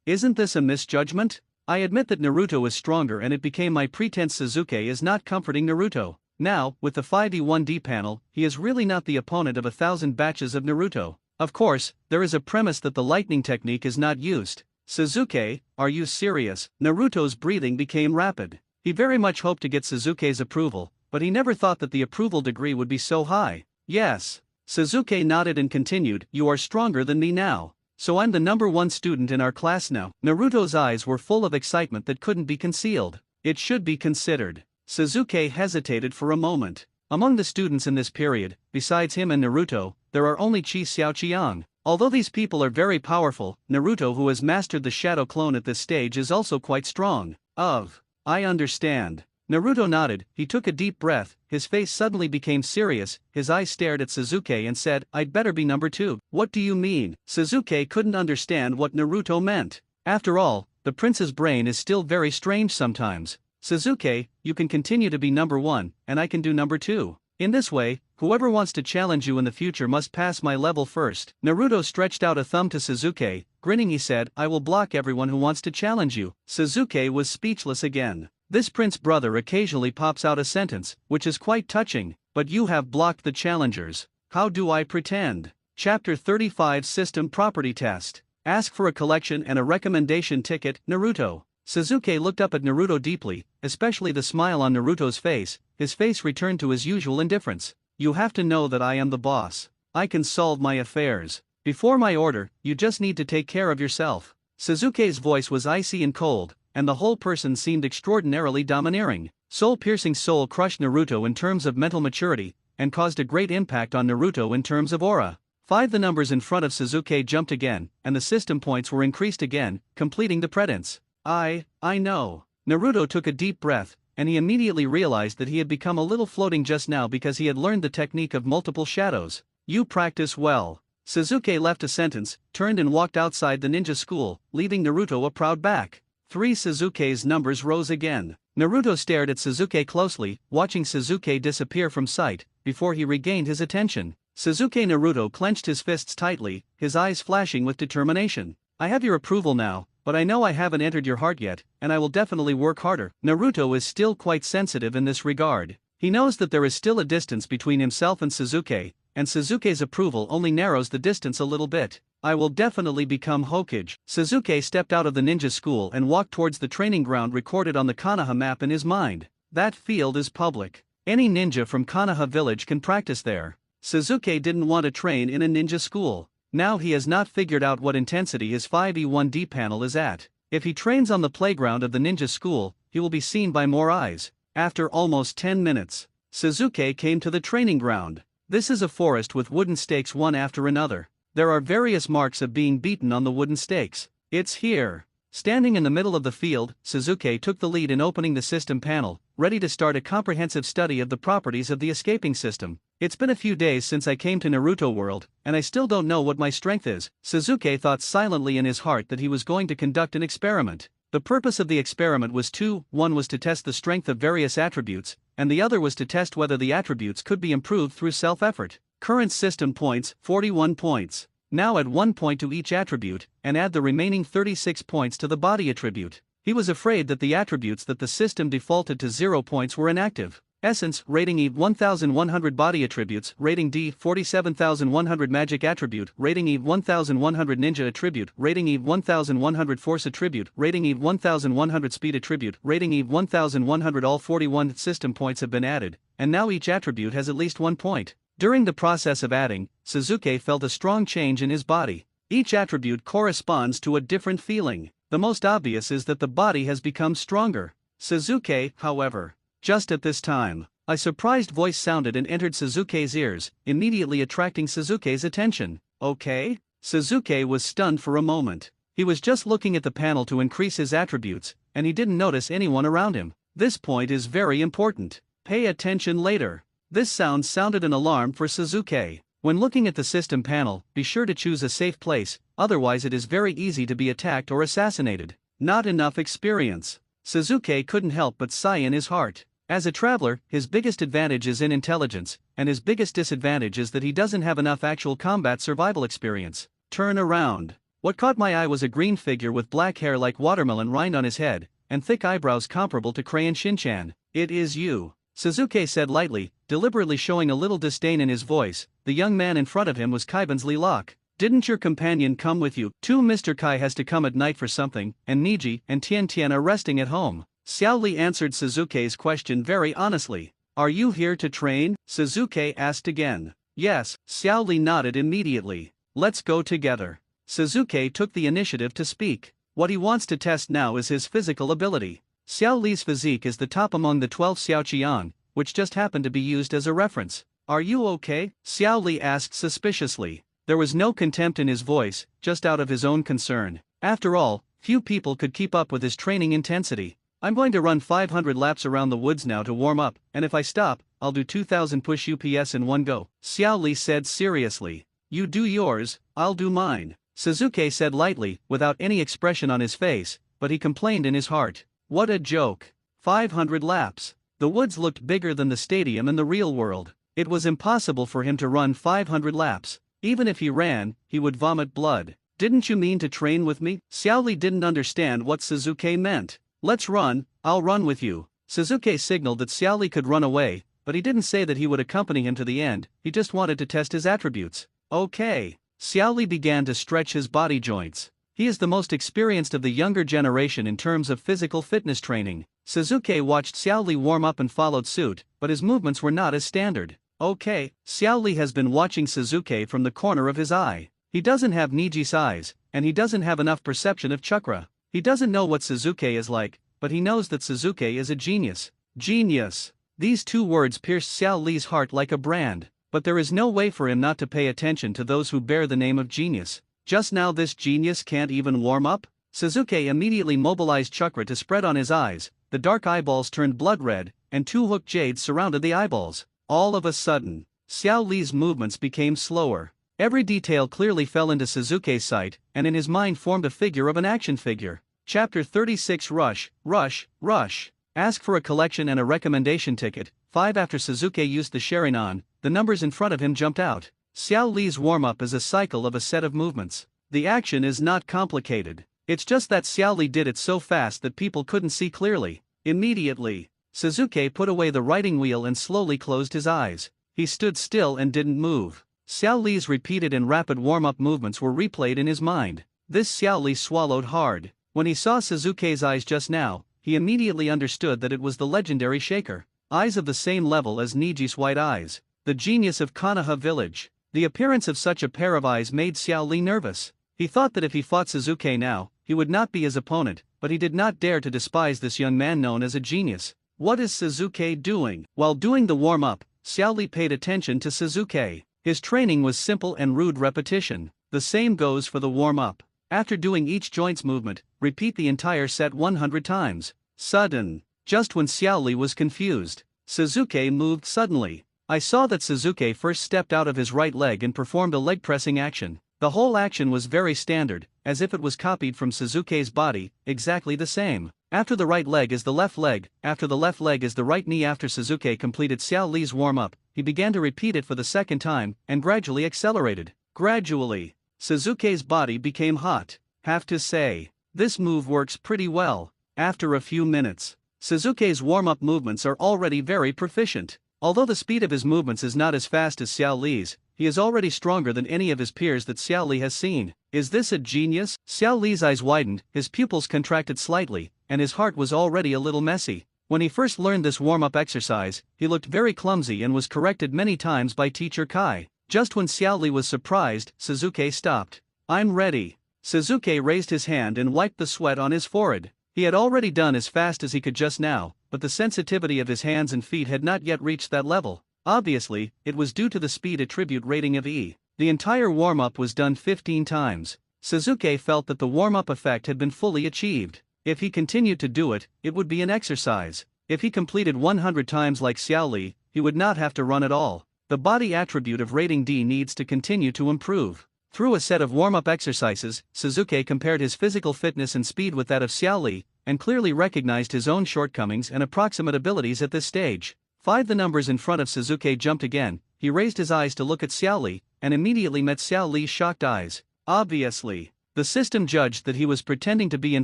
Isn't this a misjudgment? I admit that Naruto is stronger and it became my pretense Suzuki is not comforting Naruto. Now, with the 5D1D panel, he is really not the opponent of 1,000 batches of Naruto. Of course, there is a premise that the lightning technique is not used. Suzuki, are you serious? Naruto's breathing became rapid. He very much hoped to get Suzuki's approval, but he never thought that the approval degree would be so high. Yes. Suzuki nodded and continued, you are stronger than me now. So I'm the number 1 student in our class now. Naruto's eyes were full of excitement that couldn't be concealed. It should be considered. Suzuki hesitated for a moment. Among the students in this period, besides him and Naruto, there are only Chi Xiaoqiang. Although these people are very powerful, Naruto, who has mastered the shadow clone at this stage, is also quite strong. I understand. Naruto nodded, he took a deep breath, his face suddenly became serious, his eyes stared at Suzuki and said, I'd better be number 2. What do you mean? Suzuki couldn't understand what Naruto meant. After all, the prince's brain is still very strange sometimes. Sasuke, you can continue to be number 1, and I can do number 2. In this way, whoever wants to challenge you in the future must pass my level first. Naruto stretched out a thumb to Sasuke, grinning he said, I will block everyone who wants to challenge you. Sasuke was speechless again. This prince brother occasionally pops out a sentence, which is quite touching, but you have blocked the challengers. How do I pretend? Chapter 35 System Property Test. Ask for a collection and a recommendation ticket, Naruto. Sasuke looked up at Naruto deeply, especially the smile on Naruto's face. His face returned to his usual indifference. You have to know that I am the boss. I can solve my affairs. Before my order, you just need to take care of yourself. Sasuke's voice was icy and cold, and the whole person seemed extraordinarily domineering. Soul-piercing soul crushed Naruto in terms of mental maturity, and caused a great impact on Naruto in terms of aura. 5. The numbers in front of Sasuke jumped again, and the system points were increased again, completing the predence. I know. Naruto took a deep breath, and he immediately realized that he had become a little floating just now because he had learned the technique of multiple shadows. You practice well. Sasuke left a sentence, turned and walked outside the ninja school, leaving Naruto a proud back. 3. Sasuke's numbers rose again. Naruto stared at Sasuke closely, watching Sasuke disappear from sight, before he regained his attention. Sasuke Naruto clenched his fists tightly, his eyes flashing with determination. I have your approval now, but I know I haven't entered your heart yet, and I will definitely work harder. Naruto is still quite sensitive in this regard. He knows that there is still a distance between himself and Sasuke's approval only narrows the distance a little bit. I will definitely become Hokage. Sasuke stepped out of the ninja school and walked towards the training ground recorded on the Konoha map in his mind. That field is public. Any ninja from Konoha village can practice there. Sasuke didn't want to train in a ninja school. Now he has not figured out what intensity his 5e1D panel is at. If he trains on the playground of the ninja school, he will be seen by more eyes. After almost 10 minutes, Sasuke came to the training ground. This is a forest with wooden stakes one after another. There are various marks of being beaten on the wooden stakes. It's here. Standing in the middle of the field, Sasuke took the lead in opening the system panel, ready to start a comprehensive study of the properties of the escaping system. It's been a few days since I came to Naruto World, and I still don't know what my strength is. Sasuke thought silently in his heart that he was going to conduct an experiment. The purpose of the experiment was two: one was to test the strength of various attributes, and the other was to test whether the attributes could be improved through self-effort. Current system points, 41 points. Now add 1 point to each attribute, and add the remaining 36 points to the body attribute. He was afraid that the attributes that the system defaulted to 0 points were inactive. Essence, rating E 1100 body attributes, rating D 47100 magic attribute, rating E 1100 ninja attribute, rating E 1100 force attribute, rating E 1100 speed attribute, rating E 1100. All 41 system points have been added, and now each attribute has at least 1 point. During the process of adding, Sasuke felt a strong change in his body. Each attribute corresponds to a different feeling. The most obvious is that the body has become stronger. Sasuke, however. Just at this time, a surprised voice sounded and entered Sasuke's ears, immediately attracting Sasuke's attention. Okay? Sasuke was stunned for a moment. He was just looking at the panel to increase his attributes, and he didn't notice anyone around him. This point is very important. Pay attention later. This sound sounded an alarm for Sasuke. When looking at the system panel, be sure to choose a safe place, otherwise it is very easy to be attacked or assassinated. Not enough experience. Sasuke couldn't help but sigh in his heart. As a traveler, his biggest advantage is in intelligence, and his biggest disadvantage is that he doesn't have enough actual combat survival experience. Turn around. What caught my eye was a green figure with black hair like watermelon rind on his head, and thick eyebrows comparable to Crayon Shinchan. It is you, Sasuke said lightly, deliberately showing a little disdain in his voice. The young man in front of him was Kaiban's Locke. Didn't your companion come with you? Too. Mr. Kai has to come at night for something, and Niji and Tian Tian are resting at home. Xiao Li answered Sasuke's question very honestly. Are you here to train? Sasuke asked again. Yes, Xiao Li nodded immediately. Let's go together. Sasuke took the initiative to speak. What he wants to test now is his physical ability. Xiao Li's physique is the top among the 12 Xiaoqian, which just happened to be used as a reference. Are you okay? Xiao Li asked suspiciously. There was no contempt in his voice, just out of his own concern. After all, few people could keep up with his training intensity. I'm going to run 500 laps around the woods now to warm up, and if I stop, I'll do 2000 push UPS in one go. Xiao Li said seriously. You do yours, I'll do mine. Sasuke said lightly, without any expression on his face, but he complained in his heart. What a joke. 500 laps. The woods looked bigger than the stadium in the real world. It was impossible for him to run 500 laps. Even if he ran, he would vomit blood. Didn't you mean to train with me? Xiaoli didn't understand what Suzuki meant. Let's run, I'll run with you. Suzuki signaled that Xiaoli could run away, but he didn't say that he would accompany him to the end, he just wanted to test his attributes. Okay. Xiaoli began to stretch his body joints. He is the most experienced of the younger generation in terms of physical fitness training. Suzuki watched Xiaoli warm up and followed suit, but his movements were not as standard. Okay, Xiaoli has been watching Suzuki from the corner of his eye. He doesn't have Niji's eyes, and he doesn't have enough perception of chakra. He doesn't know what Suzuki is like, but he knows that Suzuki is a genius. Genius. These two words pierced Xiaoli's heart like a brand, but there is no way for him not to pay attention to those who bear the name of genius. Just now this genius can't even warm up? Suzuki immediately mobilized chakra to spread on his eyes, the dark eyeballs turned blood red, and two hooked jades surrounded the eyeballs. All of a sudden, Xiaoli's movements became slower. Every detail clearly fell into Suzuki's sight, and in his mind formed a figure of an action figure. Chapter 36 Rush, Rush, Rush. Ask for a collection and a recommendation ticket. 5 After Suzuki used the sharingan, the numbers in front of him jumped out. Xiaoli's warm-up is a cycle of a set of movements. The action is not complicated. It's just that Xiaoli did it so fast that people couldn't see clearly. Immediately, Suzuki put away the riding wheel and slowly closed his eyes. He stood still and didn't move. Xiaoli's repeated and rapid warm-up movements were replayed in his mind. This Xiaoli swallowed hard. When he saw Suzuki's eyes just now, he immediately understood that it was the legendary shaker. Eyes of the same level as Niji's white eyes. The genius of Konoha village. The appearance of such a pair of eyes made Xiaoli nervous. He thought that if he fought Suzuki now, he would not be his opponent, but he did not dare to despise this young man known as a genius. What is Suzuki doing? While doing the warm-up, Xiaoli paid attention to Suzuki. His training was simple and rude repetition. The same goes for the warm-up. After doing each joint's movement, repeat the entire set 100 times. Sudden. Just when Xiaoli was confused, Suzuki moved suddenly. I saw that Suzuki first stepped out of his right leg and performed a leg-pressing action. The whole action was very standard, as if it was copied from Suzuki's body, exactly the same. After the right leg is the left leg, after the left leg is the right knee. After Suzuki completed Xiaoli's warm-up, he began to repeat it for the second time, and gradually accelerated. Gradually, Suzuki's body became hot. Have to say, this move works pretty well. After a few minutes, Suzuki's warm-up movements are already very proficient. Although the speed of his movements is not as fast as Xiaoli's, he is already stronger than any of his peers that Xiaoli has seen. Is this a genius? Xiaoli's eyes widened, his pupils contracted slightly, and his heart was already a little messy. When he first learned this warm-up exercise, he looked very clumsy and was corrected many times by teacher Kai. Just when Xiaoli was surprised, Suzuki stopped. I'm ready. Suzuki raised his hand and wiped the sweat on his forehead. He had already done as fast as he could just now, but the sensitivity of his hands and feet had not yet reached that level. Obviously, it was due to the speed attribute rating of E. The entire warm-up was done 15 times. Suzuki felt that the warm-up effect had been fully achieved. If he continued to do it, it would be an exercise. If he completed 100 times like Xiaoli, he would not have to run at all. The body attribute of rating D needs to continue to improve. Through a set of warm-up exercises, Suzuki compared his physical fitness and speed with that of Xiaoli, and clearly recognized his own shortcomings and approximate abilities at this stage. 5 The numbers in front of Suzuki jumped again. He raised his eyes to look at Xiaoli, and immediately met Xiaoli's shocked eyes. Obviously, the system judged that he was pretending to be in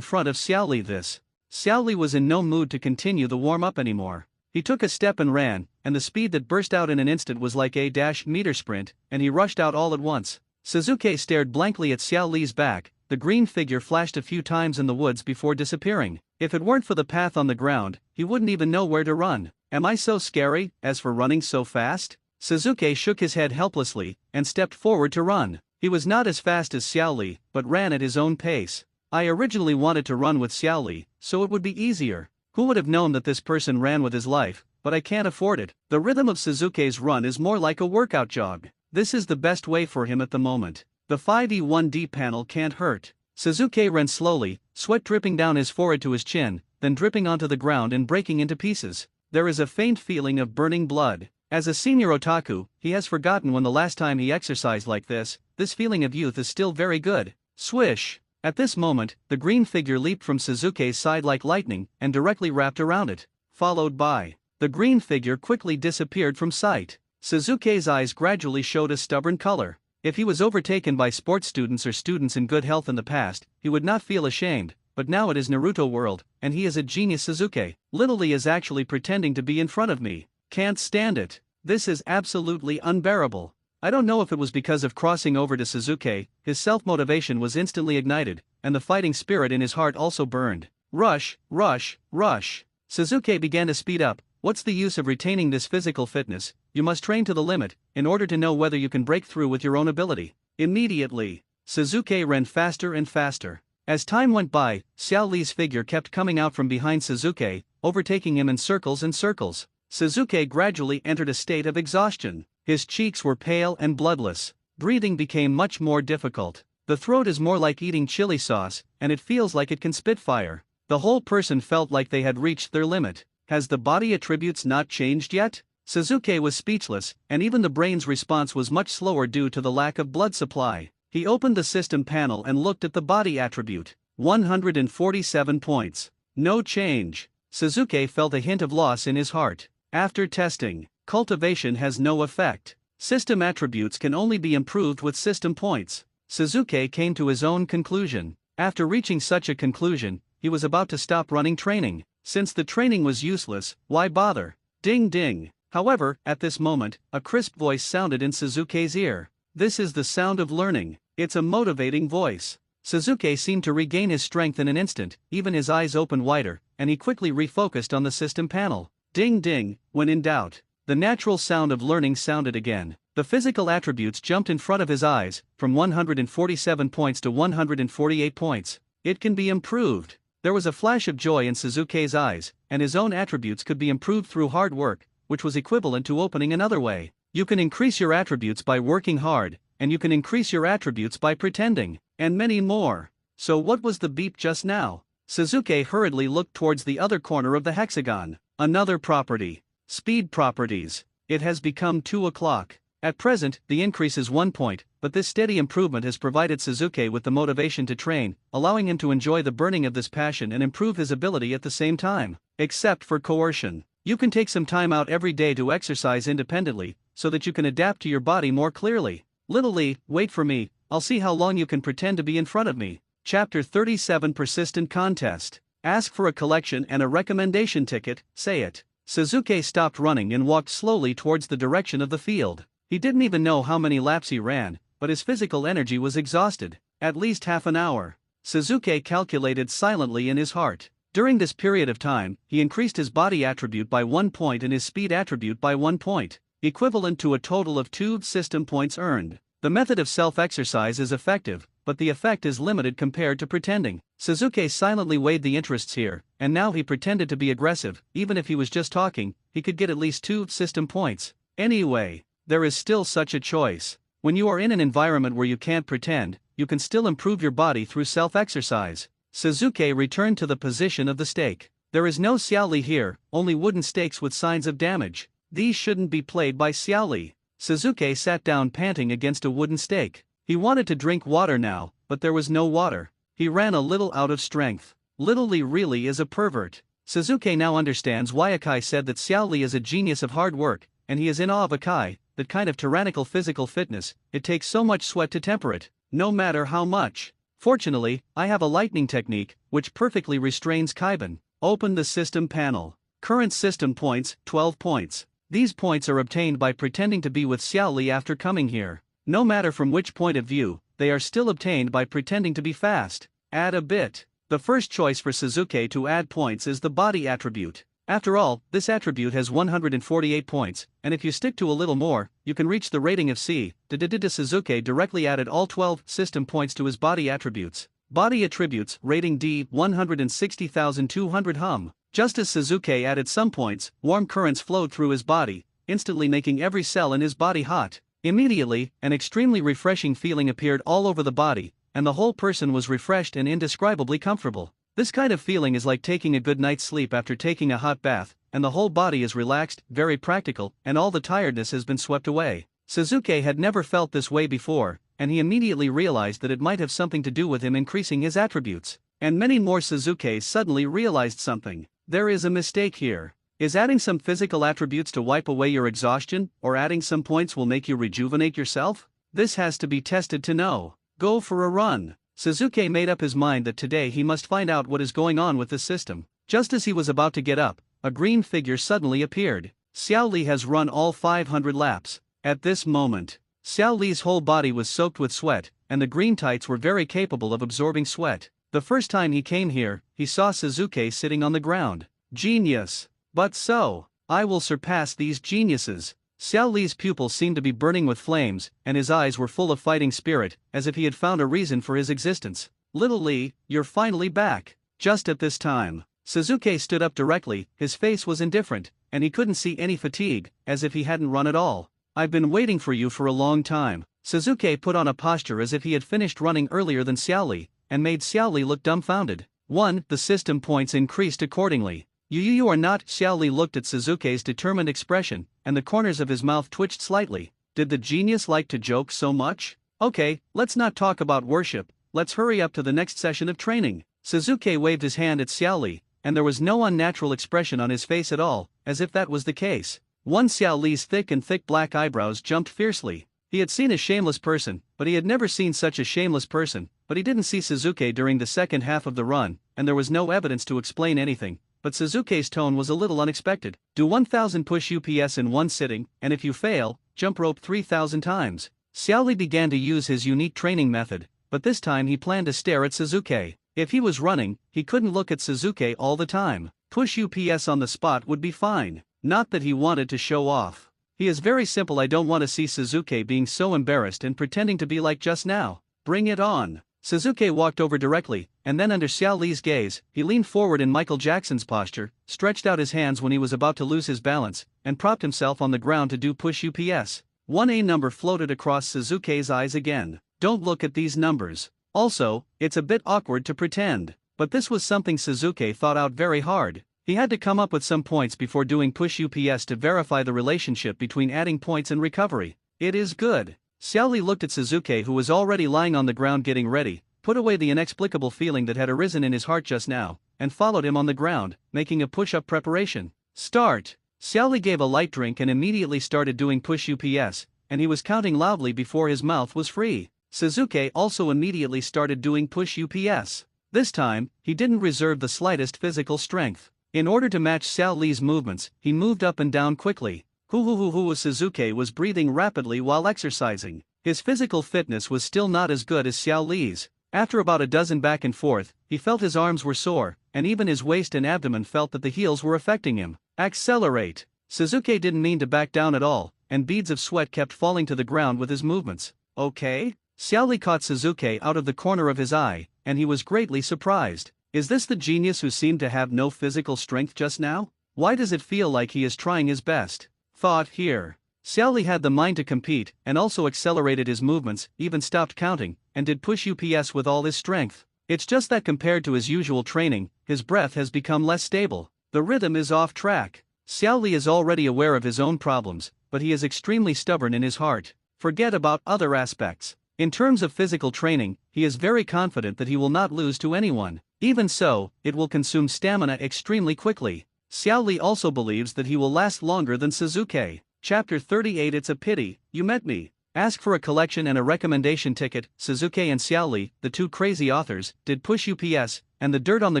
front of Xiaoli. Xiaoli was in no mood to continue the warm-up anymore. He took a step and ran, and the speed that burst out in an instant was like a meter sprint, and he rushed out all at once. Suzuki stared blankly at Xiaoli's back. The green figure flashed a few times in the woods before disappearing. If it weren't for the path on the ground, he wouldn't even know where to run. Am I so scary, as for running so fast? Suzuki shook his head helplessly, and stepped forward to run. He was not as fast as Xiaoli, but ran at his own pace. I originally wanted to run with Xiaoli, so it would be easier. Who would have known that this person ran with his life, but I can't afford it. The rhythm of Suzuki's run is more like a workout jog. This is the best way for him at the moment. The 5E1D panel can't hurt. Suzuki ran slowly, sweat dripping down his forehead to his chin, then dripping onto the ground and breaking into pieces. There is a faint feeling of burning blood. As a senior otaku, he has forgotten when the last time he exercised like this. This feeling of youth is still very good. Swish! At this moment, the green figure leaped from Suzuki's side like lightning and directly wrapped around it, followed by the green figure quickly disappeared from sight. Suzuki's eyes gradually showed a stubborn color. If he was overtaken by sports students or students in good health in the past, he would not feel ashamed, but now it is Naruto world, and he is a genius. Suzuki literally is actually pretending to be in front of me. Can't stand it. This is absolutely unbearable. I don't know if it was because of crossing over to Suzuki, his self-motivation was instantly ignited, and the fighting spirit in his heart also burned. Rush, rush, rush. Suzuki began to speed up. What's the use of retaining this physical fitness? You must train to the limit, in order to know whether you can break through with your own ability. Immediately, Suzuki ran faster and faster. As time went by, Xiao Li's figure kept coming out from behind Suzuki, overtaking him in circles and circles. Suzuki gradually entered a state of exhaustion. His cheeks were pale and bloodless. Breathing became much more difficult. The throat is more like eating chili sauce, and it feels like it can spit fire. The whole person felt like they had reached their limit. Has the body attributes not changed yet? Suzuki was speechless, and even the brain's response was much slower due to the lack of blood supply. He opened the system panel and looked at the body attribute. 147 points. No change. Suzuki felt a hint of loss in his heart. After testing, cultivation has no effect. System attributes can only be improved with system points. Suzuki came to his own conclusion. After reaching such a conclusion, he was about to stop running training. Since the training was useless, why bother? Ding ding. However, at this moment, a crisp voice sounded in Suzuki's ear. This is the sound of learning. It's a motivating voice. Suzuki seemed to regain his strength in an instant, even his eyes opened wider, and he quickly refocused on the system panel. Ding ding, when in doubt. The natural sound of learning sounded again. The physical attributes jumped in front of his eyes, from 147 points to 148 points. It can be improved. There was a flash of joy in Suzuki's eyes, and his own attributes could be improved through hard work, which was equivalent to opening another way. You can increase your attributes by working hard, and you can increase your attributes by pretending, and many more. So what was the beep just now? Suzuki hurriedly looked towards the other corner of the hexagon. Another property. Speed properties. It has become 2 o'clock. At present, the increase is 1 point, but this steady improvement has provided Suzuki with the motivation to train, allowing him to enjoy the burning of this passion and improve his ability at the same time. Except for coercion. You can take some time out every day to exercise independently, so that you can adapt to your body more clearly. Little Lee, wait for me, I'll see how long you can pretend to be in front of me. Chapter 37 Persistent Contest. Ask for a collection and a recommendation ticket, say it. Suzuki stopped running and walked slowly towards the direction of the field. He didn't even know how many laps he ran, but his physical energy was exhausted. At least half an hour. Suzuki calculated silently in his heart. During this period of time, he increased his body attribute by 1 point and his speed attribute by 1 point, equivalent to a total of 2 system points earned. The method of self-exercise is effective, but the effect is limited compared to pretending. Suzuki silently weighed the interests here, and now he pretended to be aggressive. Even if he was just talking, he could get at least 2 system points. Anyway, there is still such a choice. When you are in an environment where you can't pretend, you can still improve your body through self-exercise. Suzuki returned to the position of the stake. There is no Xiao Li here, only wooden stakes with signs of damage. These shouldn't be played by Xiao Li. Suzuki sat down panting against a wooden stake. He wanted to drink water now, but there was no water. He ran a little out of strength. Little Li really is a pervert. Suzuki now understands why Akai said that Xiao Li is a genius of hard work, and he is in awe of Akai, that kind of tyrannical physical fitness. It takes so much sweat to temper it, no matter how much. Fortunately, I have a lightning technique, which perfectly restrains Kaiban. Open the system panel. Current system points, 12 points. These points are obtained by pretending to be with Xiao Li after coming here. No matter from which point of view, they are still obtained by pretending to be fast. Add a bit. The first choice for Suzuki to add points is the body attribute. After all, this attribute has 148 points, and if you stick to a little more, you can reach the rating of C. Suzuki directly added all 12 system points to his body attributes. Body attributes, rating D, 160,200 hum. Just as Suzuki added some points, warm currents flowed through his body, instantly making every cell in his body hot. Immediately, an extremely refreshing feeling appeared all over the body, and the whole person was refreshed and indescribably comfortable. This kind of feeling is like taking a good night's sleep after taking a hot bath, and the whole body is relaxed, very practical, and all the tiredness has been swept away. Suzuki had never felt this way before, and he immediately realized that it might have something to do with him increasing his attributes. And many more Sasuke suddenly realized something. There is a mistake here. Is adding some physical attributes to wipe away your exhaustion, or adding some points will make you rejuvenate yourself? This has to be tested to know. Go for a run. Sasuke made up his mind that today he must find out what is going on with this system. Just as he was about to get up, a green figure suddenly appeared. Xiao Li has run all 500 laps. At this moment, Xiao Li's whole body was soaked with sweat, and the green tights were very capable of absorbing sweat. The first time he came here, he saw Sasuke sitting on the ground. Genius! But so, I will surpass these geniuses. Xiao Li's pupils seemed to be burning with flames, and his eyes were full of fighting spirit, as if he had found a reason for his existence. Little Li, you're finally back. Just at this time, Sasuke stood up directly. His face was indifferent, and he couldn't see any fatigue, as if he hadn't run at all. I've been waiting for you for a long time. Sasuke put on a posture as if he had finished running earlier than Xiao Li, and made Xiao Li look dumbfounded. 1. The system points increased accordingly. You are not. Xiao Li looked at Sasuke's determined expression, and the corners of his mouth twitched slightly. Did the genius like to joke so much? Okay, let's not talk about worship, let's hurry up to the next session of training. Sasuke waved his hand at Xiao Li, and there was no unnatural expression on his face at all, as if that was the case. Xiao Li's thick black eyebrows jumped fiercely. He had seen a shameless person, but he had never seen such a shameless person. But he didn't see Sasuke during the second half of the run, and there was no evidence to explain anything. But Sasuke's tone was a little unexpected. Do 1000 push UPS in one sitting, and if you fail, jump rope 3000 times. Xiao Li began to use his unique training method, but this time he planned to stare at Sasuke. If he was running, he couldn't look at Sasuke all the time. Push UPS on the spot would be fine. Not that he wanted to show off. He is very simple. I don't want to see Sasuke being so embarrassed and pretending to be like just now. Bring it on. Sasuke walked over directly, and then under Xiao Li's gaze, he leaned forward in Michael Jackson's posture, stretched out his hands when he was about to lose his balance, and propped himself on the ground to do push UPS. 1A number floated across Sasuke's eyes again. Don't look at these numbers. Also, it's a bit awkward to pretend. But this was something Sasuke thought out very hard. He had to come up with some points before doing push UPS to verify the relationship between adding points and recovery. It is good. Xiao Li looked at Sasuke, who was already lying on the ground getting ready, put away the inexplicable feeling that had arisen in his heart just now, and followed him on the ground, making a push-up preparation. Start! Xiao Li gave a light drink and immediately started doing push UPS, and he was counting loudly before his mouth was free. Sasuke also immediately started doing push UPS. This time, he didn't reserve the slightest physical strength. In order to match Xiao Li's movements, he moved up and down quickly. Sasuke was breathing rapidly while exercising. His physical fitness was still not as good as Xiao Li's. After about a dozen back and forth, he felt his arms were sore, and even his waist and abdomen felt that the heels were affecting him. Accelerate! Sasuke didn't mean to back down at all, and beads of sweat kept falling to the ground with his movements. Okay? Xiao Li caught Sasuke out of the corner of his eye, and he was greatly surprised. Is this the genius who seemed to have no physical strength just now? Why does it feel like he is trying his best? Thought here. Xiao Li had the mind to compete, and also accelerated his movements, even stopped counting, and did push UPS with all his strength. It's just that compared to his usual training, his breath has become less stable. The rhythm is off track. Xiao Li is already aware of his own problems, but he is extremely stubborn in his heart. Forget about other aspects. In terms of physical training, he is very confident that he will not lose to anyone. Even so, it will consume stamina extremely quickly. Xiao Li also believes that he will last longer than Sasuke. Chapter 38. It's a pity, you met me. Ask for a collection and a recommendation ticket. Sasuke and Xiao Li, the two crazy authors, did push UPS, and the dirt on the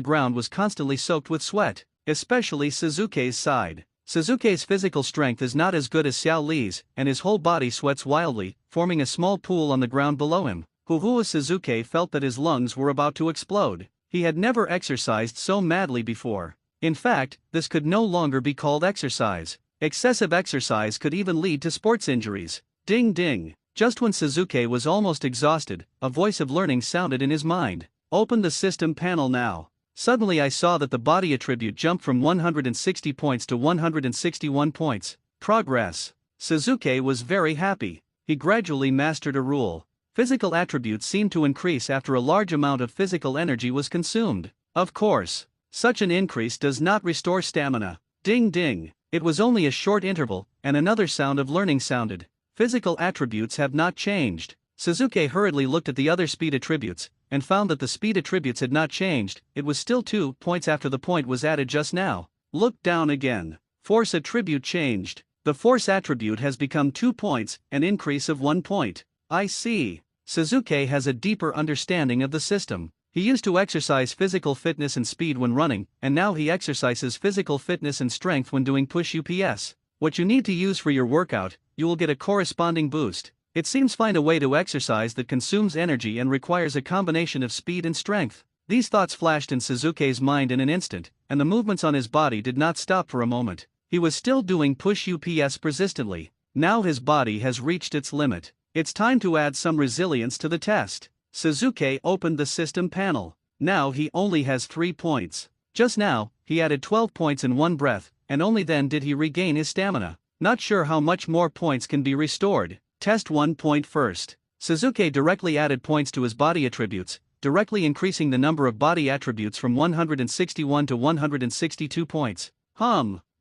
ground was constantly soaked with sweat, especially Sasuke's side. Sasuke's physical strength is not as good as Xiao Li's, and his whole body sweats wildly, forming a small pool on the ground below him. Sasuke felt that his lungs were about to explode. He had never exercised so madly before. In fact, this could no longer be called exercise. Excessive exercise could even lead to sports injuries. Ding ding. Just when Sasuke was almost exhausted, a voice of learning sounded in his mind. Open the system panel now. Suddenly I saw that the body attribute jumped from 160 points to 161 points. Progress. Sasuke was very happy. He gradually mastered a rule. Physical attributes seemed to increase after a large amount of physical energy was consumed. Of course, such an increase does not restore stamina. Ding ding. It was only a short interval, and another sound of learning sounded. Physical attributes have not changed. Suzuki hurriedly looked at the other speed attributes, and found that the speed attributes had not changed. It was still 2 points after the point was added just now. Look down again. Force attribute changed. The force attribute has become 2 points, an increase of 1 point. I see. Suzuki has a deeper understanding of the system. He used to exercise physical fitness and speed when running, and now he exercises physical fitness and strength when doing push UPS. What you need to use for your workout, you will get a corresponding boost. It seems find a way to exercise that consumes energy and requires a combination of speed and strength. These thoughts flashed in Suzuki's mind in an instant, and the movements on his body did not stop for a moment. He was still doing push UPS persistently. Now his body has reached its limit. It's time to add some resilience to the test. Suzuki opened the system panel. Now he only has 3 points. Just now, he added 12 points in one breath, and only then did he regain his stamina. Not sure how much more points can be restored. Test 1 point first. Suzuki directly added points to his body attributes, directly increasing the number of body attributes from 161 to 162 points.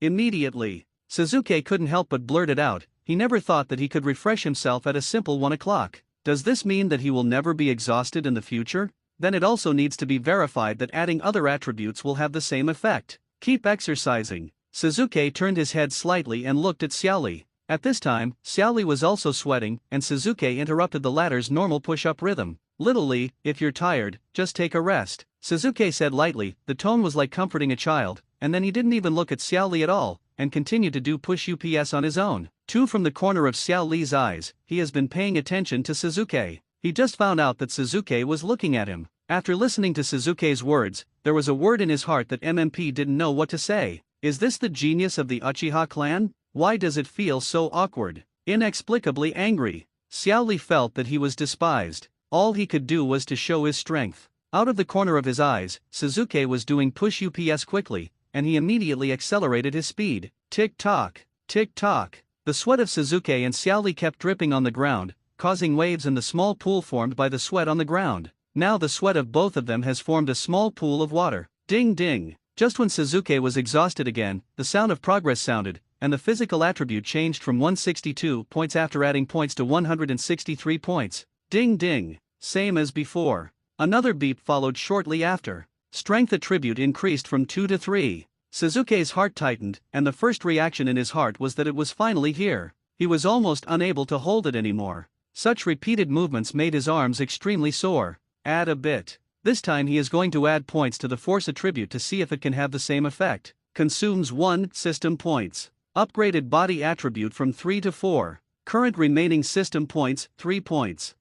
Immediately. Suzuki couldn't help but blurt it out. He never thought that he could refresh himself at a simple 1 o'clock. Does this mean that he will never be exhausted in the future? Then it also needs to be verified that adding other attributes will have the same effect. Keep exercising. Suzuki turned his head slightly and looked at Xiaoli. At this time, Xiaoli was also sweating, and Suzuki interrupted the latter's normal push-up rhythm. "Little Li, if you're tired, just take a rest," Suzuki said lightly. The tone was like comforting a child, and then he didn't even look at Xiaoli at all, and continued to do push UPS on his own. From the corner of Xiaoli's eyes, he has been paying attention to Suzuki. He just found out that Suzuki was looking at him. After listening to Suzuki's words, there was a word in his heart that MMP didn't know what to say. Is this the genius of the Uchiha clan? Why does it feel so awkward? Inexplicably angry. Xiaoli felt that he was despised. All he could do was to show his strength. Out of the corner of his eyes, Suzuki was doing push UPS quickly, and he immediately accelerated his speed. Tick-tock, tick-tock. The sweat of Suzuki and Xiaoli kept dripping on the ground, causing waves in the small pool formed by the sweat on the ground. Now the sweat of both of them has formed a small pool of water. Ding-ding. Just when Suzuki was exhausted again, the sound of progress sounded, and the physical attribute changed from 162 points after adding points to 163 points. Ding-ding. Same as before. Another beep followed shortly after. Strength attribute increased from 2 to 3. Suzuki's heart tightened, and the first reaction in his heart was that it was finally here. He was almost unable to hold it anymore. Such repeated movements made his arms extremely sore. Add a bit. This time he is going to add points to the force attribute to see if it can have the same effect. Consumes 1 system points. Upgraded body attribute from 3 to 4. Current remaining system points, 3 points.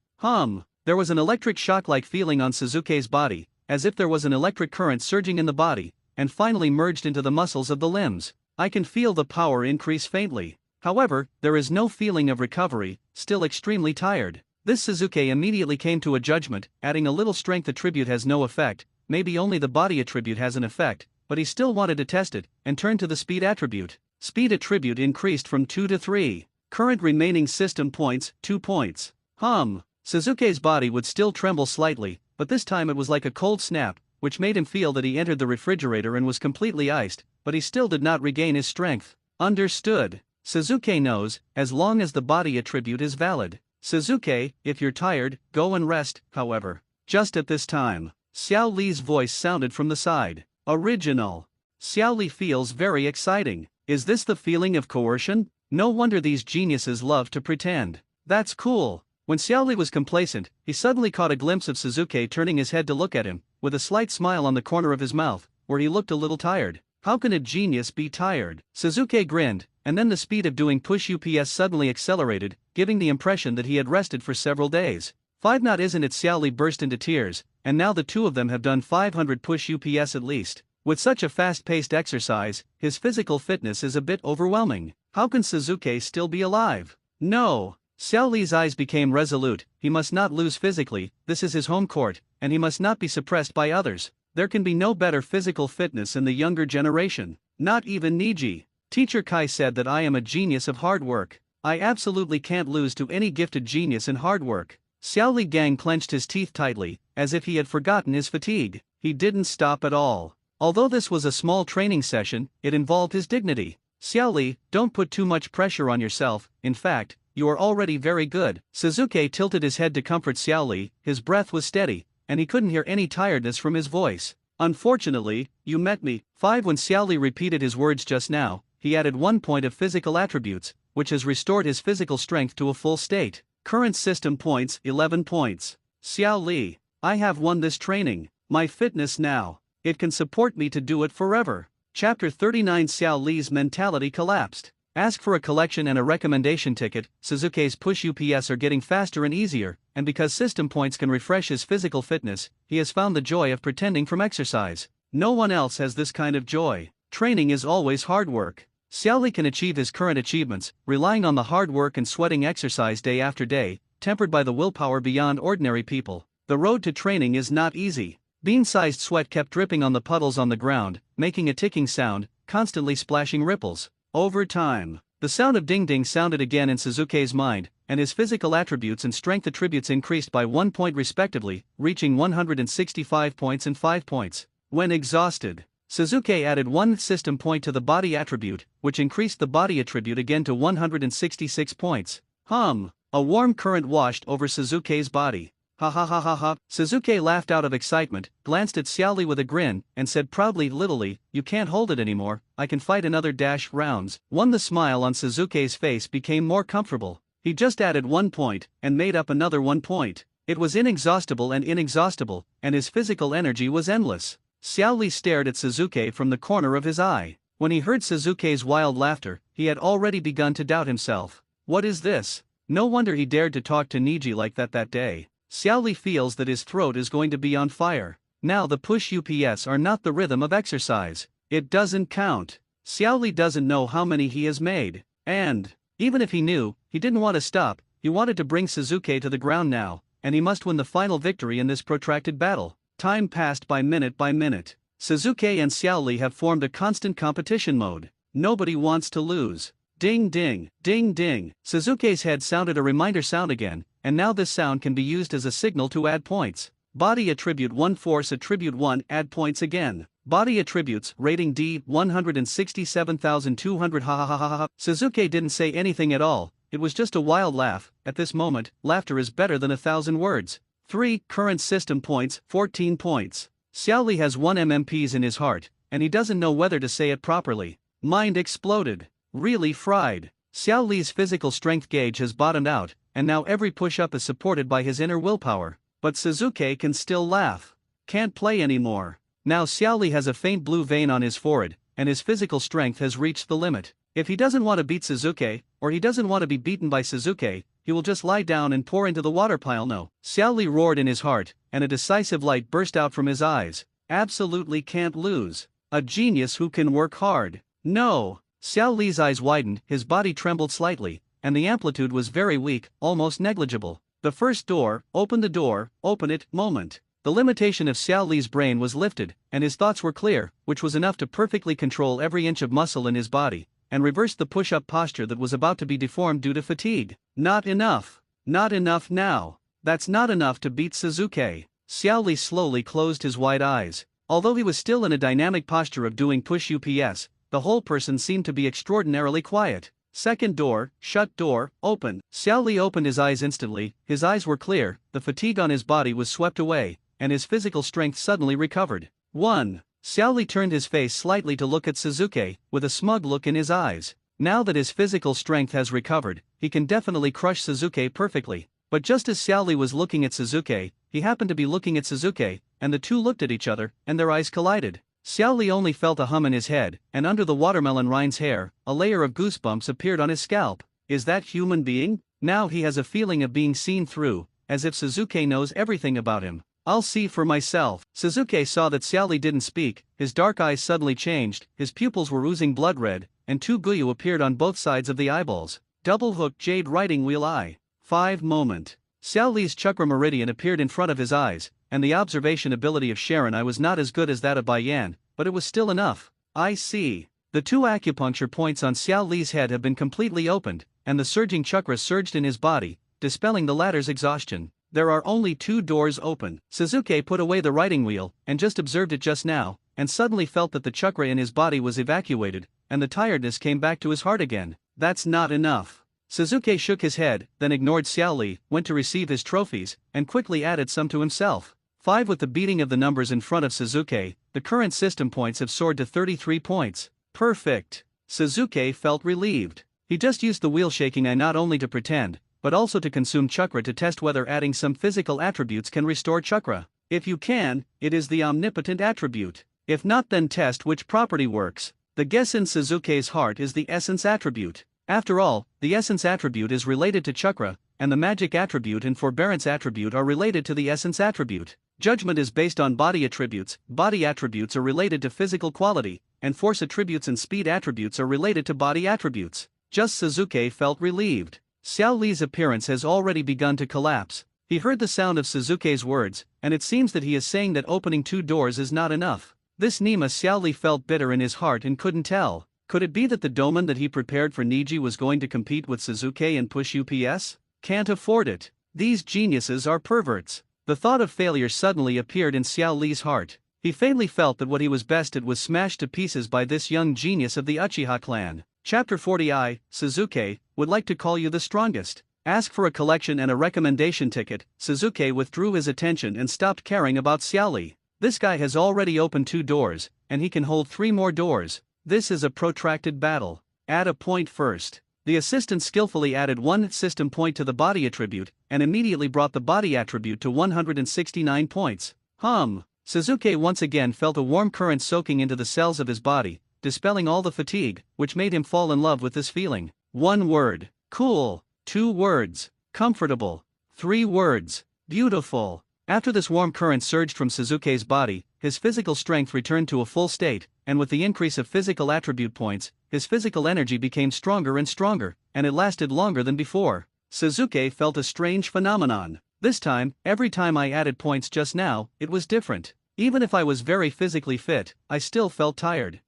There was an electric shock-like feeling on Suzuki's body, as if there was an electric current surging in the body, and finally merged into the muscles of the limbs. I can feel the power increase faintly. However, there is no feeling of recovery, still extremely tired. This Suzuki immediately came to a judgment. Adding a little strength attribute has no effect, maybe only the body attribute has an effect, but he still wanted to test it, and turned to the speed attribute. Speed attribute increased from 2 to 3. Current remaining system points, 2 points. Suzuki's body would still tremble slightly, but this time it was like a cold snap, which made him feel that he entered the refrigerator and was completely iced, but he still did not regain his strength. Understood. Suzuki knows, as long as the body attribute is valid. Suzuki, if you're tired, go and rest. However, just at this time, Xiao Li's voice sounded from the side. Original. Xiao Li feels very exciting. Is this the feeling of coercion? No wonder these geniuses love to pretend. That's cool. When Xiao Li was complacent, he suddenly caught a glimpse of Suzuki turning his head to look at him, with a slight smile on the corner of his mouth, where he looked a little tired. How can a genius be tired? Suzuki grinned, and then the speed of doing push UPS suddenly accelerated, giving the impression that he had rested for several days. 5 not isn't it? Xiao Li burst into tears, and now the two of them have done 500 push UPS at least. With such a fast-paced exercise, his physical fitness is a bit overwhelming. How can Suzuki still be alive? No. Xiao Li's eyes became resolute. He must not lose physically, this is his home court, and he must not be suppressed by others. There can be no better physical fitness in the younger generation. Not even Niji. Teacher Kai said that I am a genius of hard work. I absolutely can't lose to any gifted genius in hard work. Xiao Li Gang clenched his teeth tightly, as if he had forgotten his fatigue. He didn't stop at all. Although this was a small training session, it involved his dignity. Xiao Li, don't put too much pressure on yourself. In fact, you are already very good. Suzuki tilted his head to comfort Xiao Li, his breath was steady, and he couldn't hear any tiredness from his voice. Unfortunately, you met me. 5. When Xiao Li repeated his words just now, he added 1 point of physical attributes, which has restored his physical strength to a full state. Current system points 11 points. Xiao Li, I have won this training. My fitness now, it can support me to do it forever. Chapter 39. Xiao Li's mentality collapsed. Ask for a collection and a recommendation ticket. Suzuki's push UPS are getting faster and easier, and because system points can refresh his physical fitness, he has found the joy of pretending from exercise. No one else has this kind of joy. Training is always hard work. Xiao Li can achieve his current achievements, relying on the hard work and sweating exercise day after day, tempered by the willpower beyond ordinary people. The road to training is not easy. Bean-sized sweat kept dripping on the puddles on the ground, making a ticking sound, constantly splashing ripples. Over time, the sound of ding-ding sounded again in Suzuki's mind, and his physical attributes and strength attributes increased by 1 point respectively, reaching 165 points and 5 points. When exhausted, Suzuki added 1 system point to the body attribute, which increased the body attribute again to 166 points. A warm current washed over Suzuki's body. Ha ha ha ha ha. Suzuki laughed out of excitement, glanced at Xiao Li with a grin, and said proudly, "Little Li, you can't hold it anymore, I can fight another rounds." The smile on Suzuki's face became more comfortable. He just added 1 point, and made up another 1 point. It was inexhaustible, and his physical energy was endless. Xiao Li stared at Suzuki from the corner of his eye. When he heard Suzuki's wild laughter, he had already begun to doubt himself. What is this? No wonder he dared to talk to Niji like that day. Xiao Li feels that his throat is going to be on fire. Now the push UPS are not the rhythm of exercise. It doesn't count. Xiao Li doesn't know how many he has made. And, even if he knew, he didn't want to stop. He wanted to bring Suzuki to the ground now, and he must win the final victory in this protracted battle. Time passed by minute. Suzuki and Xiao Li have formed a constant competition mode. Nobody wants to lose. Ding ding, ding ding. Suzuki's head sounded a reminder sound again, and now this sound can be used as a signal to add points. Body attribute 1, force attribute 1, add points again. Body attributes, rating D, 167,200. Ha ha ha ha ha. Suzuki didn't say anything at all, it was just a wild laugh. At this moment, laughter is better than 1,000 words. 3. Current system points, 14 points. Xiao Li has 1 MMPs in his heart, and he doesn't know whether to say it properly. Mind exploded. Really fried. Xiao Li's physical strength gauge has bottomed out, and now every push-up is supported by his inner willpower. But Suzuki can still laugh. Can't play anymore. Now Xiao Li has a faint blue vein on his forehead, and his physical strength has reached the limit. If he doesn't want to beat Suzuki, or he doesn't want to be beaten by Suzuki, he will just lie down and pour into the water pile. No. Xiao Li roared in his heart, and a decisive light burst out from his eyes. Absolutely can't lose. A genius who can work hard. No. Xiao Li's eyes widened, his body trembled slightly, and the amplitude was very weak, almost negligible. The first door, open the door, open it, moment. The limitation of Xiao Li's brain was lifted, and his thoughts were clear, which was enough to perfectly control every inch of muscle in his body, and reverse the push-up posture that was about to be deformed due to fatigue. Not enough. Not enough now. That's not enough to beat Suzuki. Xiao Li slowly closed his wide eyes. Although he was still in a dynamic posture of doing push UPS, the whole person seemed to be extraordinarily quiet. Second door, shut door, open. Xiao Li opened his eyes instantly, his eyes were clear, the fatigue on his body was swept away, and his physical strength suddenly recovered. 1. Xiao Li turned his face slightly to look at Suzuki, with a smug look in his eyes. Now that his physical strength has recovered, he can definitely crush Suzuki perfectly. But just as Xiao Li was looking at Suzuki, he happened to be looking at Suzuki, and the two looked at each other, and their eyes collided. Xiao Li only felt a hum in his head, and under the watermelon rind's hair, a layer of goosebumps appeared on his scalp. Is that human being? Now he has a feeling of being seen through, as if Suzuki knows everything about him. I'll see for myself. Suzuki saw that Xiao Li didn't speak, his dark eyes suddenly changed, his pupils were oozing blood red, and 2 guyu appeared on both sides of the eyeballs. Double-hooked jade writing wheel eye. 5 moment. Xiao Li's chakra meridian appeared in front of his eyes, and the observation ability of Sharon I was not as good as that of Baiyan, but it was still enough. I see. The 2 acupuncture points on Xiao Li's head have been completely opened, and the surging chakra surged in his body, dispelling the latter's exhaustion. There are only 2 doors open. Suzuki put away the writing wheel, and just observed it just now, and suddenly felt that the chakra in his body was evacuated, and the tiredness came back to his heart again. That's not enough. Suzuki shook his head, then ignored Xiao Li, went to receive his trophies, and quickly added some to himself. 5 With the beating of the numbers in front of Suzuki, the current system points have soared to 33 points. Perfect. Suzuki felt relieved. He just used the wheel shaking not only to pretend, but also to consume chakra to test whether adding some physical attributes can restore chakra. If you can, it is the omnipotent attribute. If not, then test which property works. The guess in Suzuki's heart is the essence attribute. After all, the essence attribute is related to chakra, and the magic attribute and forbearance attribute are related to the essence attribute. Judgment is based on body attributes are related to physical quality, and force attributes and speed attributes are related to body attributes. Just Suzuki felt relieved. Xiao Li's appearance has already begun to collapse. He heard the sound of Suzuki's words, and it seems that he is saying that opening 2 doors is not enough. This Nima Xiao Li felt bitter in his heart and couldn't tell. Could it be that the domain that he prepared for Niji was going to compete with Suzuki and push UPS? Can't afford it. These geniuses are perverts. The thought of failure suddenly appeared in Xiao Li's heart. He faintly felt that what he was best at was smashed to pieces by this young genius of the Uchiha clan. Chapter 40. Suzuki would like to call you the strongest. Ask for a collection and a recommendation ticket. Suzuki withdrew his attention and stopped caring about Xiao Li. This guy has already opened 2 doors, and he can hold 3 more doors. This is a protracted battle. Add a point first. The assistant skillfully added 1 system point to the body attribute, and immediately brought the body attribute to 169 points. Suzuki once again felt a warm current soaking into the cells of his body, dispelling all the fatigue, which made him fall in love with this feeling. 1 word. Cool. 2 words. Comfortable. 3 words. Beautiful. After this warm current surged from Suzuki's body, his physical strength returned to a full state, and with the increase of physical attribute points, his physical energy became stronger and stronger, and it lasted longer than before. Suzuki felt a strange phenomenon. This time, every time I added points just now, it was different. Even if I was very physically fit, I still felt tired.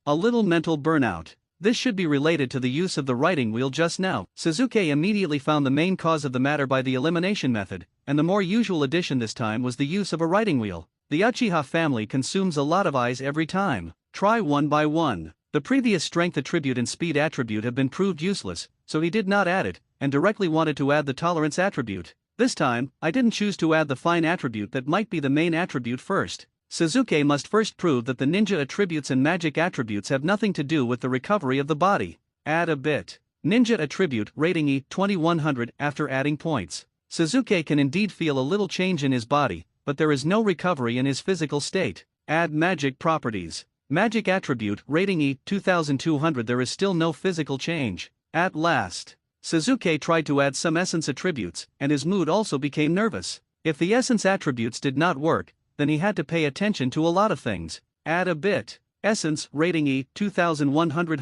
A little mental burnout. This should be related to the use of the writing wheel just now. Suzuki immediately found the main cause of the matter by the elimination method, and the more usual addition this time was the use of a writing wheel. The Uchiha family consumes a lot of eyes every time. Try one by one. The previous strength attribute and speed attribute have been proved useless, so he did not add it, and directly wanted to add the tolerance attribute. This time, I didn't choose to add the fine attribute that might be the main attribute first. Suzuki must first prove that the ninja attributes and magic attributes have nothing to do with the recovery of the body. Add a bit. Ninja attribute rating E 2100 after adding points. Suzuki can indeed feel a little change in his body, but there is no recovery in his physical state. Add magic properties. Magic attribute rating E 2200. There is still no physical change. At last, Suzuki tried to add some essence attributes, and his mood also became nervous. If the essence attributes did not work, then he had to pay attention to a lot of things. Add a bit. Essence rating E 2100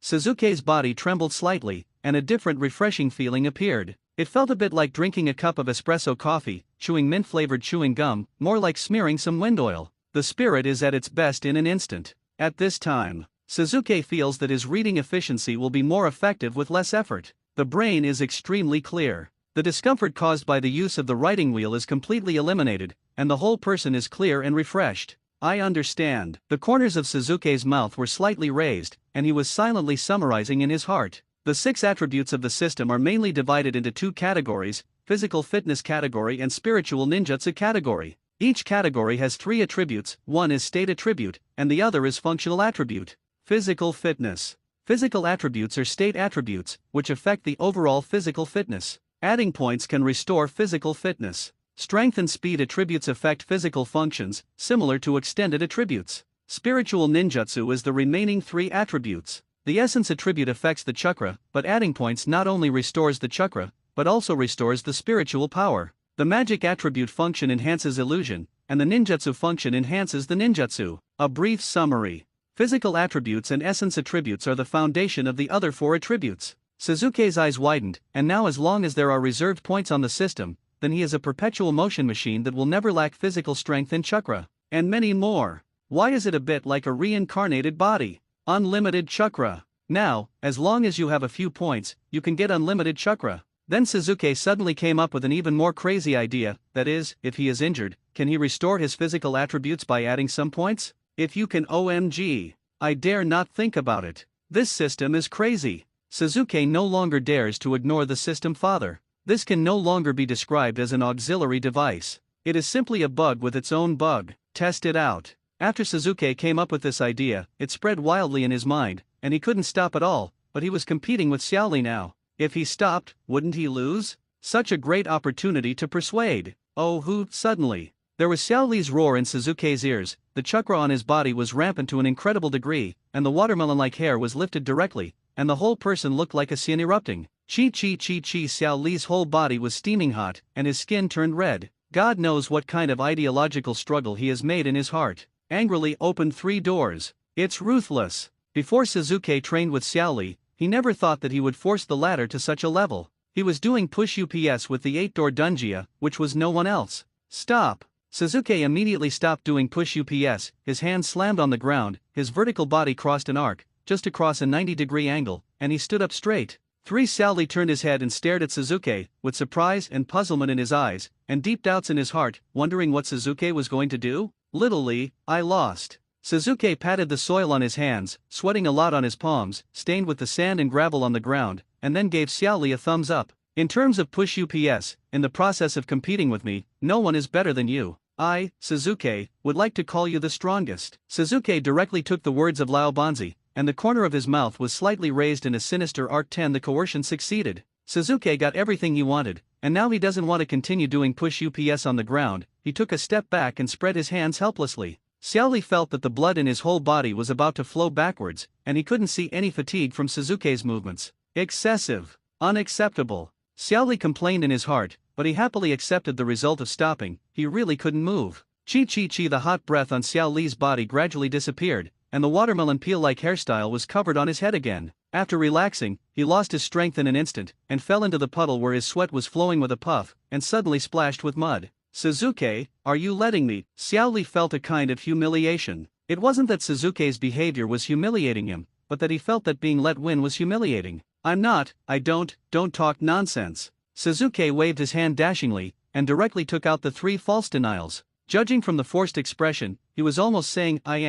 Suzuki's body trembled slightly, and a different refreshing feeling appeared. It felt a bit like drinking a cup of espresso coffee, chewing mint-flavored chewing gum, more like smearing some wind oil. The spirit is at its best in an instant. At this time, Suzuki feels that his reading efficiency will be more effective with less effort. The brain is extremely clear. The discomfort caused by the use of the writing wheel is completely eliminated, and the whole person is clear and refreshed. I understand. The corners of Suzuki's mouth were slightly raised, and he was silently summarizing in his heart. The 6 attributes of the system are mainly divided into 2 categories: physical fitness category and spiritual ninjutsu category. Each category has 3 attributes, one is state attribute, and the other is functional attribute. Physical fitness. Physical attributes are state attributes, which affect the overall physical fitness. Adding points can restore physical fitness. Strength and speed attributes affect physical functions, similar to extended attributes. Spiritual ninjutsu is the remaining 3 attributes. The essence attribute affects the chakra, but adding points not only restores the chakra, but also restores the spiritual power. The magic attribute function enhances illusion, and the ninjutsu function enhances the ninjutsu. A brief summary. Physical attributes and essence attributes are the foundation of the other 4 attributes. Suzuki's eyes widened, and now as long as there are reserved points on the system, then he is a perpetual motion machine that will never lack physical strength and chakra, and many more. Why is it a bit like a reincarnated body? Unlimited chakra. Now, as long as you have a few points, you can get unlimited chakra. Then Suzuki suddenly came up with an even more crazy idea, that is, if he is injured, can he restore his physical attributes by adding some points? If you can, OMG. I dare not think about it. This system is crazy. Suzuki no longer dares to ignore the system father. This can no longer be described as an auxiliary device. It is simply a bug with its own bug. Test it out. After Suzuki came up with this idea, it spread wildly in his mind, and he couldn't stop at all, but he was competing with Xiaoli now. If he stopped, wouldn't he lose? Such a great opportunity to persuade. Oh, who, suddenly. There was Xiaoli's roar in Suzuki's ears, the chakra on his body was rampant to an incredible degree, and the watermelon-like hair was lifted directly, and the whole person looked like a sun erupting. Xiaoli's whole body was steaming hot, and his skin turned red. God knows what kind of ideological struggle he has made in his heart. Angrily opened 3 doors. It's ruthless. Before Suzuki trained with Xiaoli, he never thought that he would force the latter to such a level. He was doing push UPS with the 8-door Dunjia, which was no one else. Stop. Suzuki immediately stopped doing push UPS, his hands slammed on the ground, his vertical body crossed an arc, just across a 90-degree angle, and he stood up straight. Xiaoli turned his head and stared at Suzuki, with surprise and puzzlement in his eyes, and deep doubts in his heart, wondering what Suzuki was going to do. Little Lee, I lost. Suzuki patted the soil on his hands, sweating a lot on his palms, stained with the sand and gravel on the ground, and then gave Xiaoli a thumbs up. In terms of push UPS, in the process of competing with me, no one is better than you. I, Suzuki, would like to call you the strongest. Suzuki directly took the words of Lao Banzi, and the corner of his mouth was slightly raised in a sinister arc. 10. The coercion succeeded. Suzuki got everything he wanted, and now he doesn't want to continue doing push UPS on the ground. He took a step back and spread his hands helplessly. Xiaoli felt that the blood in his whole body was about to flow backwards, and he couldn't see any fatigue from Suzuki's movements. Excessive. Unacceptable. Xiaoli complained in his heart, but he happily accepted the result of stopping. He really couldn't move. The hot breath on Xiaoli's body gradually disappeared, and the watermelon peel-like hairstyle was covered on his head again. After relaxing, he lost his strength in an instant, and fell into the puddle where his sweat was flowing with a puff, and suddenly splashed with mud. Suzuki, are you letting me? Xiaoli felt a kind of humiliation. It wasn't that Suzuki's behavior was humiliating him, but that he felt that being let win was humiliating. I'm not, don't talk nonsense. Suzuki waved his hand dashingly, and directly took out the 3 false denials. Judging from the forced expression, he was almost saying, I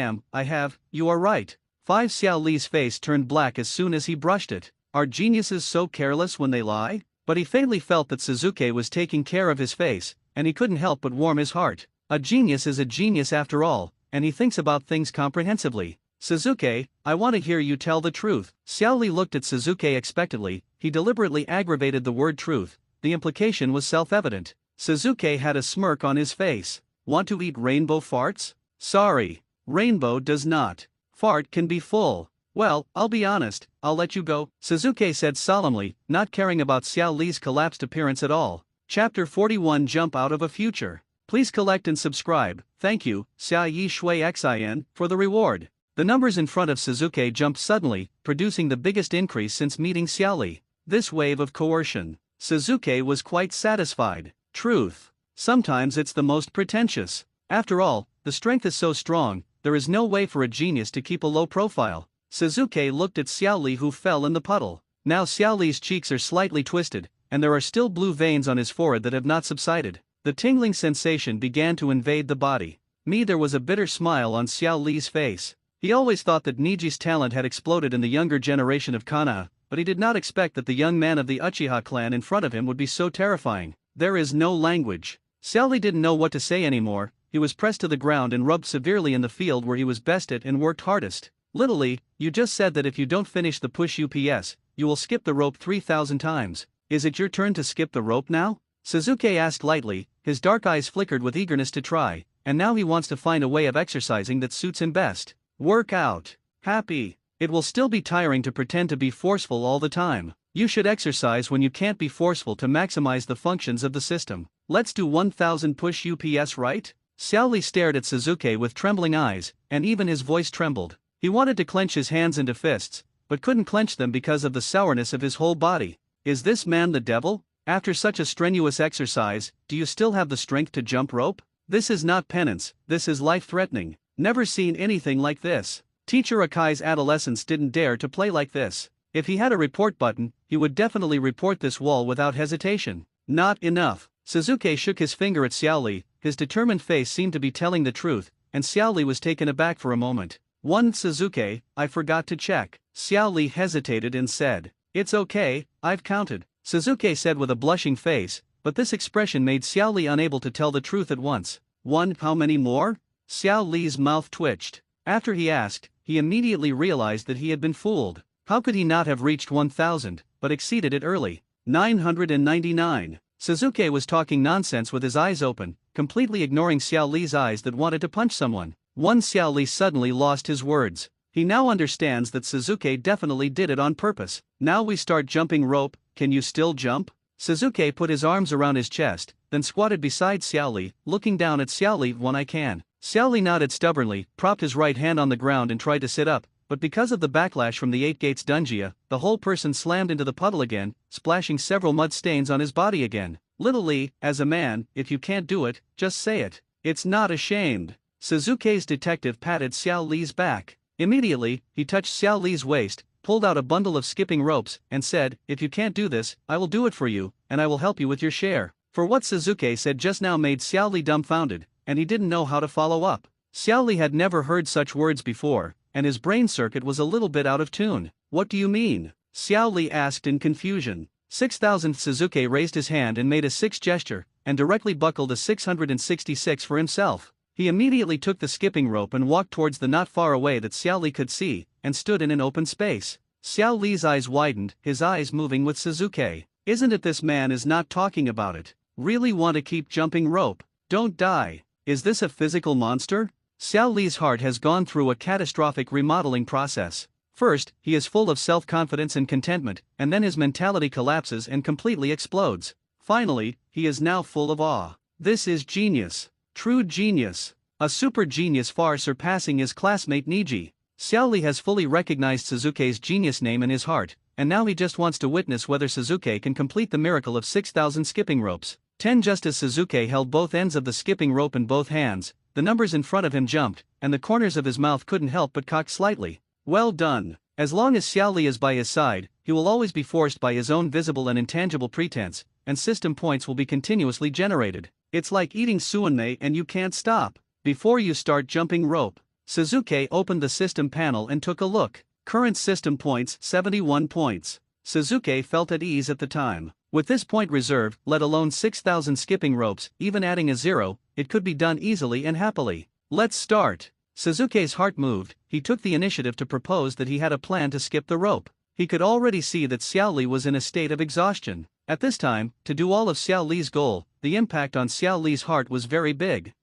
have, you are right. 5. Xiaoli's face turned black as soon as he brushed it. Are geniuses so careless when they lie? But he faintly felt that Suzuki was taking care of his face, and he couldn't help but warm his heart. A genius is a genius after all, and he thinks about things comprehensively. Suzuki, I want to hear you tell the truth. Xiaoli looked at Suzuki expectantly. He deliberately aggravated the word truth. The implication was self-evident. Suzuki had a smirk on his face. Want to eat rainbow farts? Sorry. Rainbow does not. Fart can be full. Well, I'll be honest, I'll let you go, Suzuki said solemnly, not caring about Xiaoli's collapsed appearance at all. Chapter 41. Jump out of a future. Please collect and subscribe. Thank you, Xia Yi Shui Xin, for the reward. The numbers in front of Suzuki jumped suddenly, producing the biggest increase since meeting Xiaoli. This wave of coercion. Suzuki was quite satisfied. Truth. Sometimes it's the most pretentious. After all, the strength is so strong, there is no way for a genius to keep a low profile. Suzuki looked at Xiaoli, who fell in the puddle. Now Xiaoli's cheeks are slightly twisted, and there are still blue veins on his forehead that have not subsided. The tingling sensation began to invade the body. There was a bitter smile on Xiaoli's face. He always thought that Niji's talent had exploded in the younger generation of Kana, but he did not expect that the young man of the Uchiha clan in front of him would be so terrifying. There is no language. Xiaoli didn't know what to say anymore. He was pressed to the ground and rubbed severely in the field where he was best at and worked hardest. Little, you just said that if you don't finish the push UPS, you will skip the rope 3,000 times. Is it your turn to skip the rope now? Suzuki asked lightly. His dark eyes flickered with eagerness to try, and now he wants to find a way of exercising that suits him best. Work out. Happy. It will still be tiring to pretend to be forceful all the time. You should exercise when you can't be forceful to maximize the functions of the system. Let's do 1,000 push UPS, right? Xiaoli stared at Suzuki with trembling eyes, and even his voice trembled. He wanted to clench his hands into fists, but couldn't clench them because of the sourness of his whole body. Is this man the devil? After such a strenuous exercise, do you still have the strength to jump rope? This is not penance, this is life-threatening. Never seen anything like this. Teacher Akai's adolescents didn't dare to play like this. If he had a report button, he would definitely report this wall without hesitation. Not enough. Suzuki shook his finger at Xiaoli. His determined face seemed to be telling the truth, and Xiaoli was taken aback for a moment. Suzuki, I forgot to check. Xiaoli hesitated and said, It's okay, I've counted, Suzuki said with a blushing face, but this expression made Xiao Li unable to tell the truth at once. One, how many more? Xiao Li's mouth twitched. After he asked, he immediately realized that he had been fooled. How could he not have reached 1,000, but exceeded it early? 999. Suzuki was talking nonsense with his eyes open, completely ignoring Xiao Li's eyes that wanted to punch someone. Xiao Li suddenly lost his words. He now understands that Suzuki definitely did it on purpose. Now we start jumping rope, can you still jump? Suzuki put his arms around his chest, then squatted beside Xiao Li, looking down at Xiao Li. When I can. Xiao Li nodded stubbornly, propped his right hand on the ground and tried to sit up, but because of the backlash from the 8 Gates Dunjia, the whole person slammed into the puddle again, splashing several mud stains on his body again. Little Li, as a man, if you can't do it, just say it. It's not ashamed. Suzuki's detective patted Xiao Li's back. Immediately, he touched Xiao Li's waist, pulled out a bundle of skipping ropes, and said, if you can't do this, I will do it for you, and I will help you with your share. For what Suzuki said just now made Xiao Li dumbfounded, and he didn't know how to follow up. Xiao Li had never heard such words before, and his brain circuit was a little bit out of tune. What do you mean? Xiao Li asked in confusion. 6,000th Suzuki raised his hand and made a 6 gesture, and directly buckled a 666 for himself. He immediately took the skipping rope and walked towards the not far away that Xiao Li could see, and stood in an open space. Xiao Li's eyes widened, his eyes moving with Suzuki. Isn't it this man is not talking about it? Really want to keep jumping rope? Don't die. Is this a physical monster? Xiao Li's heart has gone through a catastrophic remodeling process. First, he is full of self-confidence and contentment, and then his mentality collapses and completely explodes. Finally, he is now full of awe. This is genius. True genius. A super genius far surpassing his classmate Niji. Xiao Li has fully recognized Suzuki's genius name in his heart, and now he just wants to witness whether Suzuki can complete the miracle of 6,000 skipping ropes. 10. Just as Suzuki held both ends of the skipping rope in both hands, the numbers in front of him jumped, and the corners of his mouth couldn't help but cock slightly. Well done. As long as Xiao Li is by his side, he will always be forced by his own visible and intangible pretense, and system points will be continuously generated. It's like eating suanmei and you can't stop. Before you start jumping rope, Suzuki opened the system panel and took a look. Current system points 71 points. Suzuki felt at ease at the time. With this point reserved, let alone 6,000 skipping ropes, even adding a 0, it could be done easily and happily. Let's start. Suzuki's heart moved. He took the initiative to propose that he had a plan to skip the rope. He could already see that Xiao Li was in a state of exhaustion. At this time, to do all of Xiao Li's goal, the impact on Xiao Li's heart was very big.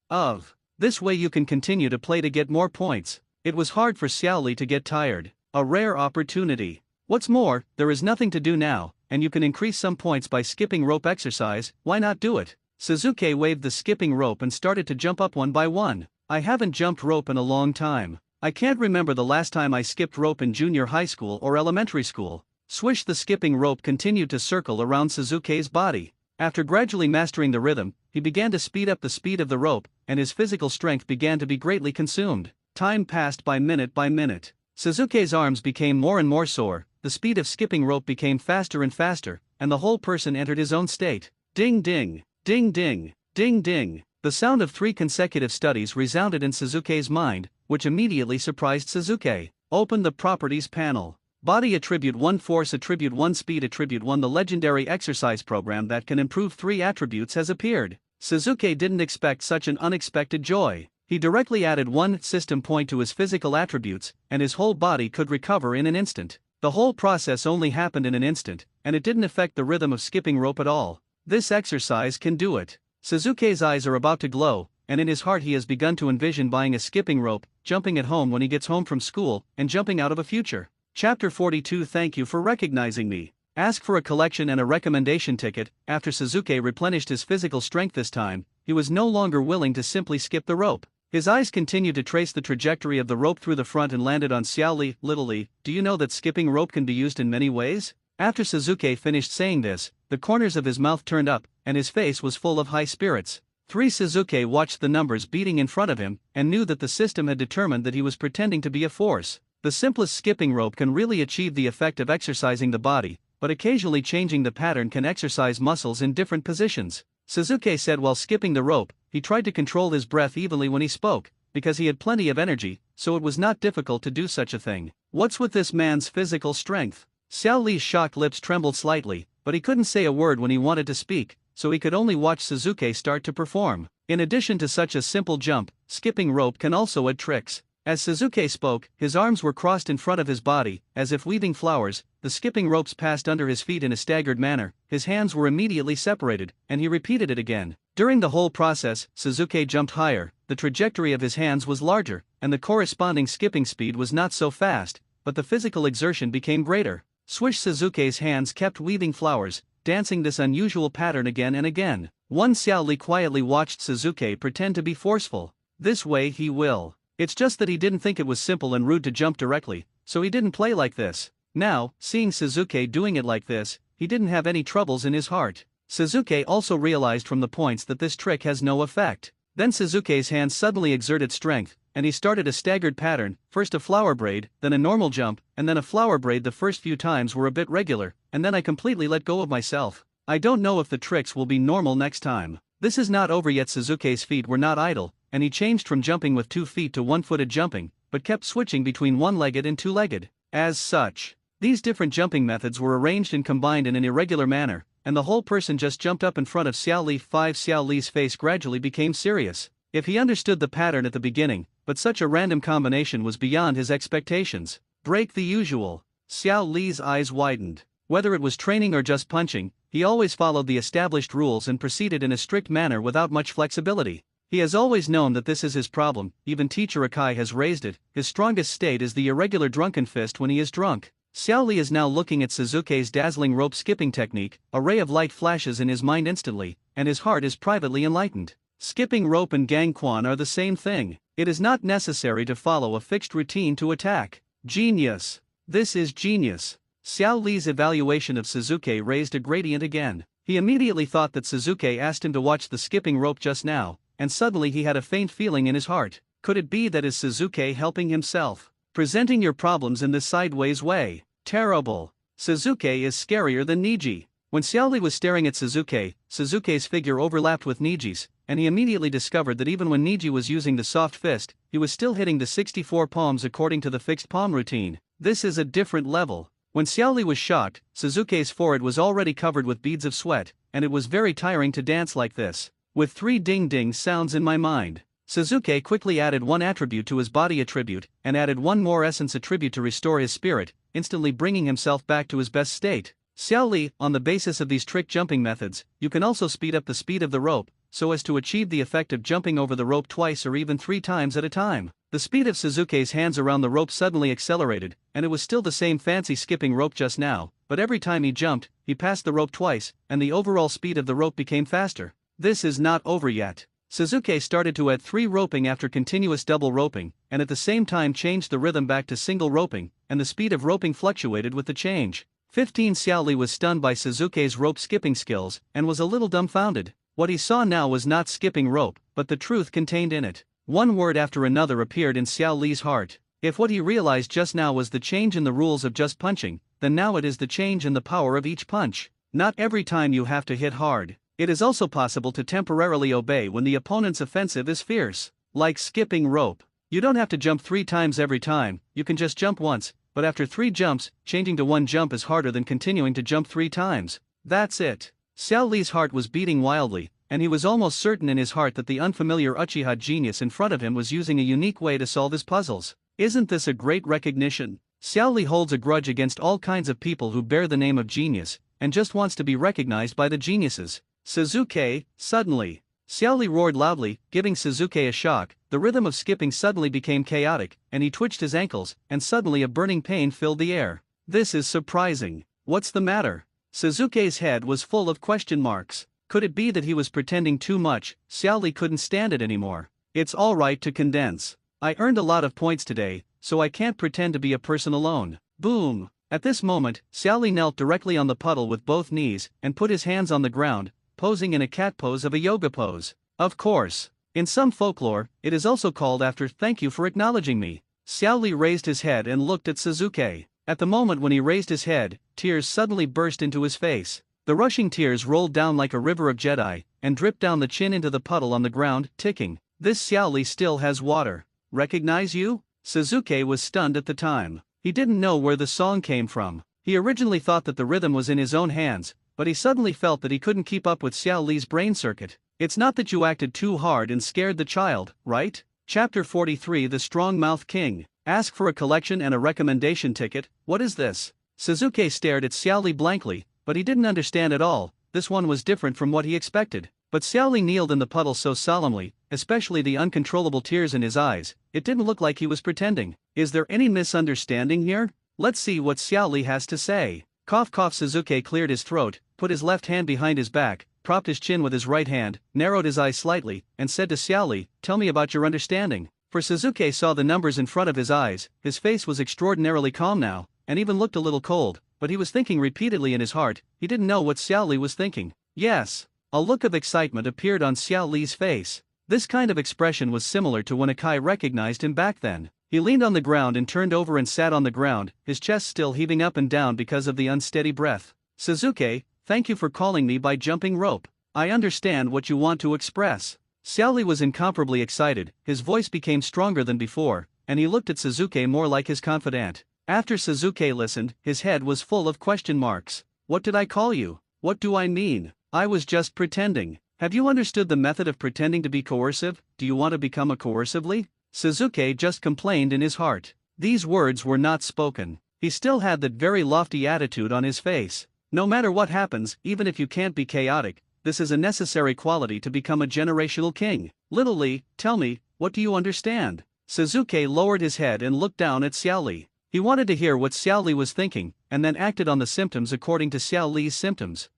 This way you can continue to play to get more points. It was hard for Xiao Li to get tired. A rare opportunity. What's more, there is nothing to do now, and you can increase some points by skipping rope exercise. Why not do it? Suzuki waved the skipping rope and started to jump up one by one. I haven't jumped rope in a long time. I can't remember the last time I skipped rope in junior high school or elementary school. Swish. The skipping rope continued to circle around Suzuki's body. After gradually mastering the rhythm, he began to speed up the speed of the rope, and his physical strength began to be greatly consumed. Time passed by minute by minute. Suzuki's arms became more and more sore, the speed of skipping rope became faster and faster, and the whole person entered his own state. Ding ding, ding ding, ding ding. The sound of 3 consecutive studies resounded in Suzuki's mind, which immediately surprised Suzuki. Open the properties panel. Body attribute 1, force attribute 1, speed attribute 1. The legendary exercise program that can improve 3 attributes has appeared. Suzuki didn't expect such an unexpected joy. He directly added 1 system point to his physical attributes, and his whole body could recover in an instant. The whole process only happened in an instant, and it didn't affect the rhythm of skipping rope at all. This exercise can do it. Suzuki's eyes are about to glow, and in his heart he has begun to envision buying a skipping rope, jumping at home when he gets home from school, and jumping out of a future. Chapter 42. Thank you for recognizing me. Ask for a collection and a recommendation ticket. After Suzuki replenished his physical strength this time, he was no longer willing to simply skip the rope. His eyes continued to trace the trajectory of the rope through the front and landed on Xiao Li. Little Li, do you know that skipping rope can be used in many ways? After Suzuki finished saying this, the corners of his mouth turned up, and his face was full of high spirits. 3. Suzuki watched the numbers beating in front of him, and knew that the system had determined that he was pretending to be a force. The simplest skipping rope can really achieve the effect of exercising the body, but occasionally changing the pattern can exercise muscles in different positions. Suzuki said while skipping the rope, he tried to control his breath evenly when he spoke, because he had plenty of energy, so it was not difficult to do such a thing. What's with this man's physical strength? Xiao Li's shocked lips trembled slightly, but he couldn't say a word when he wanted to speak, so he could only watch Suzuki start to perform. In addition to such a simple jump, skipping rope can also add tricks. As Suzuki spoke, his arms were crossed in front of his body, as if weaving flowers. The skipping ropes passed under his feet in a staggered manner, his hands were immediately separated, and he repeated it again. During the whole process, Suzuki jumped higher, the trajectory of his hands was larger, and the corresponding skipping speed was not so fast, but the physical exertion became greater. Swish! Suzuki's hands kept weaving flowers, dancing this unusual pattern again and again. Xiao Li quietly watched Suzuki pretend to be forceful. This way he will. It's just that he didn't think it was simple and rude to jump directly, so he didn't play like this. Now, seeing Suzuki doing it like this, he didn't have any troubles in his heart. Suzuki also realized from the points that this trick has no effect. Then Suzuki's hands suddenly exerted strength, and he started a staggered pattern, first a flower braid, then a normal jump, and then a flower braid. The first few times were a bit regular, and then I completely let go of myself. I don't know if the tricks will be normal next time. This is not over yet. Suzuki's feet were not idle, and he changed from jumping with 2 feet to one-footed jumping, but kept switching between one-legged and two-legged. As such, these different jumping methods were arranged and combined in an irregular manner, and the whole person just jumped up in front of Xiao Li. Xiao Li's face gradually became serious. If he understood the pattern at the beginning, but such a random combination was beyond his expectations. Break the usual. Xiao Li's eyes widened. Whether it was training or just punching, he always followed the established rules and proceeded in a strict manner without much flexibility. He has always known that this is his problem, even teacher Akai has raised it. His strongest state is the irregular drunken fist when he is drunk. Xiao Li is now looking at Suzuki's dazzling rope skipping technique. A ray of light flashes in his mind instantly, and his heart is privately enlightened. Skipping rope and gangquan are the same thing. It is not necessary to follow a fixed routine to attack. Genius. This is genius. Xiao Li's evaluation of Suzuki raised a gradient again. He immediately thought that Suzuki asked him to watch the skipping rope just now, and suddenly he had a faint feeling in his heart. Could it be that is Suzuki helping himself? Presenting your problems in this sideways way. Terrible. Suzuki is scarier than Niji. When Xiao Li was staring at Suzuki, Suzuki's figure overlapped with Niji's, and he immediately discovered that even when Niji was using the soft fist, he was still hitting the 64 palms according to the fixed palm routine. This is a different level. When Xiao Li was shocked, Suzuki's forehead was already covered with beads of sweat, and it was very tiring to dance like this. With 3 ding-ding sounds in my mind, Suzuki quickly added 1 attribute to his body attribute, and added 1 more essence attribute to restore his spirit, instantly bringing himself back to his best state. Xiao Li, on the basis of these trick jumping methods, you can also speed up the speed of the rope, so as to achieve the effect of jumping over the rope twice or even 3 times at a time. The speed of Suzuki's hands around the rope suddenly accelerated, and it was still the same fancy skipping rope just now, but every time he jumped, he passed the rope twice, and the overall speed of the rope became faster. This is not over yet. Suzuki started to add 3 roping after continuous double roping, and at the same time changed the rhythm back to single roping, and the speed of roping fluctuated with the change. 15 Xiao Li was stunned by Suzuki's rope skipping skills, and was a little dumbfounded. What he saw now was not skipping rope, but the truth contained in it. One word after another appeared in Xiao Li's heart. If what he realized just now was the change in the rules of just punching, then now it is the change in the power of each punch. Not every time you have to hit hard. It is also possible to temporarily obey when the opponent's offensive is fierce. Like skipping rope. You don't have to jump 3 times every time, you can just jump once, but after 3 jumps, changing to 1 jump is harder than continuing to jump 3 times. That's it. Xiao Li's heart was beating wildly, and he was almost certain in his heart that the unfamiliar Uchiha genius in front of him was using a unique way to solve his puzzles. Isn't this a great recognition? Xiao Li holds a grudge against all kinds of people who bear the name of genius, and just wants to be recognized by the geniuses. Suzuki, suddenly. Xiao Li roared loudly, giving Suzuki a shock. The rhythm of skipping suddenly became chaotic, and he twitched his ankles, and suddenly a burning pain filled the air. This is surprising. What's the matter? Suzuki's head was full of question marks. Could it be that he was pretending too much? Xiao Li couldn't stand it anymore. It's alright to condense. I earned a lot of points today, so I can't pretend to be a person alone. Boom! At this moment, Xiao Li knelt directly on the puddle with both knees, and put his hands on the ground, posing in a cat pose of a yoga pose. Of course. In some folklore, it is also called after "thank you for acknowledging me." Xiao Li raised his head and looked at Suzuki. At the moment when he raised his head, tears suddenly burst into his face. The rushing tears rolled down like a river of Jedi, and dripped down the chin into the puddle on the ground, ticking. This Xiao Li still has water. Recognize you? Suzuki was stunned at the time. He didn't know where the song came from. He originally thought that the rhythm was in his own hands, but he suddenly felt that he couldn't keep up with Xiao Li's brain circuit. It's not that you acted too hard and scared the child, right? Chapter 43 The Strong-Mouth King. Ask for a collection and a recommendation ticket. What is this? Suzuki stared at Xiao Li blankly, but he didn't understand at all. This one was different from what he expected. But Xiao Li kneeled in the puddle so solemnly, especially the uncontrollable tears in his eyes, it didn't look like he was pretending. Is there any misunderstanding here? Let's see what Xiao Li has to say. Cough cough. Suzuki cleared his throat, put his left hand behind his back, propped his chin with his right hand, narrowed his eyes slightly, and said to Xiao Li, "Tell me about your understanding." For Suzuki saw the numbers in front of his eyes, his face was extraordinarily calm now, and even looked a little cold, but he was thinking repeatedly in his heart. He didn't know what Xiao Li was thinking. Yes. A look of excitement appeared on Xiao Li's face. This kind of expression was similar to when Akai recognized him back then. He leaned on the ground and turned over and sat on the ground, his chest still heaving up and down because of the unsteady breath. "Suzuki, thank you for calling me by jumping rope. I understand what you want to express." Xiao Li was incomparably excited, his voice became stronger than before, and he looked at Suzuki more like his confidant. After Suzuki listened, his head was full of question marks. "What did I call you? What do I mean? I was just pretending." "Have you understood the method of pretending to be coercive? Do you want to become a coercively?" Suzuki just complained in his heart. These words were not spoken. He still had that very lofty attitude on his face. No matter what happens, even if you can't be chaotic, this is a necessary quality to become a generational king. "Little Li, tell me, what do you understand?" Suzuki lowered his head and looked down at Xiao Li. He wanted to hear what Xiao Li was thinking, and then acted on the symptoms according to Xiao Li's symptoms.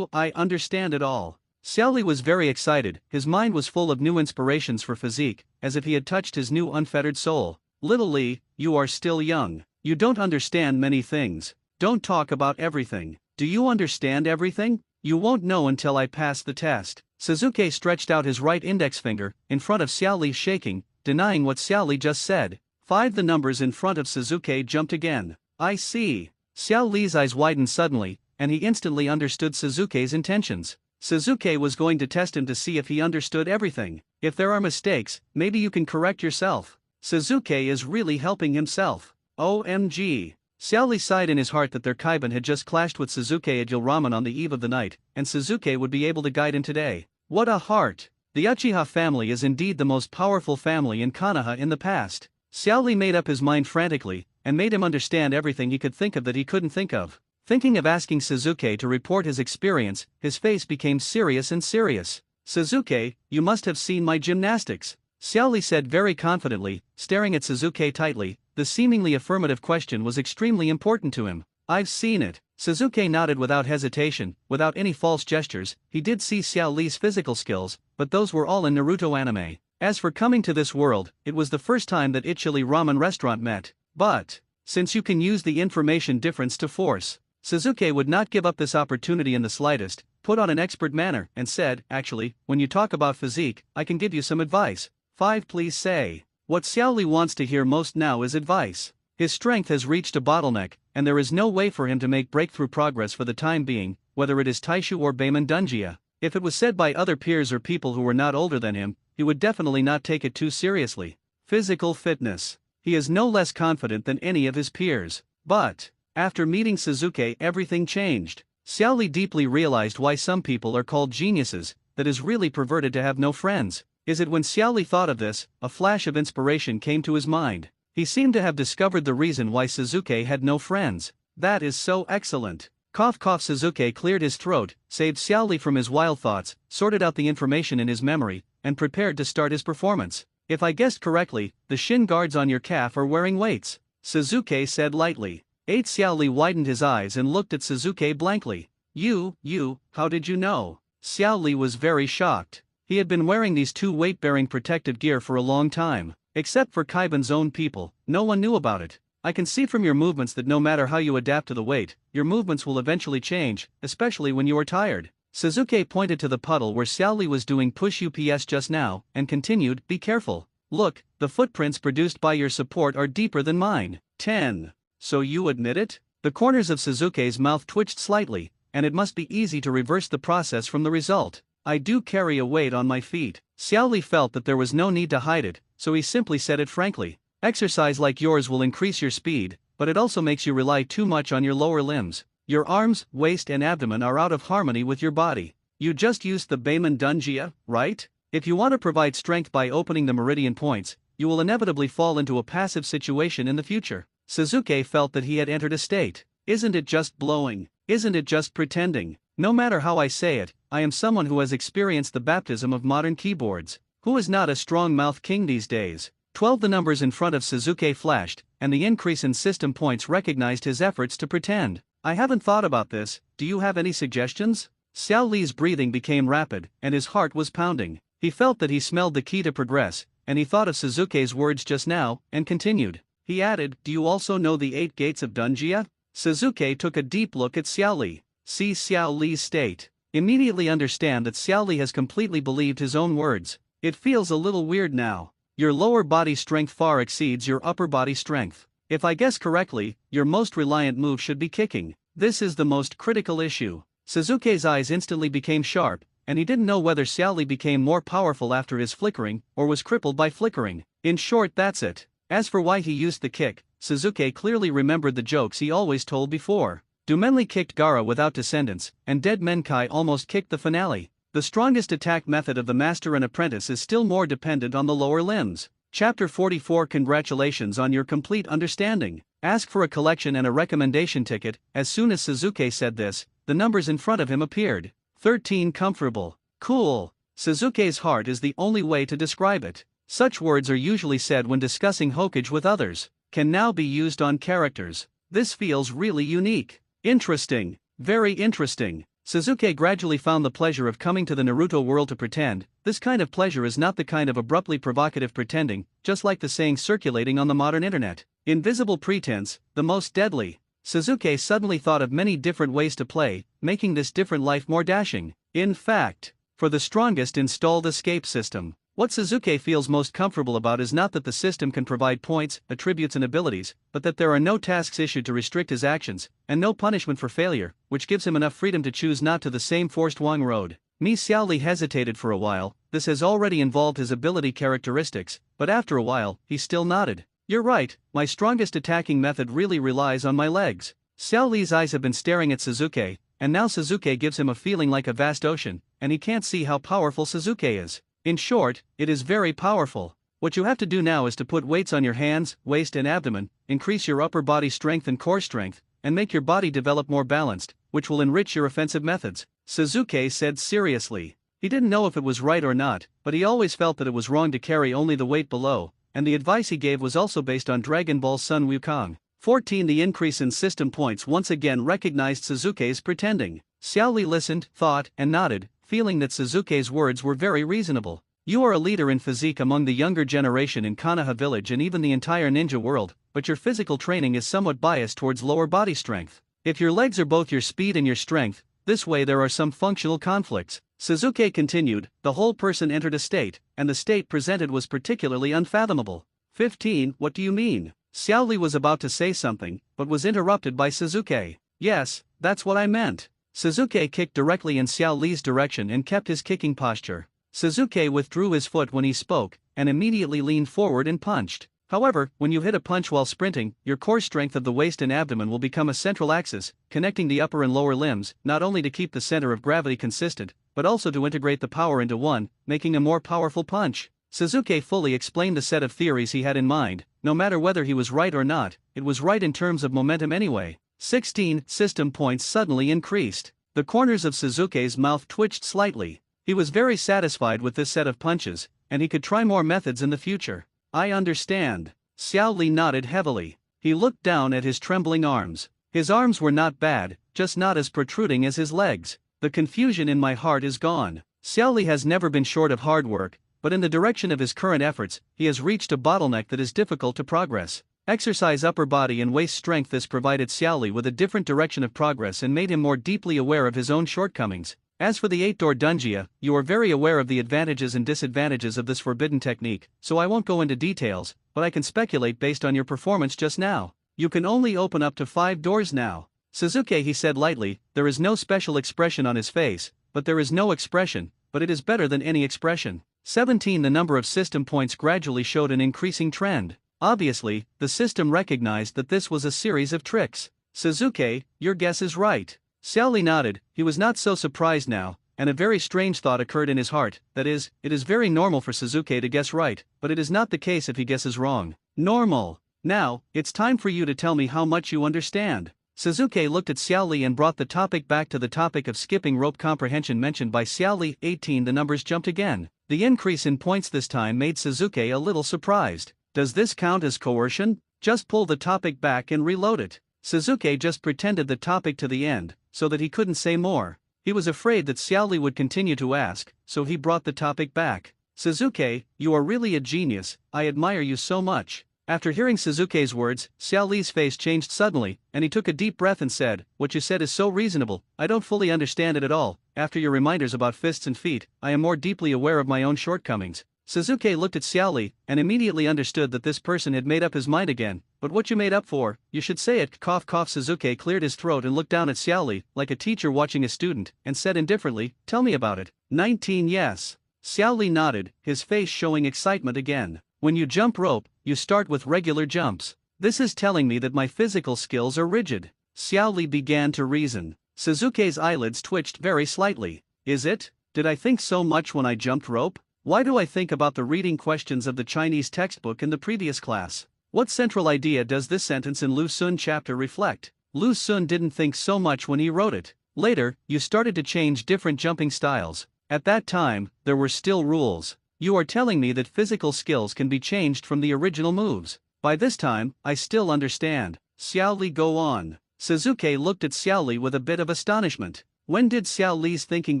I understand it all." Xiao Li was very excited, his mind was full of new inspirations for physique, as if he had touched his new unfettered soul. "Little Li, you are still young. You don't understand many things. Don't talk about everything. Do you understand everything? You won't know until I pass the test." Suzuki stretched out his right index finger, in front of Xiao Li, shaking, denying what Xiao Li just said. 5. The numbers in front of Suzuki jumped again. "I see." Xiao Li's eyes widened suddenly, and he instantly understood Suzuki's intentions. Suzuki was going to test him to see if he understood everything. "If there are mistakes, maybe you can correct yourself." Suzuki is really helping himself. OMG. Xiao Li sighed in his heart that their Kaiban had just clashed with Suzuki at Ramen on the eve of the night, and Suzuki would be able to guide him today. What a heart! The Uchiha family is indeed the most powerful family in Konoha in the past. Xiao Li made up his mind frantically, and made him understand everything he could think of that he couldn't think of. Thinking of asking Suzuki to report his experience, his face became serious and serious. "Suzuki, you must have seen my gymnastics," Xiao Li said very confidently, staring at Suzuki tightly. The seemingly affirmative question was extremely important to him. "I've seen it." Suzuki nodded without hesitation, without any false gestures. He did see Xiao Li's physical skills, but those were all in Naruto anime. As for coming to this world, it was the first time that Uchiha Ramen Restaurant met. But, since you can use the information difference to force, Suzuki would not give up this opportunity in the slightest, put on an expert manner, and said, "Actually, when you talk about physique, I can give you some advice." 5. Please say. What Xiao Li wants to hear most now is advice. His strength has reached a bottleneck, and there is no way for him to make breakthrough progress for the time being, whether it is Taishu or Beiman Dunjia. If it was said by other peers or people who were not older than him, he would definitely not take it too seriously. Physical fitness. He is no less confident than any of his peers. But, after meeting Suzuki, everything changed. Xiao Li deeply realized why some people are called geniuses, that is really perverted to have no friends. Is it when Xiao Li thought of this, a flash of inspiration came to his mind. He seemed to have discovered the reason why Suzuki had no friends. That is so excellent. Cough cough. Suzuki cleared his throat, saved Xiao Li from his wild thoughts, sorted out the information in his memory, and prepared to start his performance. "If I guessed correctly, the shin guards on your calf are wearing weights," Suzuki said lightly. 8. Xiao Li widened his eyes and looked at Suzuki blankly. How did you know?" Xiao Li was very shocked. He had been wearing these two weight-bearing protective gear for a long time. Except for Kaiban's own people, no one knew about it. "I can see from your movements that no matter how you adapt to the weight, your movements will eventually change, especially when you are tired." Suzuki pointed to the puddle where Xiao Li was doing push-ups just now, and continued, "Be careful. Look, the footprints produced by your support are deeper than mine." 10. "So you admit it?" The corners of Suzuki's mouth twitched slightly, and it must be easy to reverse the process from the result. "I do carry a weight on my feet." Xiao Li felt that there was no need to hide it, so he simply said it frankly. "Exercise like yours will increase your speed, but it also makes you rely too much on your lower limbs. Your arms, waist and abdomen are out of harmony with your body. You just used the Bayman Dunjia, right? If you want to provide strength by opening the meridian points, you will inevitably fall into a passive situation in the future. Suzuki felt that he had entered a state. Isn't it just blowing? Isn't it just pretending? No matter how I say it, I am someone who has experienced the baptism of modern keyboards. Who is not a strong-mouth king these days? 12. The numbers in front of Suzuki flashed, and the increase in system points recognized his efforts to pretend. I haven't thought about this, do you have any suggestions? Xiao Li's breathing became rapid, and his heart was pounding. He felt that he smelled the key to progress, and he thought of Suzuki's words just now, and continued. He added, do you also know the 8 gates of Dunjia? Suzuki took a deep look at Xiao Li. See Xiao Li's state. Immediately understand that Xiao Li has completely believed his own words. It feels a little weird now. Your lower body strength far exceeds your upper body strength. If I guess correctly, your most reliant move should be kicking. This is the most critical issue. Suzuki's eyes instantly became sharp, and he didn't know whether Xiao Li became more powerful after his flickering, or was crippled by flickering. In short, that's it. As for why he used the kick, Suzuki clearly remembered the jokes he always told before. Dumenli kicked Gaara without descendants, and Dead Menkai almost kicked the finale. The strongest attack method of the master and apprentice is still more dependent on the lower limbs. Chapter 44. Congratulations on your complete understanding. Ask for a collection and a recommendation ticket. As soon as Suzuki said this, the numbers in front of him appeared. 13. Comfortable. Cool. Suzuki's heart is the only way to describe it. Such words are usually said when discussing Hokage with others. Can now be used on characters. This feels really unique. Interesting. Very interesting. Suzuki gradually found the pleasure of coming to the Naruto world to pretend. This kind of pleasure is not the kind of abruptly provocative pretending, just like the saying circulating on the modern internet. Invisible pretense, the most deadly. Suzuki suddenly thought of many different ways to play, making this different life more dashing. In fact, for the strongest installed escape system, what Suzuki feels most comfortable about is not that the system can provide points, attributes and abilities, but that there are no tasks issued to restrict his actions, and no punishment for failure, which gives him enough freedom to choose not to the same forced Wang road. Xiao Li hesitated for a while. This has already involved his ability characteristics, but after a while, he still nodded. You're right, my strongest attacking method really relies on my legs. Xiao Li's eyes have been staring at Suzuki, and now Suzuki gives him a feeling like a vast ocean, and he can't see how powerful Suzuki is. In short, it is very powerful. What you have to do now is to put weights on your hands, waist and abdomen, increase your upper body strength and core strength, and make your body develop more balanced, which will enrich your offensive methods, Suzuki said seriously. He didn't know if it was right or not, but he always felt that it was wrong to carry only the weight below, and the advice he gave was also based on Dragon Ball Sun Wukong. 14. The increase in system points once again recognized Suzuki's pretending. Xiao Li listened, thought, and nodded, feeling that Suzuki's words were very reasonable. You are a leader in physique among the younger generation in Konoha village and even the entire ninja world, but your physical training is somewhat biased towards lower body strength. If your legs are both your speed and your strength, this way there are some functional conflicts. Suzuki continued, the whole person entered a state, and the state presented was particularly unfathomable. 15. What do you mean? Xiao Li was about to say something, but was interrupted by Suzuki. Yes, that's what I meant. Suzuki kicked directly in Xiao Li's direction and kept his kicking posture. Suzuki withdrew his foot when he spoke, and immediately leaned forward and punched. However, when you hit a punch while sprinting, your core strength of the waist and abdomen will become a central axis, connecting the upper and lower limbs, not only to keep the center of gravity consistent, but also to integrate the power into one, making a more powerful punch. Suzuki fully explained the set of theories he had in mind. No matter whether he was right or not, it was right in terms of momentum anyway. 16. System points suddenly increased. The corners of Suzuki's mouth twitched slightly. He was very satisfied with this set of punches, and he could try more methods in the future. I understand. Xiao Li nodded heavily. He looked down at his trembling arms. His arms were not bad, just not as protruding as his legs. The confusion in my heart is gone. Xiao Li has never been short of hard work, but in the direction of his current efforts, he has reached a bottleneck that is difficult to progress. Exercise upper body and waist strength. This provided Xiao Li with a different direction of progress and made him more deeply aware of his own shortcomings. As for the 8-door Dunjia, you are very aware of the advantages and disadvantages of this forbidden technique, so I won't go into details, but I can speculate based on your performance just now. You can only open up to 5 doors now. Suzuki, he said lightly, there is no special expression on his face, but there is no expression, but it is better than any expression. 17. The number of system points gradually showed an increasing trend. Obviously, the system recognized that this was a series of tricks. Suzuki, your guess is right. Xiao Li nodded. He was not so surprised now, and a very strange thought occurred in his heart. That is, it is very normal for Suzuki to guess right, but it is not the case if he guesses wrong. Normal. Now, it's time for you to tell me how much you understand. Suzuki looked at Xiao Li and brought the topic back to the topic of skipping rope comprehension mentioned by Xiao Li. 18. The numbers jumped again. The increase in points this time made Suzuki a little surprised. Does this count as coercion? Just pull the topic back and reload it. Suzuki just pretended the topic to the end, so that he couldn't say more. He was afraid that Xiao Li would continue to ask, so he brought the topic back. Suzuki, you are really a genius, I admire you so much. After hearing Suzuki's words, Xiao Li's face changed suddenly, and he took a deep breath and said, what you said is so reasonable, I don't fully understand it at all. After your reminders about fists and feet, I am more deeply aware of my own shortcomings. Suzuki looked at Xiao Li, and immediately understood that this person had made up his mind again. But what you made up for, you should say it. Cough cough. Suzuki cleared his throat and looked down at Xiao Li, like a teacher watching a student, and said indifferently, tell me about it. 19. Yes. Xiao Li nodded, his face showing excitement again. When you jump rope, you start with regular jumps. This is telling me that my physical skills are rigid. Xiao Li began to reason. Suzuki's eyelids twitched very slightly. Is it? Did I think so much when I jumped rope? Why do I think about the reading questions of the Chinese textbook in the previous class? What central idea does this sentence in Lu Sun chapter reflect? Lu Sun didn't think so much when he wrote it. Later, you started to change different jumping styles. At that time, there were still rules. You are telling me that physical skills can be changed from the original moves. By this time, I still understand. Xiao Li, go on. Suzuki looked at Xiao Li with a bit of astonishment. When did Xiao Li's thinking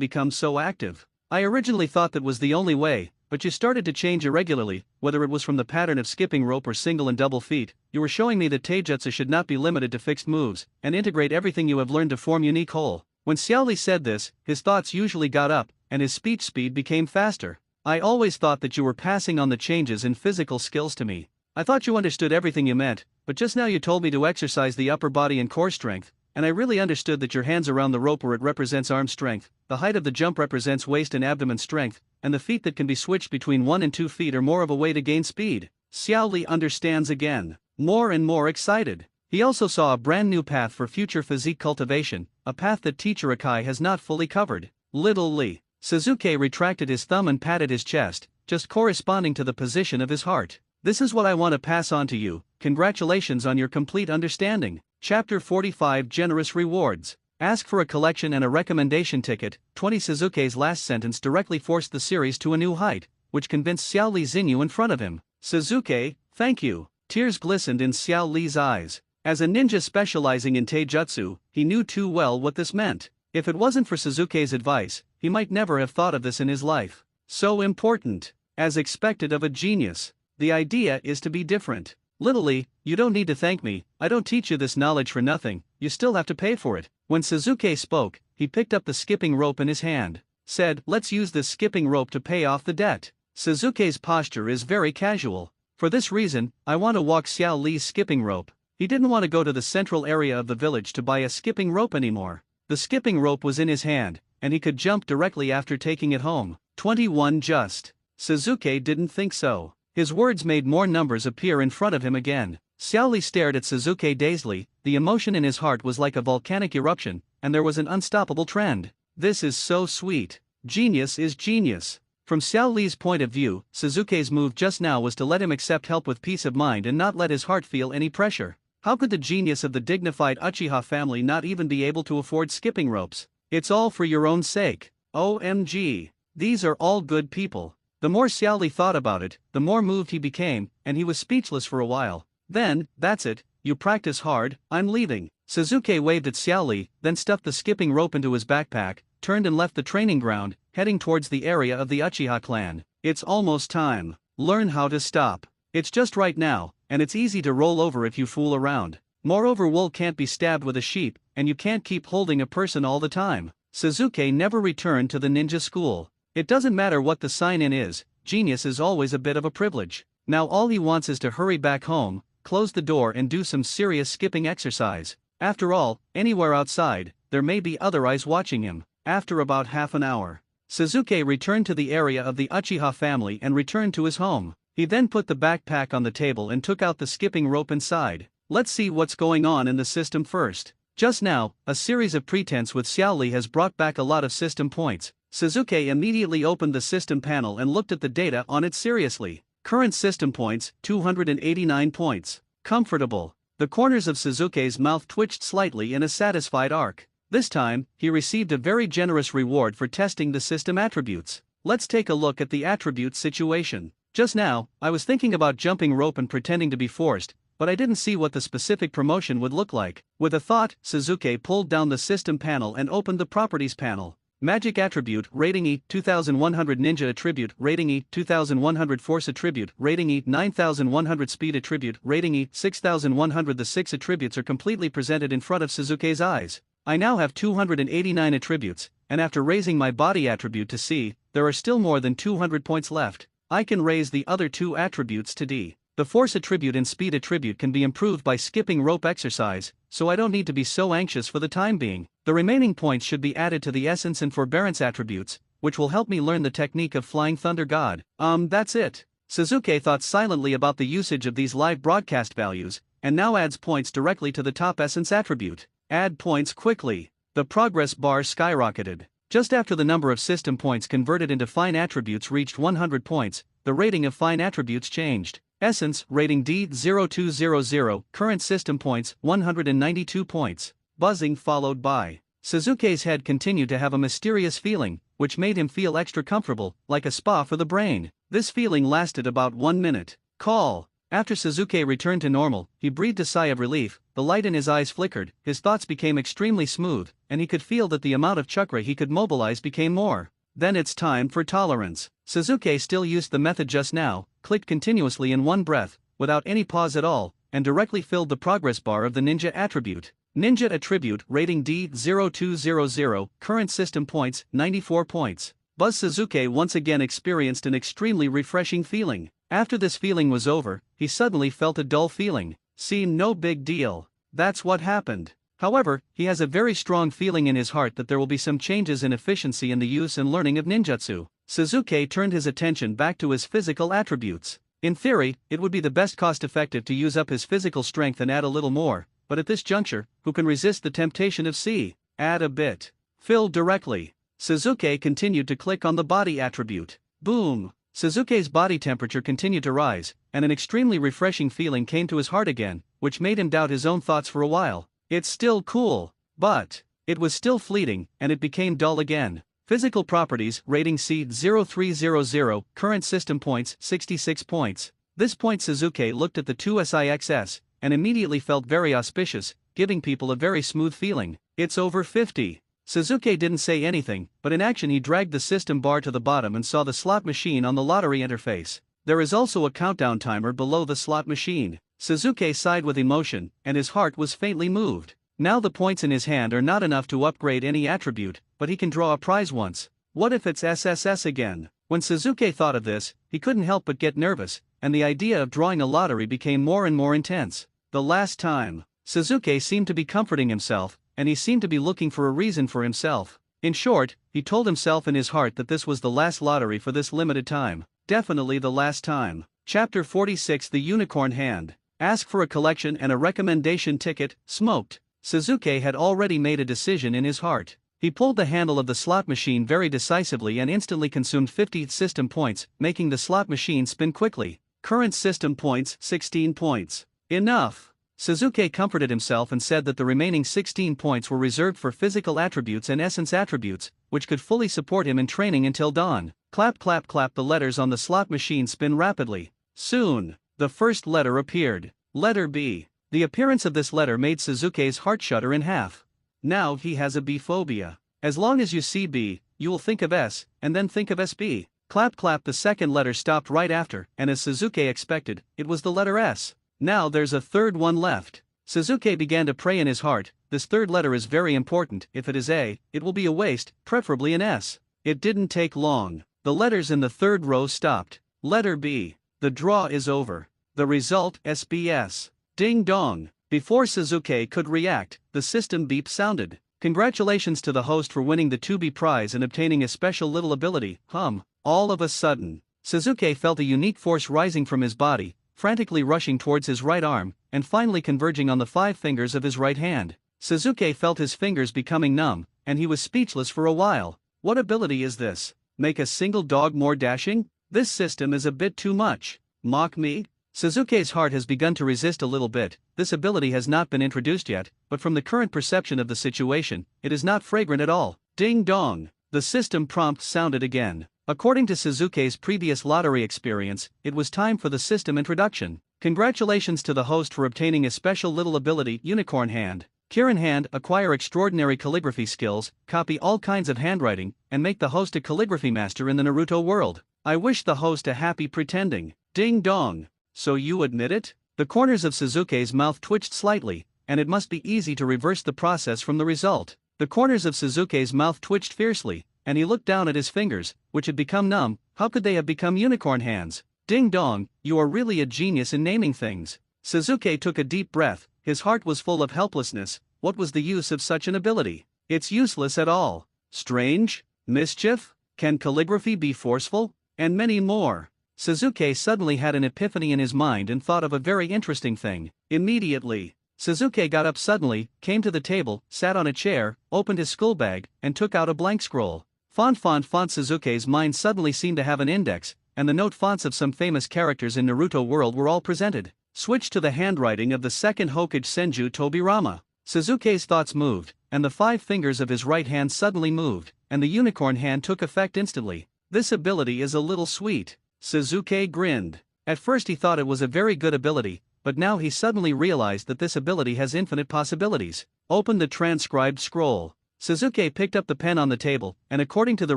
become so active? I originally thought that was the only way, but you started to change irregularly, whether it was from the pattern of skipping rope or single and double feet. You were showing me that taijutsu should not be limited to fixed moves, and integrate everything you have learned to form unique whole. When Xiao Li said this, his thoughts usually got up, and his speech speed became faster. I always thought that you were passing on the changes in physical skills to me. I thought you understood everything you meant, but just now you told me to exercise the upper body and core strength, and I really understood that your hands around the rope where it represents arm strength, the height of the jump represents waist and abdomen strength, and the feet that can be switched between 1 and 2 feet are more of a way to gain speed. Xiao Li understands again, more and more excited. He also saw a brand new path for future physique cultivation, a path that teacher Akai has not fully covered. Little Li. Suzuki retracted his thumb and patted his chest, just corresponding to the position of his heart. This is what I want to pass on to you. Congratulations on your complete understanding. Chapter 45. Generous Rewards. Ask for a collection and a recommendation ticket. 20. Suzuki's last sentence directly forced the series to a new height, which convinced Xiao Li Xinyu in front of him. Suzuki, thank you. Tears glistened in Xiao Li's eyes. As a ninja specializing in taijutsu, he knew too well what this meant. If it wasn't for Suzuki's advice, he might never have thought of this in his life. So important. As expected of a genius. The idea is to be different. Little Li, you don't need to thank me, I don't teach you this knowledge for nothing, you still have to pay for it. When Suzuki spoke, he picked up the skipping rope in his hand. Said, let's use this skipping rope to pay off the debt. Suzuki's posture is very casual. For this reason, I want to walk Xiao Li's skipping rope. He didn't want to go to the central area of the village to buy a skipping rope anymore. The skipping rope was in his hand, and he could jump directly after taking it home. 21. Just. Suzuki didn't think so. His words made more numbers appear in front of him again. Xiao Li stared at Suzuki dazedly. The emotion in his heart was like a volcanic eruption, and there was an unstoppable trend. This is so sweet. Genius is genius. From Xiao Li's point of view, Suzuki's move just now was to let him accept help with peace of mind and not let his heart feel any pressure. How could the genius of the dignified Uchiha family not even be able to afford skipping ropes? It's all for your own sake. OMG. These are all good people. The more Xiao Li thought about it, the more moved he became, and he was speechless for a while. Then, that's it, you practice hard, I'm leaving. Suzuki waved at Xiao Li, then stuffed the skipping rope into his backpack, turned and left the training ground, heading towards the area of the Uchiha clan. It's almost time. Learn how to stop. It's just right now, and it's easy to roll over if you fool around. Moreover, wool can't be stabbed with a sheep, and you can't keep holding a person all the time. Suzuki never returned to the ninja school. It doesn't matter what the sign-in is, genius is always a bit of a privilege. Now all he wants is to hurry back home, close the door and do some serious skipping exercise. After all, anywhere outside, there may be other eyes watching him. After about half an hour, Suzuki returned to the area of the Uchiha family and returned to his home. He then put the backpack on the table and took out the skipping rope inside. Let's see what's going on in the system first. Just now, a series of pretense with Xiaoli has brought back a lot of system points. Sasuke immediately opened the system panel and looked at the data on it seriously. Current system points, 289 points. Comfortable. The corners of Sasuke's mouth twitched slightly in a satisfied arc. This time, he received a very generous reward for testing the system attributes. Let's take a look at the attribute situation. Just now, I was thinking about jumping rope and pretending to be forced, but I didn't see what the specific promotion would look like. With a thought, Sasuke pulled down the system panel and opened the properties panel. Magic attribute, rating E, 2100 ninja attribute, rating E, 2100 force attribute, rating E, 9100 speed attribute, rating E, 6100. The 6 attributes are completely presented in front of Sasuke's eyes. I now have 289 attributes, and after raising my body attribute to C, there are still more than 200 points left. I can raise the other 2 attributes to D. The force attribute and speed attribute can be improved by skipping rope exercise, so I don't need to be so anxious for the time being. The remaining points should be added to the essence and forbearance attributes, which will help me learn the technique of Flying Thunder God. That's it. Sasuke thought silently about the usage of these live broadcast values, and now adds points directly to the top essence attribute. Add points quickly. The progress bar skyrocketed. Just after the number of system points converted into fine attributes reached 100 points, the rating of fine attributes changed. Essence, rating D0200, current system points, 192 points. Buzzing followed by. Sasuke's head continued to have a mysterious feeling, which made him feel extra comfortable, like a spa for the brain. This feeling lasted about 1 minute. Call. After Sasuke returned to normal, he breathed a sigh of relief, the light in his eyes flickered, his thoughts became extremely smooth, and he could feel that the amount of chakra he could mobilize became more. Then it's time for tolerance. Sasuke still used the method just now, clicked continuously in one breath, without any pause at all, and directly filled the progress bar of the ninja attribute. Ninja attribute, rating D0200, current system points, 94 points. Buzz Sasuke once again experienced an extremely refreshing feeling. After this feeling was over, he suddenly felt a dull feeling. Seemed no big deal. That's what happened. However, he has a very strong feeling in his heart that there will be some changes in efficiency in the use and learning of ninjutsu. Sasuke turned his attention back to his physical attributes. In theory, it would be the best cost-effective to use up his physical strength and add a little more, but at this juncture, who can resist the temptation of C? Add a bit. Fill directly. Sasuke continued to click on the body attribute. Boom! Sasuke's body temperature continued to rise, and an extremely refreshing feeling came to his heart again, which made him doubt his own thoughts for a while. It's still cool, but it was still fleeting, and it became dull again. Physical properties, rating C0300, current system points, 66 points. This point Sasuke looked at the 2SIXS, and immediately felt very auspicious, giving people a very smooth feeling. It's over 50. Sasuke didn't say anything, but in action he dragged the system bar to the bottom and saw the slot machine on the lottery interface. There is also a countdown timer below the slot machine. Sasuke sighed with emotion, and his heart was faintly moved. Now the points in his hand are not enough to upgrade any attribute, but he can draw a prize once. What if it's SSS again? When Sasuke thought of this, he couldn't help but get nervous, and the idea of drawing a lottery became more and more intense. The last time. Sasuke seemed to be comforting himself, and he seemed to be looking for a reason for himself. In short, he told himself in his heart that this was the last lottery for this limited time. Definitely the last time. Chapter 46, The Unicorn Hand. Ask for a collection and a recommendation ticket, smoked. Sasuke had already made a decision in his heart. He pulled the handle of the slot machine very decisively and instantly consumed 50 system points, making the slot machine spin quickly. Current system points, 16 points. Enough. Sasuke comforted himself and said that the remaining 16 points were reserved for physical attributes and essence attributes, which could fully support him in training until dawn. Clap clap clap, the letters on the slot machine spin rapidly. Soon, the first letter appeared. Letter B. The appearance of this letter made Sasuke's heart shudder in half. Now he has a B phobia. As long as you see B, you will think of S, and then think of SB. Clap clap, the second letter stopped right after, and as Sasuke expected, it was the letter S. Now there's a third one left. Sasuke began to pray in his heart, this third letter is very important, if it is A, it will be a waste, preferably an S. It didn't take long. The letters in the third row stopped. Letter B. The draw is over. The result, SBS. Ding dong. Before Sasuke could react, the system beep sounded. Congratulations to the host for winning the 2B prize and obtaining a special little ability, All of a sudden, Sasuke felt a unique force rising from his body, frantically rushing towards his right arm, and finally converging on the 5 fingers of his right hand. Sasuke felt his fingers becoming numb, and he was speechless for a while. What ability is this? Make a single dog more dashing? This system is a bit too much. Mock me? Sasuke's heart has begun to resist a little bit. This ability has not been introduced yet, but from the current perception of the situation, it is not fragrant at all. Ding dong! The system prompt sounded again. According to Sasuke's previous lottery experience, it was time for the system introduction. Congratulations to the host for obtaining a special little ability, Unicorn Hand. Kirin Hand, acquire extraordinary calligraphy skills, copy all kinds of handwriting, and make the host a calligraphy master in the Naruto world. I wish the host a happy pretending. Ding dong! So you admit it? The corners of Sasuke's mouth twitched slightly, and it must be easy to reverse the process from the result. The corners of Sasuke's mouth twitched fiercely, and he looked down at his fingers, which had become numb. How could they have become unicorn hands? Ding dong, you are really a genius in naming things. Sasuke took a deep breath, his heart was full of helplessness. What was the use of such an ability? It's useless at all. Strange? Mischief? Can calligraphy be forceful? And many more. Sasuke suddenly had an epiphany in his mind and thought of a very interesting thing. Immediately, Sasuke got up suddenly, came to the table, sat on a chair, opened his school bag, and took out a blank scroll. Font. Sasuke's mind suddenly seemed to have an index, and the note fonts of some famous characters in Naruto world were all presented. Switch to the handwriting of the second Hokage Senju Tobirama. Sasuke's thoughts moved, and the 5 fingers of his right hand suddenly moved, and the unicorn hand took effect instantly. This ability is a little sweet. Sasuke grinned. At first he thought it was a very good ability, but now he suddenly realized that this ability has infinite possibilities. Open the transcribed scroll. Sasuke picked up the pen on the table, and according to the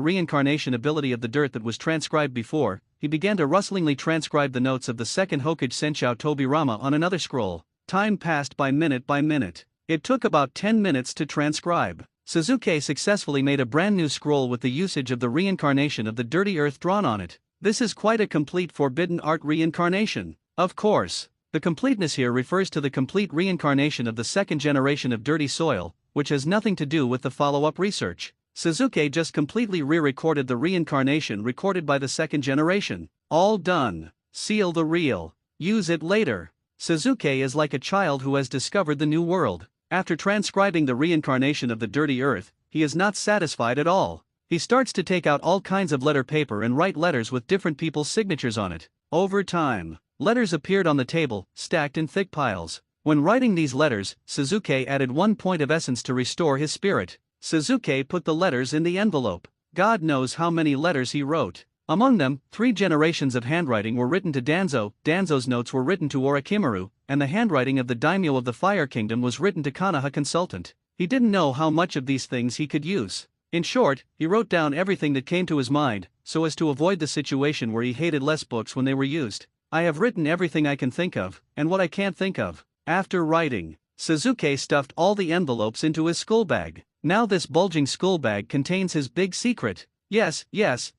reincarnation ability of the dirt that was transcribed before, he began to rustlingly transcribe the notes of the second Hokage Senju Tobirama on another scroll. Time passed by minute. It took about 10 minutes to transcribe. Sasuke successfully made a brand new scroll with the usage of the reincarnation of the dirty earth drawn on it. This is quite a complete forbidden art reincarnation. Of course, the completeness here refers to the complete reincarnation of the second generation of dirty soil, which has nothing to do with the follow-up research. Sasuke just completely re-recorded the reincarnation recorded by the second generation. All done. Seal the reel. Use it later. Sasuke is like a child who has discovered the new world. After transcribing the reincarnation of the dirty earth, he is not satisfied at all. He starts to take out all kinds of letter paper and write letters with different people's signatures on it. Over time, letters appeared on the table, stacked in thick piles. When writing these letters, Sasuke added 1 point of essence to restore his spirit. Sasuke put the letters in the envelope. God knows how many letters he wrote. Among them, 3 generations of handwriting were written to Danzo, Danzo's notes were written to Orochimaru, and the handwriting of the daimyo of the Fire Kingdom was written to Konoha Consultant. He didn't know how much of these things he could use. In short, he wrote down everything that came to his mind, so as to avoid the situation where he hated less books when they were used. I have written everything I can think of, and what I can't think of. After writing, Sasuke stuffed all the envelopes into his school bag. Now this bulging school bag contains his big secret. Yes,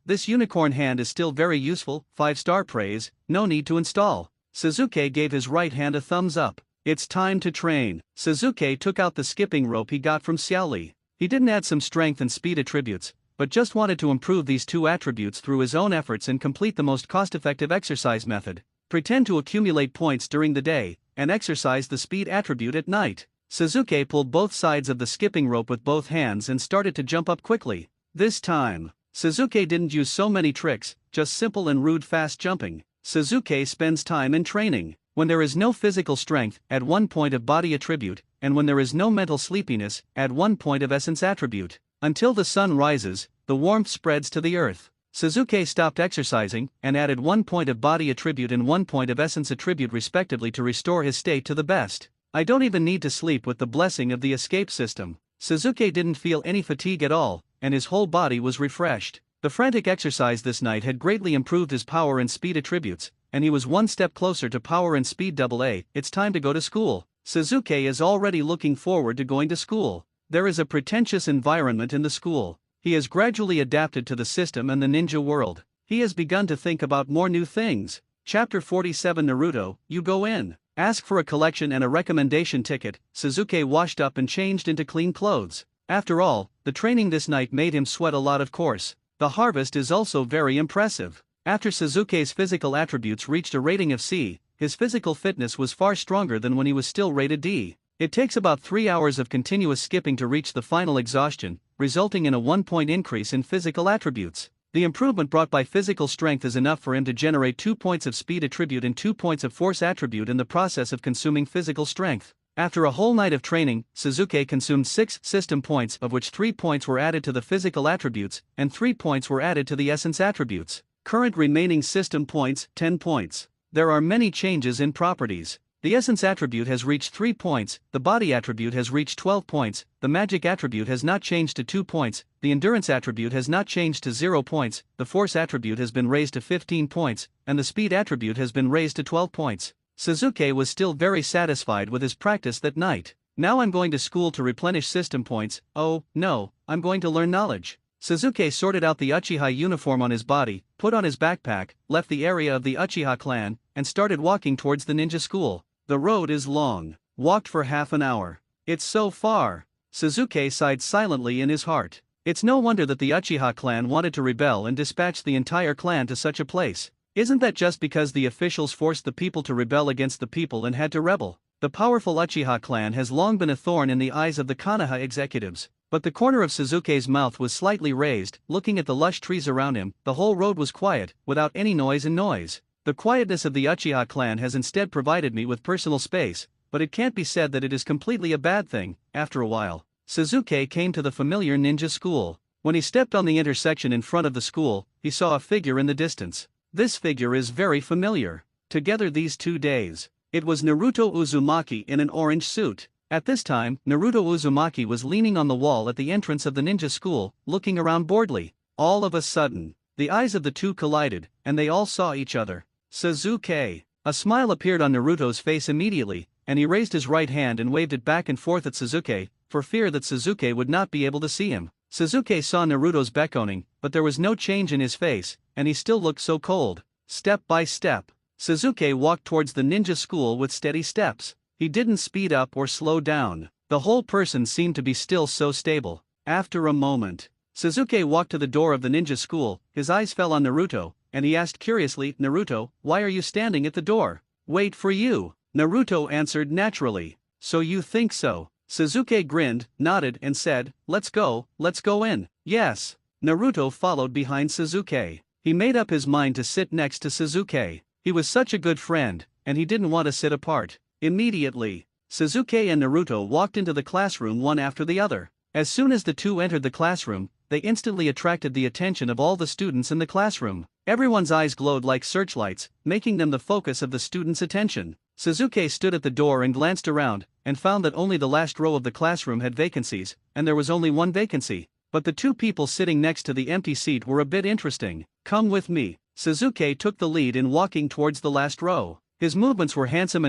this unicorn hand is still very useful, 5-star praise, no need to install. Sasuke gave his right hand a thumbs up. It's time to train. Sasuke took out the skipping rope he got from Xiaoli. He didn't add some strength and speed attributes, but just wanted to improve these 2 attributes through his own efforts and complete the most cost-effective exercise method. Pretend to accumulate points during the day, and exercise the speed attribute at night. Sasuke pulled both sides of the skipping rope with both hands and started to jump up quickly. This time, Sasuke didn't use so many tricks, just simple and rude fast jumping. Sasuke spends time in training. When there is no physical strength, add 1 point of body attribute, and when there is no mental sleepiness, add 1 point of essence attribute. Until the sun rises, the warmth spreads to the earth. Sasuke stopped exercising, and added 1 point of body attribute and 1 point of essence attribute respectively to restore his state to the best. I don't even need to sleep with the blessing of the escape system. Sasuke didn't feel any fatigue at all, and his whole body was refreshed. The frantic exercise this night had greatly improved his power and speed attributes, and he was 1 step closer to power and speed AA. It's time to go to school. Sasuke is already looking forward to going to school. There is a pretentious environment in the school. He has gradually adapted to the system and the ninja world. He has begun to think about more new things. Chapter 47 Naruto, you go in. Ask for a collection and a recommendation ticket. Sasuke washed up and changed into clean clothes. After all, the training this night made him sweat a lot of course. The harvest is also very impressive. After Suzuki's physical attributes reached a rating of C, his physical fitness was far stronger than when he was still rated D. It takes about 3 hours of continuous skipping to reach the final exhaustion, resulting in a 1-point increase in physical attributes. The improvement brought by physical strength is enough for him to generate 2 points of speed attribute and 2 points of force attribute in the process of consuming physical strength. After a whole night of training, Suzuki consumed 6 system points, of which 3 points were added to the physical attributes, and 3 points were added to the essence attributes. Current remaining system points, 10 points. There are many changes in properties. The essence attribute has reached 3 points, the body attribute has reached 12 points, the magic attribute has not changed to 2 points, the endurance attribute has not changed to 0 points, the force attribute has been raised to 15 points, and the speed attribute has been raised to 12 points. Suzuki was still very satisfied with his practice that night. Now I'm going to school to replenish system points. Oh, no, I'm going to learn knowledge. Suzuki sorted out the Uchiha uniform on his body, put on his backpack, left the area of the Uchiha clan, and started walking towards the ninja school. The road is long. Walked for half an hour. It's so far. Suzuki sighed silently in his heart. It's no wonder that the Uchiha clan wanted to rebel and dispatch the entire clan to such a place. Isn't that just because the officials forced the people to rebel against the people and had to rebel? The powerful Uchiha clan has long been a thorn in the eyes of the Konoha executives. But the corner of Suzuki's mouth was slightly raised, looking at the lush trees around him. The whole road was quiet, without any noise. The quietness of the Uchiha clan has instead provided me with personal space, but it can't be said that it is completely a bad thing. After a while, Suzuki came to the familiar ninja school. When he stepped on the intersection in front of the school, he saw a figure in the distance. This figure is very familiar. Together these 2 days. It was Naruto Uzumaki in an orange suit. At this time, Naruto Uzumaki was leaning on the wall at the entrance of the ninja school, looking around boredly. All of a sudden, the eyes of the two collided, and they all saw each other. Suzuki. A smile appeared on Naruto's face immediately, and he raised his right hand and waved it back and forth at Suzuki, for fear that Suzuki would not be able to see him. Suzuki saw Naruto's beckoning, but there was no change in his face, and he still looked so cold. Step by step, Suzuki walked towards the ninja school with steady steps. He didn't speed up or slow down. The whole person seemed to be still so stable. After a moment, Suzuki walked to the door of the ninja school. His eyes fell on Naruto, and he asked curiously, "Naruto, why are you standing at the door?" "Wait for you," Naruto answered naturally. "So you think so?" Suzuki grinned, nodded and said, let's go in." "Yes." Naruto followed behind Suzuki. He made up his mind to sit next to Suzuki. He was such a good friend, and he didn't want to sit apart. Immediately, Suzuki and Naruto walked into the classroom one after the other. As soon as the two entered the classroom, they instantly attracted the attention of all the students in the classroom. Everyone's eyes glowed like searchlights, making them the focus of the students' attention. Suzuki stood at the door and glanced around, and found that only the last row of the classroom had vacancies, and there was only one vacancy. But the two people sitting next to the empty seat were a bit interesting. "Come with me." Suzuki took the lead in walking towards the last row. His movements were handsome,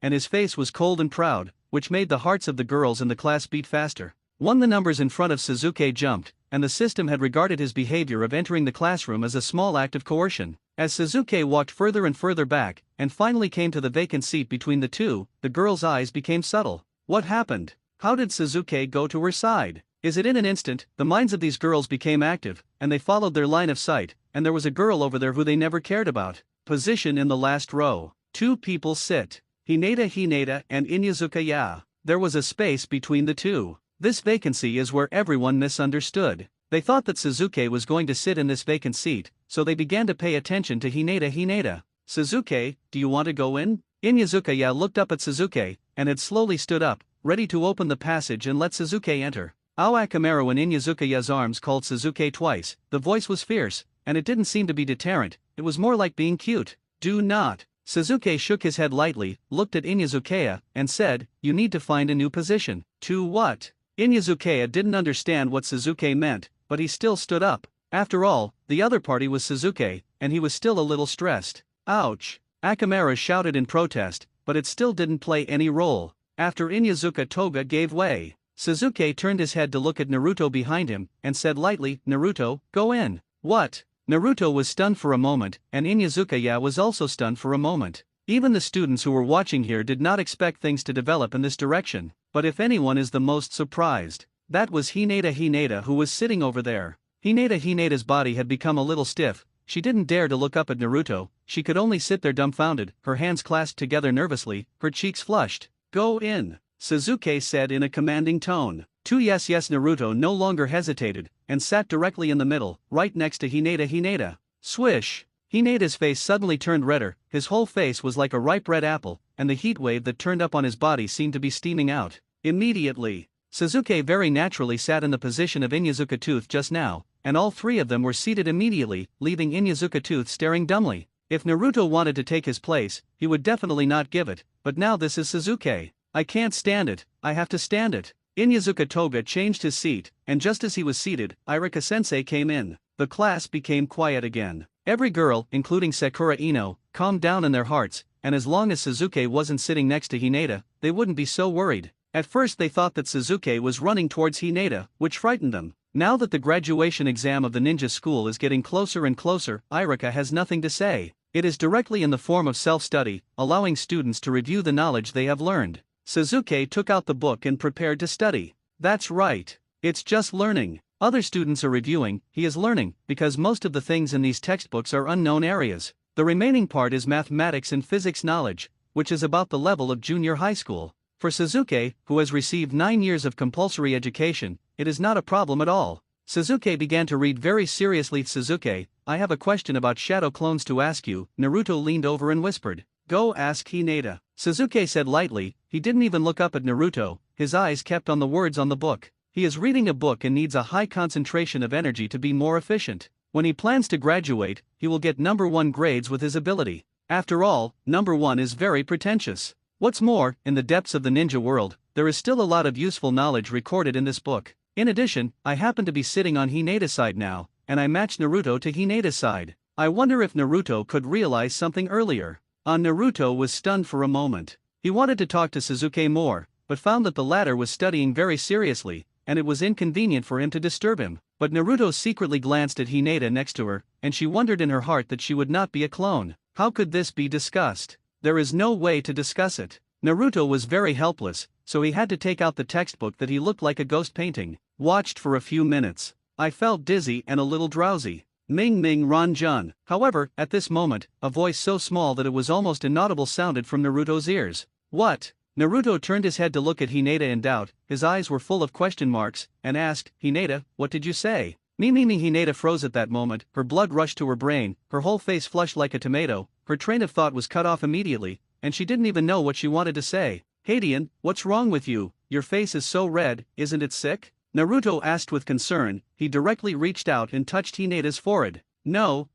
and his face was cold and proud, which made the hearts of the girls in the class beat faster. One, the numbers in front of Suzuki jumped, and the system had regarded his behavior of entering the classroom as a small act of coercion. As Suzuki walked further and further back, and finally came to the vacant seat between the two, the girls' eyes became subtle. What happened? How did Suzuki go to her side? Is it in an instant, the minds of these girls became active, and they followed their line of sight, and there was a girl over there who they never cared about. Position in the last row. 2 people sit. Hinata and Inazukaya. There was a space between the two. This vacancy is where everyone misunderstood. They thought that Suzuki was going to sit in this vacant seat, so they began to pay attention to Hinata. "Suzuki, do you want to go in?" Inazukaya looked up at Suzuki, and had slowly stood up, ready to open the passage and let Suzuki enter. Aokamaro in Inazukaya's arms called Suzuki twice. The voice was fierce, and it didn't seem to be deterrent, it was more like being cute. "Do not." Suzuki shook his head lightly, looked at Inazukaya, and said, "You need to find a new position." "To what?" Inazukaya didn't understand what Suzuki meant, but he still stood up. After all, the other party was Suzuki, and he was still a little stressed. "Ouch!" Akamara shouted in protest, but it still didn't play any role. After Inazuka Toga gave way, Suzuki turned his head to look at Naruto behind him, and said lightly, "Naruto, go in." "What?" Naruto was stunned for a moment, and Inazukaya was also stunned for a moment. Even the students who were watching here did not expect things to develop in this direction, but if anyone is the most surprised, that was Hinata, who was sitting over there. Hinata's body had become a little stiff, she didn't dare to look up at Naruto. She could only sit there dumbfounded, her hands clasped together nervously, her cheeks flushed. "Go in," Sasuke said in a commanding tone. Yes, Naruto no longer hesitated, and sat directly in the middle, right next to Hinata. Swish! Hinata's face suddenly turned redder, his whole face was like a ripe red apple, and the heat wave that turned up on his body seemed to be steaming out. Immediately, Sasuke very naturally sat in the position of Inuzuka Tooth just now, and all three of them were seated immediately, leaving Inuzuka Tooth staring dumbly. If Naruto wanted to take his place, he would definitely not give it, but now this is Sasuke. I can't stand it, I have to stand it. Inuzuka Toga changed his seat, and just as he was seated, Irika-sensei came in. The class became quiet again. Every girl, including Sakura Ino, calmed down in their hearts, and as long as Sasuke wasn't sitting next to Hinata, they wouldn't be so worried. At first they thought that Sasuke was running towards Hinata, which frightened them. Now that the graduation exam of the ninja school is getting closer and closer, Irika has nothing to say. It is directly in the form of self-study, allowing students to review the knowledge they have learned. Sasuke took out the book and prepared to study. That's right. It's just learning. Other students are reviewing, he is learning, because most of the things in these textbooks are unknown areas. The remaining part is mathematics and physics knowledge, which is about the level of junior high school. For Sasuke, who has received 9 years of compulsory education, it is not a problem at all. Sasuke began to read very seriously. Sasuke, I have a question about shadow clones to ask you. Naruto leaned over and whispered. Go ask Hinata. Sasuke said lightly, he didn't even look up at Naruto, his eyes kept on the words on the book. He is reading a book and needs a high concentration of energy to be more efficient. When he plans to graduate, he will get number 1 grades with his ability. After all, number 1 is very pretentious. What's more, in the depths of the ninja world, there is still a lot of useful knowledge recorded in this book. In addition, I happen to be sitting on Hinata's side now, and I match Naruto to Hinata's side. I wonder if Naruto could realize something earlier. Naruto was stunned for a moment. He wanted to talk to Sasuke more, but found that the latter was studying very seriously, and it was inconvenient for him to disturb him. But Naruto secretly glanced at Hinata next to her, and she wondered in her heart that she would not be a clone. How could this be discussed? There is no way to discuss it. Naruto was very helpless, so he had to take out the textbook that he looked like a ghost painting. Watched for a few minutes. I felt dizzy and a little drowsy. Ming Ranjun. However, at this moment, a voice so small that it was almost inaudible sounded from Naruto's ears. What? Naruto turned his head to look at Hinata in doubt, his eyes were full of question marks, and asked, Hinata, what did you say? Hinata froze at that moment, her blood rushed to her brain, her whole face flushed like a tomato, her train of thought was cut off immediately, and she didn't even know what she wanted to say. Hadian, what's wrong with you? Your face is so red, isn't it sick? Naruto asked with concern. He directly reached out and touched Hinata's forehead. No,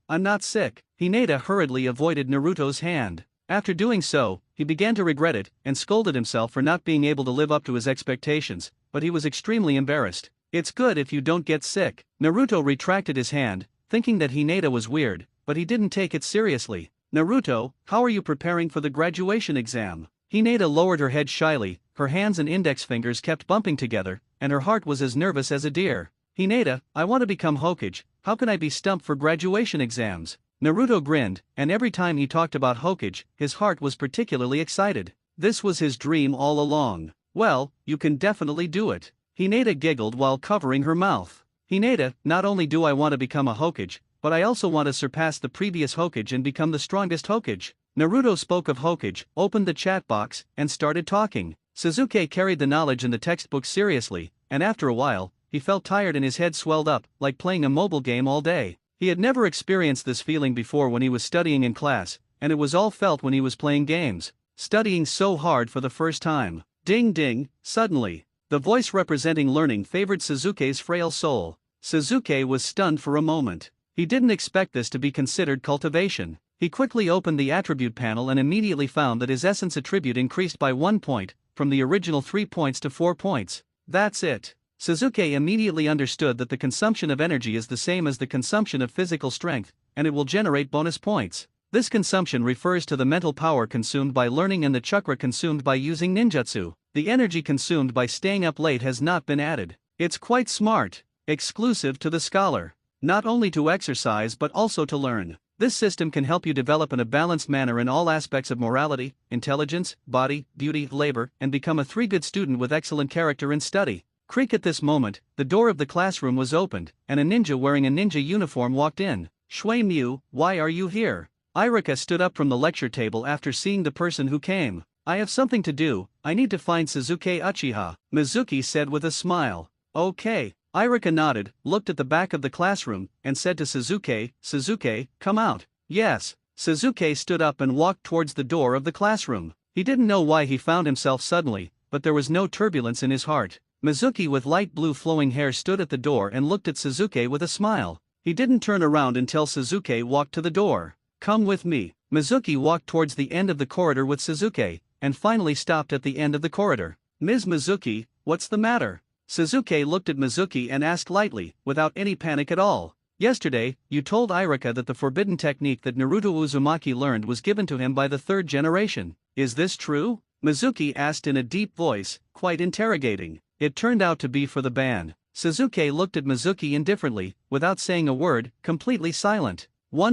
I'm not sick. Hinata hurriedly avoided Naruto's hand. After doing so, he began to regret it, and scolded himself for not being able to live up to his expectations, but he was extremely embarrassed. It's good if you don't get sick. Naruto retracted his hand, thinking that Hinata was weird, but he didn't take it seriously. Naruto, how are you preparing for the graduation exam? Hinata lowered her head shyly, her hands and index fingers kept bumping together, and her heart was as nervous as a deer. Hinata, I want to become Hokage, how can I be stumped for graduation exams? Naruto grinned, and every time he talked about Hokage, his heart was particularly excited. This was his dream all along. Well, you can definitely do it. Hinata giggled while covering her mouth. Hinata, not only do I want to become a Hokage, but I also want to surpass the previous Hokage and become the strongest Hokage. Naruto spoke of Hokage, opened the chat box, and started talking. Sasuke carried the knowledge in the textbook seriously, and after a while, he felt tired and his head swelled up, like playing a mobile game all day. He had never experienced this feeling before when he was studying in class, and it was all felt when he was playing games. Studying so hard for the first time. Ding ding, suddenly. The voice representing learning favored Sasuke's frail soul. Sasuke was stunned for a moment. He didn't expect this to be considered cultivation. He quickly opened the attribute panel and immediately found that his essence attribute increased by 1 point, from the original 3 points to 4 points. That's it. Sasuke immediately understood that the consumption of energy is the same as the consumption of physical strength, and it will generate bonus points. This consumption refers to the mental power consumed by learning and the chakra consumed by using ninjutsu. The energy consumed by staying up late has not been added. It's quite smart. Exclusive to the scholar. Not only to exercise but also to learn. This system can help you develop in a balanced manner in all aspects of morality, intelligence, body, beauty, labor, and become a 3-good student with excellent character and study. Creak at this moment, the door of the classroom was opened, and a ninja wearing a ninja uniform walked in. Shui Mu, why are you here? Irika stood up from the lecture table after seeing the person who came. I have something to do, I need to find Suzuki Uchiha, Mizuki said with a smile. Okay. Irika nodded, looked at the back of the classroom, and said to Suzuki, Suzuki, come out. Yes. Suzuki stood up and walked towards the door of the classroom. He didn't know why he found himself suddenly, but there was no turbulence in his heart. Mizuki with light blue flowing hair stood at the door and looked at Suzuki with a smile. He didn't turn around until Suzuki walked to the door. Come with me. Mizuki walked towards the end of the corridor with Suzuki, and finally stopped at the end of the corridor. Ms. Mizuki, what's the matter? Suzuki looked at Mizuki and asked lightly, without any panic at all. Yesterday, you told Irika that the forbidden technique that Naruto Uzumaki learned was given to him by the third generation. Is this true? Mizuki asked in a deep voice, quite interrogating. It turned out to be for the ban. Suzuki looked at Mizuki indifferently, without saying a word, completely silent.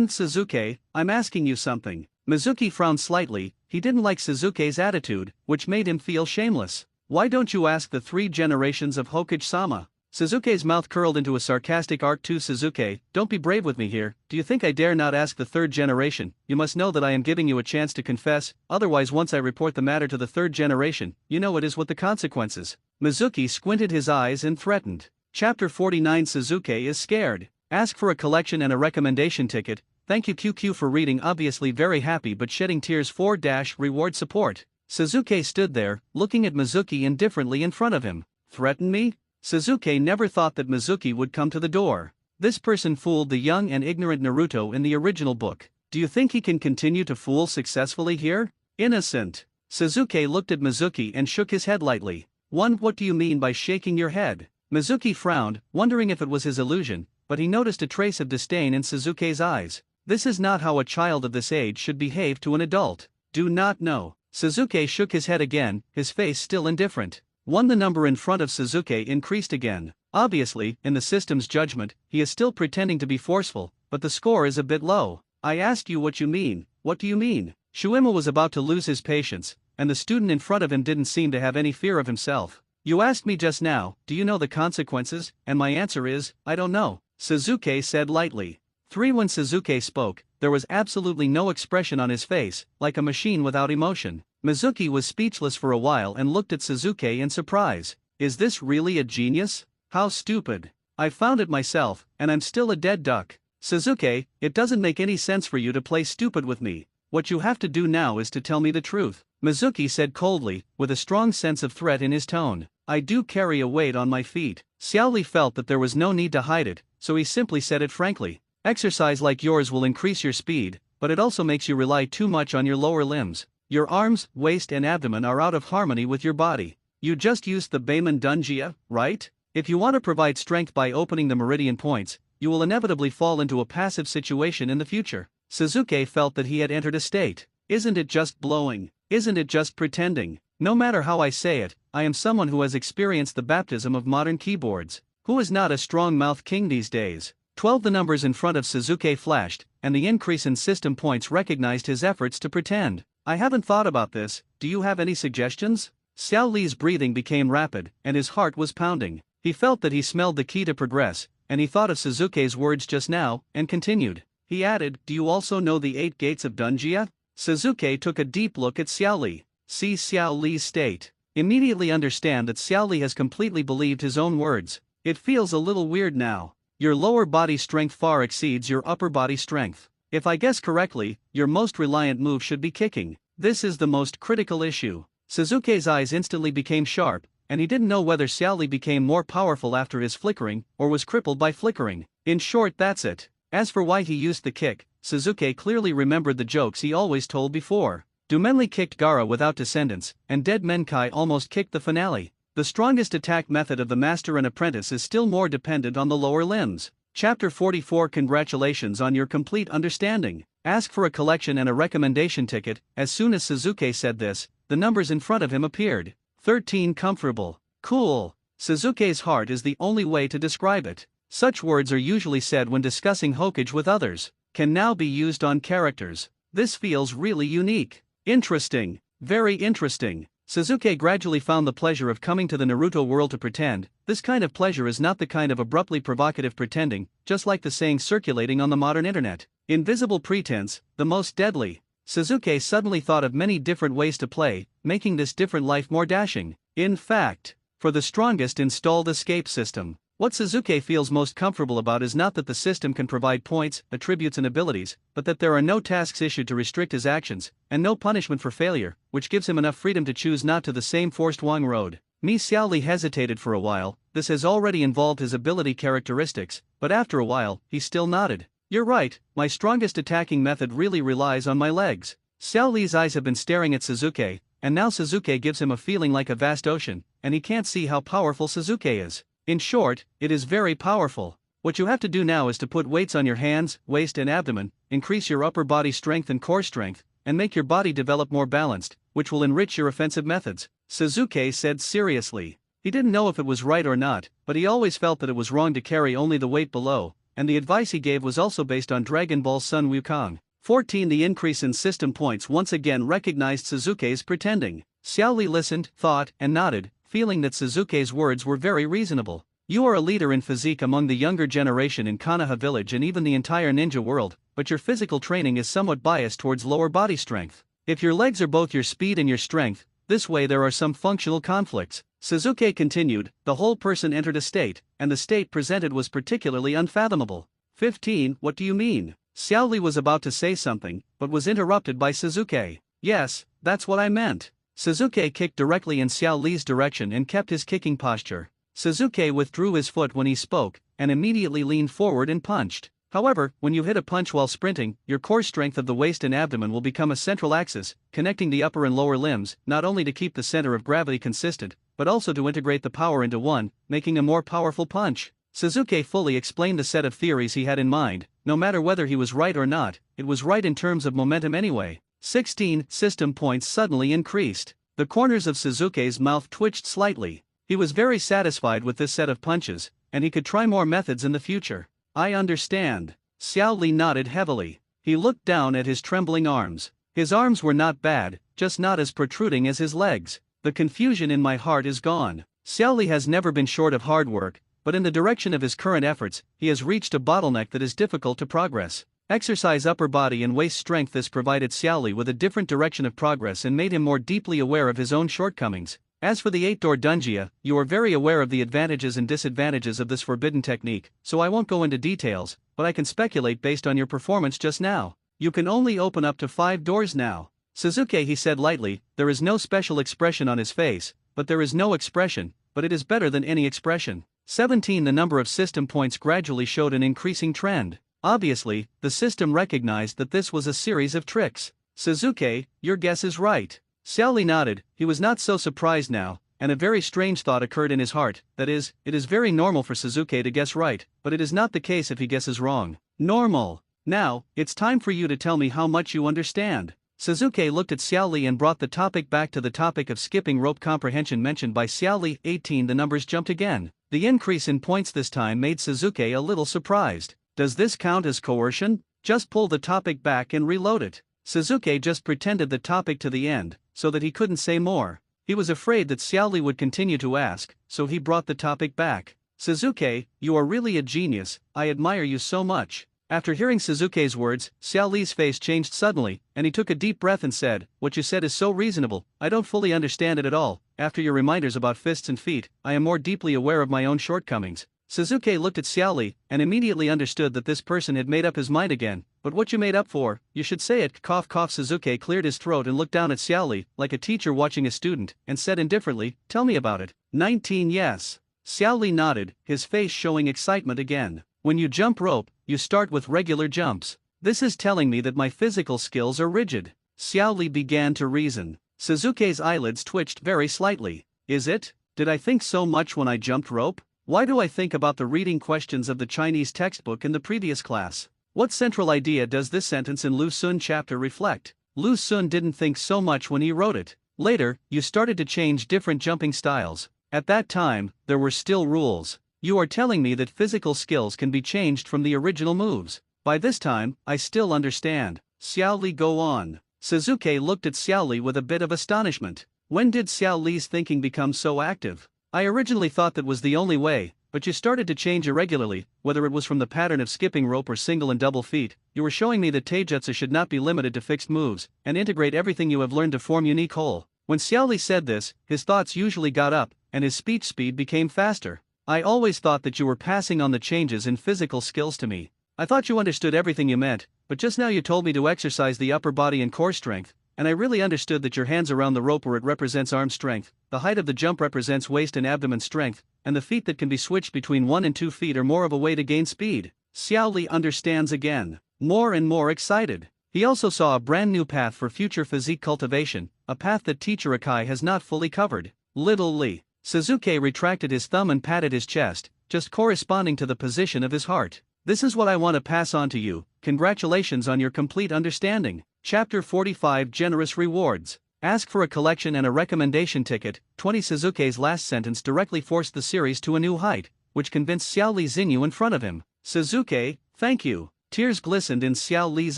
Suzuki, I'm asking you something. Mizuki frowned slightly, he didn't like Suzuki's attitude, which made him feel shameless. Why don't you ask the 3 generations of Hokage-sama? Suzuki's mouth curled into a sarcastic arc. To Suzuki, don't be brave with me here, do you think I dare not ask the 3rd generation? You must know that I am giving you a chance to confess, otherwise once I report the matter to the 3rd generation, you know it is what the consequences. Mizuki squinted his eyes and threatened. Chapter 49 Suzuki is scared. Ask for a collection and a recommendation ticket. Thank you QQ for reading. Obviously very happy but shedding tears. 4-reward support. Suzuki stood there, looking at Mizuki indifferently in front of him. Threaten me? Suzuki never thought that Mizuki would come to the door. This person fooled the young and ignorant Naruto in the original book. Do you think he can continue to fool successfully here? Innocent. Suzuki looked at Mizuki and shook his head lightly. What do you mean by shaking your head? Mizuki frowned, wondering if it was his illusion, but he noticed a trace of disdain in Suzuki's eyes. This is not how a child of this age should behave to an adult. Do not know. Suzuki shook his head again, his face still indifferent. The number in front of Suzuki increased again. Obviously, in the system's judgment, he is still pretending to be forceful, but the score is a bit low. I asked you what you mean. What do you mean? Shuima was about to lose his patience, and the student in front of him didn't seem to have any fear of himself. You asked me just now, do you know the consequences? And my answer is, I don't know, Suzuki said lightly. When Suzuki spoke, there was absolutely no expression on his face, like a machine without emotion. Mizuki was speechless for a while and looked at Suzuki in surprise. Is this really a genius? How stupid. I found it myself, and I'm still a dead duck. Suzuki, it doesn't make any sense for you to play stupid with me. What you have to do now is to tell me the truth, Mizuki said coldly, with a strong sense of threat in his tone. I do carry a weight on my feet. Xiaoli felt that there was no need to hide it, so he simply said it frankly. Exercise like yours will increase your speed, but it also makes you rely too much on your lower limbs. Your arms, waist and abdomen are out of harmony with your body. You just used the Beiman Dunjia, right? If you want to provide strength by opening the meridian points, you will inevitably fall into a passive situation in the future. Suzuki felt that he had entered a state. Isn't it just blowing? Isn't it just pretending? No matter how I say it, I am someone who has experienced the baptism of modern keyboards. Who is not a strong-mouth king these days? 12 The numbers in front of Suzuki flashed, and the increase in system points recognized his efforts to pretend. I haven't thought about this, do you have any suggestions? Xiao Li's breathing became rapid, and his heart was pounding. He felt that he smelled the key to progress, and he thought of Suzuki's words just now, and continued. He added, do you also know the 8 gates of Dunjia? Suzuki took a deep look at Xiao Li. See Xiao Li's state. Immediately understand that Xiao Li has completely believed his own words. It feels a little weird now. Your lower body strength far exceeds your upper body strength. If I guess correctly, your most reliant move should be kicking. This is the most critical issue. Suzuki's eyes instantly became sharp, and he didn't know whether Xiao Li became more powerful after his flickering, or was crippled by flickering. In short, that's it. As for why he used the kick, Suzuki clearly remembered the jokes he always told before. Dumenli kicked Gaara without descendants, and Dead Menkai almost kicked the finale. The strongest attack method of the master and apprentice is still more dependent on the lower limbs. Chapter 44 Congratulations on your complete understanding. Ask for a collection and a recommendation ticket. As soon as Suzuki said this, the numbers in front of him appeared. 13 Comfortable. Cool. Suzuki's heart is the only way to describe it. Such words are usually said when discussing Hokage with others. Can now be used on characters. This feels really unique. Interesting. Very interesting. Sasuke gradually found the pleasure of coming to the Naruto world to pretend. This kind of pleasure is not the kind of abruptly provocative pretending, just like the saying circulating on the modern internet. Invisible pretense, the most deadly. Sasuke suddenly thought of many different ways to play, making this different life more dashing. In fact, for the strongest installed escape system, what Sasuke feels most comfortable about is not that the system can provide points, attributes and abilities, but that there are no tasks issued to restrict his actions, and no punishment for failure, which gives him enough freedom to choose not to the same forced Wang road. Xiaoli hesitated for a while. This has already involved his ability characteristics, but after a while, he still nodded. You're right, my strongest attacking method really relies on my legs. Xiaoli's eyes have been staring at Sasuke, and now Sasuke gives him a feeling like a vast ocean, and he can't see how powerful Sasuke is. In short, it is very powerful. What you have to do now is to put weights on your hands, waist and abdomen, increase your upper body strength and core strength, and make your body develop more balanced, which will enrich your offensive methods, Sasuke said seriously. He didn't know if it was right or not, but he always felt that it was wrong to carry only the weight below, and the advice he gave was also based on Dragon Ball Sun Wukong. 14. The increase in system points once again recognized Sasuke's pretending. Xiaoli listened, thought, and nodded, feeling that Sasuke's words were very reasonable. You are a leader in physique among the younger generation in Konoha village and even the entire ninja world, but your physical training is somewhat biased towards lower body strength. If your legs are both your speed and your strength, this way there are some functional conflicts. Sasuke continued, the whole person entered a state, and the state presented was particularly unfathomable. 15. What do you mean? Xiaoli was about to say something, but was interrupted by Sasuke. Yes, that's what I meant. Sasuke kicked directly in Xiaoli's direction and kept his kicking posture. Sasuke withdrew his foot when he spoke, and immediately leaned forward and punched. However, when you hit a punch while sprinting, your core strength of the waist and abdomen will become a central axis, connecting the upper and lower limbs, not only to keep the center of gravity consistent, but also to integrate the power into one, making a more powerful punch. Sasuke fully explained the set of theories he had in mind. No matter whether he was right or not, it was right in terms of momentum anyway. 16. System points suddenly increased. The corners of Sasuke's mouth twitched slightly. He was very satisfied with this set of punches, and he could try more methods in the future. I understand. Xiaoli nodded heavily. He looked down at his trembling arms. His arms were not bad, just not as protruding as his legs. The confusion in my heart is gone. Xiaoli has never been short of hard work, but in the direction of his current efforts, he has reached a bottleneck that is difficult to progress. Exercise upper body and waist strength. This provided Xiaoli with a different direction of progress and made him more deeply aware of his own shortcomings. As for the 8-door Dunjia, you are very aware of the advantages and disadvantages of this forbidden technique, so I won't go into details, but I can speculate based on your performance just now. You can only open up to 5 doors now. Sasuke, he said lightly. There is no special expression on his face, but there is no expression, but it is better than any expression. 17. The number of system points gradually showed an increasing trend. Obviously, the system recognized that this was a series of tricks. Sasuke, your guess is right. Xiaoli nodded. He was not so surprised now, and a very strange thought occurred in his heart. That is, it is very normal for Sasuke to guess right, but it is not the case if he guesses wrong. Normal. Now, it's time for you to tell me how much you understand. Sasuke looked at Xiaoli and brought the topic back to the topic of skipping rope comprehension mentioned by Xiaoli. 18. The numbers jumped again. The increase in points this time made Sasuke a little surprised. Does this count as coercion? Just pull the topic back and reload it. Sasuke just pretended the topic to the end, so that he couldn't say more. He was afraid that Xiaoli would continue to ask, so he brought the topic back. Sasuke, you are really a genius, I admire you so much. After hearing Sasuke's words, Xiaoli's face changed suddenly, and he took a deep breath and said, what you said is so reasonable, I don't fully understand it at all. After your reminders about fists and feet, I am more deeply aware of my own shortcomings. Sasuke looked at Xiaoli, and immediately understood that this person had made up his mind again. But what you made up for, you should say it. Cough cough. Sasuke cleared his throat and looked down at Xiaoli, like a teacher watching a student, and said indifferently, tell me about it. 19. Yes. Xiaoli nodded, his face showing excitement again. When you jump rope, you start with regular jumps. This is telling me that my physical skills are rigid. Xiaoli began to reason. Sasuke's eyelids twitched very slightly. Is it? Did I think so much when I jumped rope? Why do I think about the reading questions of the Chinese textbook in the previous class? What central idea does this sentence in Lu Xun chapter reflect? Lu Xun didn't think so much when he wrote it. Later, you started to change different jumping styles. At that time, there were still rules. You are telling me that physical skills can be changed from the original moves. By this time, I still understand. Xiaoli, go on. Sasuke looked at Xiaoli with a bit of astonishment. When did Xiao Li's thinking become so active? I originally thought that was the only way, but you started to change irregularly, whether it was from the pattern of skipping rope or single and double feet. You were showing me that taijutsu should not be limited to fixed moves, and integrate everything you have learned to form unique whole. When Xiao Li said this, his thoughts usually got up, and his speech speed became faster. I always thought that you were passing on the changes in physical skills to me. I thought you understood everything you meant, but just now you told me to exercise the upper body and core strength, and I really understood that your hands around the rope where it represents arm strength, the height of the jump represents waist and abdomen strength, and the feet that can be switched between 1 and 2 feet are more of a way to gain speed. Xiao Li understands again, more and more excited. He also saw a brand new path for future physique cultivation, a path that teacher Akai has not fully covered. Little Li. Suzuki retracted his thumb and patted his chest, just corresponding to the position of his heart. This is what I want to pass on to you. Congratulations on your complete understanding. Chapter 45 Generous Rewards. Ask for a collection and a recommendation ticket. 20 Suzuki's last sentence directly forced the series to a new height, which convinced Xiao Li Xinyu in front of him. Suzuki, thank you. Tears glistened in Xiao Li's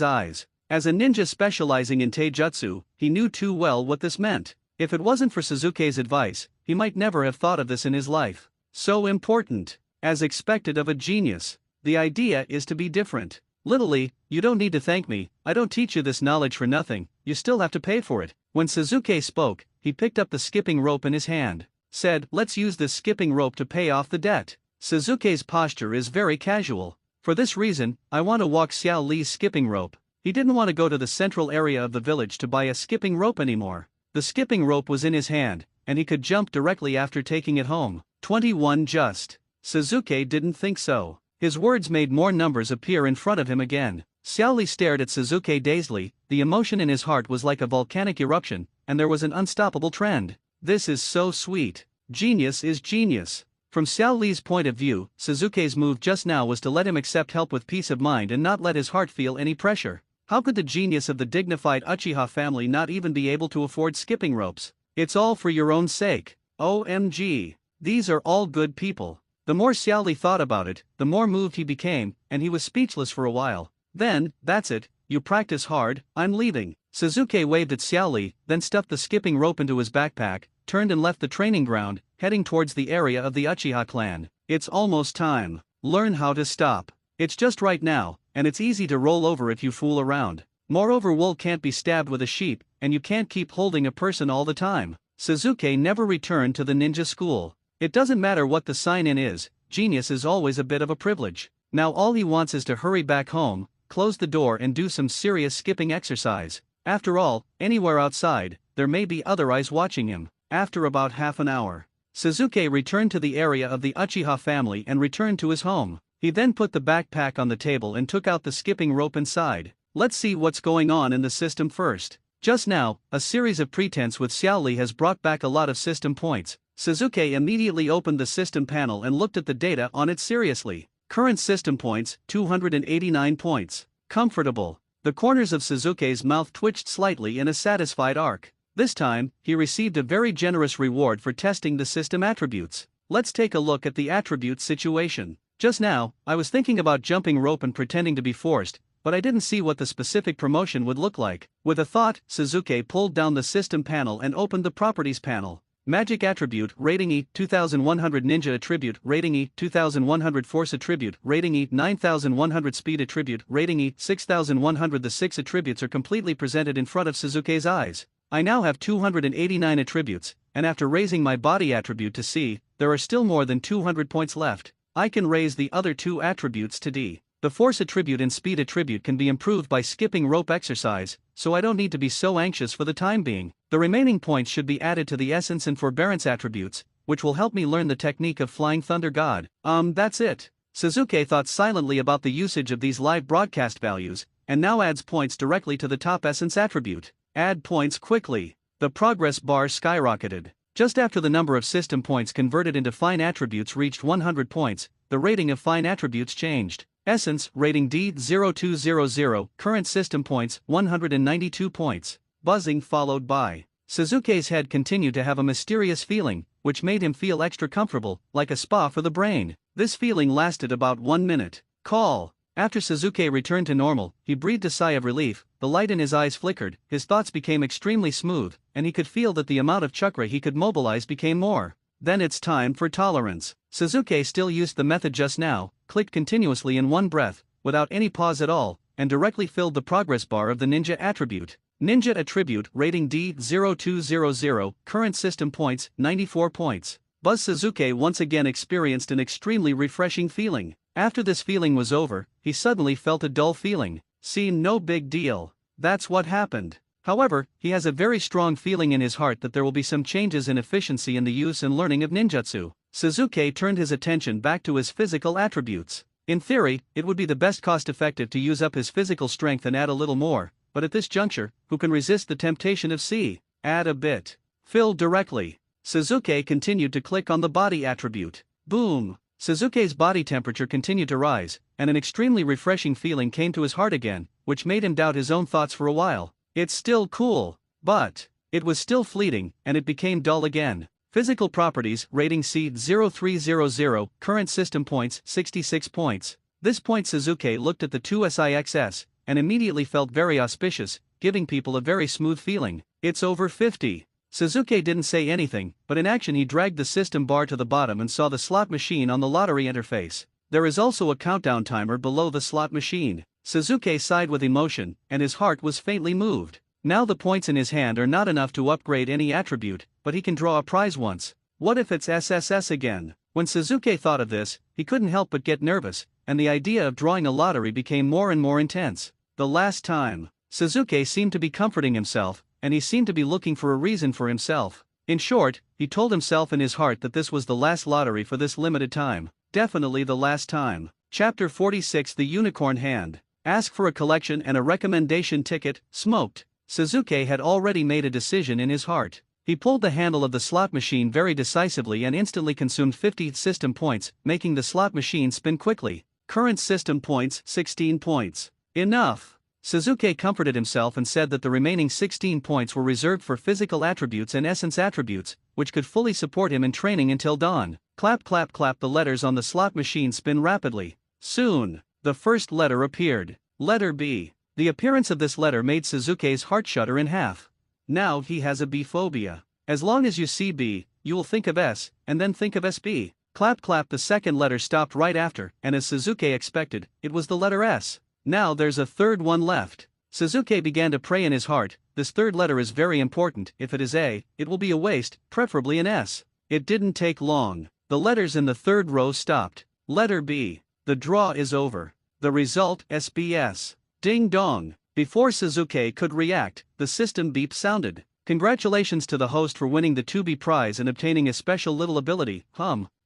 eyes. As a ninja specializing in taijutsu, he knew too well what this meant. If it wasn't for Suzuki's advice, he might never have thought of this in his life. So important. As expected of a genius. The idea is to be different. Little Li, you don't need to thank me, I don't teach you this knowledge for nothing, you still have to pay for it. When Suzuki spoke, he picked up the skipping rope in his hand, said, let's use this skipping rope to pay off the debt. Suzuki's posture is very casual. For this reason, I want to walk Xiao Li's skipping rope. He didn't want to go to the central area of the village to buy a skipping rope anymore. The skipping rope was in his hand, and he could jump directly after taking it home. 21 just. Suzuki didn't think so. His words made more numbers appear in front of him again. Xiao Li stared at Suzuki dazedly, the emotion in his heart was like a volcanic eruption, and there was an unstoppable trend. This is so sweet. Genius is genius. From Xiao Li's point of view, Suzuki's move just now was to let him accept help with peace of mind and not let his heart feel any pressure. How could the genius of the dignified Uchiha family not even be able to afford skipping ropes? It's all for your own sake. OMG. These are all good people. The more Xiao Li thought about it, the more moved he became, and he was speechless for a while. Then, that's it, you practice hard, I'm leaving. Suzuki waved at Xiao Li, then stuffed the skipping rope into his backpack, turned and left the training ground, heading towards the area of the Uchiha clan. It's almost time. Learn how to stop. It's just right now, and it's easy to roll over if you fool around. Moreover, wool can't be stabbed with a sheep, and you can't keep holding a person all the time. Suzuki never returned to the ninja school. It doesn't matter what the sign-in is, genius is always a bit of a privilege. Now all he wants is to hurry back home, close the door and do some serious skipping exercise. After all, anywhere outside, there may be other eyes watching him. After about half an hour, Suzuki returned to the area of the Uchiha family and returned to his home. He then put the backpack on the table and took out the skipping rope inside. Let's see what's going on in the system first. Just now, a series of pretense with Xiao Li has brought back a lot of system points. Suzuki immediately opened the system panel and looked at the data on it seriously. Current system points, 289 points. Comfortable. The corners of Suzuki's mouth twitched slightly in a satisfied arc. This time, he received a very generous reward for testing the system attributes. Let's take a look at the attribute situation. Just now, I was thinking about jumping rope and pretending to be forced, but I didn't see what the specific promotion would look like. With a thought, Suzuki pulled down the system panel and opened the properties panel. Magic attribute, rating E, 2100 ninja attribute, rating E, 2100 force attribute, rating E, 9100 speed attribute, rating E, 6100. The 6 attributes are completely presented in front of Suzuki's eyes. I now have 289 attributes, and after raising my body attribute to C, there are still more than 200 points left. I can raise the other 2 attributes to D. The force attribute and speed attribute can be improved by skipping rope exercise, so I don't need to be so anxious for the time being. The remaining points should be added to the essence and forbearance attributes, which will help me learn the technique of Flying Thunder God. That's it. Suzuki thought silently about the usage of these live broadcast values, and now adds points directly to the top essence attribute. Add points quickly. The progress bar skyrocketed. Just after the number of system points converted into fine attributes reached 100 points, the rating of fine attributes changed. Essence, rating D0200, current system points, 192 points. Buzzing followed by. Suzuki's head continued to have a mysterious feeling, which made him feel extra comfortable, like a spa for the brain. This feeling lasted about 1 minute. Call. After Suzuki returned to normal, he breathed a sigh of relief, the light in his eyes flickered, his thoughts became extremely smooth, and he could feel that the amount of chakra he could mobilize became more. Then it's time for tolerance. Suzuki still used the method just now, clicked continuously in one breath, without any pause at all, and directly filled the progress bar of the ninja attribute. Ninja attribute rating D0200, current system points 94 points. Buzz Suzuki once again experienced an extremely refreshing feeling. After this feeling was over, he suddenly felt a dull feeling. Seemed no big deal. That's what happened. However, he has a very strong feeling in his heart that there will be some changes in efficiency in the use and learning of ninjutsu. Suzuki turned his attention back to his physical attributes. In theory, it would be the best cost-effective to use up his physical strength and add a little more, but at this juncture, who can resist the temptation of add a bit. Fill directly. Suzuki continued to click on the body attribute. Boom! Suzuki's body temperature continued to rise, and an extremely refreshing feeling came to his heart again, which made him doubt his own thoughts for a while. It's still cool, but it was still fleeting, and it became dull again. Physical properties rating C0300, current system points 66 points. This point Suzuki looked at the 2SIXS, and immediately felt very auspicious, giving people a very smooth feeling. It's over 50. Suzuki didn't say anything, but in action he dragged the system bar to the bottom and saw the slot machine on the lottery interface. There is also a countdown timer below the slot machine. Suzuki sighed with emotion, and his heart was faintly moved. Now the points in his hand are not enough to upgrade any attribute, but he can draw a prize once. What if it's SSS again? When Suzuki thought of this, he couldn't help but get nervous, and the idea of drawing a lottery became more and more intense. The last time. Suzuki seemed to be comforting himself, and he seemed to be looking for a reason for himself. In short, he told himself in his heart that this was the last lottery for this limited time. Definitely the last time. Chapter 46 The Unicorn Hand. Ask for a collection and a recommendation ticket, smoked. Suzuki had already made a decision in his heart. He pulled the handle of the slot machine very decisively and instantly consumed 50 system points, making the slot machine spin quickly. Current system points 16 points. Enough. Suzuki comforted himself and said that the remaining 16 points were reserved for physical attributes and essence attributes, which could fully support him in training until dawn. Clap clap clap, the letters on the slot machine spin rapidly. Soon, the first letter appeared. Letter B. The appearance of this letter made Suzuki's heart shudder in half. Now he has a B phobia. As long as you see B, you will think of S, and then think of SB. Clap clap, the second letter stopped right after, and as Suzuki expected, it was the letter S. Now there's a third one left. Suzuki began to pray in his heart, this third letter is very important, if it is A, it will be a waste, preferably an S. It didn't take long. The letters in the third row stopped. Letter B. The draw is over. The result SBS. Ding dong. Before Suzuki could react, the system beep sounded. Congratulations to the host for winning the 2B prize and obtaining a special little ability,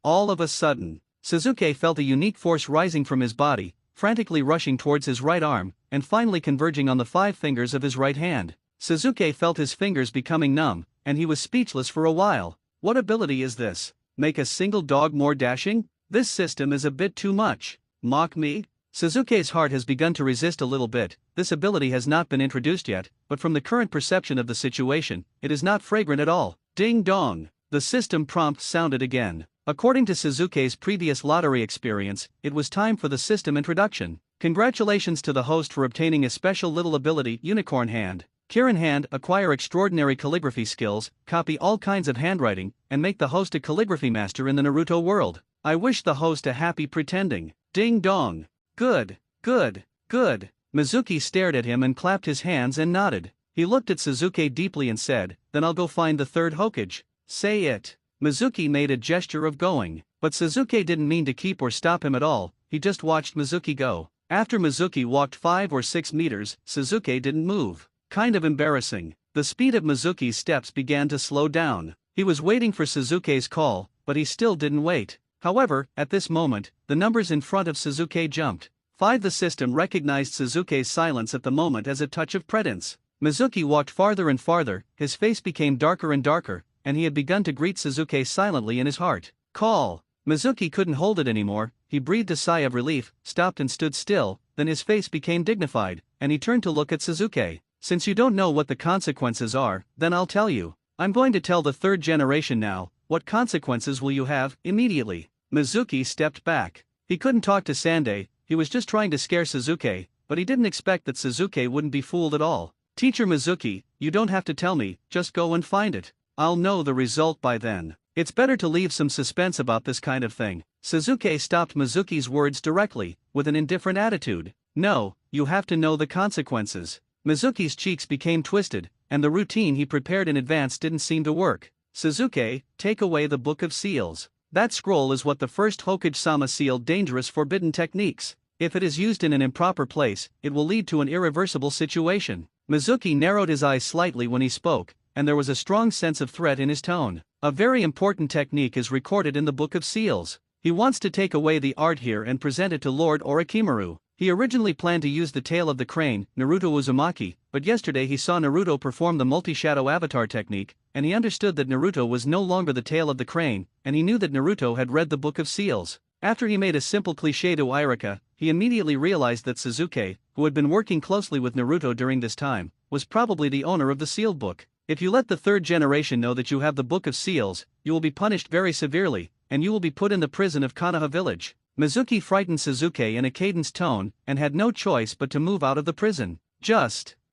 All of a sudden, Suzuki felt a unique force rising from his body, frantically rushing towards his right arm, and finally converging on the 5 fingers of his right hand. Suzuki felt his fingers becoming numb, and he was speechless for a while. What ability is this? Make a single dog more dashing? This system is a bit too much. Mock me? Suzuki's heart has begun to resist a little bit. This ability has not been introduced yet, but from the current perception of the situation, it is not fragrant at all. Ding dong. The system prompt sounded again. According to Suzuki's previous lottery experience, it was time for the system introduction. Congratulations to the host for obtaining a special little ability, Unicorn Hand. Kirin Hand, acquire extraordinary calligraphy skills, copy all kinds of handwriting, and make the host a calligraphy master in the Naruto world. I wish the host a happy pretending. Ding dong. Good, good, good. Mizuki stared at him and clapped his hands and nodded. He looked at Suzuki deeply and said, then I'll go find the third Hokage. Say it. Mizuki made a gesture of going, but Suzuki didn't mean to keep or stop him at all, he just watched Mizuki go. After Mizuki walked 5 or 6 meters, Suzuki didn't move. Kind of embarrassing. The speed of Mizuki's steps began to slow down. He was waiting for Suzuki's call, but he still didn't wait. However, at this moment, the numbers in front of Suzuki jumped. 5. The system recognized Suzuki's silence at the moment as a touch of credence. Mizuki walked farther and farther, his face became darker and darker, and he had begun to greet Suzuki silently in his heart. Call. Mizuki couldn't hold it anymore, he breathed a sigh of relief, stopped and stood still, then his face became dignified, and he turned to look at Suzuki. Since you don't know what the consequences are, then I'll tell you. I'm going to tell the third generation now. What consequences will you have? Immediately. Mizuki stepped back. He couldn't talk to Sandei, he was just trying to scare Suzuki, but he didn't expect that Suzuki wouldn't be fooled at all. Teacher Mizuki, you don't have to tell me, just go and find it. I'll know the result by then. It's better to leave some suspense about this kind of thing. Suzuki stopped Mizuki's words directly, with an indifferent attitude. No, you have to know the consequences. Mizuki's cheeks became twisted, and the routine he prepared in advance didn't seem to work. Suzuki, take away the Book of Seals. That scroll is what the first Hokage-sama sealed dangerous forbidden techniques. If it is used in an improper place, it will lead to an irreversible situation. Mizuki narrowed his eyes slightly when he spoke, and there was a strong sense of threat in his tone. A very important technique is recorded in the Book of Seals. He wants to take away the art here and present it to Lord Orochimaru. He originally planned to use the tail of the crane, Naruto Uzumaki, but yesterday he saw Naruto perform the multi-shadow avatar technique, and he understood that Naruto was no longer the tail of the crane, and he knew that Naruto had read the Book of Seals. After he made a simple cliché to Irika, he immediately realized that Suzuki, who had been working closely with Naruto during this time, was probably the owner of the sealed book. If you let the third generation know that you have the Book of Seals, you will be punished very severely, and you will be put in the prison of Konoha village. Mizuki frightened Suzuki in a cadenced tone, and had no choice but to move out of the prison.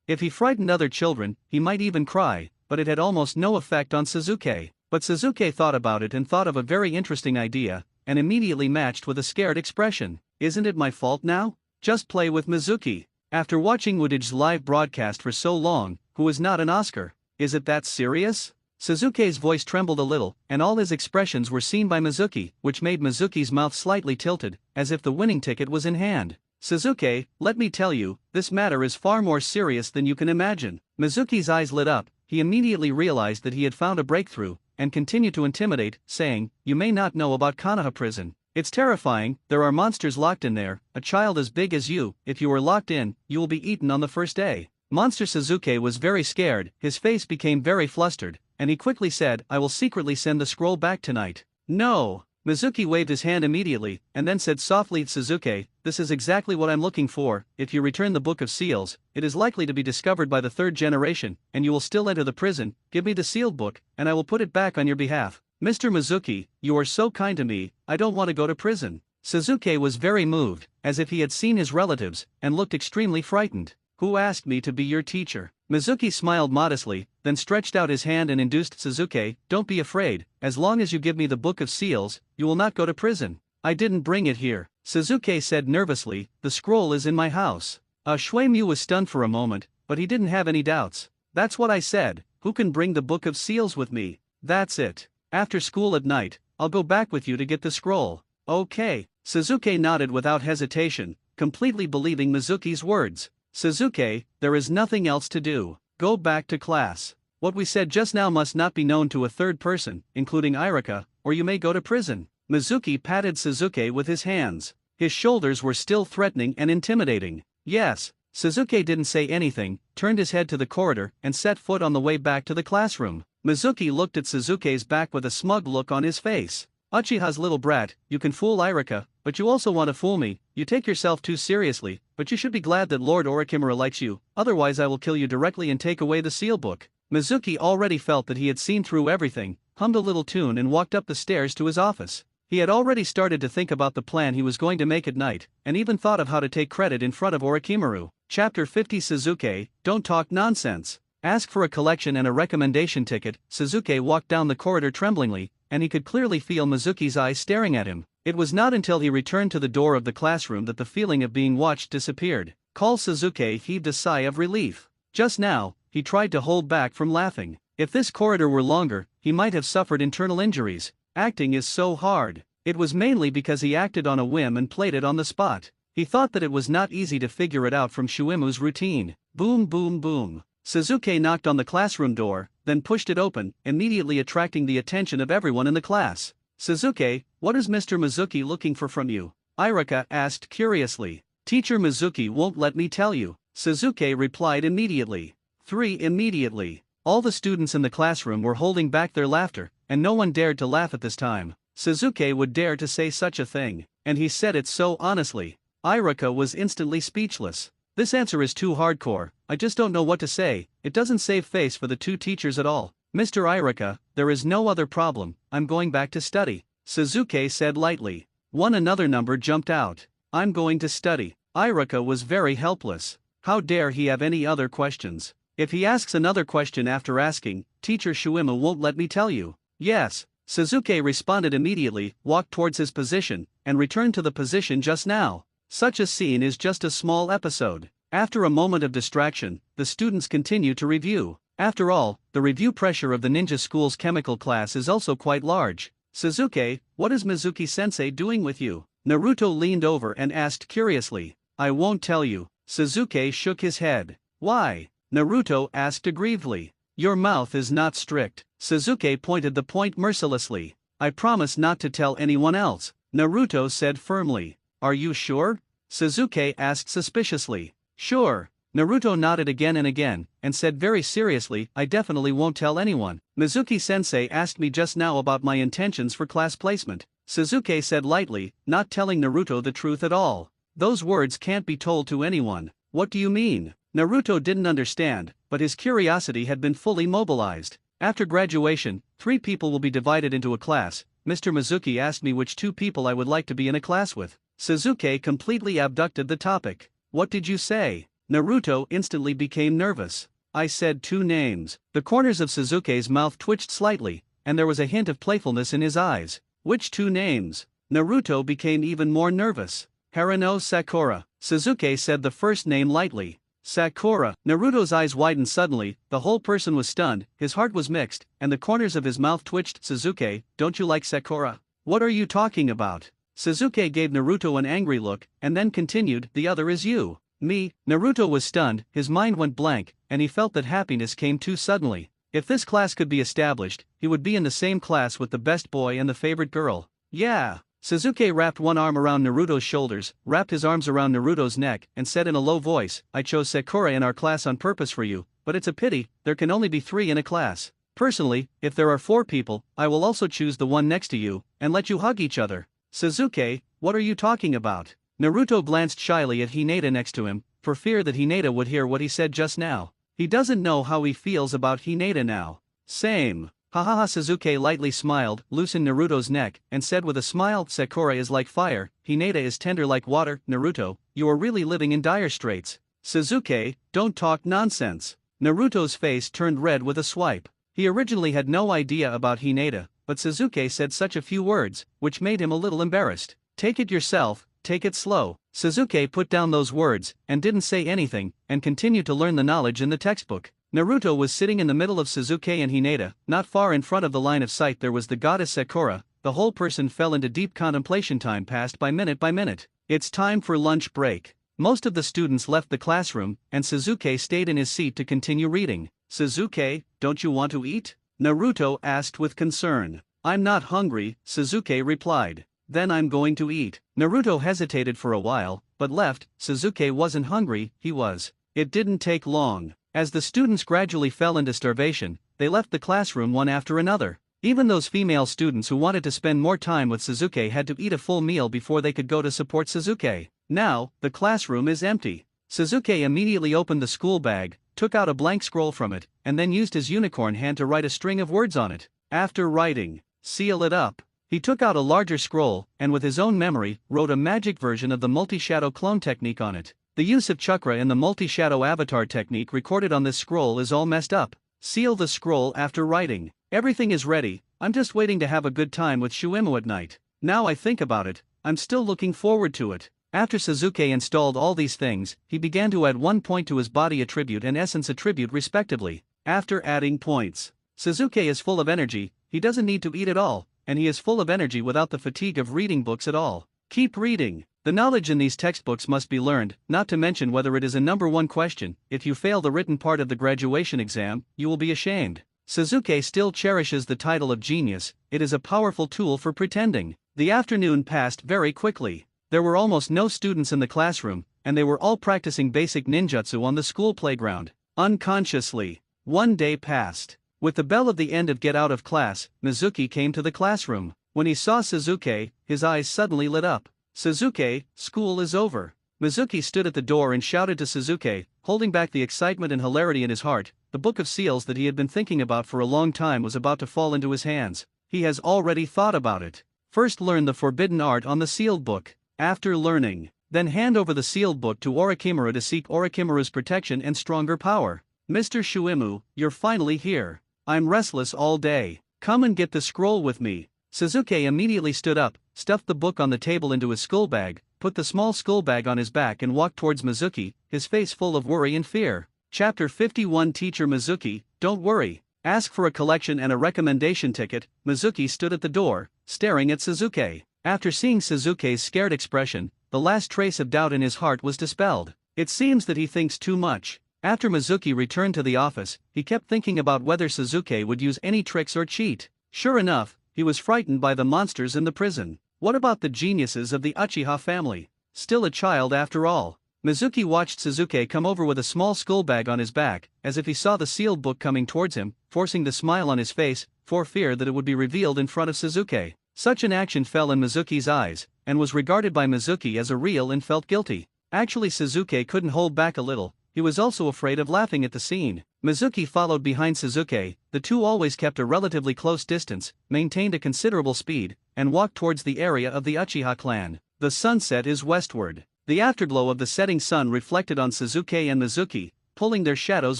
If he frightened other children, he might even cry, but it had almost no effect on Suzuki. But Suzuki thought about it and thought of a very interesting idea, and immediately matched with a scared expression. Isn't it my fault now? Just play with Mizuki. After watching Woodage live broadcast for so long, who is not an Oscar? Is it that serious? Suzuki's voice trembled a little, and all his expressions were seen by Mizuki, which made Mizuki's mouth slightly tilted, as if the winning ticket was in hand. Suzuki, let me tell you, this matter is far more serious than you can imagine. Mizuki's eyes lit up, he immediately realized that he had found a breakthrough, and continued to intimidate, saying, you may not know about Konoha prison. It's terrifying, there are monsters locked in there, a child as big as you, if you are locked in, you will be eaten on the first day. Monster Suzuki was very scared, his face became very flustered, and he quickly said, I will secretly send the scroll back tonight. No! Mizuki waved his hand immediately, and then said softly, Suzuki, this is exactly what I'm looking for. If you return the Book of Seals, it is likely to be discovered by the third generation, and you will still enter the prison. Give me the sealed book, and I will put it back on your behalf. Mr. Mizuki, you are so kind to me, I don't want to go to prison. Suzuki was very moved, as if he had seen his relatives, and looked extremely frightened. Who asked me to be your teacher? Mizuki smiled modestly, then stretched out his hand and induced Suzuki, don't be afraid, as long as you give me the Book of Seals, you will not go to prison. I didn't bring it here, Suzuki said nervously, the scroll is in my house. Shuemyu was stunned for a moment, but he didn't have any doubts. That's what I said, who can bring the Book of Seals with me? That's it. After school at night, I'll go back with you to get the scroll. Okay. Suzuki nodded without hesitation, completely believing Mizuki's words. Suzuki, there is nothing else to do. Go back to class. What we said just now must not be known to a third person, including Irika, or you may go to prison. Mizuki patted Suzuki with his hands. His shoulders were still threatening and intimidating. Yes. Suzuki didn't say anything, turned his head to the corridor, and set foot on the way back to the classroom. Mizuki looked at Suzuki's back with a smug look on his face. Uchiha's little brat, you can fool Irika, but you also want to fool me. You take yourself too seriously, but you should be glad that Lord Orochimaru likes you, otherwise I will kill you directly and take away the seal book. Mizuki already felt that he had seen through everything, hummed a little tune and walked up the stairs to his office. He had already started to think about the plan he was going to make at night, and even thought of how to take credit in front of Orochimaru. Chapter 50 Suzuki, don't talk nonsense. Ask for a collection and a recommendation ticket. Suzuki walked down the corridor tremblingly, and he could clearly feel Mizuki's eyes staring at him. It was not until he returned to the door of the classroom that the feeling of being watched disappeared. Suzuki heaved a sigh of relief. Just now, he tried to hold back from laughing. If this corridor were longer, he might have suffered internal injuries. Acting is so hard. It was mainly because he acted on a whim and played it on the spot. He thought that it was not easy to figure it out from Shuemu's routine. Boom boom boom. Suzuki knocked on the classroom door, then pushed it open, immediately attracting the attention of everyone in the class. Suzuki, what is Mr. Mizuki looking for from you? Irika asked curiously. Teacher Mizuki won't let me tell you. Suzuki replied immediately. Immediately. All the students in the classroom were holding back their laughter, and no one dared to laugh at this time. Suzuki would dare to say such a thing, and he said it so honestly. Irika was instantly speechless. This answer is too hardcore, I just don't know what to say. It doesn't save face for the two teachers at all. Mr. Irika, there is no other problem, I'm going back to study. Suzuki said lightly. Another number jumped out. I'm going to study. Iruka was very helpless. How dare he have any other questions? If he asks another question after asking, Teacher Shuima won't let me tell you. Yes. Suzuki responded immediately, walked towards his position, and returned to the position just now. Such a scene is just a small episode. After a moment of distraction, the students continue to review. After all, the review pressure of the ninja school's chemical class is also quite large. Suzuki, what is Mizuki-sensei doing with you? Naruto leaned over and asked curiously. I won't tell you. Suzuki shook his head. Why? Naruto asked aggrievedly. Your mouth is not strict. Suzuki pointed the point mercilessly. I promise not to tell anyone else, Naruto said firmly. Are you sure? Suzuki asked suspiciously. Sure. Naruto nodded again and again, and said very seriously, I definitely won't tell anyone. Mizuki-sensei asked me just now about my intentions for class placement. Suzuki said lightly, not telling Naruto the truth at all. Those words can't be told to anyone. What do you mean? Naruto didn't understand, but his curiosity had been fully mobilized. After graduation, 3 people will be divided into a class. Mr. Mizuki asked me which 2 people I would like to be in a class with. Suzuki completely abducted the topic. What did you say? Naruto instantly became nervous. I said 2 names. The corners of Suzuki's mouth twitched slightly, and there was a hint of playfulness in his eyes. Which 2 names? Naruto became even more nervous. Haruno Sakura. Suzuki said the first name lightly. Sakura. Naruto's eyes widened suddenly, the whole person was stunned, his heart was mixed, and the corners of his mouth twitched. Suzuki, don't you like Sakura? What are you talking about? Suzuki gave Naruto an angry look, and then continued, the other is you. Me? Naruto was stunned, his mind went blank, and he felt that happiness came too suddenly. If this class could be established, he would be in the same class with the best boy and the favorite girl. Yeah. Suzuki wrapped one arm around Naruto's shoulders, wrapped his arms around Naruto's neck, and said in a low voice, I chose Sakura in our class on purpose for you, but it's a pity, there can only be 3 in a class. Personally, if there are 4 people, I will also choose the one next to you, and let you hug each other. Suzuki, what are you talking about? Naruto glanced shyly at Hinata next to him, for fear that Hinata would hear what he said just now. He doesn't know how he feels about Hinata now. Same. Hahaha. Suzuki lightly smiled, loosened Naruto's neck, and said with a smile, Sakura is like fire, Hinata is tender like water. Naruto, you are really living in dire straits. Suzuki, don't talk nonsense. Naruto's face turned red with a swipe. He originally had no idea about Hinata, but Suzuki said such a few words, which made him a little embarrassed. Take it yourself, take it slow. Suzuki put down those words, and didn't say anything, and continued to learn the knowledge in the textbook. Naruto was sitting in the middle of Suzuki and Hinata, not far in front of the line of sight there was the goddess Sakura. The whole person fell into deep contemplation. Time passed by minute by minute. It's time for lunch break. Most of the students left the classroom, and Suzuki stayed in his seat to continue reading. Suzuki, don't you want to eat? Naruto asked with concern. I'm not hungry, Suzuki replied. Then I'm going to eat. Naruto hesitated for a while, but left. Suzuki wasn't hungry, he was. It didn't take long. As the students gradually fell into starvation, they left the classroom one after another. Even those female students who wanted to spend more time with Suzuki had to eat a full meal before they could go to support Suzuki. Now, the classroom is empty. Suzuki immediately opened the school bag, took out a blank scroll from it, and then used his unicorn hand to write a string of words on it. After writing, seal it up. He took out a larger scroll, and with his own memory, wrote a magic version of the multi-shadow clone technique on it. The use of chakra in the multi-shadow avatar technique recorded on this scroll is all messed up. Seal the scroll after writing. Everything is ready, I'm just waiting to have a good time with Shuimu at night. Now I think about it, I'm still looking forward to it. After Suzuki installed all these things, he began to add 1 point to his body attribute and essence attribute respectively. After adding points, Suzuki is full of energy, he doesn't need to eat at all, and he is full of energy without the fatigue of reading books at all. Keep reading. The knowledge in these textbooks must be learned, not to mention whether it is a number 1 question. If you fail the written part of the graduation exam, you will be ashamed. Suzuki still cherishes the title of genius, it is a powerful tool for pretending. The afternoon passed very quickly. There were almost no students in the classroom, and they were all practicing basic ninjutsu on the school playground. Unconsciously, 1 day passed. With the bell of the end of get out of class, Mizuki came to the classroom. When he saw Suzuki, his eyes suddenly lit up. Suzuki, school is over. Mizuki stood at the door and shouted to Suzuki, holding back the excitement and hilarity in his heart. The book of seals that he had been thinking about for a long time was about to fall into his hands. He has already thought about it. First learn the forbidden art on the sealed book. After learning, Then hand over the sealed book to Orochimaru to seek Orochimaru's protection and stronger power. Mr. Shuimu, you're finally here. I'm restless all day. Come and get the scroll with me. Sasuke immediately stood up, stuffed the book on the table into his skull bag, put the small skull bag on his back and walked towards Mizuki, his face full of worry and fear. Chapter 51 Teacher Mizuki, don't worry. Ask for a collection and a recommendation ticket. Mizuki stood at the door, staring at Sasuke. After seeing Sasuke's scared expression, the last trace of doubt in his heart was dispelled. It seems that he thinks too much. After Mizuki returned to the office, he kept thinking about whether Sasuke would use any tricks or cheat. Sure enough, he was frightened by the monsters in the prison. What about the geniuses of the Uchiha family? Still a child after all. Mizuki watched Sasuke come over with a small skull bag on his back, as if he saw the sealed book coming towards him, forcing the smile on his face, for fear that it would be revealed in front of Sasuke. Such an action fell in Mizuki's eyes, and was regarded by Mizuki as a real and felt guilty. Actually Sasuke couldn't hold back a little. He was also afraid of laughing at the scene. Mizuki followed behind Sasuke, the two always kept a relatively close distance, maintained a considerable speed, and walked towards the area of the Uchiha clan. The sunset is westward. The afterglow of the setting sun reflected on Sasuke and Mizuki, pulling their shadows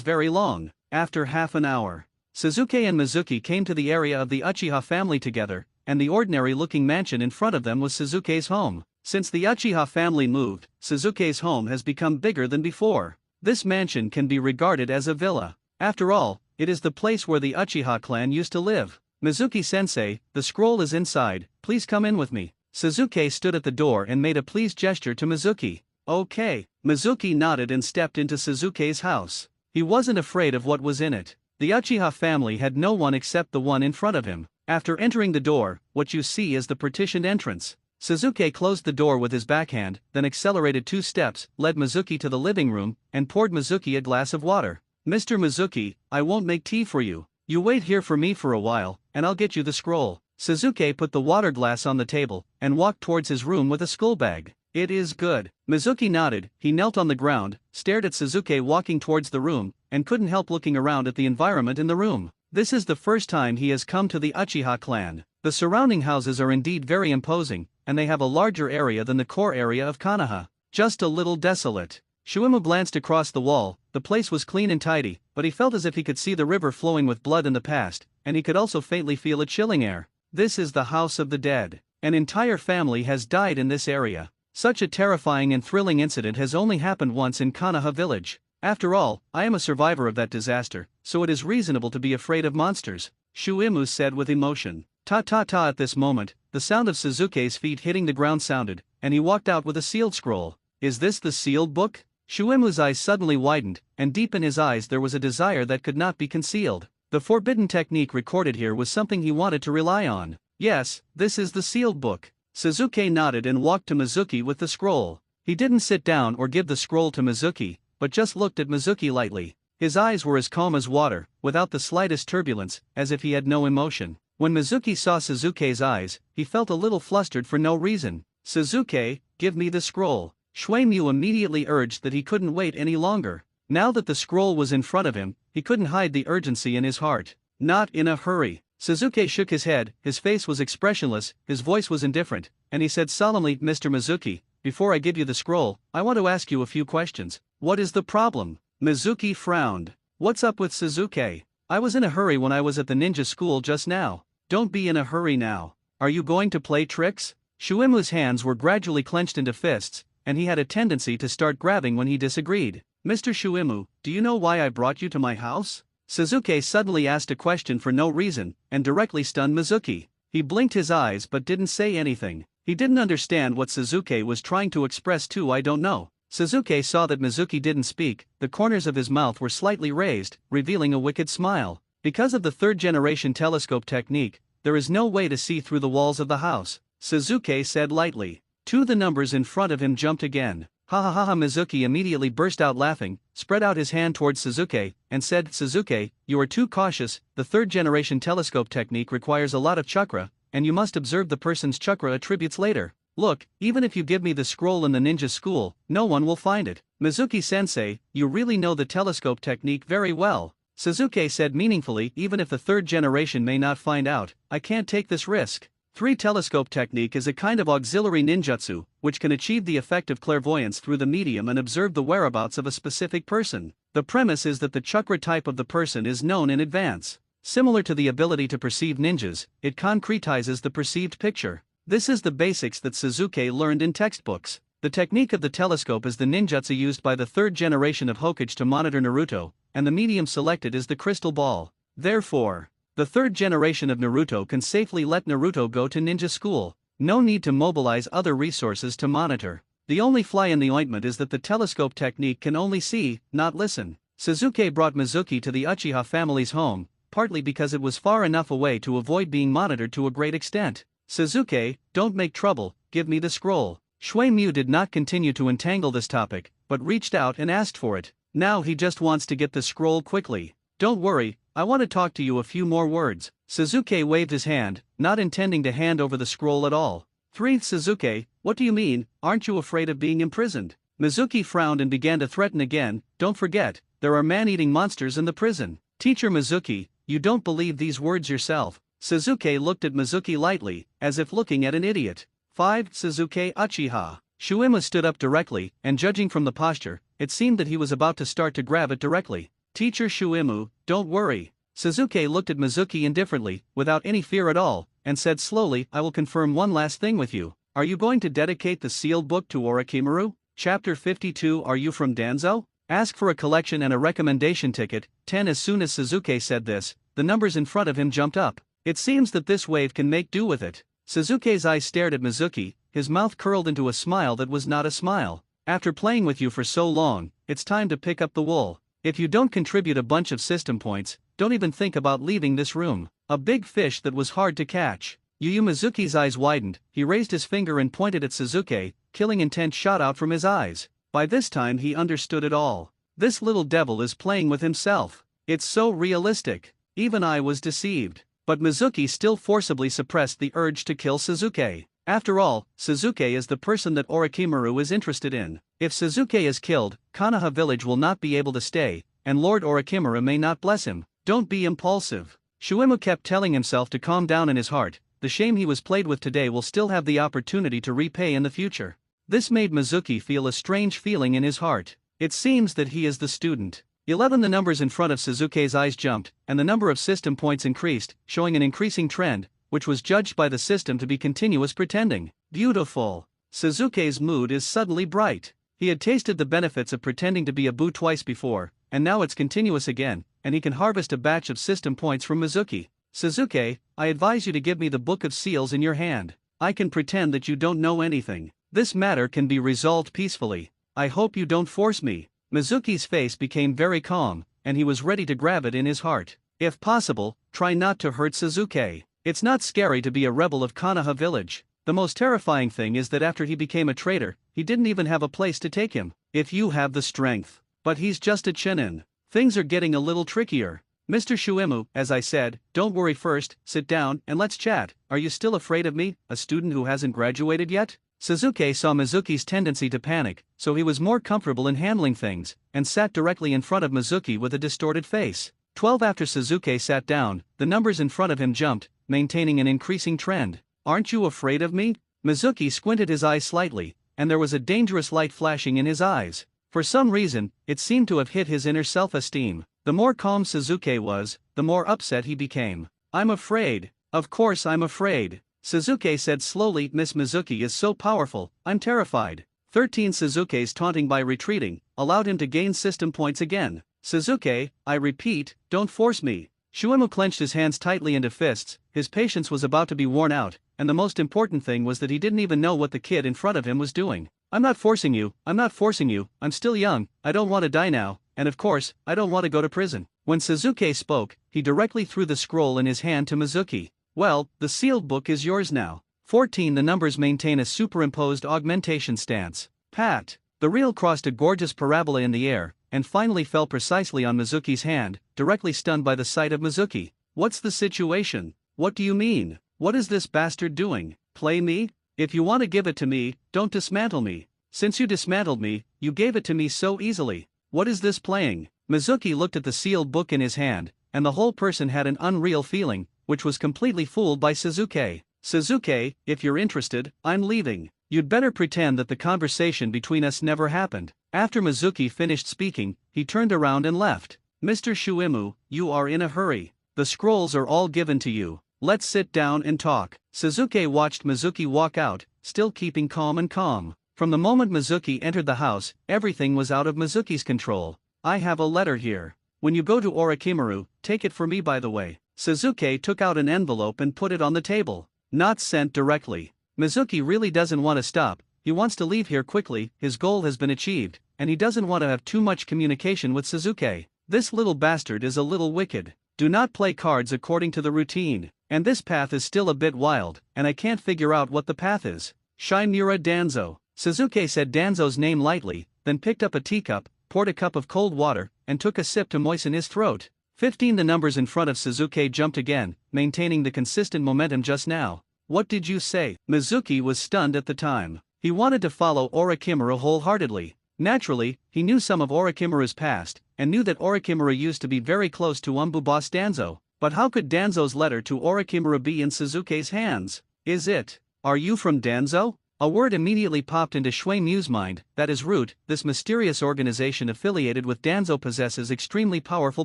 very long. After half an hour, Sasuke and Mizuki came to the area of the Uchiha family together, and the ordinary-looking mansion in front of them was Sasuke's home. Since the Uchiha family moved, Sasuke's home has become bigger than before. This mansion can be regarded as a villa. After all, it is the place where the Uchiha clan used to live. Mizuki-sensei, the scroll is inside, please come in with me. Sasuke stood at the door and made a pleased gesture to Mizuki. Okay. Mizuki nodded and stepped into Sasuke's house. He wasn't afraid of what was in it. The Uchiha family had no one except the one in front of him. After entering the door, what you see is the partitioned entrance. Sasuke closed the door with his backhand, then accelerated 2 steps, led Mizuki to the living room, and poured Mizuki a glass of water. Mr. Mizuki, I won't make tea for you. You wait here for me for a while, and I'll get you the scroll. Sasuke put the water glass on the table, and walked towards his room with a skull bag. It is good. Mizuki nodded. He knelt on the ground, stared at Sasuke walking towards the room, and couldn't help looking around at the environment in the room. This is the first time he has come to the Uchiha clan. The surrounding houses are indeed very imposing, and they have a larger area than the core area of Konoha. Just a little desolate. Shuimu glanced across the wall. The place was clean and tidy, but he felt as if he could see the river flowing with blood in the past, and he could also faintly feel a chilling air. This is the house of the dead. An entire family has died in this area. Such a terrifying and thrilling incident has only happened once in Konoha village. After all, I am a survivor of that disaster, so it is reasonable to be afraid of monsters, Shuimu said with emotion. Ta-ta-ta. At this moment, the sound of Sasuke's feet hitting the ground sounded, and he walked out with a sealed scroll. Is this the sealed book? Shuimu's eyes suddenly widened, and deep in his eyes there was a desire that could not be concealed. The forbidden technique recorded here was something he wanted to rely on. Yes, this is the sealed book. Sasuke nodded and walked to Mizuki with the scroll. He didn't sit down or give the scroll to Mizuki, but just looked at Mizuki lightly. His eyes were as calm as water, without the slightest turbulence, as if he had no emotion. When Mizuki saw Sasuke's eyes, he felt a little flustered for no reason. Sasuke, give me the scroll. Shuimu immediately urged that he couldn't wait any longer. Now that the scroll was in front of him, he couldn't hide the urgency in his heart. Not in a hurry. Sasuke shook his head, his face was expressionless, his voice was indifferent, and he said solemnly, Mr. Mizuki, before I give you the scroll, I want to ask you a few questions. What is the problem? Mizuki frowned. What's up with Sasuke? I was in a hurry when I was at the ninja school just now. Don't be in a hurry now. Are you going to play tricks? Shuimu's hands were gradually clenched into fists, and he had a tendency to start grabbing when he disagreed. Mr. Shuimu, do you know why I brought you to my house? Sasuke suddenly asked a question for no reason, and directly stunned Mizuki. He blinked his eyes but didn't say anything. He didn't understand what Sasuke was trying to express too. I don't know. Sasuke saw that Mizuki didn't speak. The corners of his mouth were slightly raised, revealing a wicked smile. Because of the third-generation telescope technique, there is no way to see through the walls of the house, Sasuke said lightly. The numbers in front of him jumped again. Ha ha ha ha. Mizuki immediately burst out laughing, spread out his hand towards Sasuke, and said, Sasuke, you are too cautious. The third-generation telescope technique requires a lot of chakra, and you must observe the person's chakra attributes later. Look, even if you give me the scroll in the ninja school, no one will find it. Mizuki-sensei, you really know the telescope technique very well. Sasuke said meaningfully, even if the third generation may not find out, I can't take this risk. 3. Telescope technique is a kind of auxiliary ninjutsu, which can achieve the effect of clairvoyance through the medium and observe the whereabouts of a specific person. The premise is that the chakra type of the person is known in advance. Similar to the ability to perceive ninjas, it concretizes the perceived picture. This is the basics that Sasuke learned in textbooks. The technique of the telescope is the ninjutsu used by the third generation of Hokage to monitor Naruto, and the medium selected is the crystal ball. Therefore, the third generation of Naruto can safely let Naruto go to ninja school. No need to mobilize other resources to monitor. The only fly in the ointment is that the telescope technique can only see, not listen. Sasuke brought Mizuki to the Uchiha family's home, partly because it was far enough away to avoid being monitored to a great extent. Sasuke, don't make trouble, give me the scroll. Shui Mu did not continue to entangle this topic, but reached out and asked for it. Now he just wants to get the scroll quickly. Don't worry, I want to talk to you a few more words. Sasuke waved his hand, not intending to hand over the scroll at all. 3. Sasuke, what do you mean, aren't you afraid of being imprisoned? Mizuki frowned and began to threaten again. Don't forget, there are man-eating monsters in the prison. Teacher Mizuki, you don't believe these words yourself. Sasuke looked at Mizuki lightly, as if looking at an idiot. 5. Sasuke Uchiha. Shuima stood up directly, and judging from the posture, it seemed that he was about to start to grab it directly. Teacher Shuimu, don't worry. Sasuke looked at Mizuki indifferently, without any fear at all, and said slowly, I will confirm one last thing with you. Are you going to dedicate the sealed book to Orochimaru? Chapter 52. Are you from Danzo? Ask for a collection and a recommendation ticket. 10. As soon as Sasuke said this, the numbers in front of him jumped up. It seems that this wave can make do with it. Sasuke's eyes stared at Mizuki, his mouth curled into a smile that was not a smile. After playing with you for so long, it's time to pick up the wool. If you don't contribute a bunch of system points, don't even think about leaving this room. A big fish that was hard to catch. Yu Mizuki's eyes widened, he raised his finger and pointed at Sasuke, killing intent shot out from his eyes. By this time he understood it all. This little devil is playing with himself. It's so realistic. Even I was deceived. But Mizuki still forcibly suppressed the urge to kill Sasuke. After all, Sasuke is the person that Orochimaru is interested in. If Sasuke is killed, Konoha village will not be able to stay, and Lord Orochimaru may not bless him. Don't be impulsive. Shuimu kept telling himself to calm down in his heart. The shame he was played with today will still have the opportunity to repay in the future. This made Mizuki feel a strange feeling in his heart. It seems that he is the student. 11. The numbers in front of Sasuke's eyes jumped, and the number of system points increased, showing an increasing trend, which was judged by the system to be continuous pretending. Beautiful. Sasuke's mood is suddenly bright. He had tasted the benefits of pretending to be a boo twice before, and now it's continuous again, and he can harvest a batch of system points from Mizuki. Sasuke, I advise you to give me the Book of Seals in your hand. I can pretend that you don't know anything. This matter can be resolved peacefully. I hope you don't force me. Mizuki's face became very calm, and he was ready to grab it in his heart. If possible, try not to hurt Sasuke. It's not scary to be a rebel of Konoha village. The most terrifying thing is that after he became a traitor, he didn't even have a place to take him. If you have the strength. But he's just a Chunin. Things are getting a little trickier. Mr. Shuimu, as I said, don't worry first, sit down, and let's chat. Are you still afraid of me, a student who hasn't graduated yet? Sasuke saw Mizuki's tendency to panic, so he was more comfortable in handling things, and sat directly in front of Mizuki with a distorted face. 12. After Sasuke sat down, the numbers in front of him jumped, maintaining an increasing trend. Aren't you afraid of me? Mizuki squinted his eyes slightly, and there was a dangerous light flashing in his eyes. For some reason, it seemed to have hit his inner self-esteem. The more calm Sasuke was, the more upset he became. I'm afraid. Of course I'm afraid. Sasuke said slowly, Miss Mizuki is so powerful, I'm terrified. 13. Sasuke's taunting by retreating allowed him to gain system points again. Sasuke, I repeat, don't force me. Shuimu clenched his hands tightly into fists, his patience was about to be worn out, and the most important thing was that he didn't even know what the kid in front of him was doing. I'm not forcing you, I'm still young, I don't want to die now, and of course, I don't want to go to prison. When Sasuke spoke, he directly threw the scroll in his hand to Mizuki. Well, the sealed book is yours now. 14. The numbers maintain a superimposed augmentation stance. Pat. The reel crossed a gorgeous parabola in the air, and finally fell precisely on Mizuki's hand, directly stunned by the sight of Mizuki. What's the situation? What do you mean? What is this bastard doing? Play me? If you want to give it to me, don't dismantle me. Since you dismantled me, you gave it to me so easily. What is this playing? Mizuki looked at the sealed book in his hand, and the whole person had an unreal feeling, which was completely fooled by Sasuke. Suzuki, if you're interested, I'm leaving. You'd better pretend that the conversation between us never happened. After Mizuki finished speaking, he turned around and left. Mr. Shuimu, you are in a hurry. The scrolls are all given to you. Let's sit down and talk. Suzuki watched Mizuki walk out, still keeping calm and calm. From the moment Mizuki entered the house, everything was out of Mizuki's control. I have a letter here. When you go to Orochimaru, take it for me by the way. Suzuki took out an envelope and put it on the table. Not sent directly. Mizuki really doesn't want to stop, he wants to leave here quickly, his goal has been achieved, and he doesn't want to have too much communication with Suzuki. This little bastard is a little wicked. Do not play cards according to the routine, and this path is still a bit wild, and I can't figure out what the path is. Shimura Danzo. Suzuki said Danzo's name lightly, then picked up a teacup, poured a cup of cold water, and took a sip to moisten his throat. 15. The numbers in front of Suzuki jumped again, maintaining the consistent momentum just now. What did you say? Mizuki was stunned at the time. He wanted to follow Orochimaru wholeheartedly. Naturally, he knew some of Orochimaru's past, and knew that Orochimaru used to be very close to Umbu boss Danzo. But how could Danzo's letter to Orochimaru be in Suzuki's hands? Is it? Are you from Danzo? A word immediately popped into Shuimu's mind, that is Root, this mysterious organization affiliated with Danzo possesses extremely powerful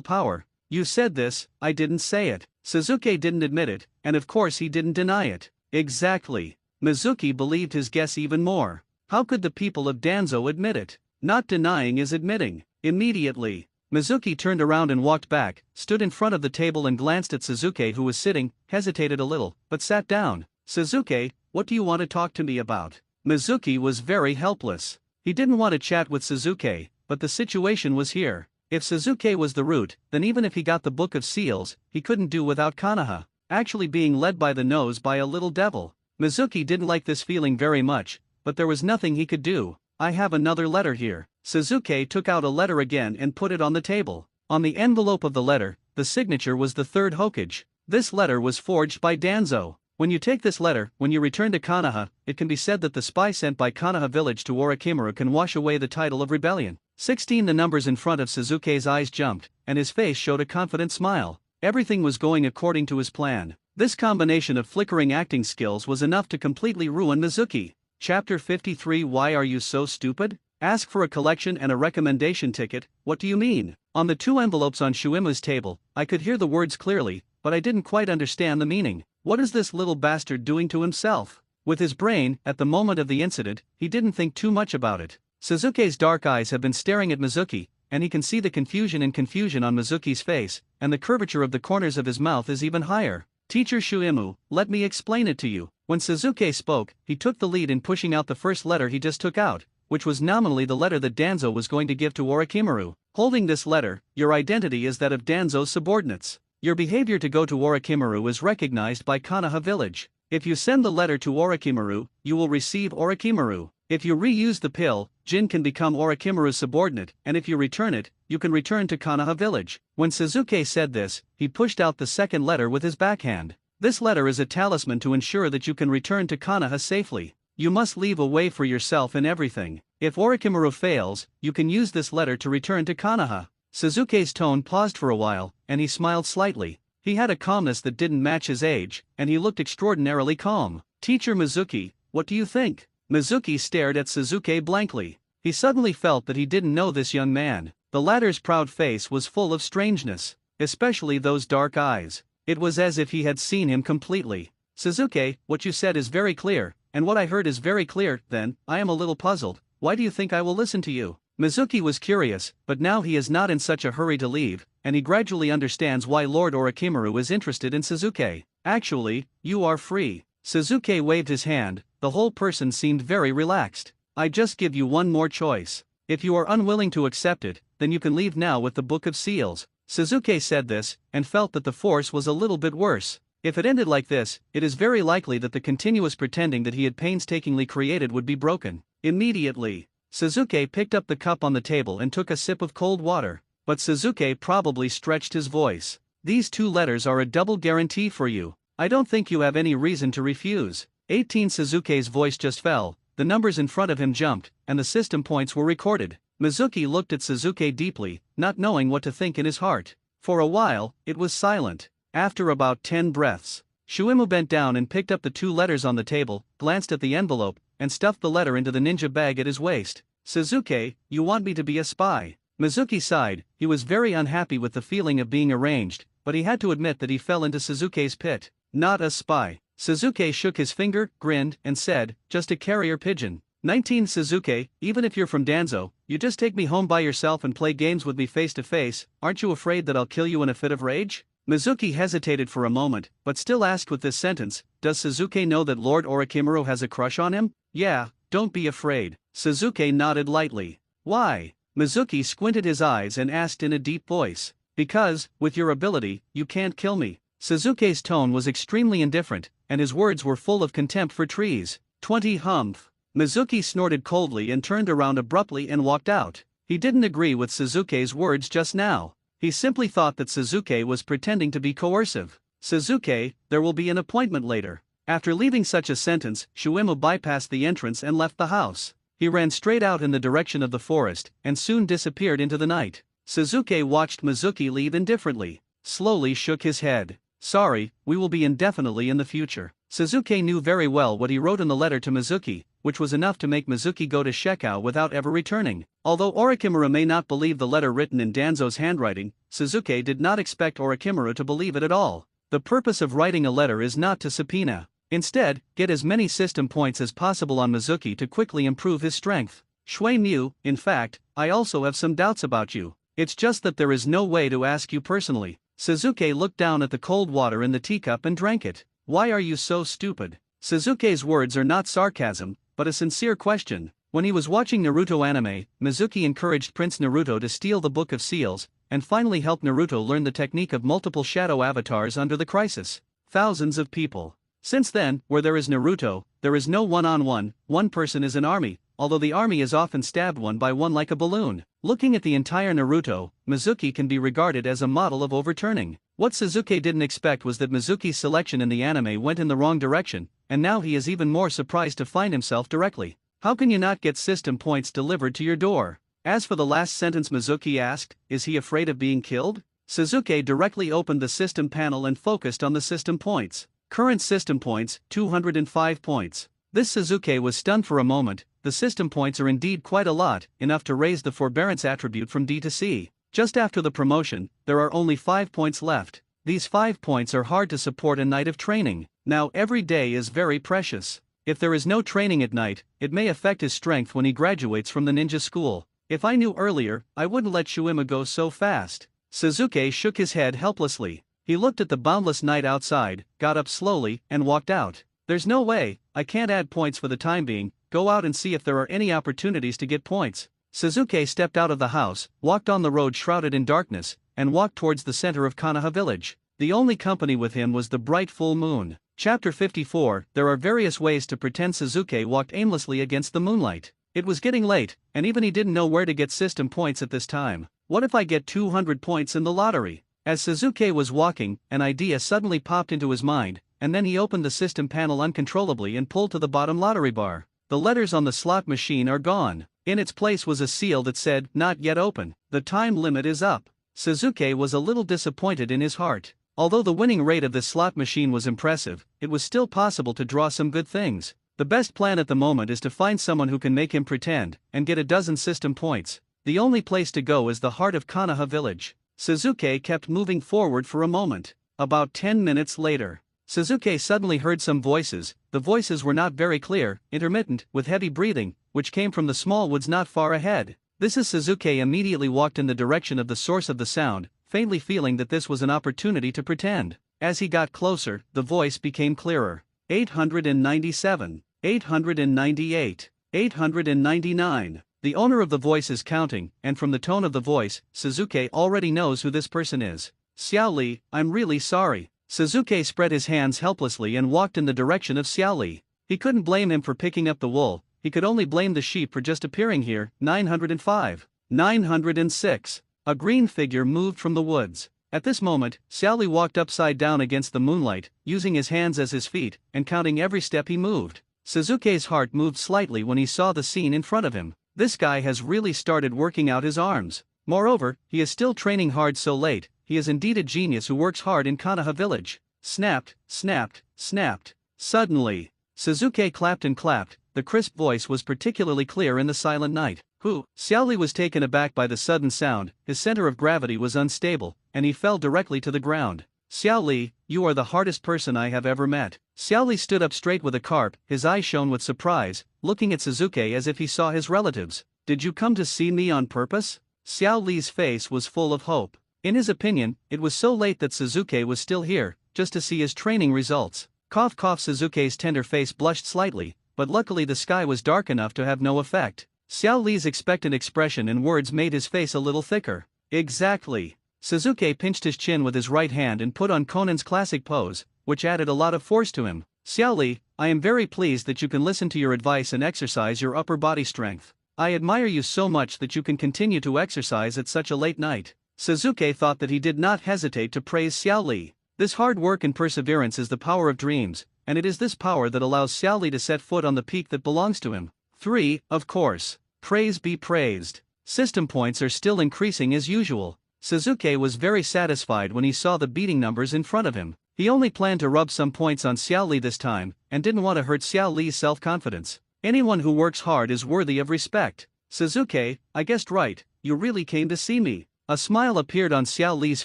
power. You said this, I didn't say it. Suzuki didn't admit it, and of course he didn't deny it. Exactly. Mizuki believed his guess even more. How could the people of Danzo admit it? Not denying is admitting. Immediately, Mizuki turned around and walked back, stood in front of the table and glanced at Suzuki who was sitting, hesitated a little, but sat down. Suzuki, what do you want to talk to me about? Mizuki was very helpless. He didn't want to chat with Suzuki, but the situation was here. If Suzuki was the Root, then even if he got the Book of Seals, he couldn't do without Konoha, actually being led by the nose by a little devil. Mizuki didn't like this feeling very much, but there was nothing he could do. I have another letter here. Suzuki took out a letter again and put it on the table. On the envelope of the letter, the signature was the third Hokage. This letter was forged by Danzo. When you take this letter, when you return to Konoha, it can be said that the spy sent by Konoha village to Orochimaru can wash away the title of rebellion. 16. The numbers in front of Suzuki's eyes jumped, and his face showed a confident smile. Everything was going according to his plan. This combination of flickering acting skills was enough to completely ruin Mizuki. Chapter 53. Why are you so stupid? Ask for a collection and a recommendation ticket. What do you mean? On the two envelopes on Shuimu's table, I could hear the words clearly, but I didn't quite understand the meaning. What is this little bastard doing to himself? With his brain, at the moment of the incident, he didn't think too much about it. Suzuki's dark eyes have been staring at Mizuki, and he can see the confusion on Mizuki's face, and the curvature of the corners of his mouth is even higher. Teacher Shuimu, let me explain it to you. When Suzuki spoke, he took the lead in pushing out the first letter he just took out, which was nominally the letter that Danzo was going to give to Orochimaru. Holding this letter, your identity is that of Danzo's subordinates. Your behavior to go to Orochimaru is recognized by Konoha village. If you send the letter to Orochimaru, you will receive Orochimaru. If you reuse the pill, Jin can become Orochimaru's subordinate, and if you return it, you can return to Konoha village. When Suzuki said this, he pushed out the second letter with his backhand. This letter is a talisman to ensure that you can return to Konoha safely. You must leave a way for yourself in everything. If Orochimaru fails, you can use this letter to return to Konoha. Suzuki's tone paused for a while, and he smiled slightly. He had a calmness that didn't match his age, and he looked extraordinarily calm. Teacher Mizuki, what do you think? Mizuki stared at Suzuki blankly. He suddenly felt that he didn't know this young man. The latter's proud face was full of strangeness, especially those dark eyes. It was as if he had seen him completely. Suzuki, what you said is very clear, and what I heard is very clear. Then, I am a little puzzled. Why do you think I will listen to you? Mizuki was curious, but now he is not in such a hurry to leave, and he gradually understands why Lord Orochimaru is interested in Suzuki. Actually, you are free. Suzuki waved his hand, the whole person seemed very relaxed. I just give you one more choice. If you are unwilling to accept it, then you can leave now with the Book of Seals. Suzuki said this, and felt that the force was a little bit worse. If it ended like this, it is very likely that the continuous pretending that he had painstakingly created would be broken. Immediately, Suzuki picked up the cup on the table and took a sip of cold water. But Suzuki probably stretched his voice. These two letters are a double guarantee for you. I don't think you have any reason to refuse. 18. Suzuki's voice just fell, the numbers in front of him jumped, and the system points were recorded. Mizuki looked at Suzuki deeply, not knowing what to think in his heart. For a while, it was silent. After about 10 breaths, Shuimu bent down and picked up the 2 letters on the table, glanced at the envelope, and stuffed the letter into the ninja bag at his waist. Sasuke, you want me to be a spy? Mizuki sighed. He was very unhappy with the feeling of being arranged, but he had to admit that he fell into Sasuke's pit. Not a spy. Sasuke shook his finger, grinned, and said, just a carrier pigeon. 19 Sasuke, even if you're from Danzo, you just take me home by yourself and play games with me face to face, aren't you afraid that I'll kill you in a fit of rage? Mizuki hesitated for a moment, but still asked with this sentence, does Sasuke know that Lord Orochimaru has a crush on him? Yeah, don't be afraid. Sasuke nodded lightly. Why? Mizuki squinted his eyes and asked in a deep voice. Because, with your ability, you can't kill me. Sasuke's tone was extremely indifferent, and his words were full of contempt for trees. 20 Humph. Mizuki snorted coldly and turned around abruptly and walked out. He didn't agree with Sasuke's words just now. He simply thought that Sasuke was pretending to be coercive. Sasuke, there will be an appointment later. After leaving such a sentence, Shuimu bypassed the entrance and left the house. He ran straight out in the direction of the forest, and soon disappeared into the night. Sasuke watched Mizuki leave indifferently, slowly shook his head. Sorry, we will be indefinitely in the future. Sasuke knew very well what he wrote in the letter to Mizuki, which was enough to make Mizuki go to Shekau without ever returning. Although Orochimaru may not believe the letter written in Danzo's handwriting, Sasuke did not expect Orochimaru to believe it at all. The purpose of writing a letter is not to subpoena. Instead, get as many system points as possible on Mizuki to quickly improve his strength. Shui Mu, in fact, I also have some doubts about you. It's just that there is no way to ask you personally. Sasuke looked down at the cold water in the teacup and drank it. Why are you so stupid? Sasuke's words are not sarcasm, but a sincere question. When he was watching Naruto anime, Mizuki encouraged Prince Naruto to steal the Book of Seals, and finally helped Naruto learn the technique of multiple shadow avatars under the crisis. Thousands of people. Since then, where there is Naruto, there is no one-on-one, one person is an army, although the army is often stabbed one by one like a balloon. Looking at the entire Naruto, Mizuki can be regarded as a model of overturning. What Sasuke didn't expect was that Mizuki's selection in the anime went in the wrong direction, and now he is even more surprised to find himself directly. How can you not get system points delivered to your door? As for the last sentence, Mizuki asked, is he afraid of being killed? Sasuke directly opened the system panel and focused on the system points. Current system points, 205 points. This Sasuke was stunned for a moment. The system points are indeed quite a lot, enough to raise the forbearance attribute from D to C. Just after the promotion, there are only 5 points left. These 5 points are hard to support a night of training. Now every day is very precious. If there is no training at night, it may affect his strength when he graduates from the ninja school. If I knew earlier, I wouldn't let Shuimu go so fast. Sasuke shook his head helplessly. He looked at the boundless night outside, got up slowly, and walked out. There's no way, I can't add points for the time being. Go out and see if there are any opportunities to get points. Sasuke stepped out of the house, walked on the road shrouded in darkness, and walked towards the center of Konoha village. The only company with him was the bright full moon. Chapter 54. There are various ways to pretend Sasuke walked aimlessly against the moonlight. It was getting late, and even he didn't know where to get system points at this time. What if I get 200 points in the lottery? As Sasuke was walking, an idea suddenly popped into his mind, and then he opened the system panel uncontrollably and pulled to the bottom lottery bar. The letters on the slot machine are gone. In its place was a seal that said, "Not yet open. The time limit is up." Sasuke was a little disappointed in his heart. Although the winning rate of this slot machine was impressive, it was still possible to draw some good things. The best plan at the moment is to find someone who can make him pretend, and get a dozen system points. The only place to go is the heart of Konoha village. Sasuke kept moving forward for a moment. About 10 minutes later, Sasuke suddenly heard some voices. The voices were not very clear, intermittent, with heavy breathing, which came from the small woods not far ahead. This is Sasuke immediately walked in the direction of the source of the sound, faintly feeling that this was an opportunity to pretend. As he got closer, the voice became clearer. 897, 898, 899. The owner of the voice is counting, and from the tone of the voice, Sasuke already knows who this person is. Xiao Li, I'm really sorry. Sasuke spread his hands helplessly and walked in the direction of Xiao Li. He couldn't blame him for picking up the wool, he could only blame the sheep for just appearing here. 905. 906. A green figure moved from the woods. At this moment, Xiao Li walked upside down against the moonlight, using his hands as his feet, and counting every step he moved. Sasuke's heart moved slightly when he saw the scene in front of him. This guy has really started working out his arms. Moreover, he is still training hard so late. He is indeed a genius who works hard in Konoha village. Snapped, snapped, snapped. Suddenly, Suzuki clapped and clapped. The crisp voice was particularly clear in the silent night. Who? Xiaoli was taken aback by the sudden sound. His center of gravity was unstable, and he fell directly to the ground. Xiaoli, you are the hardest person I have ever met. Xiaoli stood up straight with a carp, his eyes shone with surprise, looking at Suzuki as if he saw his relatives. Did you come to see me on purpose? Xiaoli's face was full of hope. In his opinion, it was so late that Suzuki was still here, just to see his training results. Cough cough. Suzuki's tender face blushed slightly, but luckily the sky was dark enough to have no effect. Xiaoli's expectant expression and words made his face a little thicker. Exactly. Suzuki pinched his chin with his right hand and put on Conan's classic pose, which added a lot of force to him. Xiaoli, I am very pleased that you can listen to your advice and exercise your upper body strength. I admire you so much that you can continue to exercise at such a late night. Suzuki thought that he did not hesitate to praise Xiaoli. This hard work and perseverance is the power of dreams, and it is this power that allows Xiaoli to set foot on the peak that belongs to him. 3. Of course. Praise be praised. System points are still increasing as usual. Suzuki was very satisfied when he saw the beating numbers in front of him. He only planned to rub some points on Xiaoli this time, and didn't want to hurt Xiaoli's self-confidence. Anyone who works hard is worthy of respect. Suzuki, I guessed right, you really came to see me. A smile appeared on Xiaoli's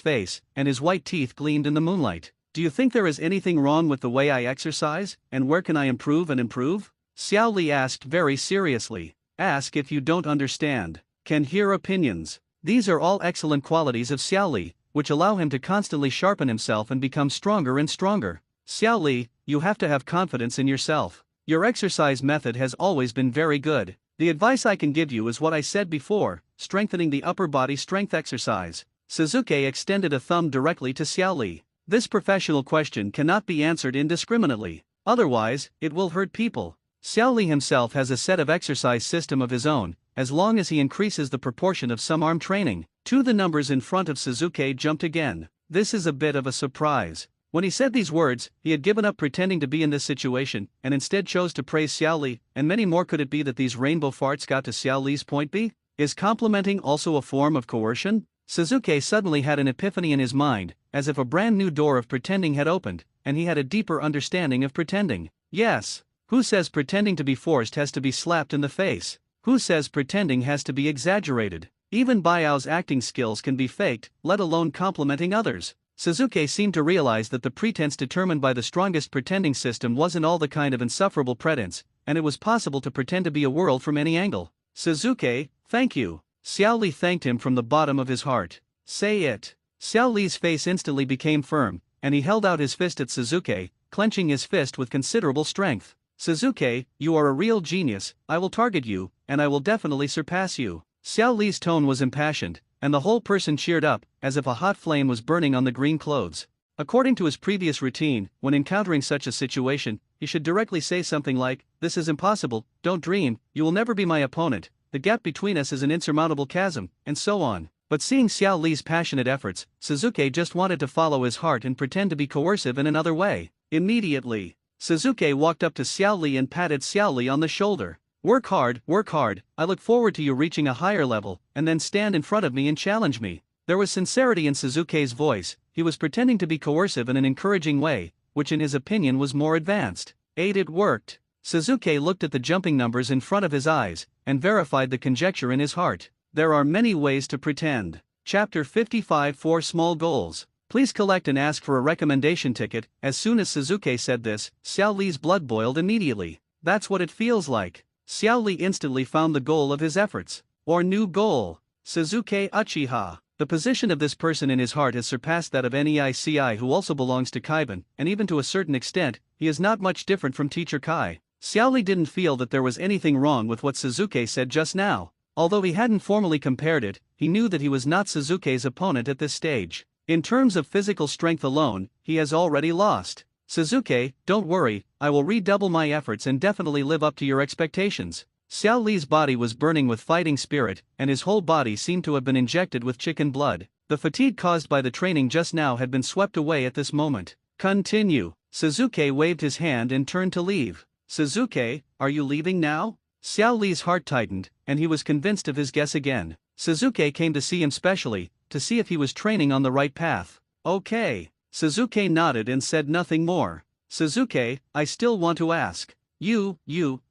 face, and his white teeth gleamed in the moonlight. Do you think there is anything wrong with the way I exercise, and where can I improve and improve? Xiaoli asked very seriously. Ask if you don't understand. Can hear opinions. These are all excellent qualities of Xiaoli, which allow him to constantly sharpen himself and become stronger and stronger. Xiaoli, you have to have confidence in yourself. Your exercise method has always been very good. The advice I can give you is what I said before, strengthening the upper body strength exercise. Suzuki extended a thumb directly to Xiaoli. This professional question cannot be answered indiscriminately. Otherwise, it will hurt people. Xiaoli himself has a set of exercise system of his own, as long as he increases the proportion of some arm training. The numbers in front of Suzuki jumped again. This is a bit of a surprise. When he said these words, he had given up pretending to be in this situation, and instead chose to praise Xiaoli, and many more. Could it be that these rainbow farts got to Xiaoli's point B? Is complimenting also a form of coercion? Suzuki suddenly had an epiphany in his mind, as if a brand new door of pretending had opened, and he had a deeper understanding of pretending. Yes. Who says pretending to be forced has to be slapped in the face? Who says pretending has to be exaggerated? Even Baiao's acting skills can be faked, let alone complimenting others. Suzuki seemed to realize that the pretense determined by the strongest pretending system wasn't all the kind of insufferable pretense, and it was possible to pretend to be a world from any angle. Suzuki, thank you. Xiaoli thanked him from the bottom of his heart. Say it. Xiaoli's face instantly became firm, and he held out his fist at Suzuki, clenching his fist with considerable strength. Suzuki, you are a real genius, I will target you, and I will definitely surpass you. Xiaoli's tone was impassioned, and the whole person cheered up, as if a hot flame was burning on the green clothes. According to his previous routine, when encountering such a situation, he should directly say something like, "This is impossible, don't dream, you will never be my opponent, the gap between us is an insurmountable chasm," and so on. But seeing Xiaoli's passionate efforts, Suzuki just wanted to follow his heart and pretend to be coercive in another way. Immediately, Suzuki walked up to Xiaoli and patted Xiaoli on the shoulder. Work hard, I look forward to you reaching a higher level, and then stand in front of me and challenge me. There was sincerity in Suzuki's voice, he was pretending to be coercive in an encouraging way, which in his opinion was more advanced. It worked. Suzuki looked at the jumping numbers in front of his eyes, and verified the conjecture in his heart. There are many ways to pretend. Chapter 55 4 Small Goals. Please collect and ask for a recommendation ticket. As soon as Suzuki said this, Xiaoli's blood boiled immediately. That's what it feels like. Xiaoli instantly found the goal of his efforts. Or new goal. Suzuki Uchiha. The position of this person in his heart has surpassed that of Nici, who also belongs to Kaiban, and even to a certain extent, he is not much different from Teacher Kai. Xiaoli didn't feel that there was anything wrong with what Suzuki said just now. Although he hadn't formally compared it, he knew that he was not Suzuki's opponent at this stage. In terms of physical strength alone, he has already lost. Suzuki, don't worry, I will redouble my efforts and definitely live up to your expectations. Xiaoli's body was burning with fighting spirit, and his whole body seemed to have been injected with chicken blood. The fatigue caused by the training just now had been swept away at this moment. Continue. Suzuki waved his hand and turned to leave. Suzuki, are you leaving now? Xiaoli's heart tightened, and he was convinced of his guess again. Suzuki came to see him specially, to see if he was training on the right path. Okay. Suzuki nodded and said nothing more. Suzuki, I still want to ask. You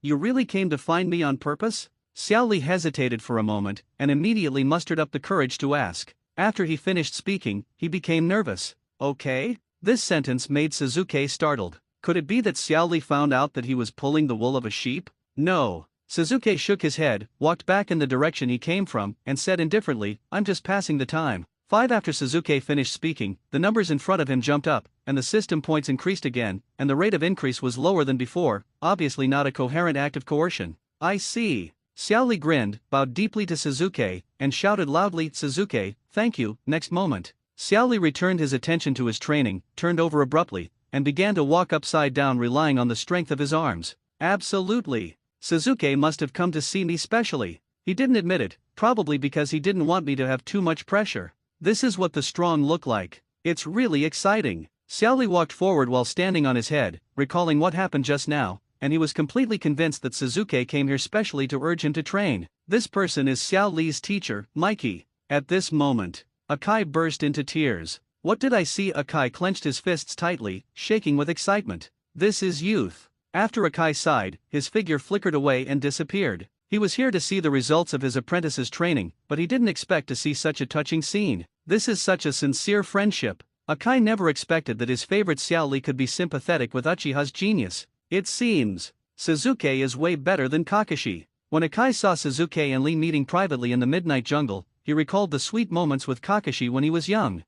really came to find me on purpose? Xiao Li hesitated for a moment, and immediately mustered up the courage to ask. After he finished speaking, he became nervous. Okay? This sentence made Suzuki startled. Could it be that Xiao Li found out that he was pulling the wool of a sheep? No. Suzuki shook his head, walked back in the direction he came from, and said indifferently, I'm just passing the time. 5 After Suzuki finished speaking, the numbers in front of him jumped up, and the system points increased again, and the rate of increase was lower than before, obviously not a coherent act of coercion. I see. Xiao Li grinned, bowed deeply to Suzuki, and shouted loudly, Suzuki, thank you. Next moment, Xiao Li returned his attention to his training, turned over abruptly, and began to walk upside down relying on the strength of his arms. Absolutely. Suzuki must have come to see me specially. He didn't admit it, probably because he didn't want me to have too much pressure. This is what the strong look like. It's really exciting. Xiao Li walked forward while standing on his head, recalling what happened just now, and he was completely convinced that Suzuki came here specially to urge him to train. This person is Xiao Li's teacher, Mikey. At this moment, Akai burst into tears. What did I see? Akai clenched his fists tightly, shaking with excitement. This is youth. After Akai sighed, his figure flickered away and disappeared. He was here to see the results of his apprentice's training, but he didn't expect to see such a touching scene. This is such a sincere friendship. Akai never expected that his favorite Xiao Li could be sympathetic with Uchiha's genius. It seems Suzuki is way better than Kakashi. When Akai saw Suzuki and Li meeting privately in the midnight jungle, he recalled the sweet moments with Kakashi when he was young.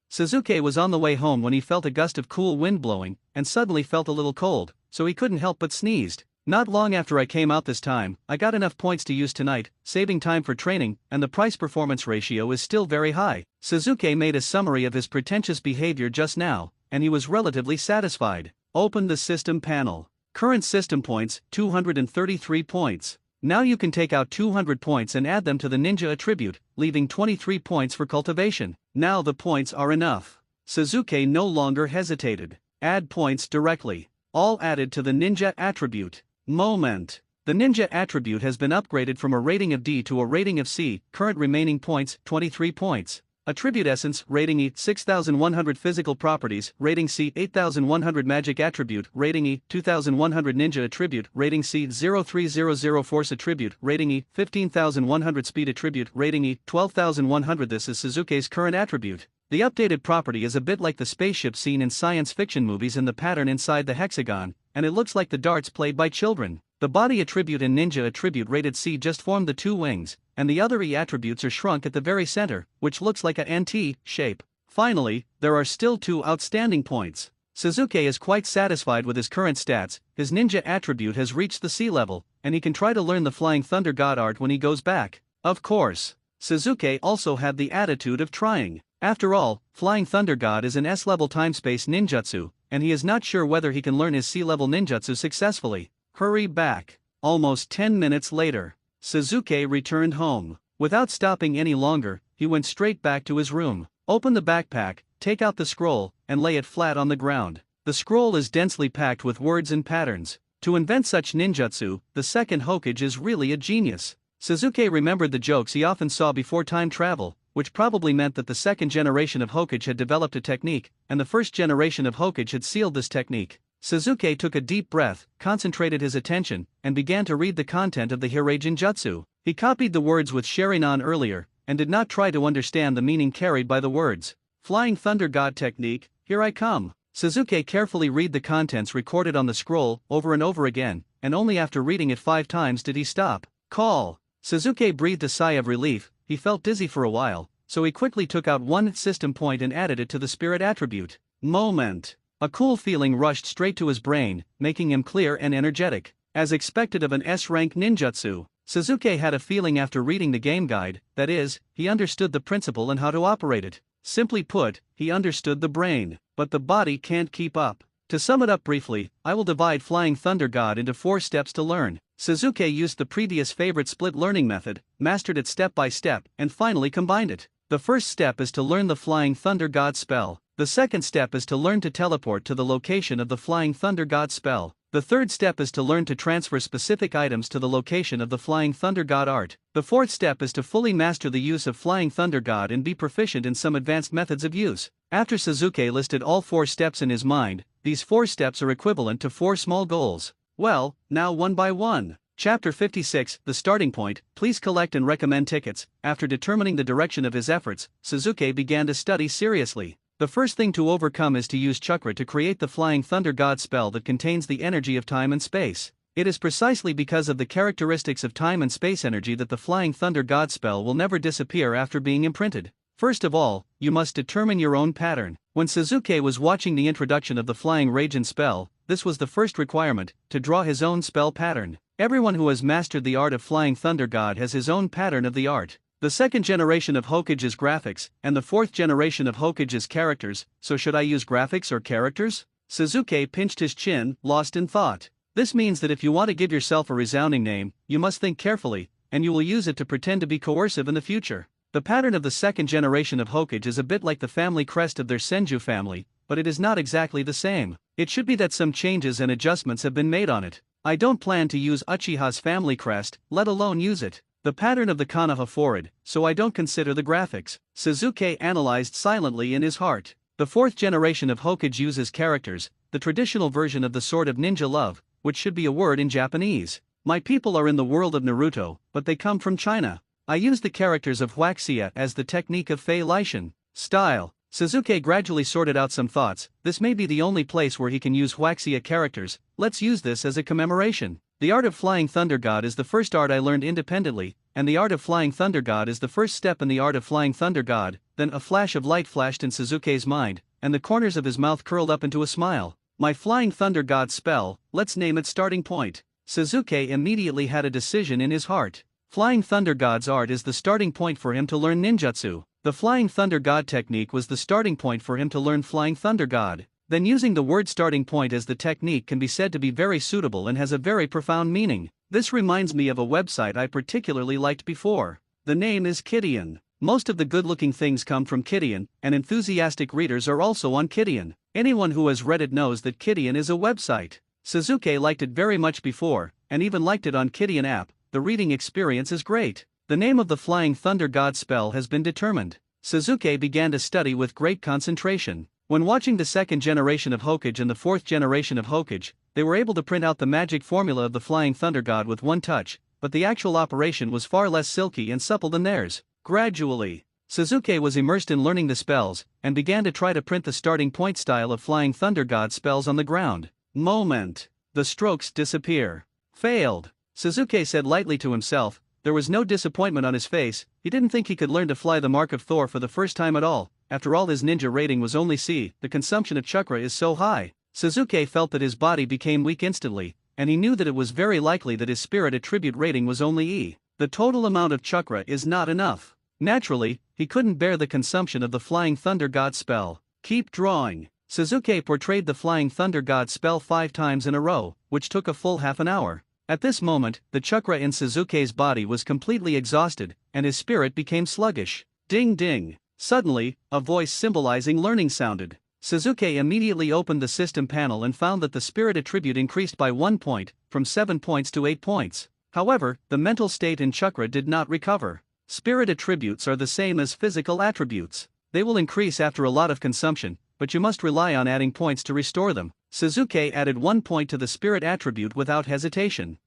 Suzuki was on the way home when he felt a gust of cool wind blowing, and suddenly felt a little cold, so he couldn't help but sneezed. Not long after I came out this time, I got enough points to use tonight, saving time for training, and the price-performance ratio is still very high. Suzuki made a summary of his pretentious behavior just now, and he was relatively satisfied. Open the system panel. Current system points, 233 points. Now you can take out 200 points and add them to the ninja attribute, leaving 23 points for cultivation. Now the points are enough. Suzuki no longer hesitated. Add points directly. All added to the ninja attribute. Moment. The ninja attribute has been upgraded from a rating of D to a rating of C. Current remaining points, 23 points. Attribute essence, rating E, 6100 physical properties, rating C, 8100 magic attribute, rating E, 2100 ninja attribute, rating C, 0300 force attribute, rating E, 15100 speed attribute, rating E, 12100. This is Suzuki's current attribute. The updated property is a bit like the spaceship seen in science fiction movies in the pattern inside the hexagon, and it looks like the darts played by children. The body attribute and ninja attribute rated C just formed the two wings, and the other E attributes are shrunk at the very center, which looks like a NT shape. Finally, there are still 2 outstanding points. Suzuki is quite satisfied with his current stats. His ninja attribute has reached the C level, and he can try to learn the Flying Thunder God art when he goes back. Of course, Suzuki also had the attitude of trying. After all, Flying Thunder God is an S-level time-space ninjutsu, and he is not sure whether he can learn his C-level ninjutsu successfully. Hurry back. Almost 10 minutes later, Suzuki returned home. Without stopping any longer, he went straight back to his room. Open the backpack, take out the scroll, and lay it flat on the ground. The scroll is densely packed with words and patterns. To invent such ninjutsu, the second Hokage is really a genius. Suzuki remembered the jokes he often saw before time travel, which probably meant that the second generation of Hokage had developed a technique, and the first generation of Hokage had sealed this technique. Suzuki took a deep breath, concentrated his attention, and began to read the content of the Hiraijin Jutsu. He copied the words with sharingan earlier, and did not try to understand the meaning carried by the words. Flying Thunder God technique, here I come. Suzuki carefully read the contents recorded on the scroll, over and over again, and only after reading it 5 times did he stop. Call. Suzuki breathed a sigh of relief. He felt dizzy for a while, so he quickly took out 1 system point and added it to the spirit attribute. Moment. A cool feeling rushed straight to his brain, making him clear and energetic. As expected of an S-rank ninjutsu, Suzuki had a feeling after reading the game guide, that is, he understood the principle and how to operate it. Simply put, he understood the brain, but the body can't keep up. To sum it up briefly, I will divide Flying Thunder God into 4 steps to learn. Suzuki used the previous favorite split learning method, mastered it step by step, and finally combined it. The first step is to learn the Flying Thunder God spell. The second step is to learn to teleport to the location of the Flying Thunder God spell. The third step is to learn to transfer specific items to the location of the Flying Thunder God art. The fourth step is to fully master the use of Flying Thunder God and be proficient in some advanced methods of use. After Sasuke listed all 4 steps in his mind, these 4 steps are equivalent to 4 small goals. Well, now one by one. Chapter 56, The Starting Point. Please collect and recommend tickets. After determining the direction of his efforts, Sasuke began to study seriously. The first thing to overcome is to use chakra to create the Flying Thunder God spell that contains the energy of time and space. It is precisely because of the characteristics of time and space energy that the Flying Thunder God spell will never disappear after being imprinted. First of all, you must determine your own pattern. When Sasuke was watching the introduction of the Flying Raijin spell, this was the first requirement, to draw his own spell pattern. Everyone who has mastered the art of Flying Thunder God has his own pattern of the art. The second generation of Hokage is graphics, and the fourth generation of Hokage is characters, so should I use graphics or characters? Sasuke pinched his chin, lost in thought. This means that if you want to give yourself a resounding name, you must think carefully, and you will use it to pretend to be coercive in the future. The pattern of the second generation of Hokage is a bit like the family crest of their Senju family, but it is not exactly the same. It should be that some changes and adjustments have been made on it. I don't plan to use Uchiha's family crest, let alone use it. The pattern of the Konoha forehead, so I don't consider the graphics. Sasuke analyzed silently in his heart. The fourth generation of Hokage uses characters, the traditional version of the Sword of Ninja Love, which should be a word in Japanese. My people are in the world of Naruto, but they come from China. I use the characters of Huaxia as the technique of Fei Lishan. Style. Sasuke gradually sorted out some thoughts. This may be the only place where he can use Huaxia characters. Let's use this as a commemoration. The art of Flying Thunder God is the first art I learned independently, and the art of Flying Thunder God is the first step in the art of Flying Thunder God. Then a flash of light flashed in Sasuke's mind, and the corners of his mouth curled up into a smile. My Flying Thunder God spell, let's name it Starting Point. Sasuke immediately had a decision in his heart. Flying Thunder God's art is the starting point for him to learn ninjutsu. The Flying Thunder God technique was the starting point for him to learn Flying Thunder God. Then using the word starting point as the technique can be said to be very suitable and has a very profound meaning. This reminds me of a website I particularly liked before. The name is Kidian. Most of the good-looking things come from Kidian, and enthusiastic readers are also on Kidian. Anyone who has read it knows that Kidian is a website. Sasuke liked it very much before, and even liked it on Kidian app. The reading experience is great. The name of the Flying Thunder God spell has been determined. Sasuke began to study with great concentration. When watching the second generation of Hokage and the fourth generation of Hokage, they were able to print out the magic formula of the Flying Thunder God with one touch, but the actual operation was far less silky and supple than theirs. Gradually, Sasuke was immersed in learning the spells, and began to try to print the starting point style of Flying Thunder God spells on the ground. Moment. The strokes disappear. Failed. Sasuke said lightly to himself. There was no disappointment on his face. He didn't think he could learn to fly the mark of Thor for the first time at all. After all, his ninja rating was only C. The consumption of chakra is so high. Sasuke felt that his body became weak instantly, and he knew that it was very likely that his spirit attribute rating was only E. The total amount of chakra is not enough. Naturally, he couldn't bear the consumption of the Flying Thunder God spell. Keep drawing. Sasuke portrayed the Flying Thunder God spell 5 times in a row, which took a full half an hour. At this moment, the chakra in Sasuke's body was completely exhausted, and his spirit became sluggish. Ding ding. Suddenly, a voice symbolizing learning sounded. Sasuke immediately opened the system panel and found that the spirit attribute increased by 1 point, from 7 points to 8 points. However, the mental state in chakra did not recover. Spirit attributes are the same as physical attributes. They will increase after a lot of consumption, but you must rely on adding points to restore them. Sasuke added 1 point to the spirit attribute without hesitation.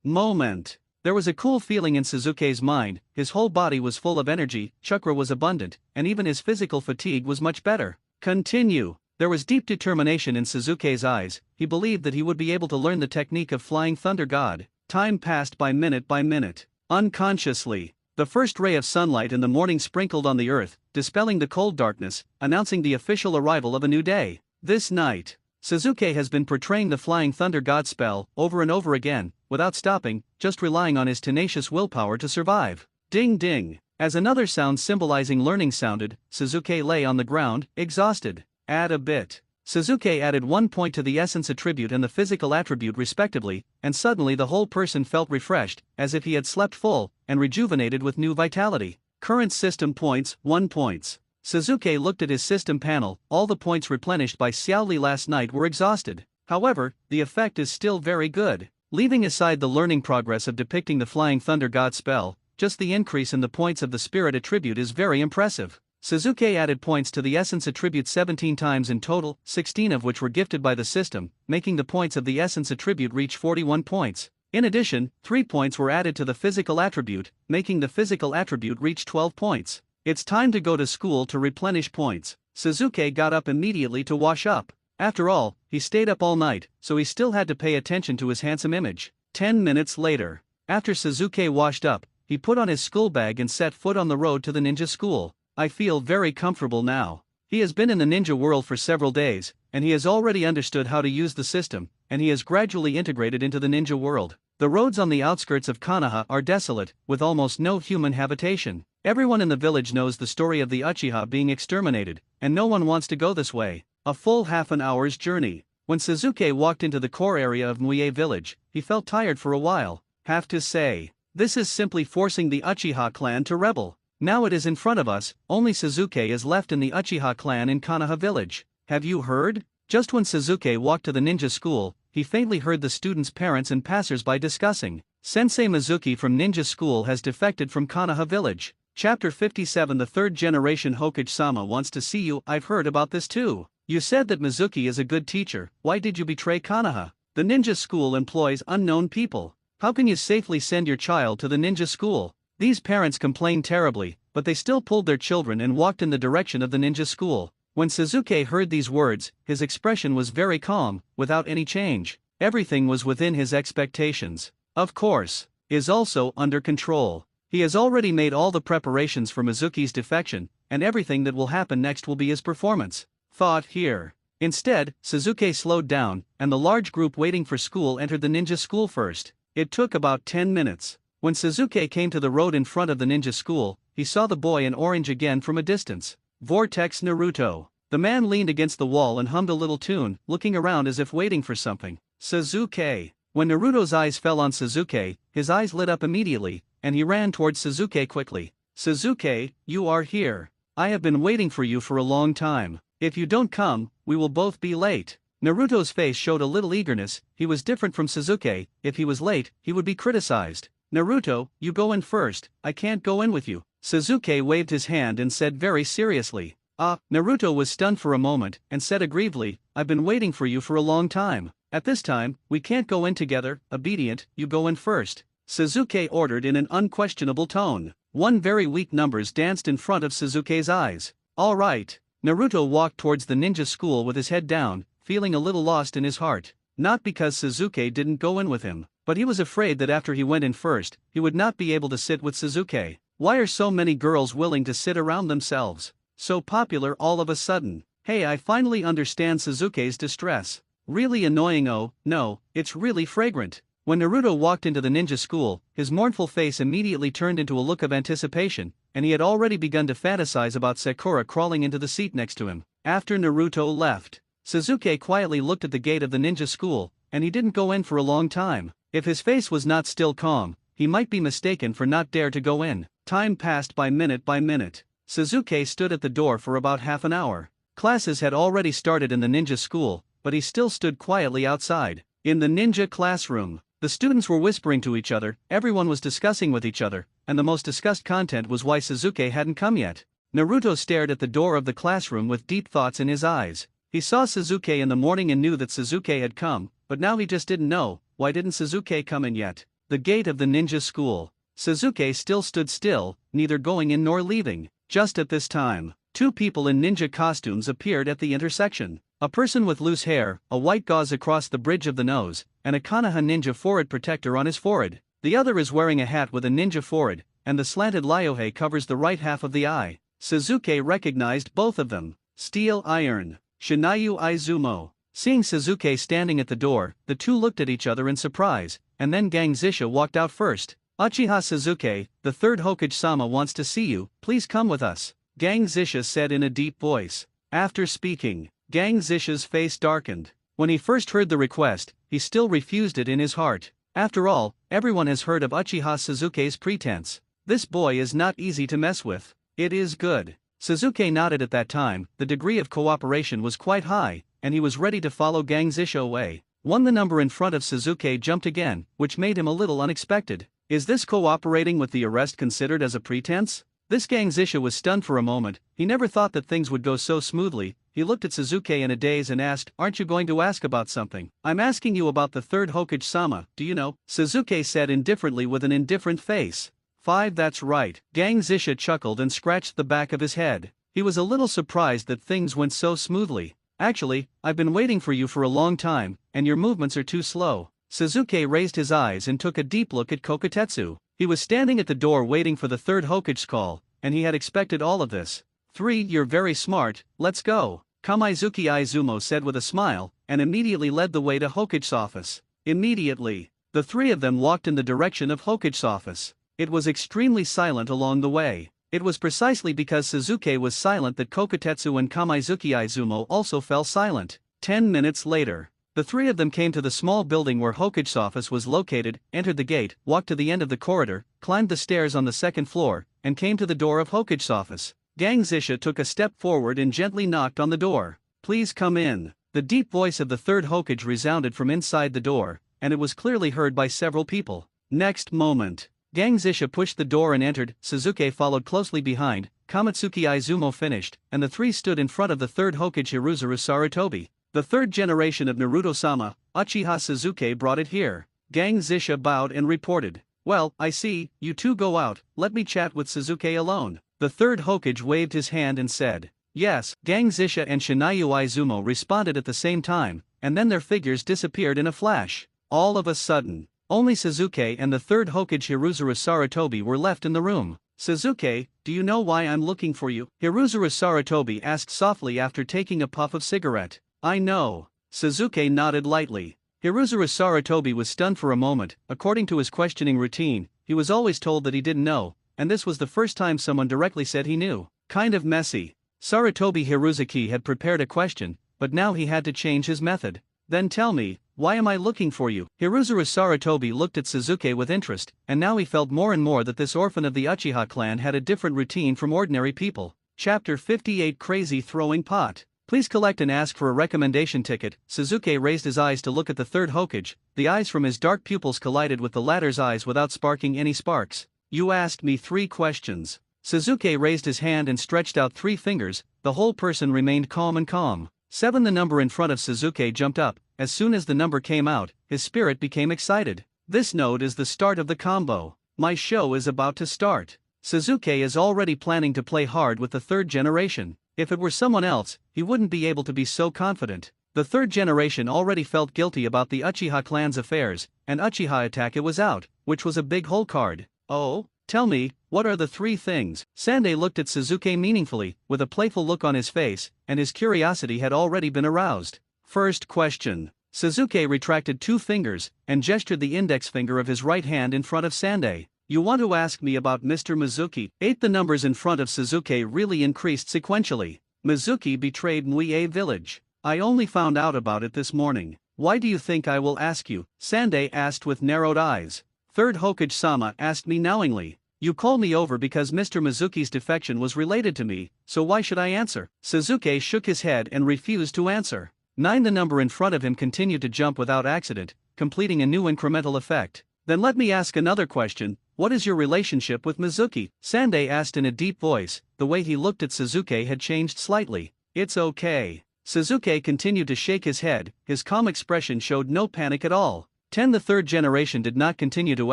Moment. There was a cool feeling in Sasuke's mind. His whole body was full of energy, chakra was abundant, and even his physical fatigue was much better. Continue. There was deep determination in Sasuke's eyes. He believed that he would be able to learn the technique of Flying Thunder God. Time passed by minute. Unconsciously, the first ray of sunlight in the morning sprinkled on the earth, dispelling the cold darkness, announcing the official arrival of a new day. This night, Sasuke has been portraying the Flying Thunder God spell over and over again, without stopping, just relying on his tenacious willpower to survive. Ding ding. As another sound symbolizing learning sounded, Sasuke lay on the ground, exhausted. Add a bit. Sasuke added 1 point to the essence attribute and the physical attribute respectively, and suddenly the whole person felt refreshed, as if he had slept full, and rejuvenated with new vitality. Current system points, 1 points. Sasuke looked at his system panel. All the points replenished by Xiaoli last night were exhausted. However, the effect is still very good. Leaving aside the learning progress of depicting the Flying Thunder God spell, just the increase in the points of the Spirit attribute is very impressive. Sasuke added points to the Essence attribute 17 times in total, 16 of which were gifted by the system, making the points of the Essence attribute reach 41 points. In addition, 3 points were added to the Physical attribute, making the Physical attribute reach 12 points. It's time to go to school to replenish points. Sasuke got up immediately to wash up. After all, he stayed up all night, so he still had to pay attention to his handsome image. 10 minutes later, after Sasuke washed up, he put on his school bag and set foot on the road to the ninja school. I feel very comfortable now. He has been in the ninja world for several days, and he has already understood how to use the system, and he has gradually integrated into the ninja world. The roads on the outskirts of Konoha are desolate, with almost no human habitation. Everyone in the village knows the story of the Uchiha being exterminated, and no one wants to go this way. A full half an hour's journey. When Sasuke walked into the core area of Muye village, he felt tired for a while. Have to say, this is simply forcing the Uchiha clan to rebel. Now it is in front of us, only Sasuke is left in the Uchiha clan in Konoha village. Have you heard? Just when Sasuke walked to the ninja school, he faintly heard the students' parents and passers-by discussing. Sensei Mizuki from ninja school has defected from Konoha village. Chapter 57. The third generation Hokage-sama wants to see you. I've heard about this too. You said that Mizuki is a good teacher. Why did you betray Konoha? The ninja school employs unknown people. How can you safely send your child to the ninja school? These parents complained terribly, but they still pulled their children and walked in the direction of the ninja school. When Sasuke heard these words, his expression was very calm, without any change. Everything was within his expectations. Of course, is also under control. He has already made all the preparations for Mizuki's defection, and everything that will happen next will be his performance. Thought here. Instead, Sasuke slowed down, and the large group waiting for school entered the ninja school first. It took about 10 minutes. When Sasuke came to the road in front of the ninja school, he saw the boy in orange again from a distance. Vortex Naruto. The man leaned against the wall and hummed a little tune, looking around as if waiting for something. Sasuke. When Naruto's eyes fell on Sasuke, his eyes lit up immediately, and he ran towards Sasuke quickly. Sasuke, you are here. I have been waiting for you for a long time. If you don't come, we will both be late. Naruto's face showed a little eagerness. He was different from Sasuke. If he was late, he would be criticized. Naruto, you go in first. I can't go in with you. Sasuke waved his hand and said very seriously. Naruto was stunned for a moment, and said aggrievedly, I've been waiting for you for a long time. At this time, we can't go in together. Obedient, you go in first. Sasuke ordered in an unquestionable tone. One very weak numbers danced in front of Sasuke's eyes. All right. Naruto walked towards the ninja school with his head down, feeling a little lost in his heart. Not because Sasuke didn't go in with him, but he was afraid that after he went in first, he would not be able to sit with Sasuke. Why are so many girls willing to sit around themselves? So popular all of a sudden. Hey, I finally understand Sasuke's distress. Really annoying. Oh, no, it's really fragrant. When Naruto walked into the ninja school, his mournful face immediately turned into a look of anticipation, and he had already begun to fantasize about Sakura crawling into the seat next to him. After Naruto left, Sasuke quietly looked at the gate of the ninja school, and he didn't go in for a long time. If his face was not still calm, he might be mistaken for not dare to go in. Time passed by minute by minute. Sasuke stood at the door for about half an hour. Classes had already started in the ninja school, but he still stood quietly outside. In the ninja classroom, the students were whispering to each other, everyone was discussing with each other, and the most discussed content was why Sasuke hadn't come yet. Naruto stared at the door of the classroom with deep thoughts in his eyes. He saw Sasuke in the morning and knew that Sasuke had come, but now he just didn't know, why didn't Sasuke come in yet? The gate of the ninja school. Sasuke still stood still, neither going in nor leaving. Just at this time, two people in ninja costumes appeared at the intersection. A person with loose hair, a white gauze across the bridge of the nose, and a Konoha ninja forehead protector on his forehead. The other is wearing a hat with a ninja forehead, and the slanted ryohei covers the right half of the eye. Sasuke recognized both of them. Steel Iron. Shinayu Izumo. Seeing Sasuke standing at the door, the two looked at each other in surprise, and then Gang Zisha walked out first. Uchiha Sasuke, the third Hokage-sama wants to see you, please come with us. Gang Zisha said in a deep voice. After speaking, Gang Zisha's face darkened. When he first heard the request, he still refused it in his heart. After all, everyone has heard of Uchiha Sasuke's pretense. This boy is not easy to mess with. It is good. Sasuke nodded at that time. The degree of cooperation was quite high, and he was ready to follow Gang Zisha away. One the number in front of Suzuki jumped again, which made him a little unexpected. Is this cooperating with the arrest considered as a pretense? This Gang Zisha was stunned for a moment. He never thought that things would go so smoothly. He looked at Suzuki in a daze and asked, "Aren't you going to ask about something?" "I'm asking you about the third Hokage-sama, do you know?" Suzuki said indifferently with an indifferent face. "5, that's right." Gang Zisha chuckled and scratched the back of his head. He was a little surprised that things went so smoothly. "Actually, I've been waiting for you for a long time, and your movements are too slow." Suzuki raised his eyes and took a deep look at Kokotetsu. He was standing at the door waiting for the third Hokage's call, and he had expected all of this. 3, you're very smart, let's go. Kamizuki Izumo said with a smile, and immediately led the way to Hokage's office. Immediately, the three of them walked in the direction of Hokage's office. It was extremely silent along the way. It was precisely because Suzuki was silent that Kokotetsu and Kamizuki Izumo also fell silent. 10 minutes later, the three of them came to the small building where Hokage's office was located, entered the gate, walked to the end of the corridor, climbed the stairs on the second floor, and came to the door of Hokage's office. Gang Zisha took a step forward and gently knocked on the door. "Please come in." The deep voice of the third Hokage resounded from inside the door, and it was clearly heard by several people. Next moment, Gang Zisha pushed the door and entered. Suzuki followed closely behind. Kamitsuki Izumo finished, and the three stood in front of the third Hokage Hiruzuru Sarutobi. The third generation of Naruto-sama, Uchiha Suzuki, brought it here. Gang Zisha bowed and reported. "Well, I see, you two go out, let me chat with Suzuki alone." The third Hokage waved his hand and said, "Yes." Gang Zisha and Shinayu Izumo responded at the same time, and then their figures disappeared in a flash. All of a sudden, only Suzuki and the third Hokage Hiruzuru Sarutobi were left in the room. "Suzuki, do you know why I'm looking for you?" Hiruzuru Sarutobi asked softly after taking a puff of cigarette. "I know." Suzuki nodded lightly. Hiruzuru Sarutobi was stunned for a moment. According to his questioning routine, he was always told that he didn't know, and this was the first time someone directly said he knew. Kind of messy. Sarutobi Hiruzuki had prepared a question, but now he had to change his method. "Then tell me, why am I looking for you?" Hiruzuru Sarutobi looked at Suzuki with interest, and now he felt more and more that this orphan of the Uchiha clan had a different routine from ordinary people. Chapter 58 Crazy Throwing Pot. "Please collect and ask for a recommendation ticket." Suzuki raised his eyes to look at the third Hokage. The eyes from his dark pupils collided with the latter's eyes without sparking any sparks. "You asked me 3 questions. Suzuki raised his hand and stretched out 3 fingers. The whole person remained calm and calm. 7 The number in front of Suzuki jumped up. As soon as the number came out, his spirit became excited. "This note is the start of the combo. My show is about to start." Suzuki is already planning to play hard with the third generation. If it were someone else, he wouldn't be able to be so confident. The third generation already felt guilty about the Uchiha clan's affairs, and Uchiha attack it was out, which was a big hole card. "Oh, tell me, what are the 3 things? Sandei looked at Suzuki meaningfully, with a playful look on his face, and his curiosity had already been aroused. "First question." Suzuki retracted 2 fingers, and gestured the index finger of his right hand in front of Sandei. "You want to ask me about Mr. Mizuki?" 8 The numbers in front of Suzuki really increased sequentially. "Mizuki betrayed Muie village. I only found out about it this morning." "Why do you think I will ask you?" Sandei asked with narrowed eyes. "Third Hokage-sama asked me knowingly. You called me over because Mr. Mizuki's defection was related to me, so why should I answer?" Suzuki shook his head and refused to answer. 9 The number in front of him continued to jump without accident, completing a new incremental effect. "Then let me ask another question. What is your relationship with Mizuki?" Sandei asked in a deep voice. The way he looked at Suzuki had changed slightly. "It's okay." Suzuki continued to shake his head. His calm expression showed no panic at all. 10 The third generation did not continue to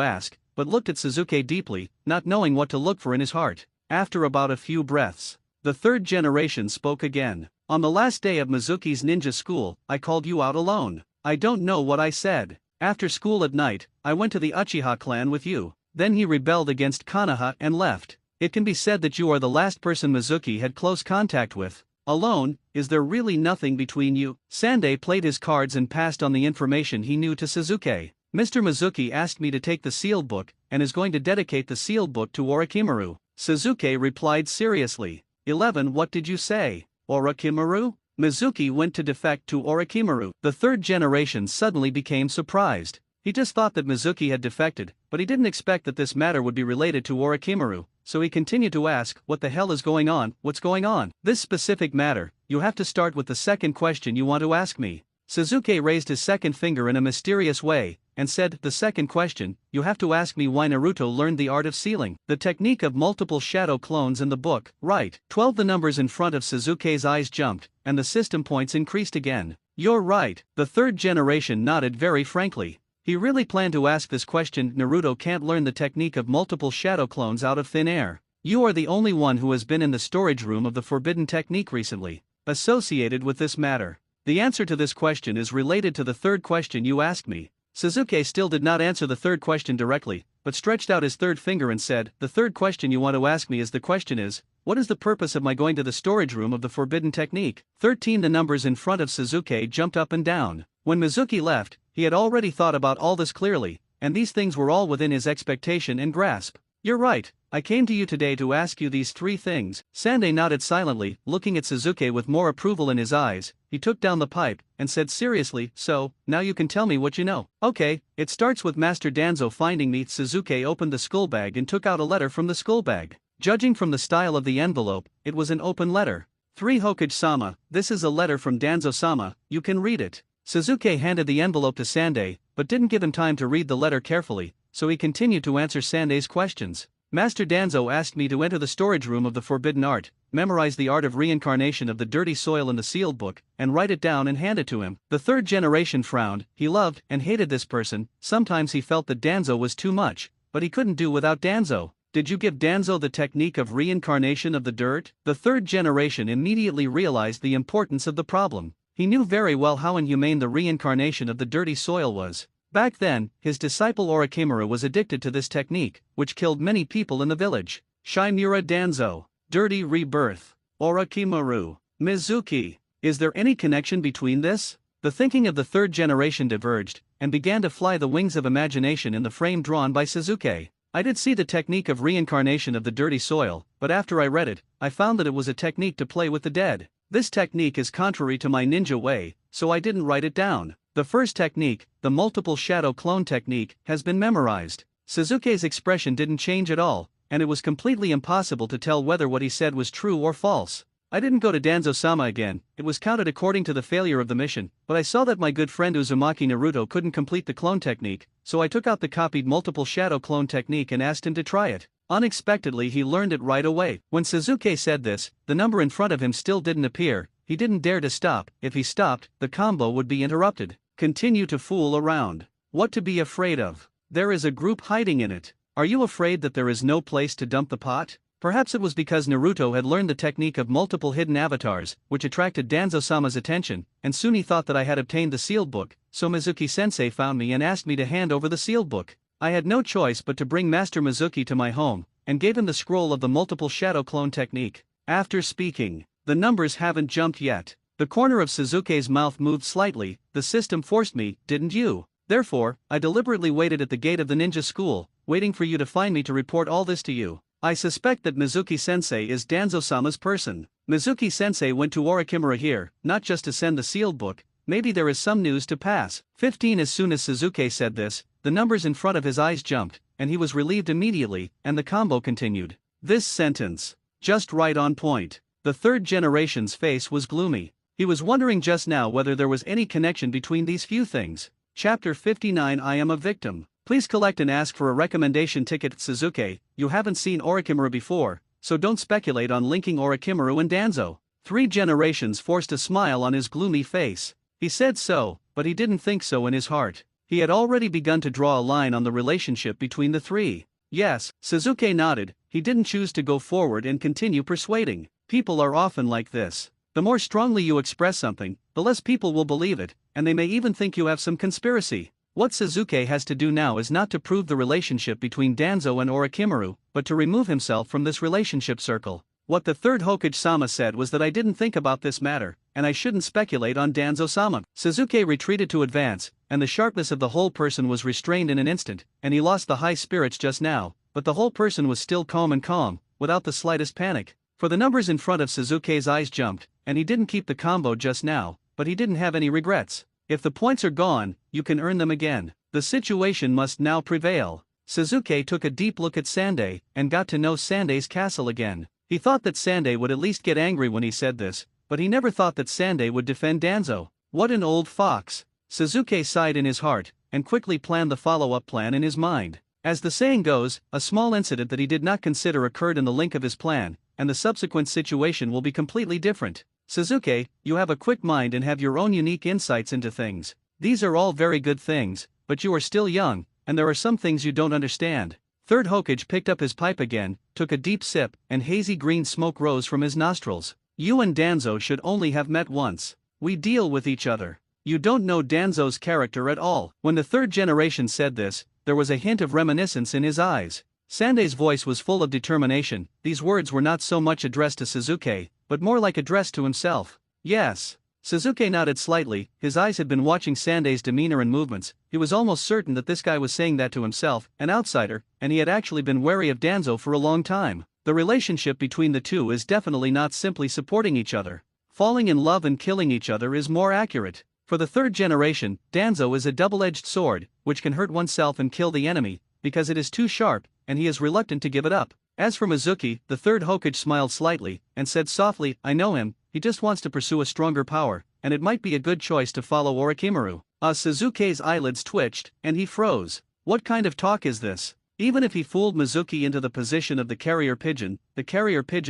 ask, but looked at Suzuki deeply, not knowing what to look for in his heart. After about a few breaths, the third generation spoke again. "On the last day of Mizuki's ninja school, I called you out alone. I don't know what I said. After school at night, I went to the Uchiha clan with you. Then he rebelled against Konoha and left. It can be said that you are the last person Mizuki had close contact with. Alone, is there really nothing between you?" Sandei played his cards and passed on the information he knew to Suzuki. "Mr. Mizuki asked me to take the sealed book, and is going to dedicate the sealed book to Orochimaru." Suzuki replied seriously. 11 What did you say? Orochimaru? Mizuki went to defect to Orochimaru. The third generation suddenly became surprised. He just thought that Mizuki had defected, but he didn't expect that this matter would be related to Orochimaru, so he continued to ask, "What the hell is going on, what's going on?" This specific matter, you have to start with the second question you want to ask me. Sasuke raised his second finger in a mysterious way, and said, the second question, you have to ask me why Naruto learned the art of sealing, the technique of multiple shadow clones in the book, right? 12. The numbers in front of Sasuke's eyes jumped, and the system points increased again. You're right, the third generation nodded very frankly. He really planned to ask this question. Naruto can't learn the technique of multiple shadow clones out of thin air. You are the only one who has been in the storage room of the forbidden technique recently, associated with this matter. The answer to this question is related to the third question you asked me. Sasuke still did not answer the third question directly, but stretched out his third finger and said, the third question you want to ask me is the question is, what is the purpose of my going to the storage room of the forbidden technique? 13. The numbers in front of Sasuke jumped up and down. When Mizuki left, he had already thought about all this clearly, and these things were all within his expectation and grasp. You're right, I came to you today to ask you these three things. Sande nodded silently, looking at Sasuke with more approval in his eyes. He took down the pipe, and said seriously, so, now you can tell me what you know. Okay, it starts with Master Danzo finding me. Sasuke opened the skull bag and took out a letter from the skull bag. Judging from the style of the envelope, it was an open letter. 3. Hokage-sama, this is a letter from Danzo-sama, you can read it. Sasuke handed the envelope to Sande, but didn't give him time to read the letter carefully, so he continued to answer Sande's questions. Master Danzo asked me to enter the storage room of the forbidden art, memorize the art of reincarnation of the dirty soil in the sealed book, and write it down and hand it to him. The third generation frowned. He loved and hated this person. Sometimes he felt that Danzo was too much, but he couldn't do without Danzo. Did you give Danzo the technique of reincarnation of the dirt? The third generation immediately realized the importance of the problem. He knew very well how inhumane the reincarnation of the dirty soil was. Back then, his disciple Orochimaru was addicted to this technique, which killed many people in the village. Shimura Danzo. Dirty rebirth. Orochimaru. Mizuki. Is there any connection between this? The thinking of the third generation diverged, and began to fly the wings of imagination in the frame drawn by Sasuke. I did see the technique of reincarnation of the dirty soil, but after I read it, I found that it was a technique to play with the dead. This technique is contrary to my ninja way, so I didn't write it down. The first technique, the multiple shadow clone technique, has been memorized. Sasuke's expression didn't change at all, and it was completely impossible to tell whether what he said was true or false. I didn't go to Danzo-sama again, it was counted according to the failure of the mission, but I saw that my good friend Uzumaki Naruto couldn't complete the clone technique, so I took out the copied multiple shadow clone technique and asked him to try it. Unexpectedly he learned it right away. When Sasuke said this, the number in front of him still didn't appear. He didn't dare to stop. If he stopped, the combo would be interrupted. Continue to fool around. What to be afraid of? There is a group hiding in it. Are you afraid that there is no place to dump the pot? Perhaps it was because Naruto had learned the technique of multiple hidden avatars, which attracted Danzo-sama's attention, and soon he thought that I had obtained the sealed book, so Mizuki-sensei found me and asked me to hand over the sealed book. I had no choice but to bring Master Mizuki to my home, and gave him the scroll of the multiple shadow clone technique. After speaking, the numbers haven't jumped yet. The corner of Sasuke's mouth moved slightly. The system forced me, didn't you? Therefore, I deliberately waited at the gate of the ninja school, waiting for you to find me to report all this to you. I suspect that Mizuki-sensei is Danzo-sama's person. Mizuki-sensei went to Orochimaru here, not just to send the sealed book. Maybe there is some news to pass. 15. As soon as Sasuke said this, the numbers in front of his eyes jumped, and he was relieved immediately, and the combo continued. This sentence. Just right on point. The third generation's face was gloomy. He was wondering just now whether there was any connection between these few things. Chapter 59. I am a victim. Please collect and ask for a recommendation ticket. Sasuke, you haven't seen Orochimaru before, so don't speculate on linking Orochimaru and Danzo. 3 generations forced a smile on his gloomy face. He said so, but he didn't think so in his heart. He had already begun to draw a line on the relationship between the three. Yes, Sasuke nodded. He didn't choose to go forward and continue persuading. People are often like this. The more strongly you express something, the less people will believe it, and they may even think you have some conspiracy. What Sasuke has to do now is not to prove the relationship between Danzo and Orochimaru, but to remove himself from this relationship circle. What the third Hokage-sama said was that I didn't think about this matter, and I shouldn't speculate on Danzo-sama. Sasuke retreated to advance, and the sharpness of the whole person was restrained in an instant, and he lost the high spirits just now, but the whole person was still calm, without the slightest panic. For the numbers in front of Sasuke's eyes jumped, and he didn't keep the combo just now, but he didn't have any regrets. If the points are gone, you can earn them again. The situation must now prevail. Sasuke took a deep look at Sande, and got to know Sande's castle again. He thought that Sande would at least get angry when he said this, but he never thought that Sandai would defend Danzo. What an old fox. Sasuke sighed in his heart, and quickly planned the follow-up plan in his mind. As the saying goes, a small incident that he did not consider occurred in the link of his plan, and the subsequent situation will be completely different. Sasuke, you have a quick mind and have your own unique insights into things. These are all very good things, but you are still young, and there are some things you don't understand. Third Hokage picked up his pipe again, took a deep sip, and hazy green smoke rose from his nostrils. You and Danzo should only have met once. We deal with each other. You don't know Danzo's character at all. When the third generation said this, there was a hint of reminiscence in his eyes. Sandai's voice was full of determination. These words were not so much addressed to Sasuke, but more like addressed to himself. Yes. Sasuke nodded slightly. His eyes had been watching Sandai's demeanor and movements. He was almost certain that this guy was saying that to himself, an outsider, and he had actually been wary of Danzo for a long time. The relationship between the two is definitely not simply supporting each other. Falling in love and killing each other is more accurate. For the third generation, Danzo is a double-edged sword, which can hurt oneself and kill the enemy, because it is too sharp, and he is reluctant to give it up. As for Mizuki, the third Hokage smiled slightly, and said softly, I know him, he just wants to pursue a stronger power, and it might be a good choice to follow Orochimaru. Sasuke's eyelids twitched, and he froze. What kind of talk is this? Even if he fooled Mizuki into the position of the carrier pigeon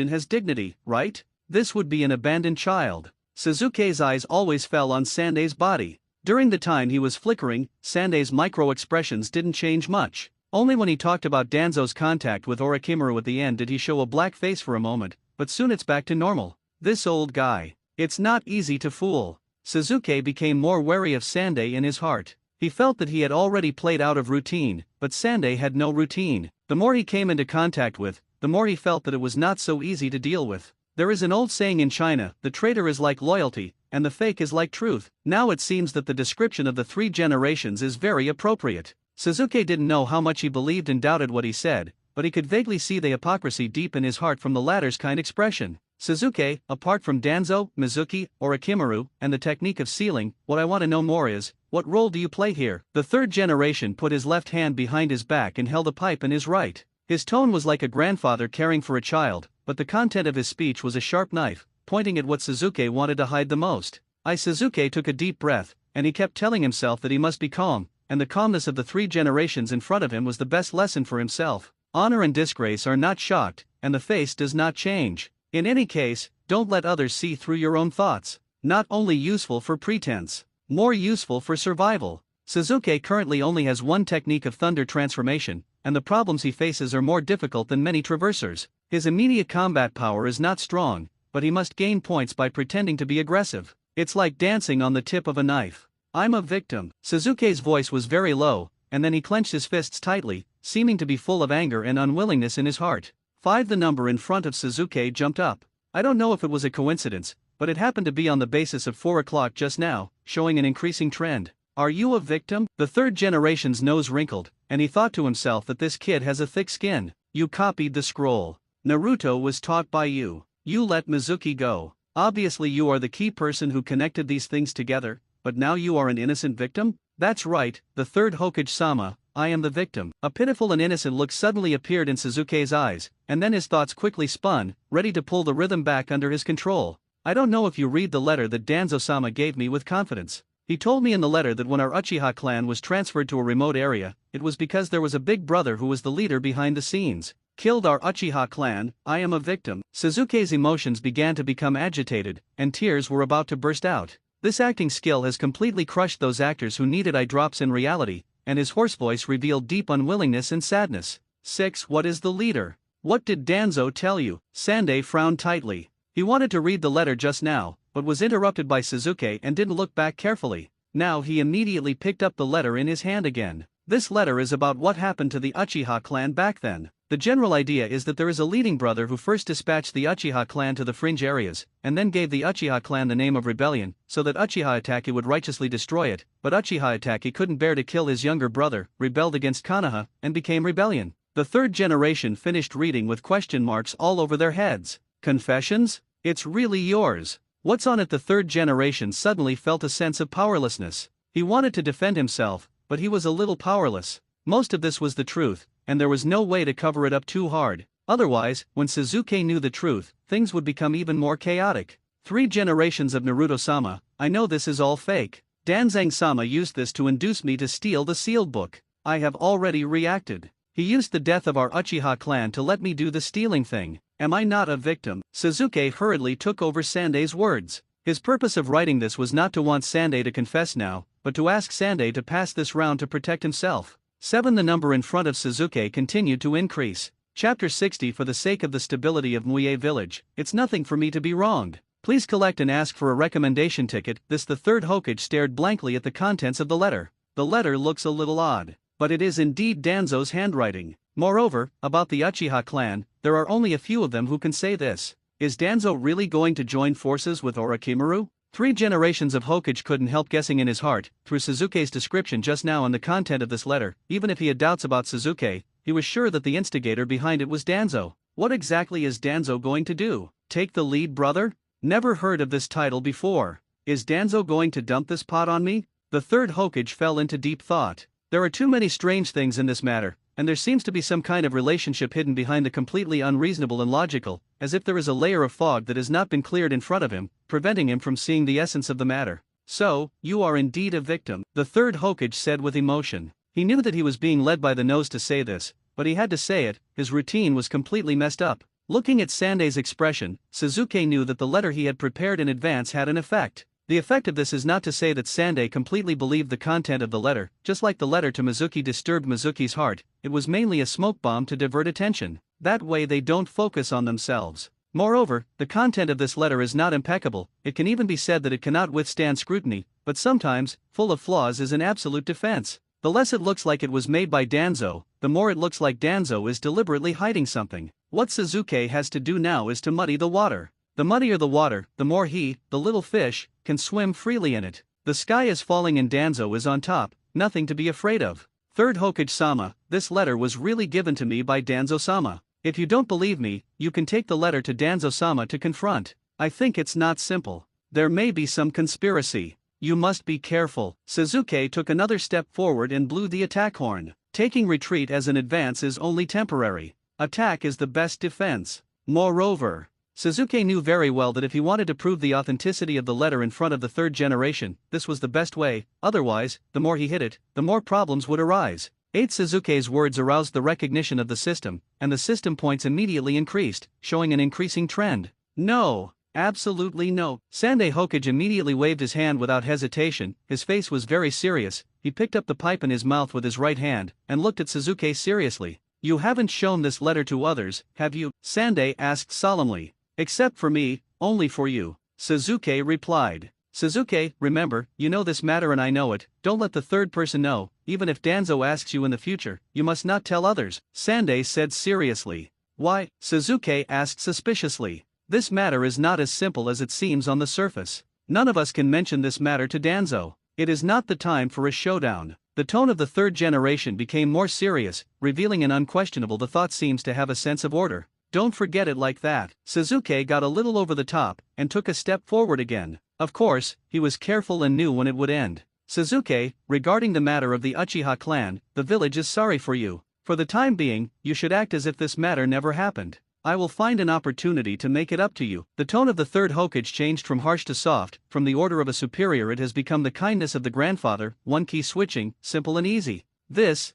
has dignity, right? This would be an abandoned child. Sasuke's eyes always fell on Sandai's body. During the time he was flickering, Sandai's micro-expressions didn't change much. Only when he talked about Danzo's contact with Orochimaru at the end did he show a black face for a moment, but soon it's back to normal. This old guy. It's not easy to fool. Sasuke became more wary of Sandai in his heart. He felt that he had already played out of routine, but Sandai had no routine. The more he came into contact with, the more he felt that it was not so easy to deal with. There is an old saying in China, the traitor is like loyalty, and the fake is like truth. Now it seems that the description of the three generations is very appropriate. Sasuke didn't know how much he believed and doubted what he said, but he could vaguely see the hypocrisy deep in his heart from the latter's kind expression. Sasuke, apart from Danzo, Mizuki, Orochimaru, and the technique of sealing, what I want to know more is, what role do you play here? The third generation put his left hand behind his back and held a pipe in his right. His tone was like a grandfather caring for a child, but the content of his speech was a sharp knife, pointing at what Sasuke wanted to hide the most. Sasuke took a deep breath, and he kept telling himself that he must be calm, and the calmness of the three generations in front of him was the best lesson for himself. Honor and disgrace are not shocked, and the face does not change. In any case, don't let others see through your own thoughts. Not only useful for pretense, more useful for survival. Sasuke currently only has one technique of thunder transformation, and the problems he faces are more difficult than many traversers. His immediate combat power is not strong, but he must gain points by pretending to be aggressive. It's like dancing on the tip of a knife. I'm a victim. Sasuke's voice was very low, and then he clenched his fists tightly, seeming to be full of anger and unwillingness in his heart. 5. The number in front of Sasuke jumped up. I don't know if it was a coincidence, but it happened to be on the basis of 4 o'clock just now, showing an increasing trend. Are you a victim? The third generation's nose wrinkled, and he thought to himself that this kid has a thick skin. You copied the scroll. Naruto was taught by you. You let Mizuki go. Obviously you are the key person who connected these things together, but now you are an innocent victim? That's right, the third Hokage-sama, I am the victim. A pitiful and innocent look suddenly appeared in Sasuke's eyes, and then his thoughts quickly spun, ready to pull the rhythm back under his control. I don't know if you read the letter that Danzo-sama gave me with confidence. He told me in the letter that when our Uchiha clan was transferred to a remote area, it was because there was a big brother who was the leader behind the scenes. Killed our Uchiha clan, I am a victim. Sasuke's emotions began to become agitated, and tears were about to burst out. This acting skill has completely crushed those actors who needed eye drops in reality, and his hoarse voice revealed deep unwillingness and sadness. 6. What is the leader? What did Danzo tell you? Sandai frowned tightly. He wanted to read the letter just now, but was interrupted by Sasuke and didn't look back carefully. Now he immediately picked up the letter in his hand again. This letter is about what happened to the Uchiha clan back then. The general idea is that there is a leading brother who first dispatched the Uchiha clan to the fringe areas, and then gave the Uchiha clan the name of Rebellion, so that Uchiha Itachi would righteously destroy it, but Uchiha Itachi couldn't bear to kill his younger brother, rebelled against Konoha, and became Rebellion. The third generation finished reading with question marks all over their heads. Confessions? It's really yours. What's on it? The third generation suddenly felt a sense of powerlessness. He wanted to defend himself, but he was a little powerless. Most of this was the truth, and there was no way to cover it up too hard. Otherwise, when Sasuke knew the truth, things would become even more chaotic. 3 generations of Naruto-sama, I know this is all fake. Danzang-sama used this to induce me to steal the sealed book. I have already reacted. He used the death of our Uchiha clan to let me do the stealing thing. Am I not a victim? Sasuke hurriedly took over Sandei's words. His purpose of writing this was not to want Sandei to confess now, but to ask Sandei to pass this round to protect himself. 7. The number in front of Sasuke continued to increase. Chapter 60. For the sake of the stability of Muye village, it's nothing for me to be wronged. Please collect and ask for a recommendation ticket. This the third Hokage stared blankly at the contents of the letter. The letter looks a little odd, but it is indeed Danzo's handwriting. Moreover, about the Uchiha clan, there are only a few of them who can say this. Is Danzo really going to join forces with Orochimaru? 3 generations of Hokage couldn't help guessing in his heart, through Sasuke's description just now and the content of this letter. Even if he had doubts about Sasuke, he was sure that the instigator behind it was Danzo. What exactly is Danzo going to do? Take the lead, brother? Never heard of this title before. Is Danzo going to dump this pot on me? The third Hokage fell into deep thought. There are too many strange things in this matter, and there seems to be some kind of relationship hidden behind the completely unreasonable and logical, as if there is a layer of fog that has not been cleared in front of him, preventing him from seeing the essence of the matter. So, you are indeed a victim, the third Hokage said with emotion. He knew that he was being led by the nose to say this, but he had to say it. His routine was completely messed up. Looking at Sandei's expression, Sasuke knew that the letter he had prepared in advance had an effect. The effect of this is not to say that Sandei completely believed the content of the letter. Just like the letter to Mizuki disturbed Mizuki's heart, it was mainly a smoke bomb to divert attention. That way they don't focus on themselves. Moreover, the content of this letter is not impeccable. It can even be said that it cannot withstand scrutiny, but sometimes, full of flaws is an absolute defense. The less it looks like it was made by Danzo, the more it looks like Danzo is deliberately hiding something. What Sasuke has to do now is to muddy the water. The muddier the water, the more he, the little fish, can swim freely in it. The sky is falling and Danzo is on top, nothing to be afraid of. Third Hokage-sama, this letter was really given to me by Danzo-sama. If you don't believe me, you can take the letter to Danzo-sama to confront. I think it's not simple. There may be some conspiracy. You must be careful. Sasuke took another step forward and blew the attack horn. Taking retreat as an advance is only temporary. Attack is the best defense. Moreover, Sasuke knew very well that if he wanted to prove the authenticity of the letter in front of the third generation, this was the best way. Otherwise, the more he hid it, the more problems would arise. 8. Sasuke's words aroused the recognition of the system, and the system points immediately increased, showing an increasing trend. No. Absolutely no. Sandei Hokage immediately waved his hand without hesitation. His face was very serious. He picked up the pipe in his mouth with his right hand, and looked at Sasuke seriously. You haven't shown this letter to others, have you? Sandei asked solemnly. Except for me, only for you. Sasuke replied. Sasuke, remember, you know this matter and I know it. Don't let the third person know. Even if Danzo asks you in the future, you must not tell others. Sandei said seriously. Why? Sasuke asked suspiciously. This matter is not as simple as it seems on the surface. None of us can mention this matter to Danzo. It is not the time for a showdown. The tone of the third generation became more serious, revealing an unquestionable the thought seems to have a sense of order. Don't forget it like that. Sasuke got a little over the top, and took a step forward again. Of course, he was careful and knew when it would end. Sasuke, regarding the matter of the Uchiha clan, the village is sorry for you. For the time being, you should act as if this matter never happened. I will find an opportunity to make it up to you. The tone of the third Hokage changed from harsh to soft. From the order of a superior it has become the kindness of the grandfather, one key switching, simple and easy. This.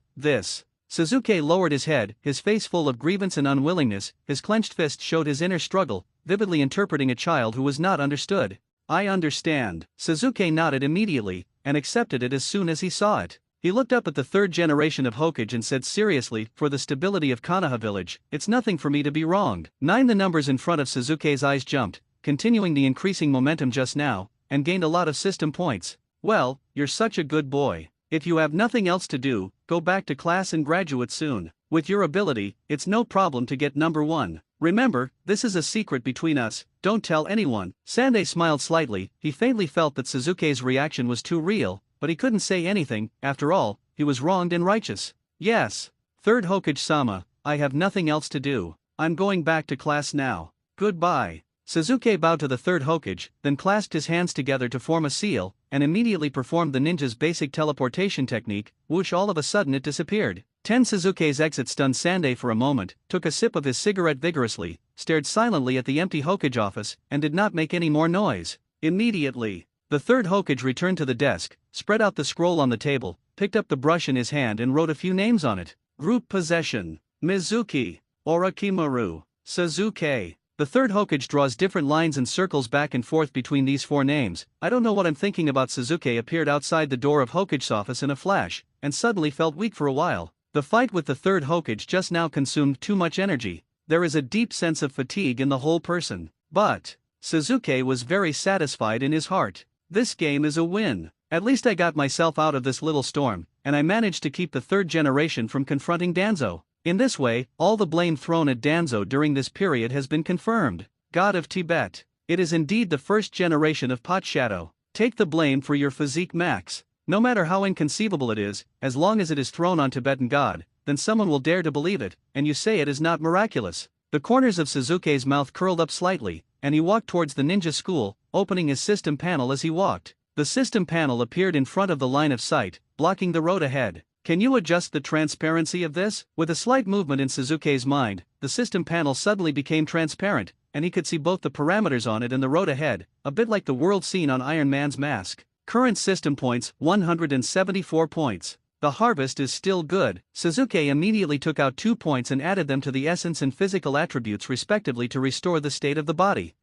Sasuke lowered his head, his face full of grievance and unwillingness. His clenched fist showed his inner struggle, vividly interpreting a child who was not understood. I understand. Sasuke nodded immediately, and accepted it as soon as he saw it. He looked up at the third generation of Hokage and said seriously, for the stability of Konoha village, it's nothing for me to be wronged. 9. The numbers in front of Sasuke's eyes jumped, continuing the increasing momentum just now, and gained a lot of system points. Well, you're such a good boy. If you have nothing else to do, go back to class and graduate soon. With your ability, it's no problem to get number 1. Remember, this is a secret between us, don't tell anyone. Sandei smiled slightly. He faintly felt that Sasuke's reaction was too real, but he couldn't say anything. After all, he was wronged and righteous. Yes. Third Hokage-sama, I have nothing else to do. I'm going back to class now. Goodbye. Sasuke bowed to the third Hokage, then clasped his hands together to form a seal, and immediately performed the ninja's basic teleportation technique. Whoosh! All of a sudden it disappeared. 10 Suzuki's exit stunned Sandei for a moment, took a sip of his cigarette vigorously, stared silently at the empty Hokage office, and did not make any more noise. Immediately, the third Hokage returned to the desk, spread out the scroll on the table, picked up the brush in his hand and wrote a few names on it. Group Possession. Mizuki. Orochimaru. Suzuki. The third Hokage draws different lines and circles back and forth between these 4 names. I don't know what I'm thinking about. Suzuki appeared outside the door of Hokage's office in a flash, and suddenly felt weak for a while. The fight with the third Hokage just now consumed too much energy. There is a deep sense of fatigue in the whole person. But Suzuki was very satisfied in his heart. This game is a win. At least I got myself out of this little storm, and I managed to keep the third generation from confronting Danzo. In this way, all the blame thrown at Danzo during this period has been confirmed. God of Tibet. It is indeed the first generation of Pot Shadow. Take the blame for your physique max. No matter how inconceivable it is, as long as it is thrown on Tibetan God, then someone will dare to believe it, and you say it is not miraculous. The corners of Suzuki's mouth curled up slightly, and he walked towards the ninja school, opening his system panel as he walked. The system panel appeared in front of the line of sight, blocking the road ahead. Can you adjust the transparency of this? With a slight movement in Suzuki's mind, the system panel suddenly became transparent, and he could see both the parameters on it and the road ahead, a bit like the world seen on Iron Man's mask. Current system points, 174 points. The harvest is still good. Suzuki immediately took out 2 points and added them to the essence and physical attributes respectively to restore the state of the body.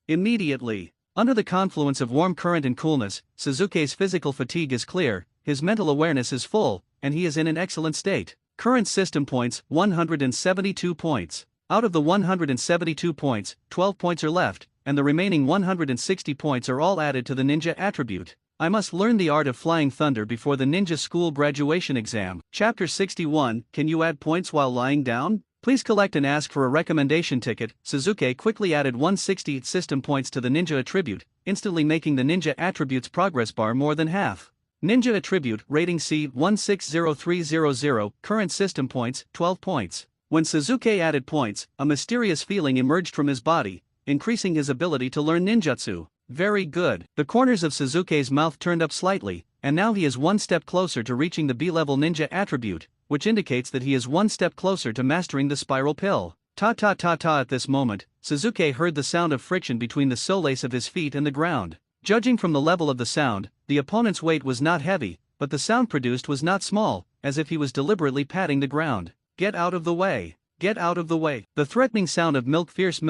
Immediately. Under the confluence of warm current and coolness, Suzuki's physical fatigue is clear, his mental awareness is full, and he is in an excellent state. Current system points, 172 points. Out of the 172 points, 12 points are left, and the remaining 160 points are all added to the ninja attribute. I must learn the art of flying thunder before the ninja school graduation exam. Chapter 61, Can you add points while lying down? Please collect and ask for a recommendation ticket. Suzuki quickly added 160 system points to the ninja attribute, instantly making the ninja attribute's progress bar more than half. Ninja attribute, rating C 160300, current system points, 12 points. When Suzuki added points, a mysterious feeling emerged from his body, increasing his ability to learn ninjutsu. Very good. The corners of Suzuki's mouth turned up slightly, and now he is one step closer to reaching the B-level ninja attribute, which indicates that he is one step closer to mastering the spiral pill. Ta-ta-ta-ta. At this moment, Suzuki heard the sound of friction between the soleace of his feet and the ground. Judging from the level of the sound, the opponent's weight was not heavy, but the sound produced was not small, as if he was deliberately patting the ground. Get out of the way. Get out of the way. The threatening sound of milk fierce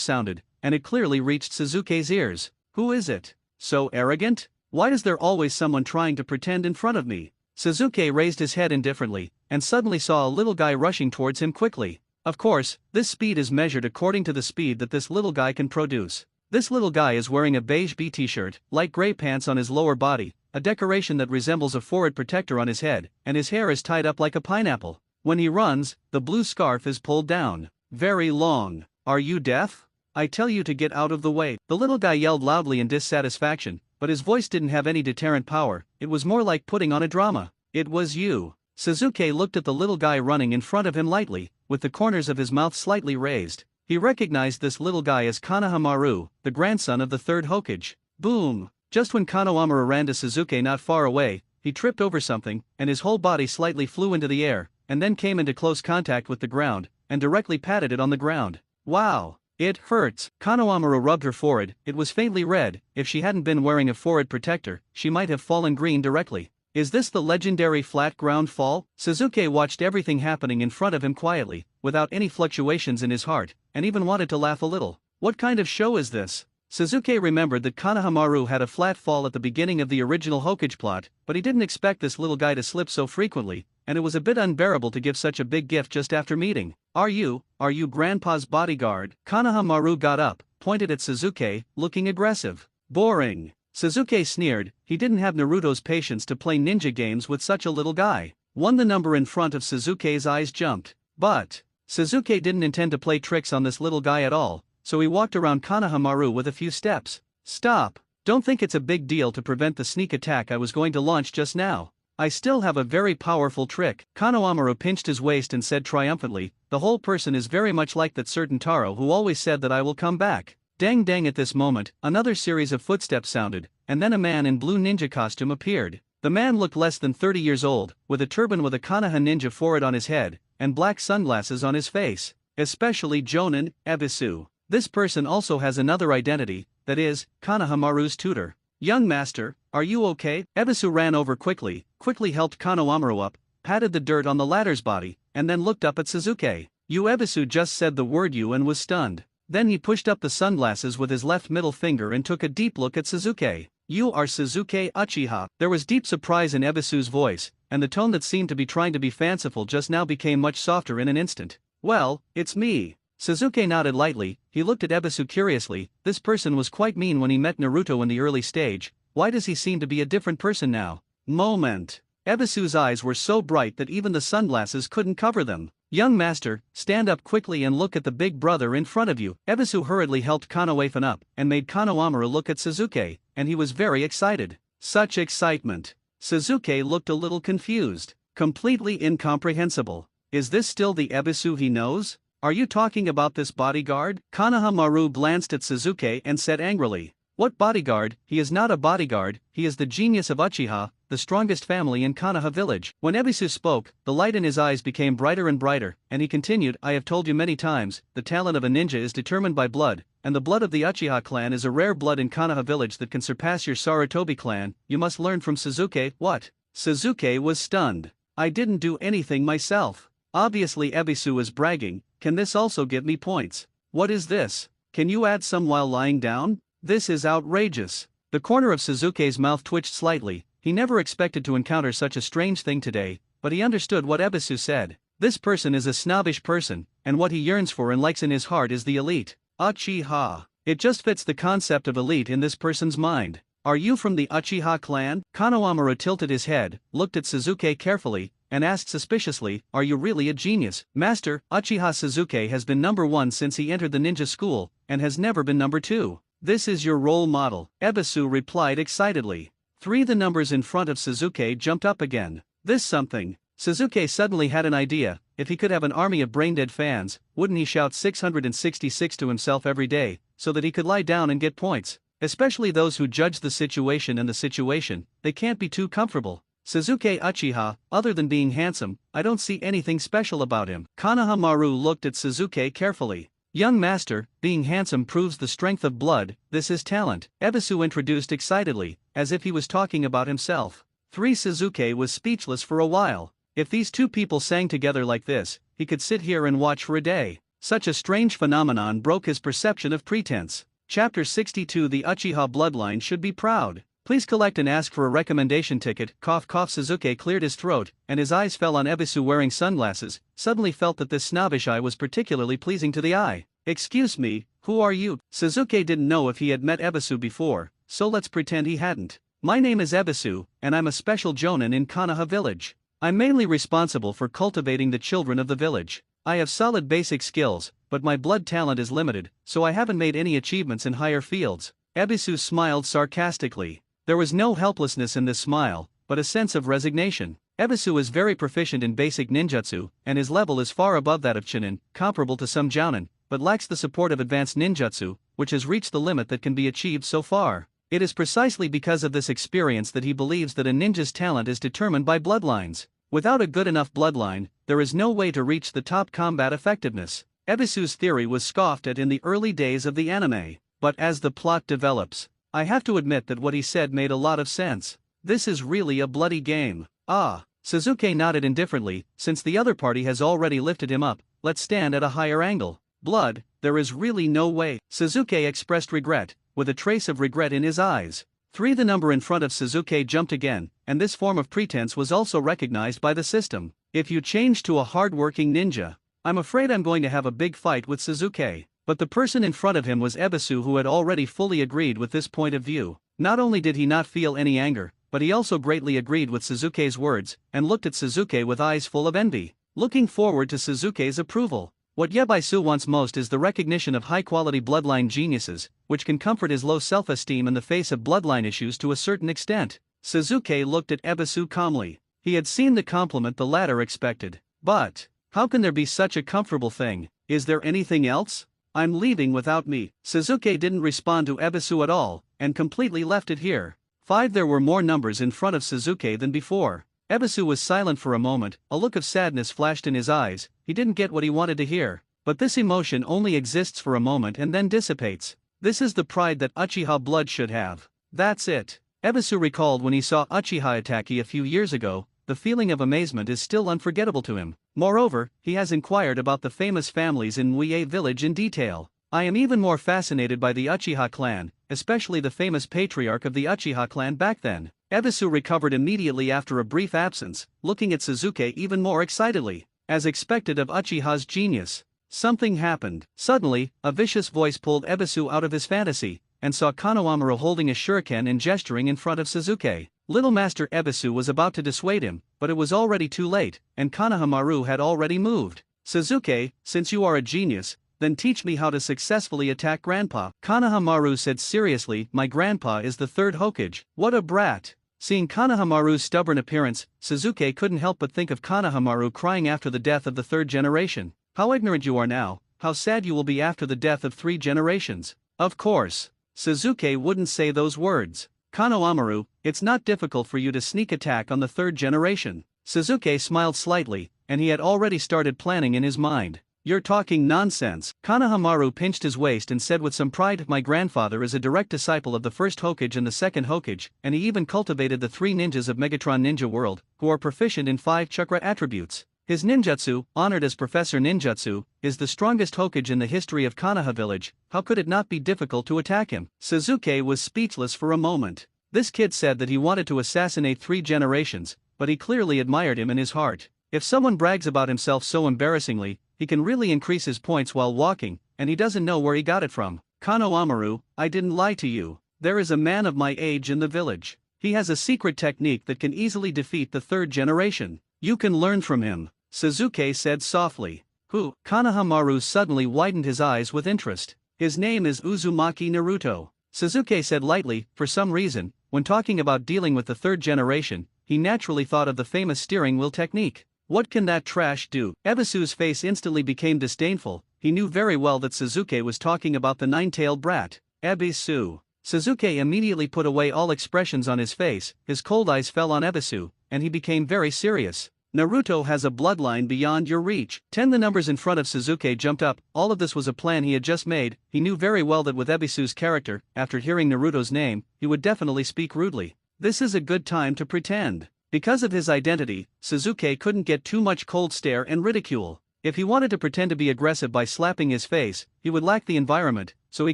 sounded, and it clearly reached Suzuki's ears. Who is it? So arrogant? Why is there always someone trying to pretend in front of me? Suzuki raised his head indifferently, and suddenly saw a little guy rushing towards him quickly. Of course, this speed is measured according to the speed that this little guy can produce. This little guy is wearing a beige B t-shirt, light gray pants on his lower body, a decoration that resembles a forehead protector on his head, and his hair is tied up like a pineapple. When he runs, the blue scarf is pulled down. Very long. Are you deaf? I tell you to get out of the way. The little guy yelled loudly in dissatisfaction, but his voice didn't have any deterrent power. It was more like putting on a drama. It was you. Suzuki looked at the little guy running in front of him lightly, with the corners of his mouth slightly raised. He recognized this little guy as Konohamaru, the grandson of the third Hokage. Boom! Just when Konohamaru ran to Suzuki not far away, he tripped over something, and his whole body slightly flew into the air, and then came into close contact with the ground, and directly patted it on the ground. Wow! It hurts. Konohamaru rubbed her forehead. It was faintly red. If she hadn't been wearing a forehead protector, she might have fallen green directly. Is this the legendary flat ground fall? Suzuki watched everything happening in front of him quietly, without any fluctuations in his heart, and even wanted to laugh a little. What kind of show is this? Suzuki remembered that Konohamaru had a flat fall at the beginning of the original Hokage plot, but he didn't expect this little guy to slip so frequently, and it was a bit unbearable to give such a big gift just after meeting. Are you Grandpa's bodyguard? Konohamaru got up, pointed at Suzuki, looking aggressive. Boring. Suzuki sneered. He didn't have Naruto's patience to play ninja games with such a little guy. The number in front of Suzuki's eyes jumped. But Suzuki didn't intend to play tricks on this little guy at all, so he walked around Konohamaru with a few steps. Stop. Don't think it's a big deal to prevent the sneak attack I was going to launch just now. I still have a very powerful trick. Konohamaru pinched his waist and said triumphantly, the whole person is very much like that certain Taro who always said that I will come back. Dang. At this moment, another series of footsteps sounded, and then a man in blue ninja costume appeared. The man looked less than 30 years old, with a turban with a Konoha ninja forehead on his head, and black sunglasses on his face. Especially Jonin, Ebisu. This person also has another identity, that is, Konoha Maru's tutor. Young master, are you okay? Ebisu ran over quickly helped Konohamaru up, patted the dirt on the latter's body, and then looked up at Suzuki. You Ebisu just said the word you and was stunned. Then he pushed up the sunglasses with his left middle finger and took a deep look at Suzuki. You are Suzuki Uchiha. There was deep surprise in Ebisu's voice, and the tone that seemed to be trying to be fanciful just now became much softer in an instant. Well, it's me. Suzuki nodded lightly. He looked at Ebisu curiously. This person was quite mean when he met Naruto in the early stage. Why does he seem to be a different person now? Moment. Ebisu's eyes were so bright that even the sunglasses couldn't cover them. Young master, stand up quickly and look at the big brother in front of you. Ebisu hurriedly helped Konoha up and made Konohamaru look at Suzuki, and he was very excited. Such excitement. Suzuki looked a little confused. Completely incomprehensible. Is this still the Ebisu he knows? Are you talking about this bodyguard? Konohamaru glanced at Suzuki and said angrily. What bodyguard? He is not a bodyguard, he is the genius of Uchiha, the strongest family in Konoha village. When Ebisu spoke, the light in his eyes became brighter and brighter, and he continued, I have told you many times, the talent of a ninja is determined by blood, and the blood of the Uchiha clan is a rare blood in Konoha village that can surpass your Sarutobi clan. You must learn from Suzuki. What? Suzuki was stunned. I didn't do anything myself. Obviously Ebisu was bragging. Can this also give me points? What is this? Can you add some while lying down? This is outrageous. The corner of Suzuki's mouth twitched slightly. He never expected to encounter such a strange thing today, but he understood what Ebisu said. This person is a snobbish person, and what he yearns for and likes in his heart is the elite. Uchiha. It just fits the concept of elite in this person's mind. Are you from the Uchiha clan? Konohamaru tilted his head, looked at Suzuki carefully, and asked suspiciously, are you really a genius? Master, Uchiha Suzuki has been number 1 since he entered the ninja school, and has never been number 2. This is your role model, Ebisu replied excitedly. 3 The numbers in front of Suzuki jumped up again. This something. Suzuki suddenly had an idea. If he could have an army of brain-dead fans, wouldn't he shout 666 to himself every day, so that he could lie down and get points? Especially those who judge the situation and the situation, they can't be too comfortable. Suzuki Uchiha, other than being handsome, I don't see anything special about him. Konohamaru looked at Suzuki carefully. Young master, being handsome proves the strength of blood, this is talent, Ebisu introduced excitedly, as if he was talking about himself. 3 Suzuki was speechless for a while. If these two people sang together like this, he could sit here and watch for a day. Such a strange phenomenon broke his perception of pretense. Chapter 62 The Uchiha bloodline should be proud. Please collect and ask for a recommendation ticket. Cough cough. Suzuki cleared his throat, and his eyes fell on Ebisu wearing sunglasses, suddenly felt that this snobbish eye was particularly pleasing to the eye. Excuse me, who are you? Suzuki didn't know if he had met Ebisu before, so let's pretend he hadn't. My name is Ebisu, and I'm a special jonin in Konoha village. I'm mainly responsible for cultivating the children of the village. I have solid basic skills, but my blood talent is limited, so I haven't made any achievements in higher fields. Ebisu smiled sarcastically. There was no helplessness in this smile, but a sense of resignation. Ebisu is very proficient in basic ninjutsu, and his level is far above that of Chunin, comparable to some jounin, but lacks the support of advanced ninjutsu, which has reached the limit that can be achieved so far. It is precisely because of this experience that he believes that a ninja's talent is determined by bloodlines. Without a good enough bloodline, there is no way to reach the top combat effectiveness. Ebisu's theory was scoffed at in the early days of the anime, but as the plot develops, I have to admit that what he said made a lot of sense. This is really a bloody game. Ah, Suzuki nodded indifferently. Since the other party has already lifted him up, let's stand at a higher angle. Blood, there is really no way. Suzuki expressed regret, with a trace of regret in his eyes. 3 The number in front of Suzuki jumped again, and this form of pretense was also recognized by the system. If you change to a hard-working ninja, I'm afraid I'm going to have a big fight with Suzuki. But the person in front of him was Ebisu, who had already fully agreed with this point of view. Not only did he not feel any anger, but he also greatly agreed with Suzuki's words, and looked at Suzuki with eyes full of envy, looking forward to Suzuki's approval. What Ebisu wants most is the recognition of high-quality bloodline geniuses, which can comfort his low self-esteem in the face of bloodline issues to a certain extent. Suzuki looked at Ebisu calmly. He had seen the compliment the latter expected. But how can there be such a comfortable thing? Is there anything else? I'm leaving without me. Suzuki didn't respond to Ebisu at all, and completely left it here. 5. There were more numbers in front of Suzuki than before. Ebisu was silent for a moment, a look of sadness flashed in his eyes. He didn't get what he wanted to hear. But this emotion only exists for a moment and then dissipates. This is the pride that Uchiha blood should have. That's it. Ebisu recalled when he saw Uchiha Itaki a few years ago. The feeling of amazement is still unforgettable to him. Moreover, he has inquired about the famous families in Uie village in detail. I am even more fascinated by the Uchiha clan, especially the famous patriarch of the Uchiha clan back then. Ebisu recovered immediately after a brief absence, looking at Suzuki even more excitedly. As expected of Uchiha's genius, something happened. Suddenly, a vicious voice pulled Ebisu out of his fantasy, and saw Konohamaru holding a shuriken and gesturing in front of Suzuki. Little Master Ebisu was about to dissuade him, but it was already too late, and Konohamaru had already moved. Suzuki, since you are a genius, then teach me how to successfully attack Grandpa. Konohamaru said seriously, my grandpa is the third Hokage. What a brat. Seeing Konohamaru's stubborn appearance, Suzuki couldn't help but think of Konohamaru crying after the death of the third generation. How ignorant you are now, how sad you will be after the death of 3 generations. Of course, Suzuki wouldn't say those words. Konohamaru, it's not difficult for you to sneak attack on the third generation. Suzuki smiled slightly, and he had already started planning in his mind. You're talking nonsense. Konohamaru pinched his waist and said with some pride, my grandfather is a direct disciple of the first Hokage and the second Hokage, and he even cultivated the 3 ninjas of Megatron Ninja World, who are proficient in 5 chakra attributes. His ninjutsu, honored as Professor Ninjutsu, is the strongest Hokage in the history of Konoha village. How could it not be difficult to attack him? Suzuki was speechless for a moment. This kid said that he wanted to assassinate 3 generations, but he clearly admired him in his heart. If someone brags about himself so embarrassingly, he can really increase his points while walking, and he doesn't know where he got it from. Konohamaru, I didn't lie to you. There is a man of my age in the village. He has a secret technique that can easily defeat the third generation. You can learn from him, Suzuki said softly. Who? Konohamaru suddenly widened his eyes with interest. His name is Uzumaki Naruto. Suzuki said lightly. For some reason, when talking about dealing with the third generation, he naturally thought of the famous steering wheel technique. What can that trash do? Ebisu's face instantly became disdainful. He knew very well that Suzuki was talking about the 9-tailed brat. Ebisu. Suzuki immediately put away all expressions on his face, his cold eyes fell on Ebisu, and he became very serious. Naruto has a bloodline beyond your reach. 10. The numbers in front of Suzuki jumped up. All of this was a plan he had just made. He knew very well that with Ebisu's character, after hearing Naruto's name, he would definitely speak rudely. This is a good time to pretend. Because of his identity, Suzuki couldn't get too much cold stare and ridicule. If he wanted to pretend to be aggressive by slapping his face, he would lack the environment, so he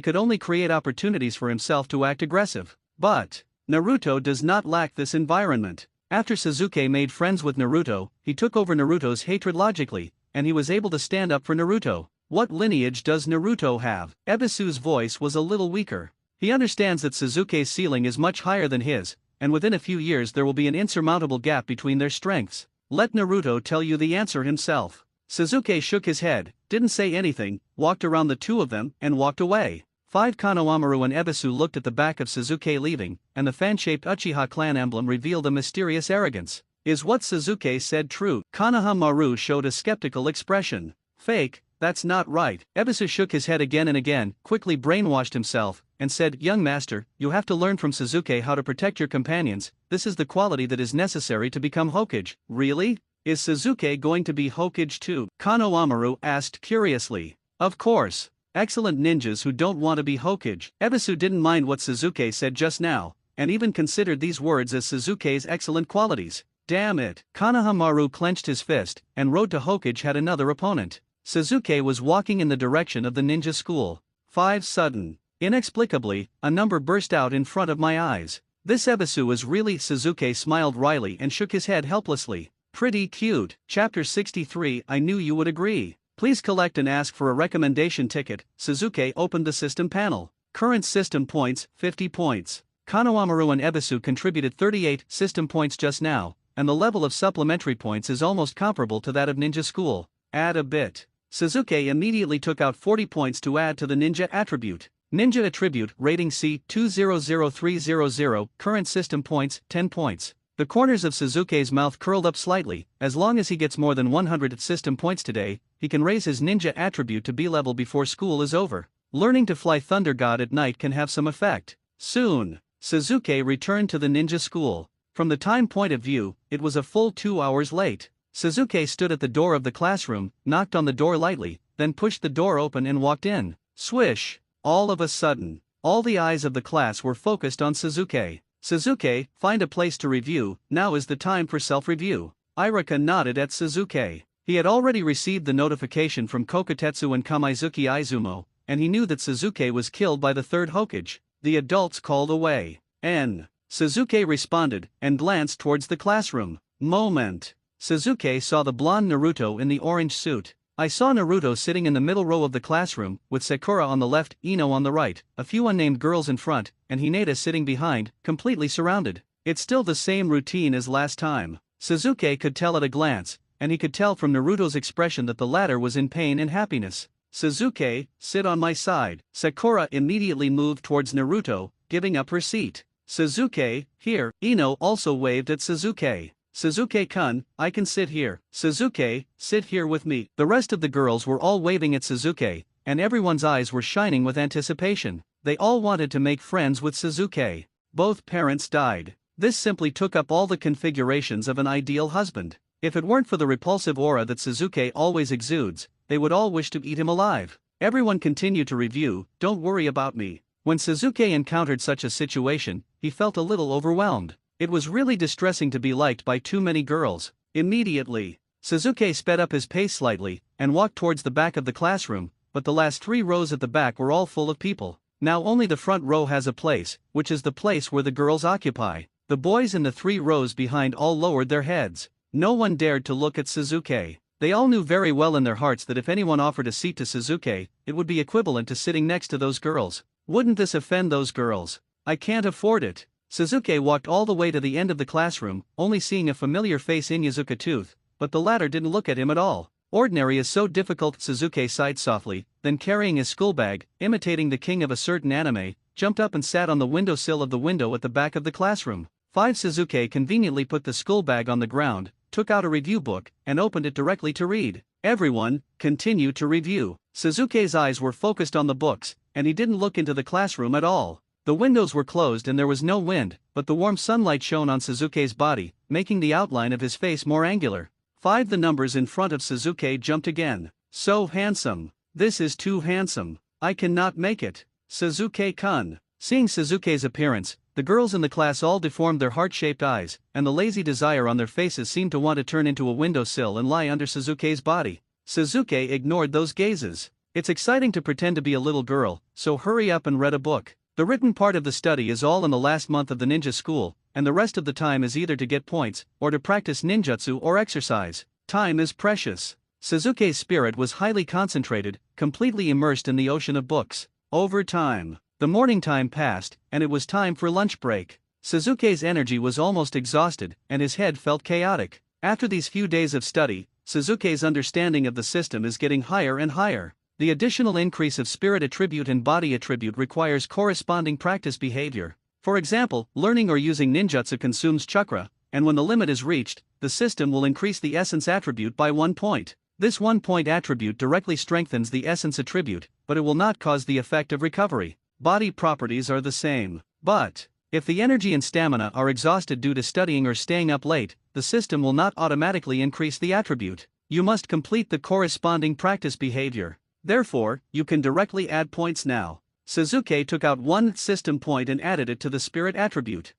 could only create opportunities for himself to act aggressive. But Naruto does not lack this environment. After Suzuki made friends with Naruto, he took over Naruto's hatred logically, and he was able to stand up for Naruto. What lineage does Naruto have? Ebisu's voice was a little weaker. He understands that Suzuki's ceiling is much higher than his, and within a few years there will be an insurmountable gap between their strengths. Let Naruto tell you the answer himself. Suzuki shook his head, didn't say anything, walked around the two of them, and walked away. 5. Konohamaru and Ebisu looked at the back of Suzuki leaving, and the fan-shaped Uchiha clan emblem revealed a mysterious arrogance. Is what Suzuki said true? Konohamaru showed a skeptical expression. Fake, that's not right. Ebisu shook his head again and again, quickly brainwashed himself, and said, young master, you have to learn from Suzuki how to protect your companions. This is the quality that is necessary to become Hokage. Really? Is Suzuki going to be Hokage too? Konohamaru asked curiously. Of course. Excellent ninjas who don't want to be Hokage. Ebisu didn't mind what Suzuki said just now, and even considered these words as Suzuki's excellent qualities. Damn it. Konohamaru clenched his fist, and Road to Hokage had another opponent. Suzuki was walking in the direction of the ninja school. 5. Sudden. Inexplicably, a number burst out in front of my eyes. This Ebisu is really. Suzuki smiled wryly and shook his head helplessly. Pretty cute. Chapter 63. I knew you would agree. Please collect and ask for a recommendation ticket. Suzuki opened the system panel. Current system points, 50 points. Konohamaru and Ebisu contributed 38 system points just now, and the level of supplementary points is almost comparable to that of Ninja School. Add a bit. Suzuki immediately took out 40 points to add to the ninja attribute. Ninja attribute, rating C, 200300, current system points, 10 points. The corners of Suzuki's mouth curled up slightly. As long as he gets more than 100 system points today, he can raise his ninja attribute to B level before school is over. Learning to fly Thunder God at night can have some effect. Soon. Sasuke returned to the ninja school. From the time point of view, it was a full 2 hours late. Sasuke stood at the door of the classroom, knocked on the door lightly, then pushed the door open and walked in. Swish! All of a sudden, all the eyes of the class were focused on Sasuke. Sasuke, find a place to review, now is the time for self-review. Irika nodded at Sasuke. He had already received the notification from Kokotetsu and Kamizuki Izumo, and he knew that Sasuke was killed by the third Hokage. The adults called away. Sasuke responded, and glanced towards the classroom. Moment. Sasuke saw the blonde Naruto in the orange suit. I saw Naruto sitting in the middle row of the classroom, with Sakura on the left, Ino on the right, a few unnamed girls in front, and Hinata sitting behind, completely surrounded. It's still the same routine as last time. Sasuke could tell at a glance, and he could tell from Naruto's expression that the latter was in pain and happiness. Sasuke, sit on my side. Sakura immediately moved towards Naruto, giving up her seat. Sasuke, here. Ino also waved at Sasuke. Sasuke-kun, I can sit here. Sasuke, sit here with me. The rest of the girls were all waving at Sasuke, and everyone's eyes were shining with anticipation. They all wanted to make friends with Sasuke. Both parents died. This simply took up all the configurations of an ideal husband. If it weren't for the repulsive aura that Sasuke always exudes, they would all wish to eat him alive. Everyone continued to review, don't worry about me. When Sasuke encountered such a situation, he felt a little overwhelmed. It was really distressing to be liked by too many girls. Immediately, Sasuke sped up his pace slightly, and walked towards the back of the classroom, but the last 3 rows at the back were all full of people. Now only the front row has a place, which is the place where the girls occupy. The boys in the 3 rows behind all lowered their heads. No one dared to look at Sasuke. They all knew very well in their hearts that if anyone offered a seat to Sasuke, it would be equivalent to sitting next to those girls. Wouldn't this offend those girls? I can't afford it. Sasuke walked all the way to the end of the classroom, only seeing a familiar face in Inuzuka Tooth, but the latter didn't look at him at all. Ordinary is so difficult. Sasuke sighed softly, then carrying his school bag, imitating the king of a certain anime, jumped up and sat on the windowsill of the window at the back of the classroom. Sasuke conveniently put the school bag on the ground, took out a review book, and opened it directly to read. Everyone, continue to review. Sasuke's eyes were focused on the books, and he didn't look into the classroom at all. The windows were closed and there was no wind, but the warm sunlight shone on Sasuke's body, making the outline of his face more angular. 5. The numbers in front of Sasuke jumped again. So handsome. This is too handsome. I cannot make it. Sasuke-kun. Seeing Sasuke's appearance, the girls in the class all deformed their heart-shaped eyes, and the lazy desire on their faces seemed to want to turn into a windowsill and lie under Sasuke's body. Sasuke ignored those gazes. It's exciting to pretend to be a little girl, so hurry up and read a book. The written part of the study is all in the last month of the ninja school, and the rest of the time is either to get points, or to practice ninjutsu or exercise. Time is precious. Sasuke's spirit was highly concentrated, completely immersed in the ocean of books. Over time, the morning time passed, and it was time for lunch break. Sasuke's energy was almost exhausted, and his head felt chaotic. After these few days of study, Sasuke's understanding of the system is getting higher and higher. The additional increase of spirit attribute and body attribute requires corresponding practice behavior. For example, learning or using ninjutsu consumes chakra, and when the limit is reached, the system will increase the essence attribute by 1 point. This 1 point attribute directly strengthens the essence attribute, but it will not cause the effect of recovery. Body properties are the same. But, if the energy and stamina are exhausted due to studying or staying up late, the system will not automatically increase the attribute. You must complete the corresponding practice behavior. Therefore, you can directly add points now. Sasuke took out 1 system point and added it to the spirit attribute.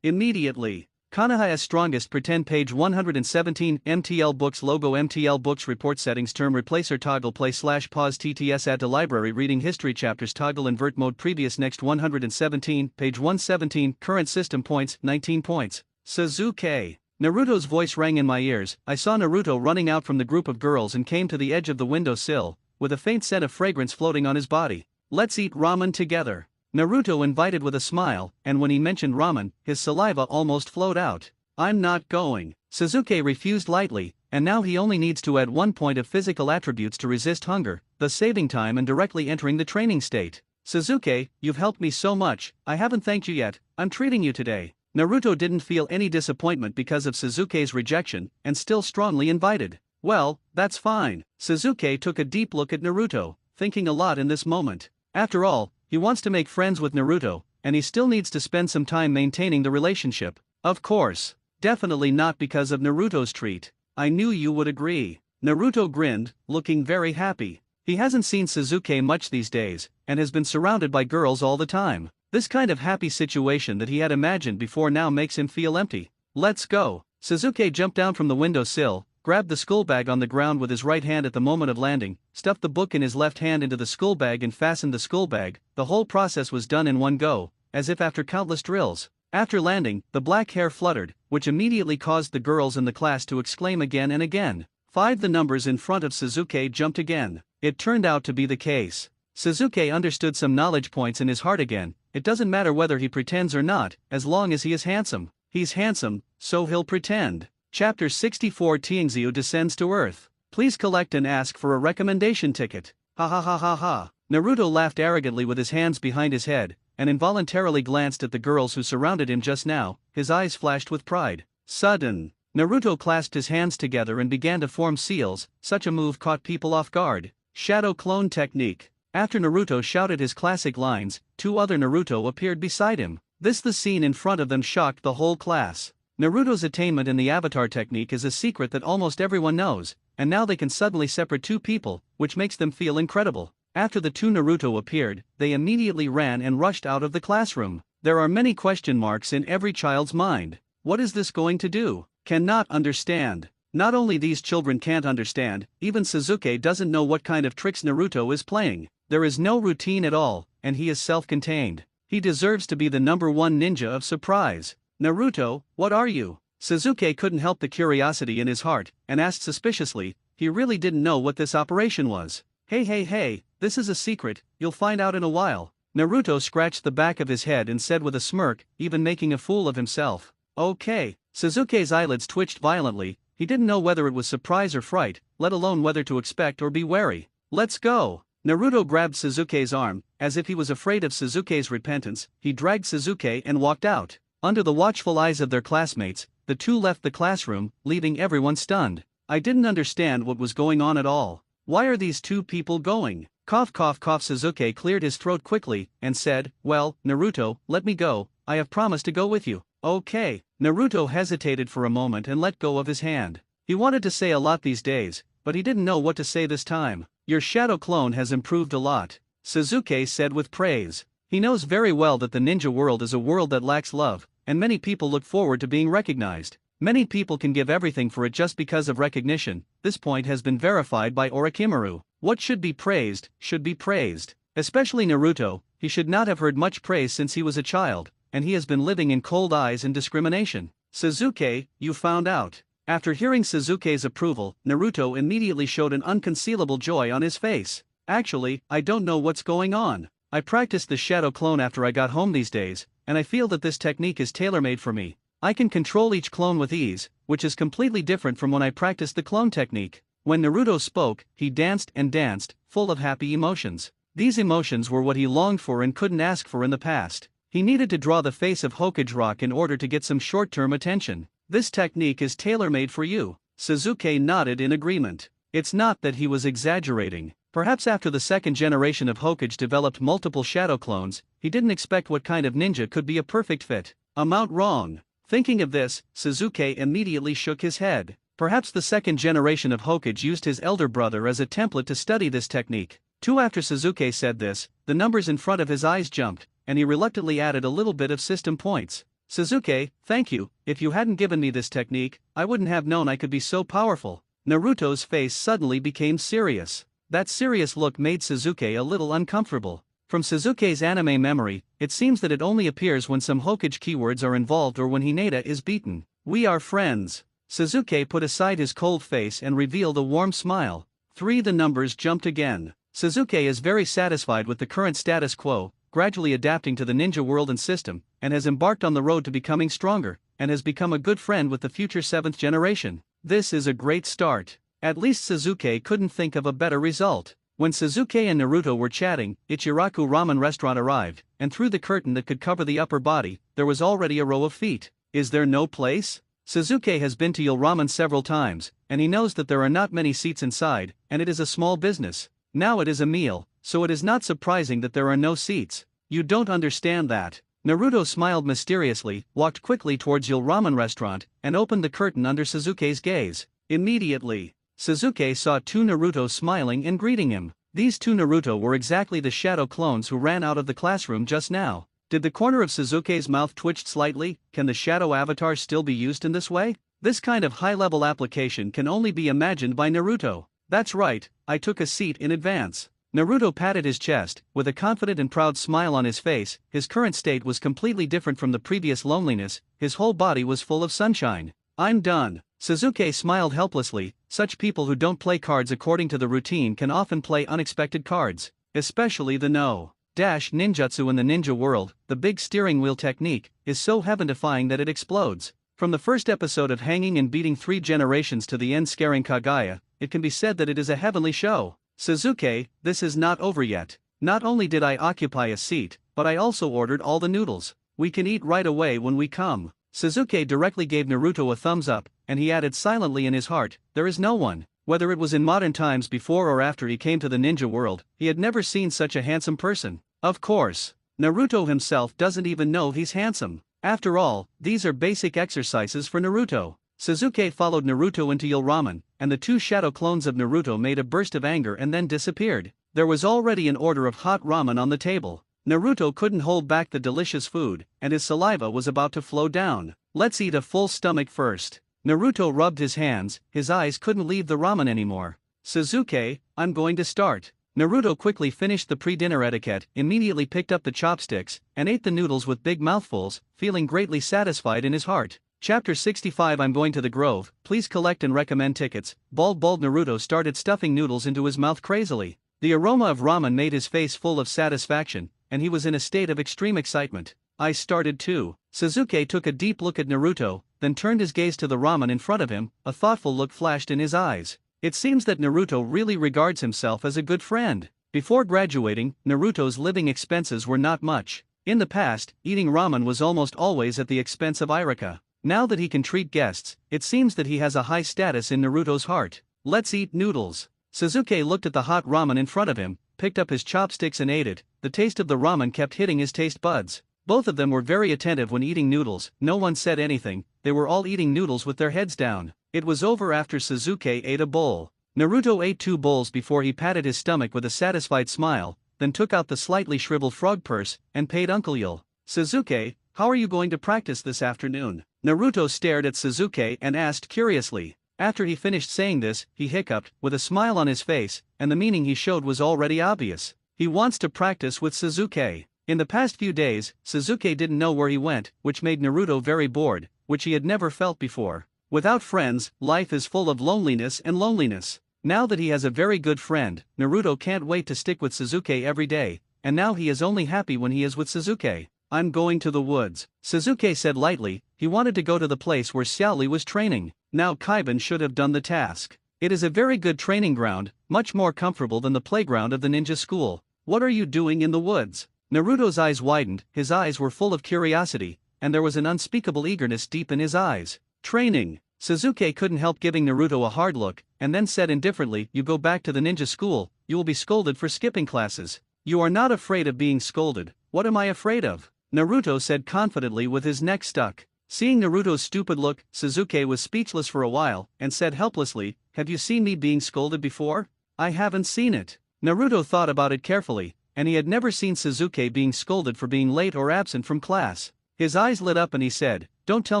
Immediately. Kanahaya Strongest Pretend page 117 MTL Books Logo MTL Books Report Settings Term Replacer Toggle Play / Pause TTS Add to Library Reading History Chapters Toggle Invert Mode Previous Next 117 page 117 Current System Points 19 points. Sasuke. Naruto's voice rang in my ears. I saw Naruto running out from the group of girls and came to the edge of the windowsill, with a faint scent of fragrance floating on his body. Let's eat ramen together. Naruto invited with a smile, and when he mentioned ramen, his saliva almost flowed out. I'm not going. Sasuke refused lightly, and now he only needs to add 1 point of physical attributes to resist hunger, thus saving time and directly entering the training state. Sasuke, you've helped me so much, I haven't thanked you yet, I'm treating you today. Naruto didn't feel any disappointment because of Sasuke's rejection, and still strongly invited. Well, that's fine. Sasuke took a deep look at Naruto, thinking a lot in this moment. After all, he wants to make friends with Naruto, and he still needs to spend some time maintaining the relationship. Of course. Definitely not because of Naruto's treat. I knew you would agree. Naruto grinned, looking very happy. He hasn't seen Sasuke much these days, and has been surrounded by girls all the time. This kind of happy situation that he had imagined before now makes him feel empty. Let's go. Sasuke jumped down from the windowsill, grabbed the school bag on the ground with his right hand at the moment of landing, stuffed the book in his left hand into the school bag and fastened the school bag. The whole process was done in one go, as if after countless drills. After landing, the black hair fluttered, which immediately caused the girls in the class to exclaim again and again. 5. The numbers in front of Sasuke jumped again. It turned out to be the case. Sasuke understood some knowledge points in his heart again. It doesn't matter whether he pretends or not, as long as he is handsome. He's handsome, so he'll pretend. Chapter 64. Tianxiu descends to Earth. Please collect and ask for a recommendation ticket. Ha ha ha ha ha. Naruto laughed arrogantly with his hands behind his head, and involuntarily glanced at the girls who surrounded him just now. His eyes flashed with pride. Sudden. Naruto clasped his hands together and began to form seals. Such a move caught people off guard. Shadow clone technique. After Naruto shouted his classic lines, 2 other Naruto appeared beside him. The scene in front of them shocked the whole class. Naruto's attainment in the avatar technique is a secret that almost everyone knows, and now they can suddenly separate 2 people, which makes them feel incredible. After the 2 Naruto appeared, they immediately ran and rushed out of the classroom. There are many question marks in every child's mind. What is this going to do? Cannot understand. Not only these children can't understand, even Sasuke doesn't know what kind of tricks Naruto is playing. There is no routine at all, and he is self-contained. He deserves to be the #1 ninja of surprise. Naruto, what are you? Sasuke couldn't help the curiosity in his heart, and asked suspiciously. He really didn't know what this operation was. Hey, this is a secret, you'll find out in a while. Naruto scratched the back of his head and said with a smirk, even making a fool of himself. Okay. Sasuke's eyelids twitched violently. He didn't know whether it was surprise or fright, let alone whether to expect or be wary. Let's go. Naruto grabbed Sasuke's arm, as if he was afraid of Sasuke's repentance. He dragged Sasuke and walked out. Under the watchful eyes of their classmates, the 2 left the classroom, leaving everyone stunned. I didn't understand what was going on at all. Why are these 2 people going? Cough cough cough. Sasuke cleared his throat quickly, and said, well, Naruto, let me go, I have promised to go with you. Okay. Naruto hesitated for a moment and let go of his hand. He wanted to say a lot these days, but he didn't know what to say this time. Your shadow clone has improved a lot, Sasuke said with praise. He knows very well that the ninja world is a world that lacks love, and many people look forward to being recognized. Many people can give everything for it just because of recognition. This point has been verified by Orochimaru. What should be praised, should be praised. Especially Naruto, he should not have heard much praise since he was a child, and he has been living in cold eyes and discrimination. Sasuke, you found out. After hearing Sasuke's approval, Naruto immediately showed an unconcealable joy on his face. Actually, I don't know what's going on. I practiced the shadow clone after I got home these days, and I feel that this technique is tailor-made for me. I can control each clone with ease, which is completely different from when I practiced the clone technique. When Naruto spoke, he danced and danced, full of happy emotions. These emotions were what he longed for and couldn't ask for in the past. He needed to draw the face of Hokage Rock in order to get some short-term attention. This technique is tailor-made for you. Sasuke nodded in agreement. It's not that he was exaggerating. Perhaps after the 2nd generation of Hokage developed multiple shadow clones, he didn't expect what kind of ninja could be a perfect fit. Amount wrong. Thinking of this, Sasuke immediately shook his head. Perhaps the 2nd generation of Hokage used his elder brother as a template to study this technique. 2. After Sasuke said this, the numbers in front of his eyes jumped, and he reluctantly added a little bit of system points. Sasuke, thank you. If you hadn't given me this technique, I wouldn't have known I could be so powerful. Naruto's face suddenly became serious. That serious look made Sasuke a little uncomfortable. From Sasuke's anime memory, it seems that it only appears when some Hokage keywords are involved or when Hinata is beaten. We are friends. Sasuke put aside his cold face and revealed a warm smile. 3. The numbers jumped again. Sasuke is very satisfied with the current status quo, gradually adapting to the ninja world and system, and has embarked on the road to becoming stronger, and has become a good friend with the future 7th generation. This is a great start. At least Sasuke couldn't think of a better result. When Sasuke and Naruto were chatting, Ichiraku Ramen Restaurant arrived, and through the curtain that could cover the upper body, there was already a row of feet. Is there no place? Sasuke has been to Yul Ramen several times, and he knows that there are not many seats inside, and it is a small business. Now it is a meal, so it is not surprising that there are no seats. You don't understand that. Naruto smiled mysteriously, walked quickly towards Yul Ramen restaurant, and opened the curtain under Sasuke's gaze. Immediately, Sasuke saw two Naruto smiling and greeting him. These two Naruto were exactly the shadow clones who ran out of the classroom just now. Did the corner of Sasuke's mouth twitch slightly? Can the shadow avatar still be used in this way? This kind of high-level application can only be imagined by Naruto. That's right, I took a seat in advance. Naruto patted his chest, with a confident and proud smile on his face. His current state was completely different from the previous loneliness, his whole body was full of sunshine. I'm done. Sasuke smiled helplessly. Such people who don't play cards according to the routine can often play unexpected cards, especially the ninjutsu in the ninja world. The big steering wheel technique is so heaven-defying that it explodes. From the first episode of hanging and beating 3 generations to the end scaring Kaguya, it can be said that it is a heavenly show. Sasuke, this is not over yet. Not only did I occupy a seat, but I also ordered all the noodles. We can eat right away when we come. Sasuke directly gave Naruto a thumbs up, and he added silently in his heart, there is no one. Whether it was in modern times before or after he came to the ninja world, he had never seen such a handsome person. Of course, Naruto himself doesn't even know he's handsome. After all, these are basic exercises for Naruto. Sasuke followed Naruto into Yul Ramen, and the two shadow clones of Naruto made a burst of anger and then disappeared. There was already an order of hot ramen on the table. Naruto couldn't hold back the delicious food, and his saliva was about to flow down. Let's eat a full stomach first. Naruto rubbed his hands, his eyes couldn't leave the ramen anymore. Sasuke, I'm going to start. Naruto quickly finished the pre-dinner etiquette, immediately picked up the chopsticks, and ate the noodles with big mouthfuls, feeling greatly satisfied in his heart. Chapter 65 I'm going to the Grove, please collect and recommend tickets. Bald Naruto started stuffing noodles into his mouth crazily. The aroma of ramen made his face full of satisfaction, and he was in a state of extreme excitement. I started too. Sasuke took a deep look at Naruto, then turned his gaze to the ramen in front of him. A thoughtful look flashed in his eyes. It seems that Naruto really regards himself as a good friend. Before graduating, Naruto's living expenses were not much. In the past, eating ramen was almost always at the expense of Irika. Now that he can treat guests, it seems that he has a high status in Naruto's heart. Let's eat noodles. Sasuke looked at the hot ramen in front of him, picked up his chopsticks and ate it. The taste of the ramen kept hitting his taste buds. Both of them were very attentive when eating noodles. No one said anything, they were all eating noodles with their heads down. It was over after Sasuke ate a bowl. Naruto ate 2 bowls before he patted his stomach with a satisfied smile, then took out the slightly shriveled frog purse and paid Uncle Yul. Sasuke, how are you going to practice this afternoon? Naruto stared at Sasuke and asked curiously. After he finished saying this, he hiccuped, with a smile on his face, and the meaning he showed was already obvious. He wants to practice with Sasuke. In the past few days, Sasuke didn't know where he went, which made Naruto very bored, which he had never felt before. Without friends, life is full of loneliness and loneliness. Now that he has a very good friend, Naruto can't wait to stick with Sasuke every day, and now he is only happy when he is with Sasuke. I'm going to the woods, Sasuke said lightly. He wanted to go to the place where Xiaoli was training. Now Kaiban should have done the task. It is a very good training ground, much more comfortable than the playground of the ninja school. What are you doing in the woods? Naruto's eyes widened, his eyes were full of curiosity, and there was an unspeakable eagerness deep in his eyes. Training. Sasuke couldn't help giving Naruto a hard look, and then said indifferently, you go back to the ninja school, you will be scolded for skipping classes. You are not afraid of being scolded. What am I afraid of? Naruto said confidently with his neck stuck. Seeing Naruto's stupid look, Sasuke was speechless for a while, and said helplessly, have you seen me being scolded before? I haven't seen it. Naruto thought about it carefully, and he had never seen Sasuke being scolded for being late or absent from class. His eyes lit up and he said, don't tell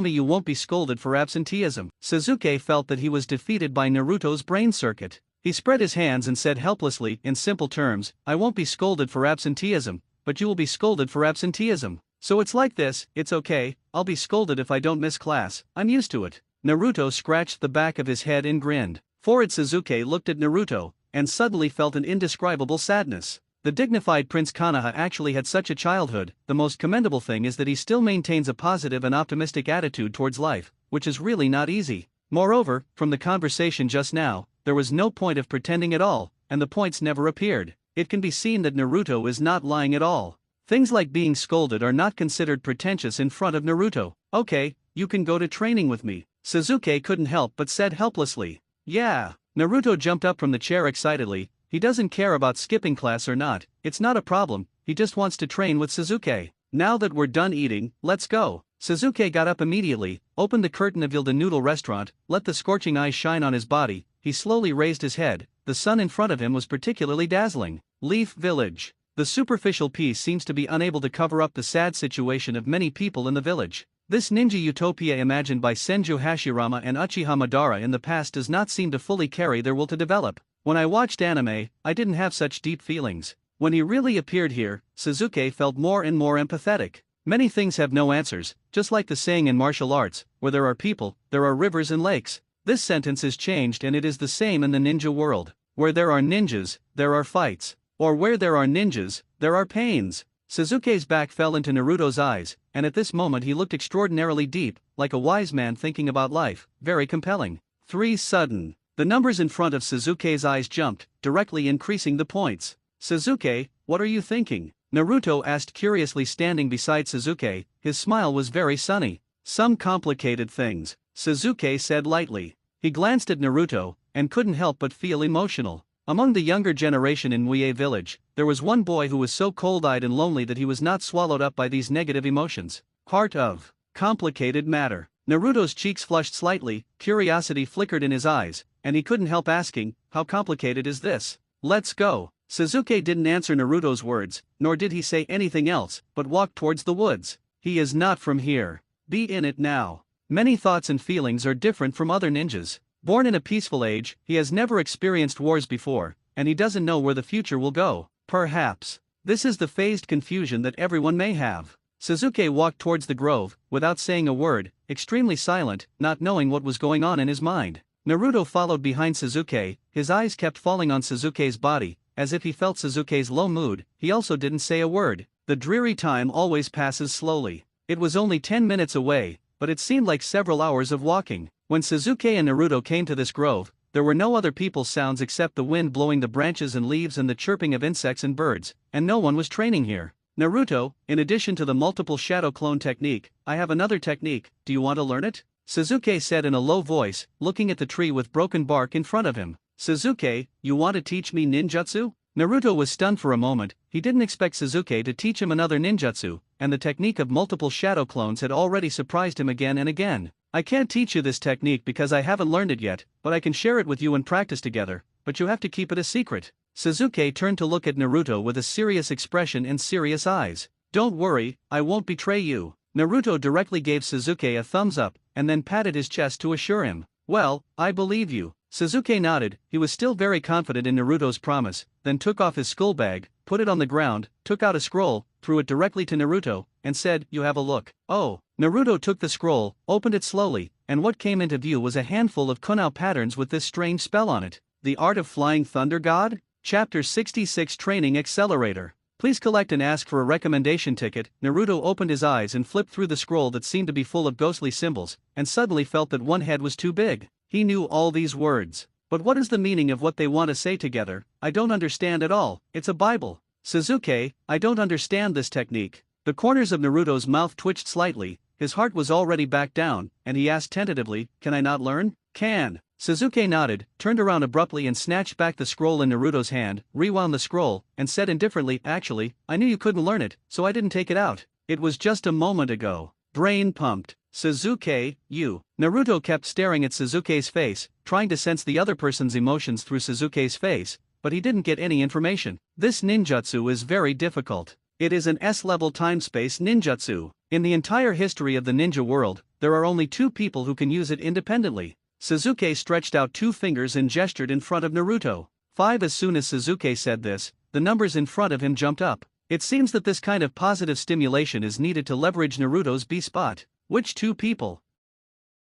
me you won't be scolded for absenteeism. Sasuke felt that he was defeated by Naruto's brain circuit. He spread his hands and said helplessly, in simple terms, I won't be scolded for absenteeism, but you will be scolded for absenteeism. So it's like this, it's okay, I'll be scolded if I don't miss class, I'm used to it. Naruto scratched the back of his head and grinned. Forward Sasuke looked at Naruto, and suddenly felt an indescribable sadness. The dignified Prince Konoha actually had such a childhood. The most commendable thing is that he still maintains a positive and optimistic attitude towards life, which is really not easy. Moreover, from the conversation just now, there was no point of pretending at all, and the points never appeared. It can be seen that Naruto is not lying at all. Things like being scolded are not considered pretentious in front of Naruto. Okay, you can go to training with me. Sasuke couldn't help but said helplessly. Yeah. Naruto jumped up from the chair excitedly. He doesn't care about skipping class or not, it's not a problem. he just wants to train with Sasuke. Now that we're done eating, let's go. Sasuke got up immediately, opened the curtain of the noodle restaurant, let the scorching eyes shine on his body. He slowly raised his head. The sun in front of him was particularly dazzling. Leaf Village. The superficial piece seems to be unable to cover up the sad situation of many people in the village. This ninja utopia imagined by Senju Hashirama and Uchiha Madara in the past does not seem to fully carry their will to develop. When I watched anime, I didn't have such deep feelings. When he really appeared here, Sasuke felt more and more empathetic. Many things have no answers, just like the saying in martial arts, where there are people, there are rivers and lakes. This sentence is changed and it is the same in the ninja world. Where there are ninjas, there are fights. Or where there are ninjas, there are pains. Sasuke's back fell into Naruto's eyes, and at this moment he looked extraordinarily deep, like a wise man thinking about life, very compelling. 3 sudden. The numbers in front of Sasuke's eyes jumped, directly increasing the points. Sasuke, what are you thinking? Naruto asked curiously standing beside Sasuke. His smile was very sunny. Some complicated things, Sasuke said lightly. He glanced at Naruto, and couldn't help but feel emotional. Among the younger generation in Uchiha village, there was one boy who was so cold-eyed and lonely that he was not swallowed up by these negative emotions. Part of complicated matter. Naruto's cheeks flushed slightly, curiosity flickered in his eyes, and he couldn't help asking, how complicated is this? Let's go. Sasuke didn't answer Naruto's words, nor did he say anything else, but walked towards the woods. He is not from here. Be in it now. Many thoughts and feelings are different from other ninjas. Born in a peaceful age, he has never experienced wars before, and he doesn't know where the future will go. Perhaps this is the phased confusion that everyone may have. Sasuke walked towards the grove, without saying a word, extremely silent, not knowing what was going on in his mind. Naruto followed behind Sasuke, his eyes kept falling on Sasuke's body, as if he felt Sasuke's low mood. He also didn't say a word. The dreary time always passes slowly. It was only 10 minutes away, but it seemed like several hours of walking. When Sasuke and Naruto came to this grove, there were no other people's sounds except the wind blowing the branches and leaves and the chirping of insects and birds, and no one was training here. Naruto, in addition to the multiple shadow clone technique, I have another technique, do you want to learn it? Sasuke said in a low voice, looking at the tree with broken bark in front of him. Sasuke, you want to teach me ninjutsu? Naruto was stunned for a moment. He didn't expect Sasuke to teach him another ninjutsu, and the technique of multiple shadow clones had already surprised him again and again. I can't teach you this technique because I haven't learned it yet, but I can share it with you and practice together, but you have to keep it a secret. Sasuke turned to look at Naruto with a serious expression and serious eyes. Don't worry, I won't betray you. Naruto directly gave Sasuke a thumbs up, and then patted his chest to assure him. Well, I believe you. Sasuke nodded. He was still very confident in Naruto's promise, then took off his school bag, put it on the ground, took out a scroll, threw it directly to Naruto, and said, you have a look. Oh. Naruto took the scroll, opened it slowly, and what came into view was a handful of kunao patterns with this strange spell on it. The Art of Flying Thunder God? Chapter 66 Training Accelerator. Please collect and ask for a recommendation ticket. Naruto opened his eyes and flipped through the scroll that seemed to be full of ghostly symbols, and suddenly felt that one head was too big. He knew all these words. But what is the meaning of what they want to say together? I don't understand at all. It's a Bible. Sasuke, I don't understand this technique. The corners of Naruto's mouth twitched slightly. His heart was already back down, and he asked tentatively, can I not learn? Can. Sasuke nodded, turned around abruptly and snatched back the scroll in Naruto's hand, rewound the scroll, and said indifferently, actually, I knew you couldn't learn it, so I didn't take it out. It was just a moment ago. Brain pumped. Sasuke, you. Naruto kept staring at Sasuke's face, trying to sense the other person's emotions through Sasuke's face, but he didn't get any information. This ninjutsu is very difficult. It is an S-level time-space ninjutsu. In the entire history of the ninja world, there are only 2 people who can use it independently. Sasuke stretched out 2 fingers and gestured in front of Naruto. 5. As soon as Sasuke said this, the numbers in front of him jumped up. It seems that this kind of positive stimulation is needed to leverage Naruto's B-spot. Which 2 people?